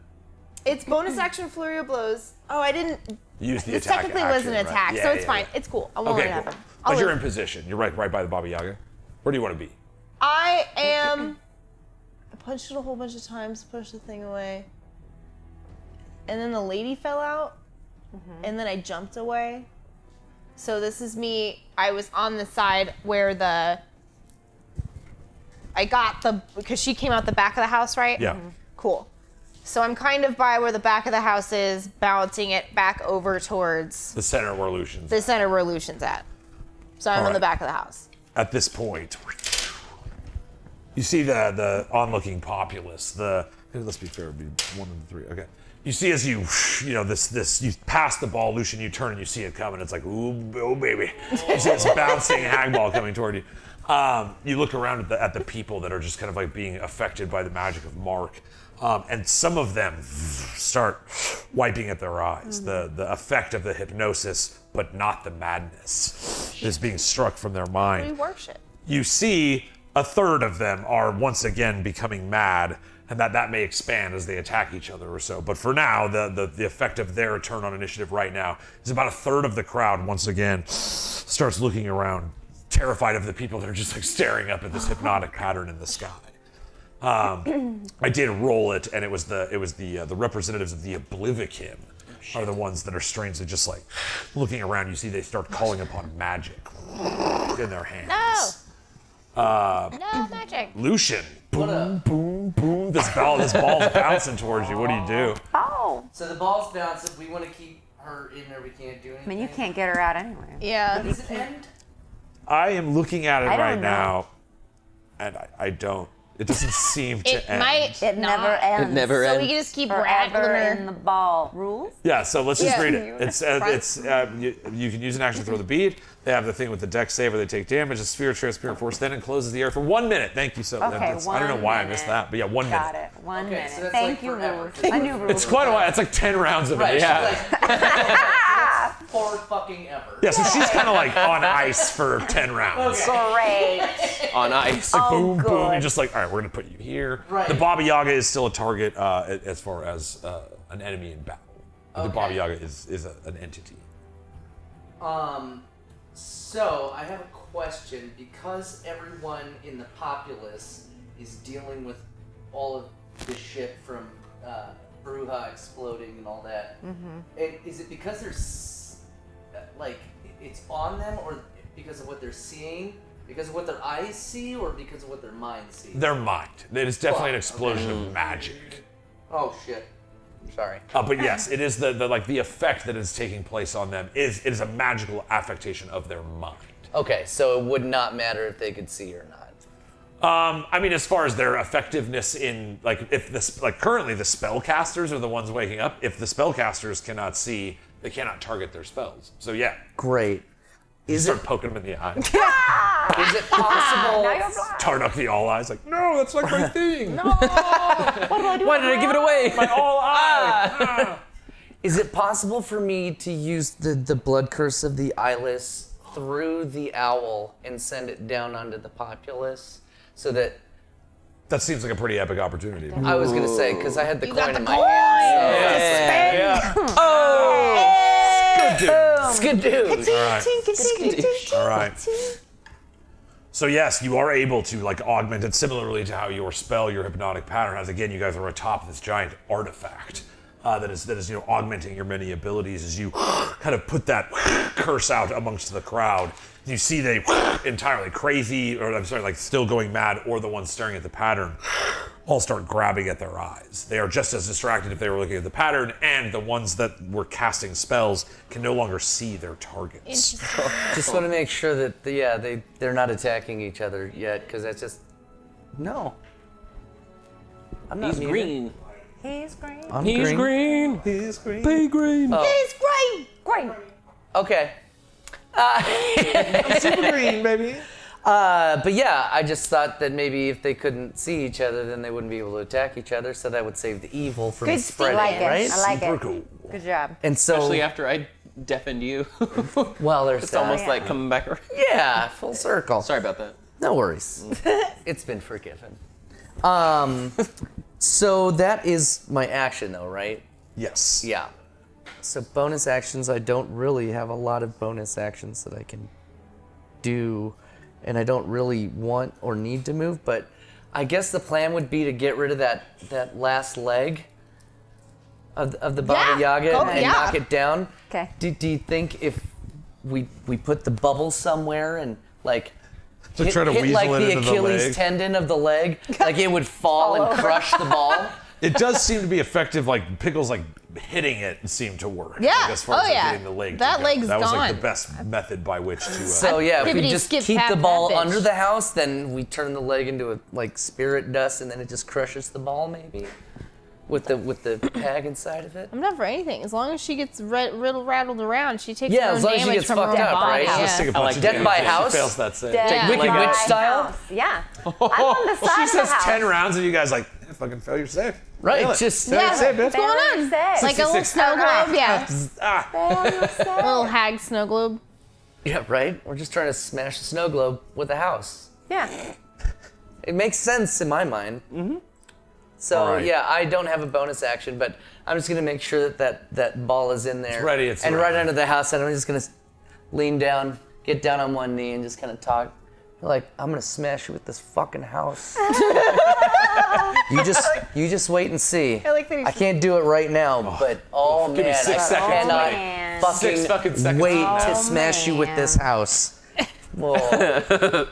[SPEAKER 2] It's bonus action flurry of blows. Oh, I didn't.
[SPEAKER 1] You use the
[SPEAKER 2] This
[SPEAKER 1] attack
[SPEAKER 2] technically was
[SPEAKER 1] action,
[SPEAKER 2] an
[SPEAKER 1] right?
[SPEAKER 2] attack,
[SPEAKER 1] Yeah,
[SPEAKER 2] so it's
[SPEAKER 1] yeah,
[SPEAKER 2] fine.
[SPEAKER 1] yeah.
[SPEAKER 2] It's cool. I won't let
[SPEAKER 1] Okay,
[SPEAKER 2] it
[SPEAKER 1] cool.
[SPEAKER 2] happen.
[SPEAKER 1] But you're in position. You're right by the Baba Yaga. Where do you want to be?
[SPEAKER 2] I am. I punched it a whole bunch of times, pushed the thing away. And then the lady fell out. And then I jumped away. So this is me. I was on the side where because she came out the back of the house, right?
[SPEAKER 1] Yeah.
[SPEAKER 2] Cool. So I'm kind of by where the back of the house is, bouncing it back over towards
[SPEAKER 1] The center where Lucian's
[SPEAKER 2] the center where Lucian's at. So I'm
[SPEAKER 1] All
[SPEAKER 2] on the
[SPEAKER 1] right.
[SPEAKER 2] back of the house.
[SPEAKER 1] At this point, you see the onlooking populace. Let's be fair, it'd be 1 and 3. Okay. You see as you you pass the ball, Lucian, you turn and you see it coming. It's like, ooh, oh baby. You see this bouncing hag ball coming toward you. You look around at the people that are just kind of like being affected by the magic of Mark. And some of them start wiping at their eyes. The effect of the hypnosis, but not the madness, is being struck from their mind.
[SPEAKER 2] We worship.
[SPEAKER 1] You see a third of them are once again becoming mad, and that may expand as they attack each other or so. But for now, the effect of their turn on initiative right now is about a third of the crowd once again starts looking around, terrified of the people that are just like staring up at this hypnotic pattern in the sky. I did roll it, and it was the representatives of the Oblivion are the ones that are strangely just like looking around. You see they start calling upon magic in their hands.
[SPEAKER 2] No magic.
[SPEAKER 1] Lucian, boom, boom, boom. This ball's bouncing towards you. What do you do?
[SPEAKER 7] Oh.
[SPEAKER 3] So the ball's bouncing. If we want to keep her in there, we can't do anything.
[SPEAKER 7] I mean, you can't get her out anyway.
[SPEAKER 2] Yeah.
[SPEAKER 3] Does it end?
[SPEAKER 1] I am looking at it
[SPEAKER 7] I don't
[SPEAKER 1] right
[SPEAKER 7] know.
[SPEAKER 1] now, and I don't. It doesn't seem to
[SPEAKER 2] It
[SPEAKER 1] end.
[SPEAKER 2] might.
[SPEAKER 7] It
[SPEAKER 2] not.
[SPEAKER 7] never ends.
[SPEAKER 5] It never
[SPEAKER 2] So we
[SPEAKER 5] ends.
[SPEAKER 2] can just keep rattling
[SPEAKER 7] Forever
[SPEAKER 2] her.
[SPEAKER 7] in the ball. Rules?
[SPEAKER 1] Yeah, so let's just
[SPEAKER 2] Yeah.
[SPEAKER 1] read it. You can use an action to throw the bead. They have the thing with the dex save where they take damage. A sphere of transparent force then encloses the air for 1 minute. Thank you so much.
[SPEAKER 7] Okay,
[SPEAKER 1] I don't know why I
[SPEAKER 7] 1
[SPEAKER 1] missed
[SPEAKER 7] minute.
[SPEAKER 1] that, but yeah, 1
[SPEAKER 7] Got
[SPEAKER 1] minute.
[SPEAKER 7] it. 1
[SPEAKER 3] Okay,
[SPEAKER 7] minute.
[SPEAKER 3] so that's
[SPEAKER 7] Thank
[SPEAKER 3] like
[SPEAKER 7] you,
[SPEAKER 3] forever.
[SPEAKER 7] rules. I knew rules.
[SPEAKER 1] It's quite a while. It's like 10 rounds of
[SPEAKER 3] Right.
[SPEAKER 1] it. Yeah.
[SPEAKER 3] Like, for fucking ever.
[SPEAKER 1] Yeah, so she's kind of like on ice for 10 rounds.
[SPEAKER 7] Great.
[SPEAKER 5] On ice.
[SPEAKER 1] Boom, boom,
[SPEAKER 7] good.
[SPEAKER 1] and just like, all right, we're gonna put you here.
[SPEAKER 3] Right.
[SPEAKER 1] The Baba Yaga is still a target as far as an enemy in battle. The
[SPEAKER 3] Okay.
[SPEAKER 1] Baba Yaga is an entity.
[SPEAKER 3] So I have a question. Because everyone in the populace is dealing with all of this shit from Bruja exploding and all that, is it because there's like it's on them, or because of what they're seeing, because of what their eyes see, or because of what their minds see?
[SPEAKER 1] Their mind. It is definitely an
[SPEAKER 3] Fuck,
[SPEAKER 1] explosion of magic.
[SPEAKER 3] Oh shit. Sorry.
[SPEAKER 1] But yes, it is the effect that is taking place on them is a magical affectation of their mind.
[SPEAKER 3] Okay, so it would not matter if they could see or not.
[SPEAKER 1] I mean, as far as their effectiveness in currently the spellcasters are the ones waking up. If the spellcasters cannot see, they cannot target their spells. So yeah,
[SPEAKER 3] Great. Is
[SPEAKER 1] start
[SPEAKER 3] it
[SPEAKER 1] poking them in the eye.
[SPEAKER 3] is it possible?
[SPEAKER 4] Now you're blind.
[SPEAKER 1] Tarnuk the All Eyes, like, no, that's like my thing. No,
[SPEAKER 5] Why did I give it away?
[SPEAKER 1] my All Eye.
[SPEAKER 3] Is it possible for me to use the blood curse of the eyeless through the owl and send it down onto the populace so that
[SPEAKER 1] That seems like a pretty epic opportunity.
[SPEAKER 3] I was gonna say because I had the coin
[SPEAKER 2] got the
[SPEAKER 3] in my
[SPEAKER 2] coin!
[SPEAKER 3] hand. Skidoo.
[SPEAKER 1] All right. So yes, you are able to augment it similarly to how your spell, your hypnotic pattern has. Again, you guys are atop this giant artifact that is augmenting your many abilities as you kind of put that curse out amongst the crowd. You see they entirely crazy, or I'm sorry, still going mad, or the ones staring at the pattern, all start grabbing at their eyes. They are just as distracted if they were looking at the pattern, and the ones that were casting spells can no longer see their targets.
[SPEAKER 3] Just want to make sure that they're not attacking each other yet because that's just no. I'm not
[SPEAKER 5] He's
[SPEAKER 3] muted.
[SPEAKER 5] green.
[SPEAKER 7] He's green.
[SPEAKER 3] I'm
[SPEAKER 5] He's green.
[SPEAKER 1] He's green.
[SPEAKER 5] Pay green.
[SPEAKER 2] He's great.
[SPEAKER 7] Green.
[SPEAKER 3] Okay.
[SPEAKER 1] Super green, baby.
[SPEAKER 3] But yeah, I just thought that maybe if they couldn't see each other, then they wouldn't be able to attack each other, so that would save the evil from
[SPEAKER 2] Good
[SPEAKER 3] spreading,
[SPEAKER 7] I like it.
[SPEAKER 3] right?
[SPEAKER 7] I like
[SPEAKER 1] Super
[SPEAKER 7] it.
[SPEAKER 1] cool.
[SPEAKER 7] Good job.
[SPEAKER 3] And so,
[SPEAKER 5] Especially after I deafened you.
[SPEAKER 3] well, there's
[SPEAKER 5] It's
[SPEAKER 3] that.
[SPEAKER 5] almost like coming back around.
[SPEAKER 3] Yeah, full circle.
[SPEAKER 5] Sorry about that.
[SPEAKER 3] No worries. It's been forgiven. So that is my action, though, right?
[SPEAKER 1] Yes.
[SPEAKER 3] Yeah. So bonus actions, I don't really have a lot of bonus actions that I can do, and I don't really want or need to move, but I guess the plan would be to get rid of that last leg of the Baba Yaga and knock it down.
[SPEAKER 7] Okay.
[SPEAKER 3] Do you think if we put the bubble somewhere and
[SPEAKER 1] To try to
[SPEAKER 3] hit
[SPEAKER 1] weasel
[SPEAKER 3] like
[SPEAKER 1] it
[SPEAKER 3] the
[SPEAKER 1] into the
[SPEAKER 3] Achilles
[SPEAKER 1] leg?
[SPEAKER 3] tendon of the leg, like it would fall and crush the ball?
[SPEAKER 1] It does seem to be effective. Pickles hitting it seemed to work.
[SPEAKER 2] Yeah.
[SPEAKER 1] As far as
[SPEAKER 2] Oh, yeah.
[SPEAKER 1] getting the leg.
[SPEAKER 2] That
[SPEAKER 1] to go.
[SPEAKER 2] leg's
[SPEAKER 1] That was
[SPEAKER 2] gone.
[SPEAKER 1] the best method by which to.
[SPEAKER 3] So yeah, if we
[SPEAKER 2] Skippity
[SPEAKER 3] just
[SPEAKER 2] skip
[SPEAKER 3] keep
[SPEAKER 2] pap
[SPEAKER 3] the
[SPEAKER 2] that
[SPEAKER 3] ball
[SPEAKER 2] bitch.
[SPEAKER 3] under the house, then we turn the leg into a spirit dust, and then it just crushes the ball, maybe, with the peg inside of it.
[SPEAKER 2] I'm not for anything. As long as she gets rattled around, she takes
[SPEAKER 3] Yeah,
[SPEAKER 2] her own
[SPEAKER 3] as long as she
[SPEAKER 2] damage
[SPEAKER 3] gets
[SPEAKER 2] from her
[SPEAKER 3] fucked
[SPEAKER 2] own
[SPEAKER 3] up,
[SPEAKER 2] body.
[SPEAKER 3] right?
[SPEAKER 2] Yeah.
[SPEAKER 1] Just take a bunch of
[SPEAKER 3] Death
[SPEAKER 1] damage
[SPEAKER 3] by
[SPEAKER 1] if
[SPEAKER 3] house?
[SPEAKER 1] She fails that save.
[SPEAKER 7] Dead
[SPEAKER 3] Wicked
[SPEAKER 7] by
[SPEAKER 3] Witch style?
[SPEAKER 7] house. Yeah. I'm on the
[SPEAKER 1] Well,
[SPEAKER 7] side
[SPEAKER 1] she
[SPEAKER 7] of
[SPEAKER 1] says
[SPEAKER 7] the house.
[SPEAKER 1] 10 rounds, and you guys fucking failure safe.
[SPEAKER 3] Right,
[SPEAKER 1] Fail it.
[SPEAKER 3] just
[SPEAKER 2] Yeah,
[SPEAKER 1] Save, bitch.
[SPEAKER 2] what's going on?
[SPEAKER 7] Six.
[SPEAKER 2] Like a little
[SPEAKER 1] 66.
[SPEAKER 2] snow globe, yeah.
[SPEAKER 1] Ah.
[SPEAKER 2] Little hag snow globe.
[SPEAKER 3] yeah, right. We're just trying to smash the snow globe with a house.
[SPEAKER 7] Yeah.
[SPEAKER 3] It makes sense in my mind. Mm-hmm. So
[SPEAKER 1] All right.
[SPEAKER 3] yeah, I don't have a bonus action, but I'm just gonna make sure that ball is in there.
[SPEAKER 1] It's ready, it's
[SPEAKER 3] and
[SPEAKER 1] ready.
[SPEAKER 3] right under the house, and I'm just gonna lean down, get down on one knee, and just kind of talk. Like, I'm gonna smash you with this fucking house. You just wait and see.
[SPEAKER 2] I like that he's
[SPEAKER 3] I can't do it right now, but
[SPEAKER 1] Give me
[SPEAKER 3] man,
[SPEAKER 1] 6
[SPEAKER 3] I
[SPEAKER 1] seconds.
[SPEAKER 3] cannot
[SPEAKER 7] man.
[SPEAKER 3] fucking
[SPEAKER 1] 6 fucking seconds.
[SPEAKER 3] wait
[SPEAKER 1] Oh,
[SPEAKER 3] to smash you with
[SPEAKER 7] man.
[SPEAKER 3] this house. Whoa.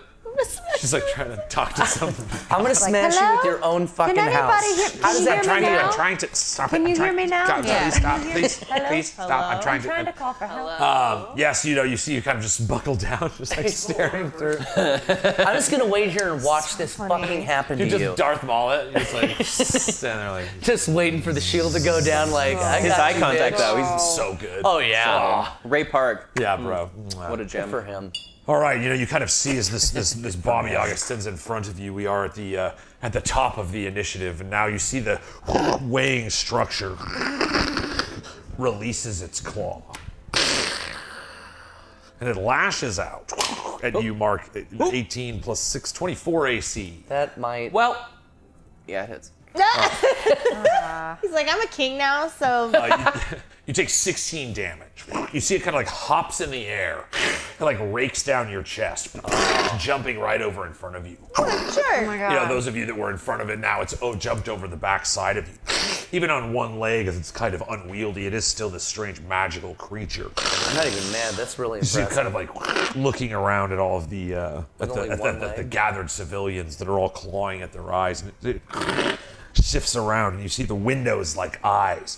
[SPEAKER 1] She's trying to talk to someone.
[SPEAKER 3] I'm gonna smash you
[SPEAKER 7] hello?
[SPEAKER 3] with your own fucking
[SPEAKER 7] Can anybody
[SPEAKER 3] house.
[SPEAKER 7] hear?
[SPEAKER 3] How
[SPEAKER 7] Can
[SPEAKER 3] does
[SPEAKER 7] you
[SPEAKER 3] that
[SPEAKER 7] hear
[SPEAKER 3] try
[SPEAKER 7] me
[SPEAKER 3] to?
[SPEAKER 7] now?
[SPEAKER 1] I'm trying to stop
[SPEAKER 7] Can
[SPEAKER 1] it.
[SPEAKER 7] you
[SPEAKER 1] I'm
[SPEAKER 7] hear
[SPEAKER 1] trying-
[SPEAKER 7] me now?
[SPEAKER 1] God,
[SPEAKER 2] Yeah.
[SPEAKER 1] please stop. Please,
[SPEAKER 7] Hello?
[SPEAKER 1] please stop. I'm trying
[SPEAKER 7] I'm trying to
[SPEAKER 1] to.
[SPEAKER 7] call for help.
[SPEAKER 1] Yes, you see, you kind of just buckle down, just staring through.
[SPEAKER 3] I'm just gonna wait here and watch this fucking happen
[SPEAKER 1] You
[SPEAKER 3] to
[SPEAKER 1] just
[SPEAKER 3] you.
[SPEAKER 1] Darth Maul it. You're just stand there
[SPEAKER 3] Just waiting for the shield to go down. Like I
[SPEAKER 5] His
[SPEAKER 3] got
[SPEAKER 5] eye
[SPEAKER 3] you,
[SPEAKER 5] contact,
[SPEAKER 3] bitch.
[SPEAKER 5] though, he's
[SPEAKER 1] so good.
[SPEAKER 3] Oh yeah,
[SPEAKER 5] Ray Park.
[SPEAKER 1] Yeah, bro.
[SPEAKER 5] What a gem.
[SPEAKER 3] for him.
[SPEAKER 1] All right, you kind of see as this Baba Yaga extends in front of you. We are at the top of the initiative, and now you see the weighing structure releases its claw, and it lashes out at you, Mark. 18 plus 6, 24 AC.
[SPEAKER 3] That might.
[SPEAKER 5] Well, yeah, it hits.
[SPEAKER 2] He's like, I'm a king now, so
[SPEAKER 1] You take 16 damage. You see it kind of hops in the air, and rakes down your chest, jumping right over in front of you.
[SPEAKER 2] sure.
[SPEAKER 1] Those of you that were in front of it now, it's jumped over the back side of you. Even on one leg, as it's kind of unwieldy, it is still this strange magical creature.
[SPEAKER 3] I'm not even mad. That's really
[SPEAKER 1] So
[SPEAKER 3] impressive.
[SPEAKER 1] you're kind of looking around at all of the at
[SPEAKER 3] only one
[SPEAKER 1] the
[SPEAKER 3] leg.
[SPEAKER 1] gathered civilians that are all clawing at their eyes. And it
[SPEAKER 8] shifts around, and you see the windows like eyes,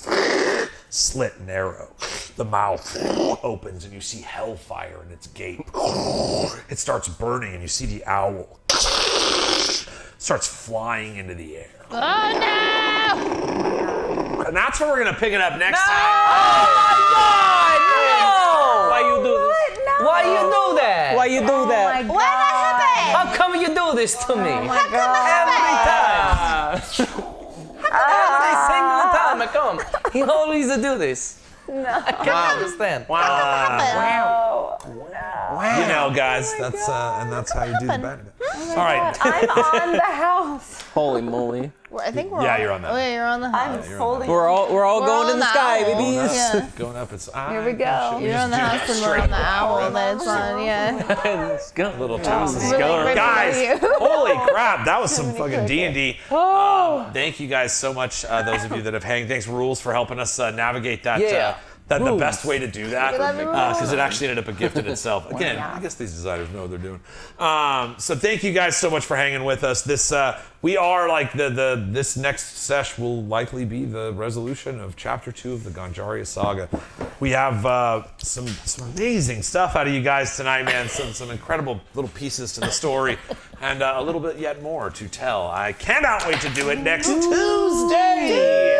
[SPEAKER 8] slit narrow. The mouth opens, and you see hellfire in its gape. It starts burning, and you see the owl starts flying into the air.
[SPEAKER 2] Oh no!
[SPEAKER 1] And that's where we're gonna pick it up next time.
[SPEAKER 3] Why you do this?
[SPEAKER 7] No.
[SPEAKER 3] Why you do that? Why you do that?
[SPEAKER 2] Why that happen?
[SPEAKER 3] How come you do this to me?
[SPEAKER 2] How come that happened?
[SPEAKER 3] Every single time I come, he always do this.
[SPEAKER 7] No.
[SPEAKER 3] I can't understand.
[SPEAKER 7] Wow.
[SPEAKER 1] You know, guys,
[SPEAKER 8] That's that's how you do the bandit.
[SPEAKER 1] all right.
[SPEAKER 7] I'm on the house.
[SPEAKER 5] Holy moly.
[SPEAKER 2] I think we're
[SPEAKER 1] Yeah,
[SPEAKER 2] all,
[SPEAKER 1] you're on that.
[SPEAKER 2] Oh, yeah, you're on the house.
[SPEAKER 7] I'm holding.
[SPEAKER 5] We're all
[SPEAKER 2] We're
[SPEAKER 5] going
[SPEAKER 2] on
[SPEAKER 5] in the
[SPEAKER 2] the
[SPEAKER 5] sky,
[SPEAKER 2] owl.
[SPEAKER 5] baby.
[SPEAKER 2] Yeah.
[SPEAKER 8] Going up, it's
[SPEAKER 7] Here we go.
[SPEAKER 2] You're on the house and we're on the owl that it's on, yeah.
[SPEAKER 5] Let's go.
[SPEAKER 8] little toss.
[SPEAKER 2] Really grateful
[SPEAKER 1] Guys,
[SPEAKER 2] for you.
[SPEAKER 1] holy crap, that was some fucking D&D. Thank you guys so much, those of you that have hanged. Thanks, Rules, for helping us navigate that.
[SPEAKER 3] Yeah.
[SPEAKER 1] The best way to do that, because it actually ended up a gift in itself. Again,
[SPEAKER 8] I guess these designers know what they're doing.
[SPEAKER 1] so thank you guys so much for hanging with us. This we are like this next sesh will likely be the resolution of chapter 2 of the Ganjaria saga. We have some amazing stuff out of you guys tonight, man. Some incredible little pieces to the story, and a little bit yet more to tell. I cannot wait to do it next Tuesday.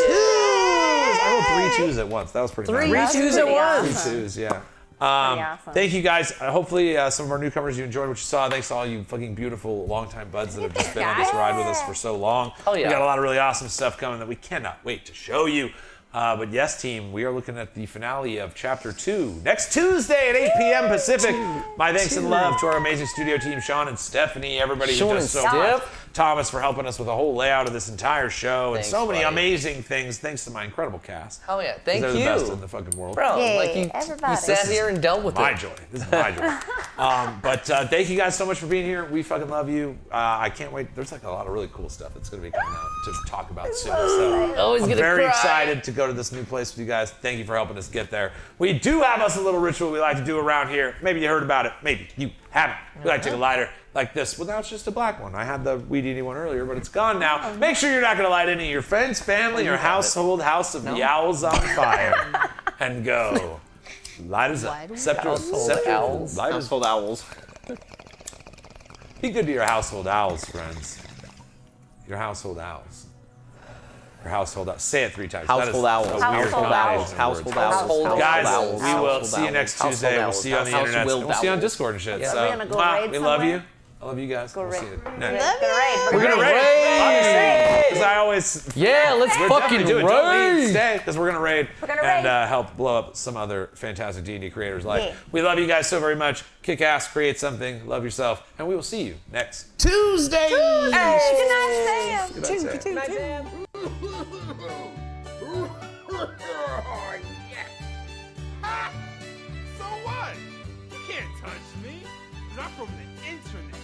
[SPEAKER 1] I wrote 3 twos at once. That was pretty nice.
[SPEAKER 3] 3 twos at once.
[SPEAKER 8] 3 twos, yeah.
[SPEAKER 7] Awesome.
[SPEAKER 1] Thank you guys. Hopefully some of our newcomers, you enjoyed what you saw. Thanks to all you fucking beautiful longtime buds that have just been on this ride with us for so long.
[SPEAKER 3] Oh, yeah.
[SPEAKER 1] We got a lot of really awesome stuff coming that we cannot wait to show you. But yes, team, we are looking at the finale of Chapter 2 next Tuesday at 8 p.m. Pacific. My thanks and love to our amazing studio team, Sean and Stephanie, everybody who
[SPEAKER 3] Sean
[SPEAKER 1] does
[SPEAKER 3] and
[SPEAKER 1] so much.
[SPEAKER 3] Steph.
[SPEAKER 1] Thomas for helping us with the whole layout of this entire show.
[SPEAKER 3] Thanks,
[SPEAKER 1] and so many
[SPEAKER 3] buddy.
[SPEAKER 1] amazing things. Thanks to my incredible cast.
[SPEAKER 3] Oh yeah, thank
[SPEAKER 1] They're
[SPEAKER 3] you.
[SPEAKER 1] the best in the fucking world.
[SPEAKER 3] Bro,
[SPEAKER 2] Yay,
[SPEAKER 3] like you
[SPEAKER 7] everybody.
[SPEAKER 3] sat here and dealt with
[SPEAKER 1] My
[SPEAKER 3] it.
[SPEAKER 1] joy. This is my joy. But thank you guys so much for being here. We fucking love you. I can't wait. There's like a lot of really cool stuff that's going to be coming out to talk about soon. So
[SPEAKER 3] Always
[SPEAKER 1] I'm
[SPEAKER 3] gonna
[SPEAKER 1] very
[SPEAKER 3] cry.
[SPEAKER 1] excited to go to this new place with you guys. Thank you for helping us get there. We do have us a little ritual we like to do around here. Maybe you heard about it. Maybe you haven't. We like to take a lighter like this. Well, now it's just a black one. I had the WeeD&D one earlier, but it's gone now. Make sure you're not going to light any of your friends, family, or household house of the owls on fire. And go. Light us up. Scepter.
[SPEAKER 3] owls.
[SPEAKER 1] Light us.
[SPEAKER 5] Household owls.
[SPEAKER 1] Be good to your household owls, friends. Your household owls. Your household owls. Say it 3 times. That is
[SPEAKER 5] Household owls.
[SPEAKER 1] a weird
[SPEAKER 7] Household
[SPEAKER 1] combination
[SPEAKER 7] owls.
[SPEAKER 1] of
[SPEAKER 5] Household
[SPEAKER 1] words.
[SPEAKER 5] owls.
[SPEAKER 3] Household
[SPEAKER 1] Guys,
[SPEAKER 3] owls.
[SPEAKER 1] we will
[SPEAKER 5] Household
[SPEAKER 1] see you next
[SPEAKER 5] owls.
[SPEAKER 1] Tuesday. We'll
[SPEAKER 5] Household
[SPEAKER 1] see you on the
[SPEAKER 5] owls.
[SPEAKER 1] internet.
[SPEAKER 5] Household
[SPEAKER 1] We'll see you on
[SPEAKER 5] owls.
[SPEAKER 1] Discord and shit.
[SPEAKER 3] Yeah.
[SPEAKER 1] So,
[SPEAKER 7] We're gonna go raid
[SPEAKER 1] we love
[SPEAKER 7] somewhere.
[SPEAKER 1] you. I love you guys.
[SPEAKER 7] Go
[SPEAKER 1] We'll
[SPEAKER 7] raid.
[SPEAKER 1] see you
[SPEAKER 7] We're
[SPEAKER 1] next.
[SPEAKER 7] gonna raid.
[SPEAKER 1] We're gonna raid. Obviously, because I always.
[SPEAKER 3] Yeah, let's
[SPEAKER 1] We're
[SPEAKER 3] fucking
[SPEAKER 1] definitely do it. Don't leave.
[SPEAKER 3] raid.
[SPEAKER 1] Stay, because we're gonna raid
[SPEAKER 7] gonna
[SPEAKER 1] and
[SPEAKER 7] raid.
[SPEAKER 1] help blow up some other fantastic D&D creators' life.
[SPEAKER 7] Yeah.
[SPEAKER 1] We love you guys so very much. Kick ass, create something, love yourself, and we will see you next Tuesday.
[SPEAKER 7] Good night, Sam.
[SPEAKER 1] Good night, Sam.
[SPEAKER 6] So what? You can't touch me, 'cause I'm from the internet.